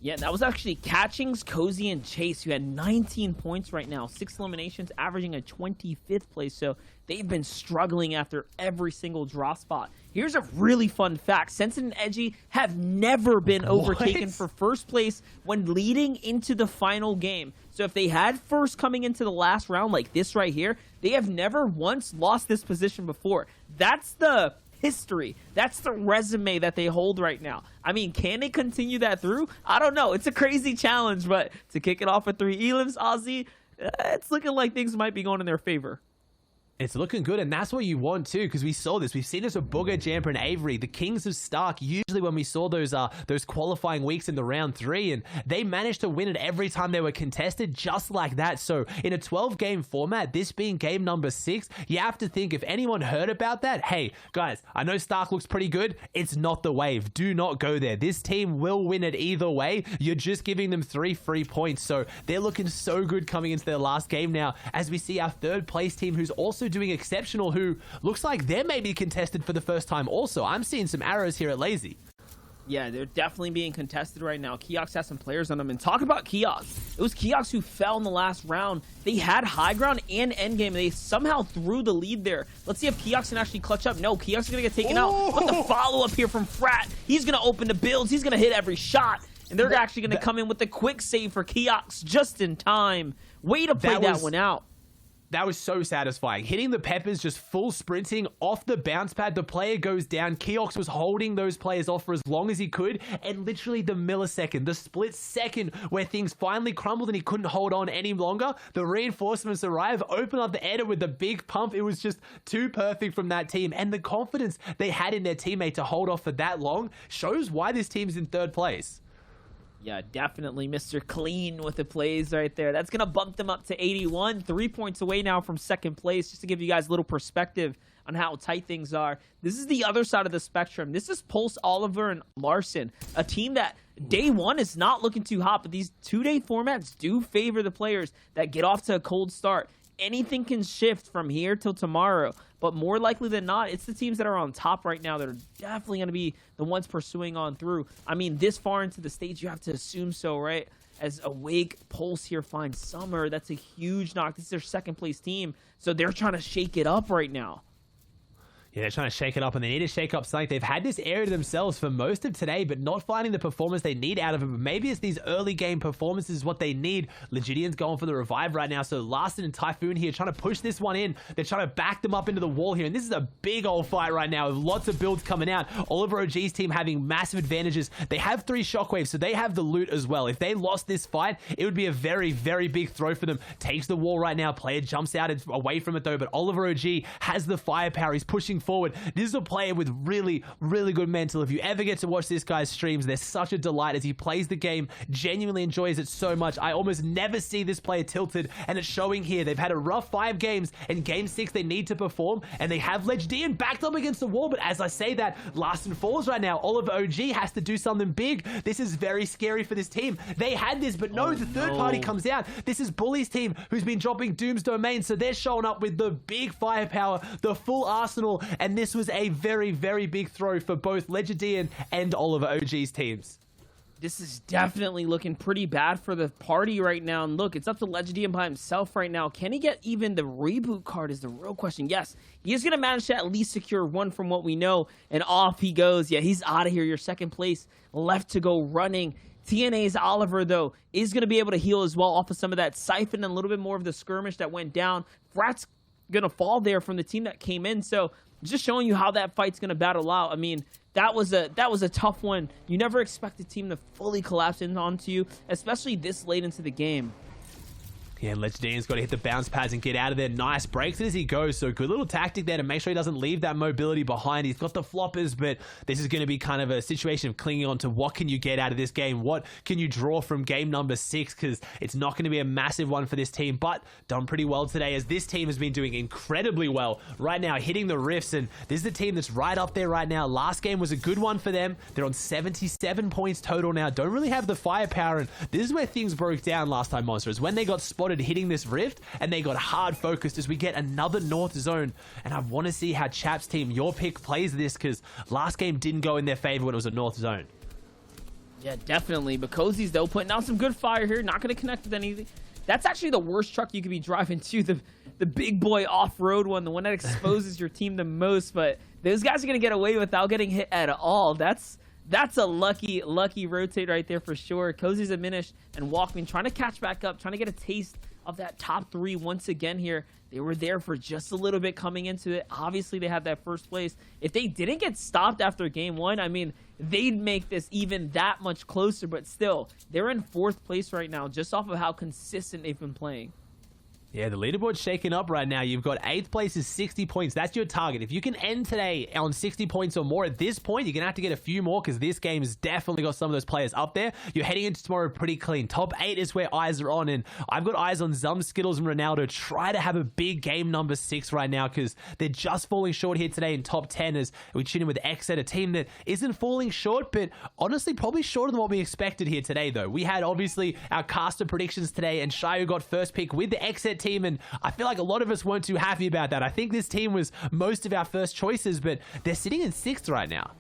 Yeah, that was actually Catchings, Cozy, and Chase, who had 19 points right now, 6 eliminations, averaging a 25th place, so they've been struggling after every single draw spot. Here's a really fun fact. Sense and Edgy have never been overtaken for first place when leading into the final game. So if they had first coming into the last round like this right here, they have never once lost this position before. That's the history. That's the resume that they hold right now. I mean, can they continue that through? I don't know. It's a crazy challenge, but to kick it off with 3 elims, Ozzy, it's looking like things might be going in their favor.
It's looking good, and that's what you want too, because we saw this. We've seen this with Booger, Jamper, and Avery, the Kings of Stark. Usually when we saw those qualifying weeks in the round 3, and they managed to win it every time they were contested, just like that. So in a 12-game format, this being game number 6, you have to think, if anyone heard about that, hey, guys, I know Stark looks pretty good. It's not the wave. Do not go there. This team will win it either way. You're just giving them 3 free points. So they're looking so good coming into their last game now, as we see our third place team, who's also doing exceptional, who looks like they're maybe contested for the first time also. I'm seeing some arrows here at Lazy.
Yeah, they're definitely being contested right now. Keox has some players on them. And talk about Keox. It was Keox who fell in the last round. They had high ground and endgame. They somehow threw the lead there. Let's see if Keox can actually clutch up. No, Keox is going to get taken out. But the follow-up here from Frat. He's going to open the builds. He's going to hit every shot. And they're actually going to come in with a quick save for Keox just in time. Way to play that one out.
That was so satisfying. Hitting the peppers, just full sprinting off the bounce pad. The player goes down. Keox was holding those players off for as long as he could. And literally the millisecond, the split second where things finally crumbled and he couldn't hold on any longer, the reinforcements arrive, open up the editor with the big pump. It was just too perfect from that team. And the confidence they had in their teammate to hold off for that long shows why this team's in third place.
Yeah, definitely Mr. Clean with the plays right there. That's going to bump them up to 81. 3 points away now from second place, just to give you guys a little perspective on how tight things are. This is the other side of the spectrum. This is Pulse, Oliver, and Larson, a team that day one is not looking too hot, but these 2-day formats do favor the players that get off to a cold start. Anything can shift from here till tomorrow, but more likely than not, it's the teams that are on top right now that are definitely going to be the ones pursuing on through. I mean, this far into the stage, you have to assume so, right? As Awake, Pulse here finds Summer. That's a huge knock. This is their second place team, so they're trying to shake it up right now.
Yeah, they're trying to shake it up, and they need to shake up something. They've had this area to themselves for most of today, but not finding the performance they need out of it. But maybe it's these early game performances is what they need. Legidian's going for the revive right now, so Larson and Typhoon here trying to push this one in. They're trying to back them up into the wall here, and this is a big old fight right now with lots of builds coming out. Oliver OG's team having massive advantages. They have 3 shockwaves, so they have the loot as well. If they lost this fight, it would be a very, very big throw for them. Takes the wall right now. Player jumps out and away from it though, but Oliver OG has the firepower. He's pushing forward. This is a player with really, really good mental. If you ever get to watch this guy's streams, they're such a delight as he plays the game, genuinely enjoys it so much. I almost never see this player tilted, and it's showing here. They've had a rough 5 games. In game 6, they need to perform, and they have Legidian backed up against the wall, but as I say that, Larson falls right now. Oliver OG has to do something big. This is very scary for this team. They had this, but no, the third party comes out. This is Bully's team, who's been dropping Doom's Domain, so they're showing up with the big firepower, the full arsenal, and this was a very, very big throw for both Legidian and Oliver OG's teams.
This is definitely looking pretty bad for the party right now. And look, it's up to Legidian by himself right now. Can he get even the reboot card is the real question. Yes, he is going to manage to at least secure 1 from what we know. And off he goes. Yeah, he's out of here. Your second place left to go running. TNA's Oliver, though, is going to be able to heal as well off of some of that siphon and a little bit more of the skirmish that went down. Frat's going to fall there from the team that came in. So just showing you how that fight's going to battle out. I mean, that was a tough one. You never expect a team to fully collapse in onto you, especially this late into the game.
Yeah, Legidian's got to hit the bounce pads and get out of there. Nice breaks it as he goes. So good little tactic there to make sure he doesn't leave that mobility behind. He's got the floppers, but this is going to be kind of a situation of clinging on to what can you get out of this game? What can you draw from game number 6? Because it's not going to be a massive one for this team, but done pretty well today as this team has been doing incredibly well right now, hitting the rifts. And this is the team that's right up there right now. Last game was a good one for them. They're on 77 points total now. Don't really have the firepower. And this is where things broke down last time, Monster, is when they got spotted hitting this rift and they got hard focused as we get another north zone. And I want to see how Chap's team, your pick, plays this, because last game didn't go in their favor when it was a north zone.
Yeah, definitely. But Cozy's, though, putting out some good fire here. Not going to connect with anything. That's actually the worst truck you could be driving to, the big boy off-road one, the one that exposes your team the most. But those guys are going to get away without getting hit at all. That's a lucky rotate right there for sure. Cozy's diminished and Walkman trying to catch back up, trying to get a taste of that top 3 once again here. They were there for just a little bit coming into it. Obviously, they had that first place. If they didn't get stopped after game 1, I mean, they'd make this even that much closer. But still, they're in 4th place right now just off of how consistent they've been playing.
Yeah, the leaderboard's shaking up right now. You've got 8th place is 60 points. That's your target. If you can end today on 60 points or more at this point, you're going to have to get a few more because this game has definitely got some of those players up there. You're heading into tomorrow pretty clean. Top 8 is where eyes are on, and I've got eyes on Zum, Skittles, and Ronaldo. Try to have a big game number 6 right now because they're just falling short here today in top 10 as we tune in with XZ, a team that isn't falling short, but honestly probably shorter than what we expected here today, though. We had obviously our caster predictions today, and Shayu got first pick with the XZ team, and I feel like a lot of us weren't too happy about that. I think this team was most of our first choices, but they're sitting in 6th right now.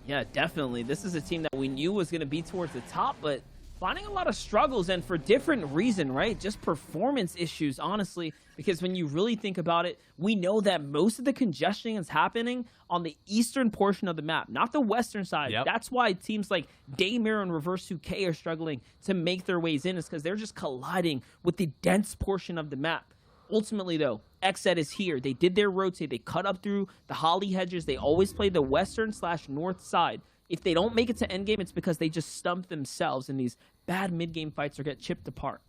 Yeah, definitely. This is a team that we knew was going to be towards the top, but finding a lot of struggles, and for different reason, right? Just performance issues, honestly, because when you really think about it, we know that most of the congestion is happening on the eastern portion of the map, not the western side.
Yep.
That's why teams like Daymare and Reverse 2K are struggling to make their ways in, is because they're just colliding with the dense portion of the map. Ultimately, though, XZ is here. They did their rotate. They cut up through the holly hedges. They always play the western/north side. If they don't make it to endgame, it's because they just stump themselves in these bad mid-game fights or get chipped apart.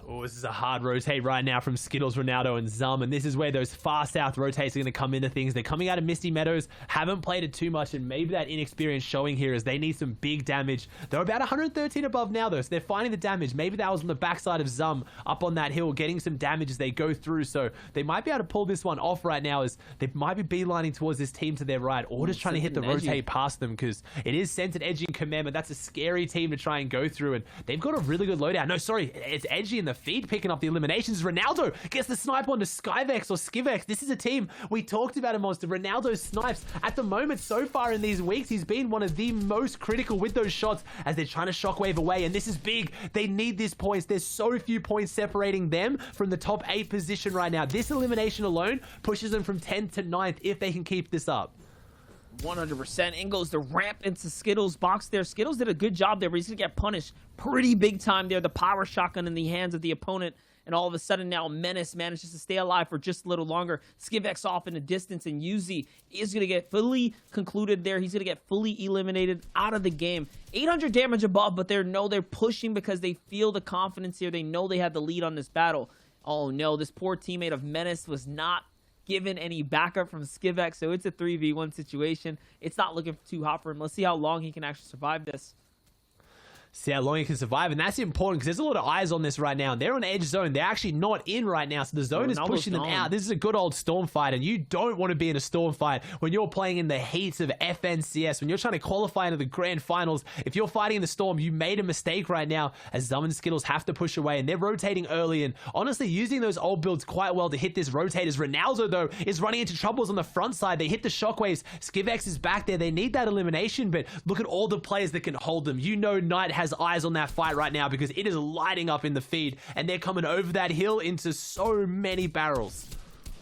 Oh, this is a hard rotate right now from Skittles, Ronaldo, and Zum, and this is where those far south rotates are going to come into things. They're coming out of Misty Meadows, haven't played it too much, and maybe that inexperience showing here is they need some big damage. They're about 113 above now, though, so they're finding the damage. Maybe that was on the backside of Zum up on that hill, getting some damage as they go through, so they might be able to pull this one off right now as they might be beelining towards this team to their right, or just trying to hit the rotate past them, because it is centered, Edgy, and Commandment. That's a scary team to try and go through, and they've got a really good loadout. No, sorry, it's Edgy in the feed picking up the eliminations. Ronaldo gets the snipe onto Skyvex or Skivex. This is a team we talked about, a monster. Ronaldo snipes at the moment so far in these weeks. He's been one of the most critical with those shots as they're trying to shockwave away, and this is big. They need these points. There's so few points separating them from the top 8 position right now. This elimination alone pushes them from 10th to 9th if they can keep this up.
100%. In goes the ramp into Skittles' box there. Skittles did a good job there, but he's going to get punished pretty big time there. The power shotgun in the hands of the opponent, and all of a sudden now Menace manages to stay alive for just a little longer. Skivex off in the distance, and Yuzi is going to get fully concluded there. He's going to get fully eliminated out of the game. 800 damage above, but they're pushing because they feel the confidence here. They know they have the lead on this battle. Oh no, this poor teammate of Menace was not given any backup from Skivex, so it's a 3v1 situation. It's not looking too hot for him. Let's see how long he can actually survive this.
See how long he can survive, and that's important because there's a lot of eyes on this right now. They're on edge zone. They're actually not in right now, so the zone is pushing them out. This is a good old storm fight, and you don't want to be in a storm fight when you're playing in the heats of FNCS, when you're trying to qualify into the grand finals. If you're fighting in the storm, you made a mistake right now as Zum and Skittles have to push away, and they're rotating early and honestly using those old builds quite well to hit this rotators. Ronaldo, though, is running into troubles on the front side. They hit the shockwaves. Skivex is back there. They need that elimination, but look at all the players that can hold them. You know Knight has eyes on that fight right now because it is lighting up in the feed, and they're coming over that hill into so many barrels.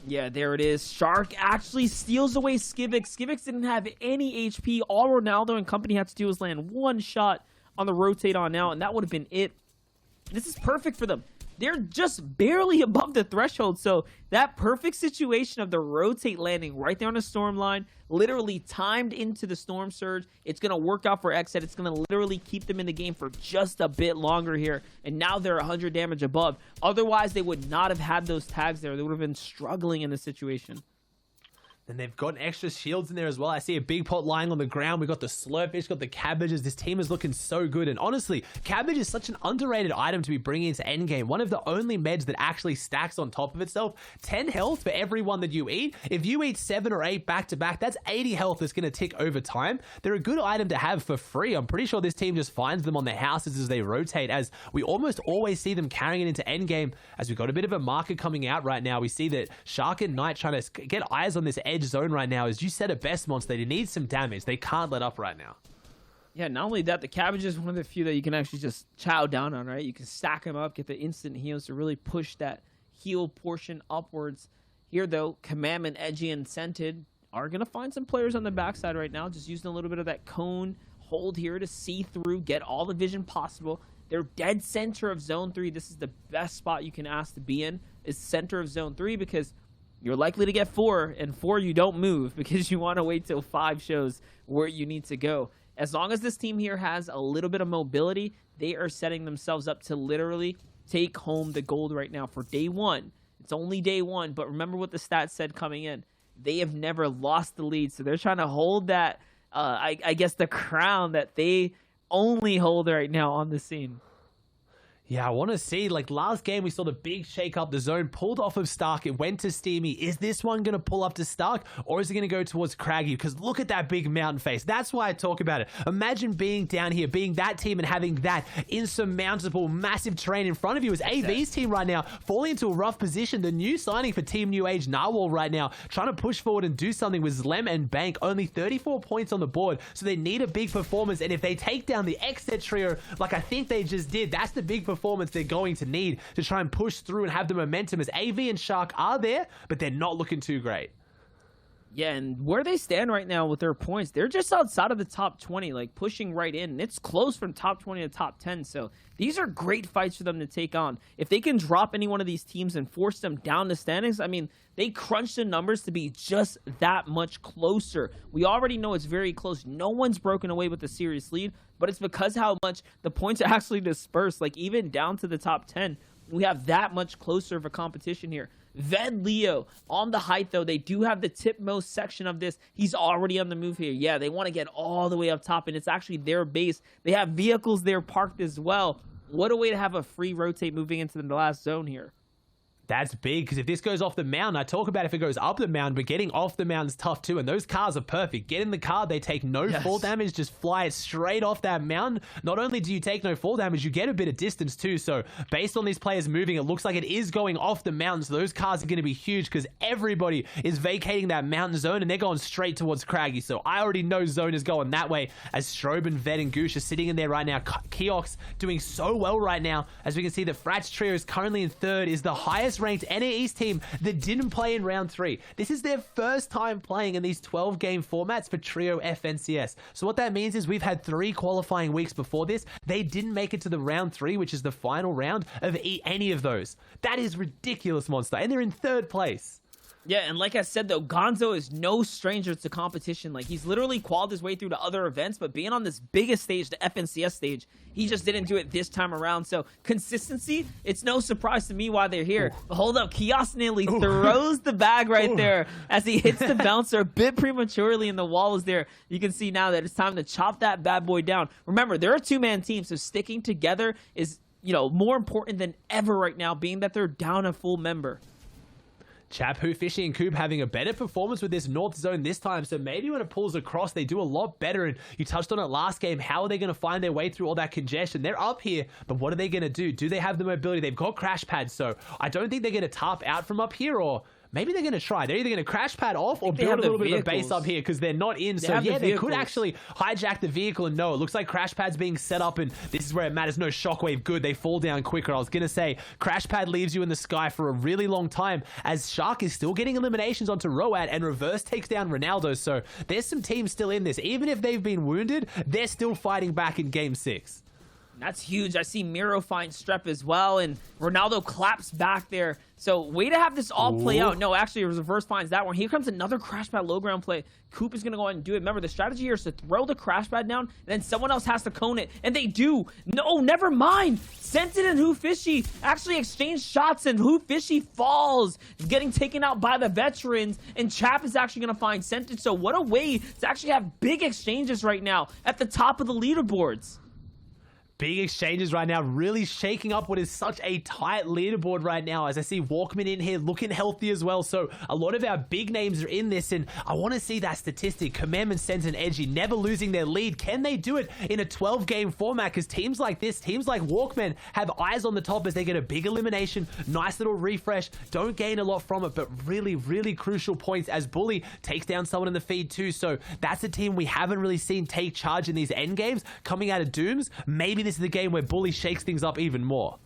Yeah, there it is. Shark actually steals away Skivex. Skivex didn't have any HP. All Ronaldo and company had to do was land one shot on the rotate on out, and that would have been it. This is perfect for them. They're just barely above the threshold, so that perfect situation of the rotate landing right there on the storm line, literally timed into the storm surge, it's going to work out for XZ. It's going to literally keep them in the game for just a bit longer here, and now they're 100 damage above. Otherwise, they would not have had those tags there. They would have been struggling in this situation.
And they've got extra shields in there as well. I see a big pot lying on the ground. We got the slurpfish, got the cabbages. This team is looking so good. And honestly, cabbage is such an underrated item to be bringing into endgame. One of the only meds that actually stacks on top of itself. 10 health for every one that you eat. If you eat 7 or 8 back to back, that's 80 health that's going to tick over time. They're a good item to have for free. I'm pretty sure this team just finds them on their houses as they rotate, as we almost always see them carrying it into endgame. As we got a bit of a marker coming out right now, we see that Shark and Knight trying to get eyes on this edge zone right now. As you said it best, Monster, they need some damage. They can't let up right now.
Yeah, not only that, the cabbage is one of the few that you can actually just chow down on, right? You can stack them up, get the instant heals to really push that heal portion upwards. Here, though, Commandment, Edgy, and Scented are going to find some players on the backside right now, just using a little bit of that cone hold here to see through, get all the vision possible. They're dead center of Zone 3. This is the best spot you can ask to be in, is center of Zone 3, because you're likely to get 4, and 4 you don't move because you want to wait till 5 shows where you need to go. As long as this team here has a little bit of mobility, they are setting themselves up to literally take home the gold right now for day one. It's only day one, but remember what the stats said coming in. They have never lost the lead, so they're trying to hold that, I guess, the crown that they only hold right now on the scene.
Yeah, I want to see, like last game, we saw the big shake up. The zone pulled off of Stark. It went to Steamy. Is this one going to pull up to Stark, or is it going to go towards Craggy? Because look at that big mountain face. That's why I talk about it. Imagine being down here, being that team and having that insurmountable, massive terrain in front of you. As AV's team right now falling into a rough position. The new signing for Team New Age, Narwhal, right now, trying to push forward and do something with Zlem and Bank. Only 34 points on the board, so they need a big performance. And if they take down the Xset trio, like I think they just did, that's the big performance they're going to need to try and push through and have the momentum, as AV and Shark are there, but they're not looking too great.
Yeah, and where they stand right now with their points, they're just outside of the top 20, like pushing right in. And it's close from top 20 to top 10. So these are great fights for them to take on. If they can drop any one of these teams and force them down the standings, I mean, they crunch the numbers to be just that much closer. We already know it's very close. No one's broken away with a serious lead, but it's because how much the points are actually dispersed. Like even down to the top 10, we have that much closer of a competition here. Ved Leo on the height, though. They do have the tipmost section of this. He's already on the move here. Yeah, they want to get all the way up top, and it's actually their base. They have vehicles there parked as well. What a way to have a free rotate moving into the last zone here.
That's big, because if this goes off the mountain, I talk about if it goes up the mountain, but getting off the mountain is tough too, and those cars are perfect. Get in the car, they take no fall damage, just fly it straight off that mountain. Not only do you take no fall damage, you get a bit of distance too, so based on these players moving, it looks like it is going off the mountain, so those cars are going to be huge, because everybody is vacating that mountain zone, and they're going straight towards Craggy, so I already know zone is going that way, as Strobe and Ved and Goosh are sitting in there right now. Keox doing so well right now, as we can see the Frats trio is currently in third, is the highest ranked NA East team that didn't play in round 3. This is their first time playing in these 12 game formats for Trio FNCS. So what that means is we've had 3 qualifying weeks before this. They didn't make it to the round 3, which is the final round of any of those. That is ridiculous, Monster. And they're in third place.
Yeah, and like I said, though, Gonzo is no stranger to competition. Like, he's literally qualified his way through to other events, but being on this biggest stage, the FNCS stage, he just didn't do it this time around. So, consistency, it's no surprise to me why they're here. But hold up, Kios nearly throws the bag right there as he hits the bouncer a bit prematurely, and the wall is there. You can see now that it's time to chop that bad boy down. Remember, they're a 2-man team, so sticking together is, you know, more important than ever right now, being that they're down a full member.
Chapu, Fishy, and Coop having a better performance with this North Zone this time, so maybe when it pulls across, they do a lot better, and you touched on it last game. How are they going to find their way through all that congestion? They're up here, but what are they going to do? Do they have the mobility? They've got crash pads, so I don't think they're going to tarp out from up here, or maybe they're going to try. They're either going to crash pad off or build a little bit of a base up here, because they're not in. So yeah, they could actually hijack the vehicle, and no, it looks like crash pad's being set up, and this is where it matters. No shockwave, good. They fall down quicker. I was going to say crash pad leaves you in the sky for a really long time, as Shark is still getting eliminations onto Road, and Reverse takes down Ronaldo. So there's some teams still in this. Even if they've been wounded, they're still fighting back in game 6.
That's huge. I see Miro find Strep as well, and Ronaldo claps back there. So way to have this all play out. No, actually, Reverse finds that one. Here comes another crash pad low ground play. Coop is going to go ahead and do it. Remember, the strategy here is to throw the crash pad down, and then someone else has to cone it, and they do. No, never mind. Sentin and Who Fishy actually exchange shots, and Who Fishy falls, getting taken out by the veterans, and Chap is actually going to find Sentin. So what a way to actually have big exchanges right now at the top of the leaderboards.
Big exchanges right now, really shaking up what is such a tight leaderboard right now, as I see Walkman in here looking healthy as well. So a lot of our big names are in this, and I want to see that statistic. Commandment, Sense, and Edgy never losing their lead. Can they do it in a 12-game format? Because teams like this, teams like Walkman, have eyes on the top as they get a big elimination, nice little refresh, don't gain a lot from it, but really, really crucial points as Bully takes down someone in the feed too. So that's a team we haven't really seen take charge in these end games coming out of Dooms. Maybe this is the game where Bully shakes things up even more.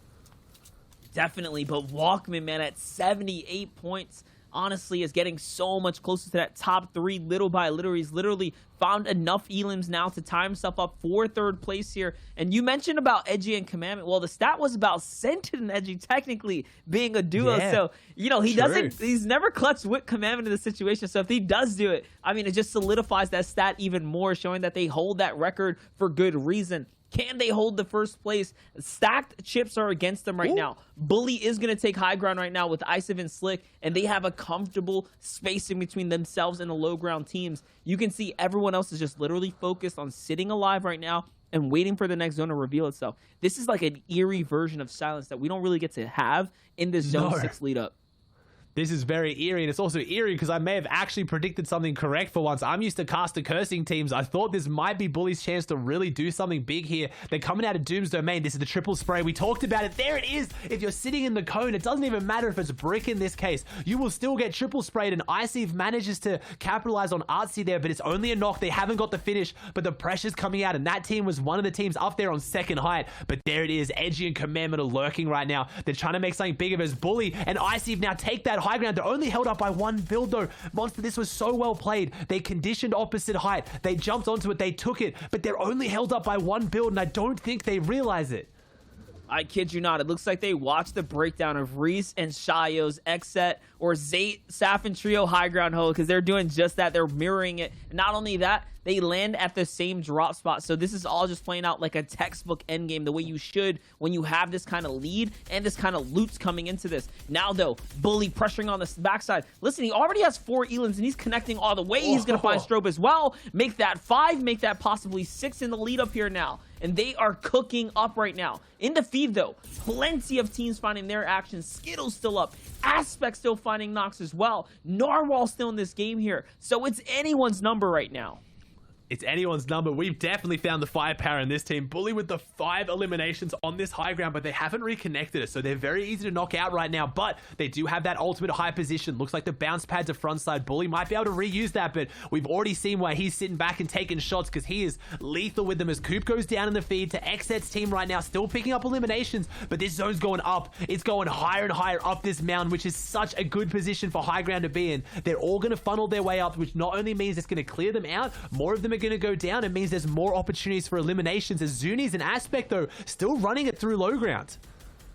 Definitely, but Walkman, man, at 78 points, honestly, is getting so much closer to that top 3 little by little. He's literally found enough elims now to tie himself up for 3rd place here. And you mentioned about Edgy and Commandment. Well, the stat was about Sentin and Edgy technically being a duo. Yeah, so, you know, he's never clutched with Commandment in the situation. So if he does do it, I mean, it just solidifies that stat even more, showing that they hold that record for good reason. Can they hold the first place? Stacked chips are against them right now. Bully is going to take high ground right now with Icev and Slick, and they have a comfortable space in between themselves and the low ground teams. You can see everyone else is just literally focused on sitting alive right now and waiting for the next zone to reveal itself. This is like an eerie version of silence that we don't really get to have in this Zone 6 lead up.
This is very eerie, and it's also eerie because I may have actually predicted something correct for once. I'm used to caster cursing teams. I thought this might be Bully's chance to really do something big here. They're coming out of Doom's domain. This is the triple spray. We talked about it. There it is. If you're sitting in the cone, it doesn't even matter if it's brick in this case. You will still get triple sprayed, and Icev manages to capitalize on Artsy there, but it's only a knock. They haven't got the finish, but the pressure's coming out, and that team was one of the teams up there on second height. But there it is. Edgy and Commandment are lurking right now. They're trying to make something big of it as Bully and Icev now take that high ground. They're only held up by one build though. Monster, this was so well played. They conditioned opposite height. They jumped onto it. They took it, but they're only held up by one build, and I don't think they realize it.
I kid you not. It looks like they watched the breakdown of Reese and Shayo's Xset or Zayt, Saf, and Trio high ground hold, because they're doing just that. They're mirroring it. And not only that, they land at the same drop spot. So this is all just playing out like a textbook endgame, the way you should when you have this kind of lead and this kind of loot's coming into this. Now, though, Bully pressuring on the backside. Listen, he already has 4 Elans, and he's connecting all the way. He's going to find Strobe as well. Make that 5, make that possibly 6 in the lead up here now. And they are cooking up right now. In the feed, though, plenty of teams finding their action. Skittle's still up. Aspect still finding knocks as well. Narwhal still in this game here. So it's anyone's number right now.
It's anyone's number. We've definitely found the firepower in this team. Bully with the 5 eliminations on this high ground, but they haven't reconnected it, so they're very easy to knock out right now, but they do have that ultimate high position. Looks like the bounce pads are frontside. Bully might be able to reuse that, but we've already seen why he's sitting back and taking shots, because he is lethal with them as Coop goes down in the feed to Xset's team right now, still picking up eliminations, but this zone's going up. It's going higher and higher up this mountain, which is such a good position for high ground to be in. They're all going to funnel their way up, which not only means it's going to clear them out, more of them are going to go down. It means there's more opportunities for eliminations, as Zuni's and Aspect, though, still running it through low ground.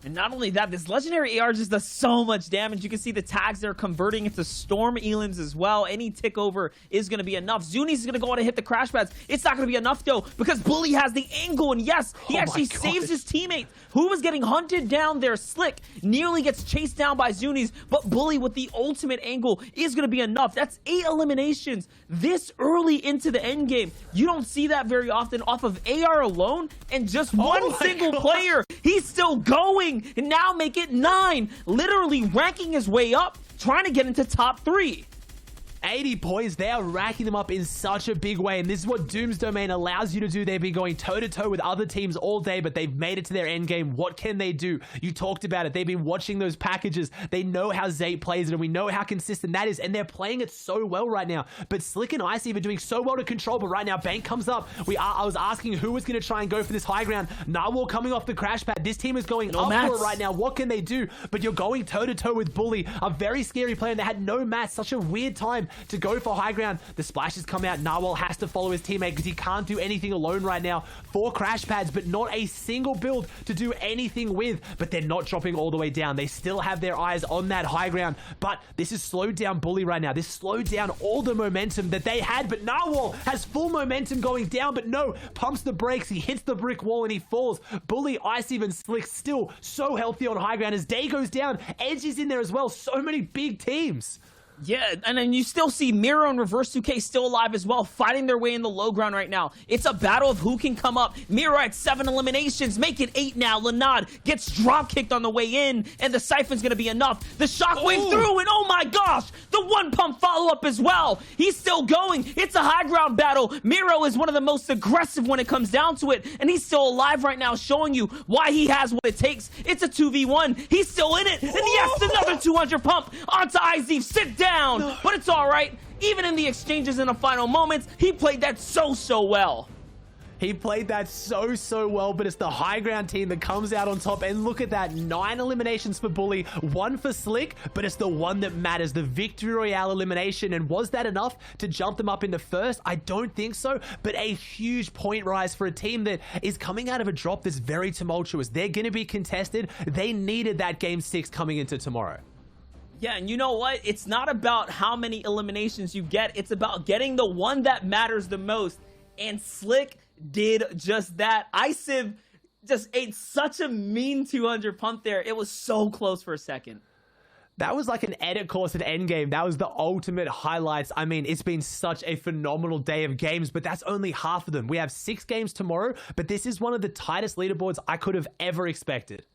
And not only that, this legendary AR just does so much damage. You can see the tags they're converting into Storm Elans as well. Any tick over is going to be enough. Zuni's is going to go on and hit the crash pads. It's not going to be enough, though, because Bully has the angle. And yes, he actually saves his teammate, who was getting hunted down there. Slick nearly gets chased down by Zuni's, but Bully with the ultimate angle is going to be enough. That's 8 eliminations this early into the end game. You don't see that very often off of AR alone, and just one single player. He's still going. And now make it 9, literally ranking his way up, trying to get into top 3.
80 points. They are racking them up in such a big way, and this is what Doom's Domain allows you to do. They've been going toe-to-toe with other teams all day, but they've made it to their end game. What can they do? You talked about it. They've been watching those packages. They know how Zayt plays it, and we know how consistent that is, and they're playing it so well right now. But Slick and Icy are doing so well to control, but right now Bank comes up. I was asking who was going to try and go for this high ground. Narwhal coming off the crash pad. This team is going up for it right now. What can they do? But you're going toe-to-toe with Bully, a very scary player, and they had no mats. Such a weird time to go for high ground. The splashes come out. Narwhal has to follow his teammate because he can't do anything alone right now. 4 crash pads, but not a single build to do anything with. But they're not dropping all the way down. They still have their eyes on that high ground. But this has slowed down Bully right now. This slowed down all the momentum that they had. But Narwhal has full momentum going down, but no, pumps the brakes. He hits the brick wall and he falls. Bully, Ice, even Slick still so healthy on high ground. As Day goes down, Edge is in there as well. So many big teams.
Yeah, and then you still see Miro and Reverse 2K still alive as well, fighting their way in the low ground right now. It's a battle of who can come up. Miro at 7 eliminations, make it 8 now. Lanad gets drop kicked on the way in, and the Siphon's going to be enough. The shockwave through, and oh my gosh, the 1 pump follow-up as well. He's still going. It's a high ground battle. Miro is one of the most aggressive when it comes down to it, and he's still alive right now, showing you why he has what it takes. It's a 2v1. He's still in it, and yes, another 200 pump onto Izeev. Sit down. But it's all right. Even in the exchanges in the final moments, he played that so well.
He played that so well, but it's the high ground team that comes out on top. And look at that, 9 eliminations for Bully, 1 for Slick, but it's the one that matters, the Victory Royale elimination. And was that enough to jump them up into first? I don't think so, but a huge point rise for a team that is coming out of a drop that's very tumultuous. They're going to be contested. They needed that game 6 coming into tomorrow.
Yeah, and you know what? It's not about how many eliminations you get. It's about getting the one that matters the most. And Slick did just that. iCiv just ate such a mean 200 pump there. It was so close for a second.
That was like an edit course at Endgame. That was the ultimate highlights. I mean, it's been such a phenomenal day of games, but that's only half of them. We have 6 games tomorrow, but this is one of the tightest leaderboards I could have ever expected.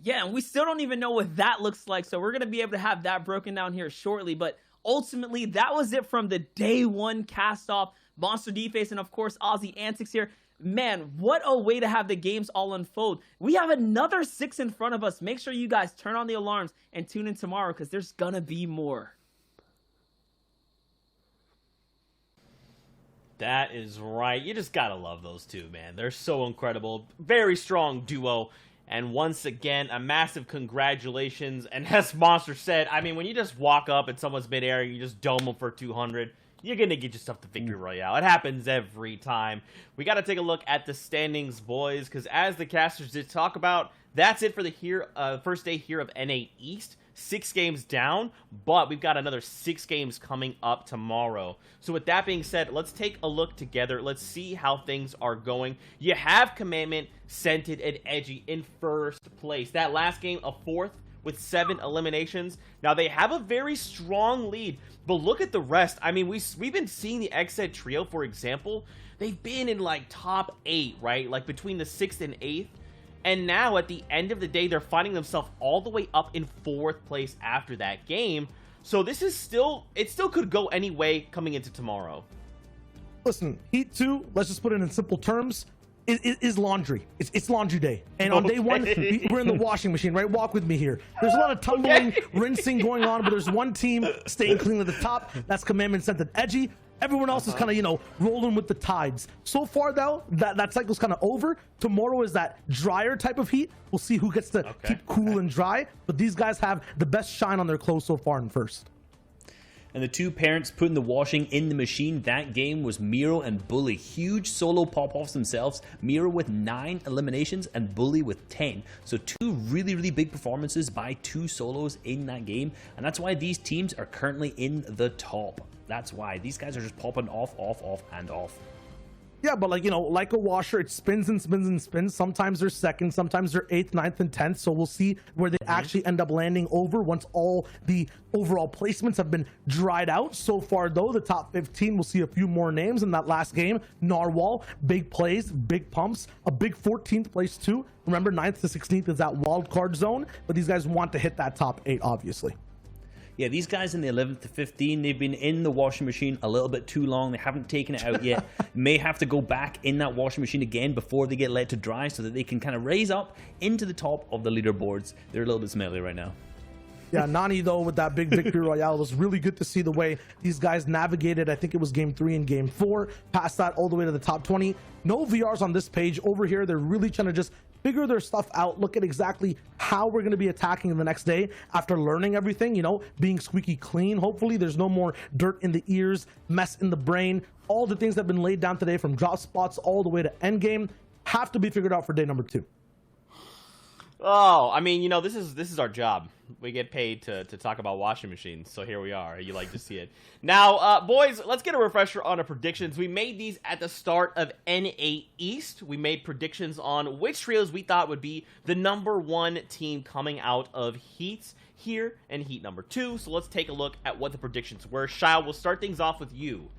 Yeah, and we still don't even know what that looks like, so we're going to be able to have that broken down here shortly. But ultimately, that was it from the day one cast off. Monster D-Face and, of course, Aussie Antics here. Man, what a way to have the games all unfold. We have another 6 in front of us. Make sure you guys turn on the alarms and tune in tomorrow because there's gonna be more.
That is right. You just gotta love those two, man. They're so incredible. Very strong duo. And once again, a massive congratulations. And as Monster said, I mean, when you just walk up in someone's midair and you just dome them for 200, you're going to get yourself the victory royale. It happens every time. We got to take a look at the standings, boys, because as the casters did talk about, that's it for the first day here of NA East. 6 games down, but we've got another 6 games coming up tomorrow. So with that being said, let's take a look together. Let's see how things are going. You have Commandment, Scented, and Edgy in first place. That last game, a 4th with 7 eliminations. Now, they have a very strong lead, but look at the rest. I mean, we've been seeing the XZ trio, for example. They've been in, like, top 8, right? Like, between the 6th and 8th. And now, at the end of the day, they're finding themselves all the way up in 4th place after that game. So this is it still could go any way coming into tomorrow.
Listen, Heat 2, let's just put it in simple terms, is laundry. It's laundry day. And on day 1, we're in the washing machine, right? Walk with me here. There's a lot of tumbling, rinsing going on, but there's one team staying clean at the top. That's Commandment, Scented, Edgy. Everyone else is kind of, you know, rolling with the tides. So far, though, that cycle's kind of over. Tomorrow is that drier type of heat. We'll see who gets to keep cool and dry. But these guys have the best shine on their clothes so far in first.
And the two parents putting the washing in the machine that game was Miro and Bully. Huge solo pop-offs themselves. Miro with 9 eliminations and Bully with 10. So 2 really, really big performances by 2 solos in that game. And that's why these teams are currently in the top. That's why these guys are just popping off, and off.
Yeah, but like, you know, like a washer, it spins and spins and spins. Sometimes they're 2nd, sometimes they're 8th, 9th, and 10th. So we'll see where they actually end up landing over once all the overall placements have been dried out. So far, though, the top 15, we'll see a few more names in that last game. Narwhal, big plays, big pumps, a big 14th place too. Remember, 9th to 16th is that wild card zone, but these guys want to hit that top 8, obviously.
Yeah, these guys in the 11th to 15, they've been in the washing machine a little bit too long. They haven't taken it out yet. May have to go back in that washing machine again before they get let to dry so that they can kind of raise up into the top of the leaderboards. They're a little bit smelly right now.
Yeah, Nani, though, with that big victory royale, it was really good to see the way these guys navigated. I think it was game 3 and game 4, past that all the way to the top 20. No VRs on this page. Over here, they're really trying to just figure their stuff out, look at exactly how we're going to be attacking the next day after learning everything, you know, being squeaky clean. Hopefully there's no more dirt in the ears, mess in the brain. All the things that have been laid down today, from drop spots all the way to end game, have to be figured out for day number 2.
Oh, I mean, you know, this is our job. We get paid to talk about washing machines, so here we are. You like to see it. Now, boys, let's get a refresher on our predictions. We made these at the start of NA East. We made predictions on which trios we thought would be the #1 team coming out of Heats here and Heat number 2. So let's take a look at what the predictions were. Shao, we'll start things off with you.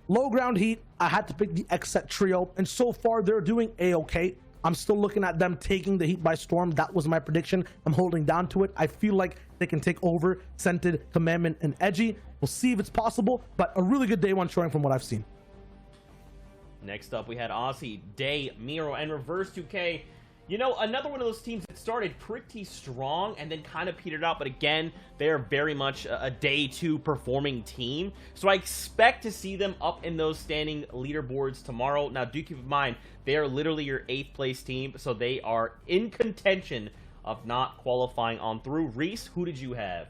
Low ground Heat, I had to pick the XZ trio, and so far they're doing A-okay. I'm still looking at them taking the Heat by storm. That was my prediction. I'm holding down to it. I feel like they can take over Scented, Commandment, and Edgy. We'll see if it's possible, but a really good day 1 showing from what I've seen.
Next up, we had Aussie, Day, Miro, and Reverse 2K. You know, another one of those teams that started pretty strong and then kind of petered out, but again, they're very much a day 2 performing team. So I expect to see them up in those standing leaderboards tomorrow. Now, do keep in mind, they are literally your 8th place team, so they are in contention of not qualifying on through. Reese, who did you have?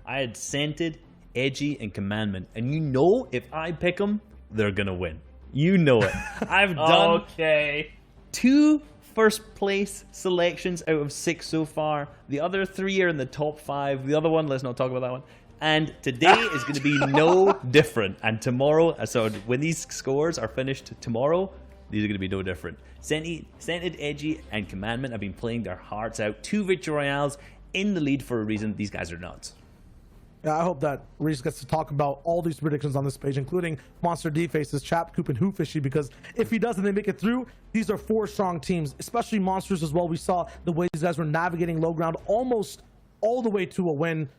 I had Scented, Edgy, and Commandment. And you know, if I pick them, they're going to win. You know it. I've done 2 first place selections out of 6 so far. The other 3 are in the top 5. The other one, let's not talk about that one. And today is going to be no different. And tomorrow, so when these scores are finished tomorrow, these are going to be no different. Scented, Edgy, and Commandment have been playing their hearts out. 2 Victory Royales in the lead for a reason. These guys are nuts.
Yeah, I hope that Reese gets to talk about all these predictions on this page, including Monster D-Faces, Chap, Coop, and Hoofishy, because if he does and they make it through, these are 4 strong teams, especially Monsters as well. We saw the way these guys were navigating low ground almost all the way to a win.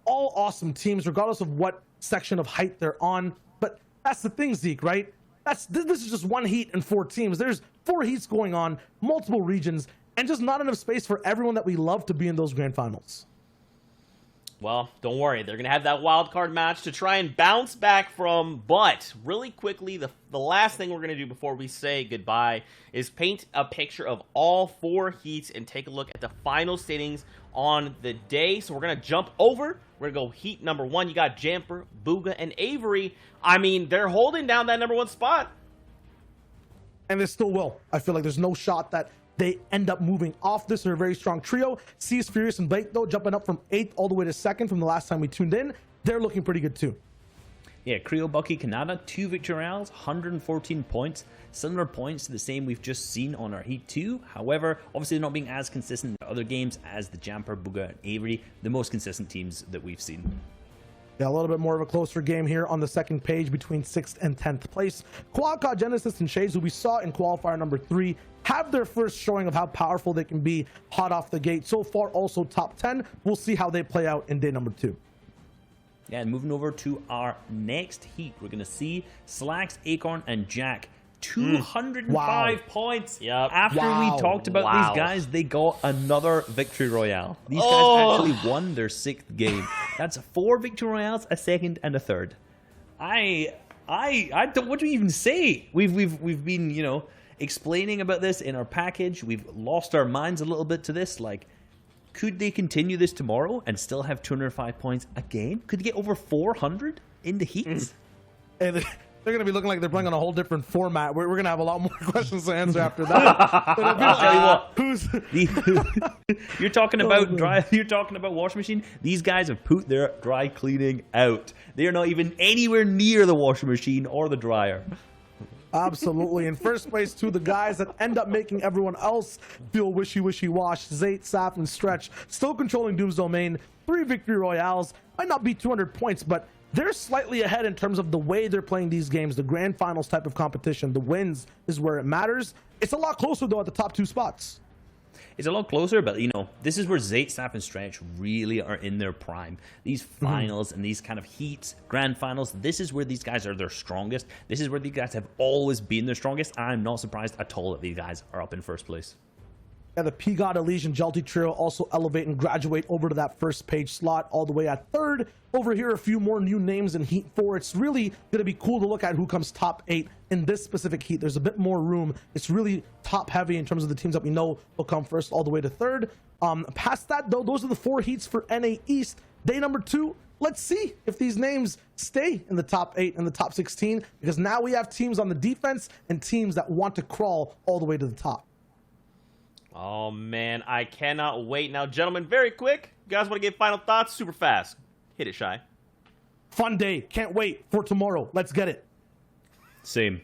All awesome teams, regardless of what section of height they're on. But that's the thing, Zeke, right? This is just 1 heat and 4 teams. There's 4 heats going on, multiple regions, and just not enough space for everyone that we love to be in those grand finals.
Well, don't worry. They're going to have that wild card match to try and bounce back from. But really quickly, the last thing we're going to do before we say goodbye is paint a picture of all 4 heats and take a look at the final standings on the day. So we're going to jump over. We're going to go heat number 1. You got Jamper, Booga, and Avery. I mean, they're holding down that number 1 spot.
And they still will. I feel like there's no shot that they end up moving off this. They're a very strong trio. Seas, Furious, and Blake, though, jumping up from 8th all the way to 2nd from the last time we tuned in. They're looking pretty good, too.
Yeah, Creo, Bucky, Canada, 2 Victory Royales, 114 points. Similar points to the same we've just seen on our Heat 2. However, obviously they're not being as consistent in other games as the Jamper, Booga, and Avery, the most consistent teams that we've seen.
Yeah, a little bit more of a closer game here on the second page between 6th and 10th place. Qualcomm, Genesis, and Shades, who we saw in qualifier number 3, have their first showing of how powerful they can be hot off the gate. So far, also top 10. We'll see how they play out in day number 2.
Yeah, and moving over to our next heat, we're going to see Slacks, Acorn, and Jack. 205 points.
Yep.
After we talked about these guys, they got another Victory Royale. These guys actually won their 6th game. That's 4 Victory Royales, a 2nd, and a 3rd. I don't. What do we even say? We've been, you know, explaining about this in our package. We've lost our minds a little bit to this. Like, could they continue this tomorrow and still have 205 points again? Could they get over 400 in the heats?
And they're going to be looking like they're playing on a whole different format. We're going to have a lot more questions to answer after that.
I'll tell you what. You're talking about dry. You're talking about washing machine. These guys have put their dry cleaning out. They are not even anywhere near the washing machine or the dryer.
Absolutely. In first place, to the guys that end up making everyone else feel wishy-wishy wash. Zayt, Sap, and Stretch still controlling Doom's domain. 3 Victory Royales. Might not be 200 points, but they're slightly ahead in terms of the way they're playing these games. The grand finals type of competition. The wins is where it matters. It's a lot closer, though, at the top 2 spots.
It's a lot closer, but, you know, this is where Zayt, Sap, and Stretch really are in their prime. These finals and these kind of heats, grand finals, this is where these guys are their strongest. This is where these guys have always been their strongest. I'm not surprised at all that these guys are up in first place.
Yeah, the P-God, Elysian, Jelty trio also elevate and graduate over to that first page slot all the way at 3rd. Over here, a few more new names in Heat 4. It's really going to be cool to look at who comes top 8 in this specific heat. There's a bit more room. It's really top heavy in terms of the teams that we know will come first all the way to 3rd. Past that, though, those are the 4 heats for NA East. Day number 2, let's see if these names stay in the top 8 and the top 16, because now we have teams on the defense and teams that want to crawl all the way to the top.
Oh, man, I cannot wait. Now, gentlemen, very quick. You guys want to give final thoughts? Super fast. Hit it, Shy.
Fun day. Can't wait for tomorrow. Let's get it.
Same.
You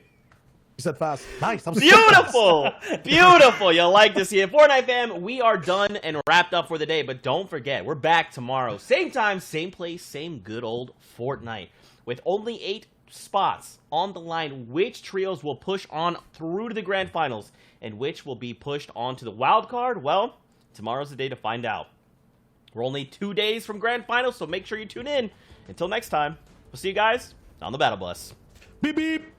said fast. Nice. That was
Beautiful. Beautiful. You'll like to see it. Fortnite fam, we are done and wrapped up for the day, but don't forget, we're back tomorrow. Same time, same place, same good old Fortnite. With only 8 spots on the line, which trios will push on through to the grand finals and which will be pushed on to the wild card? Well, tomorrow's the day to find out. We're only 2 days from grand finals, so make sure you tune in. Until next time, we'll see you guys on the Battle Bus.
Beep, beep.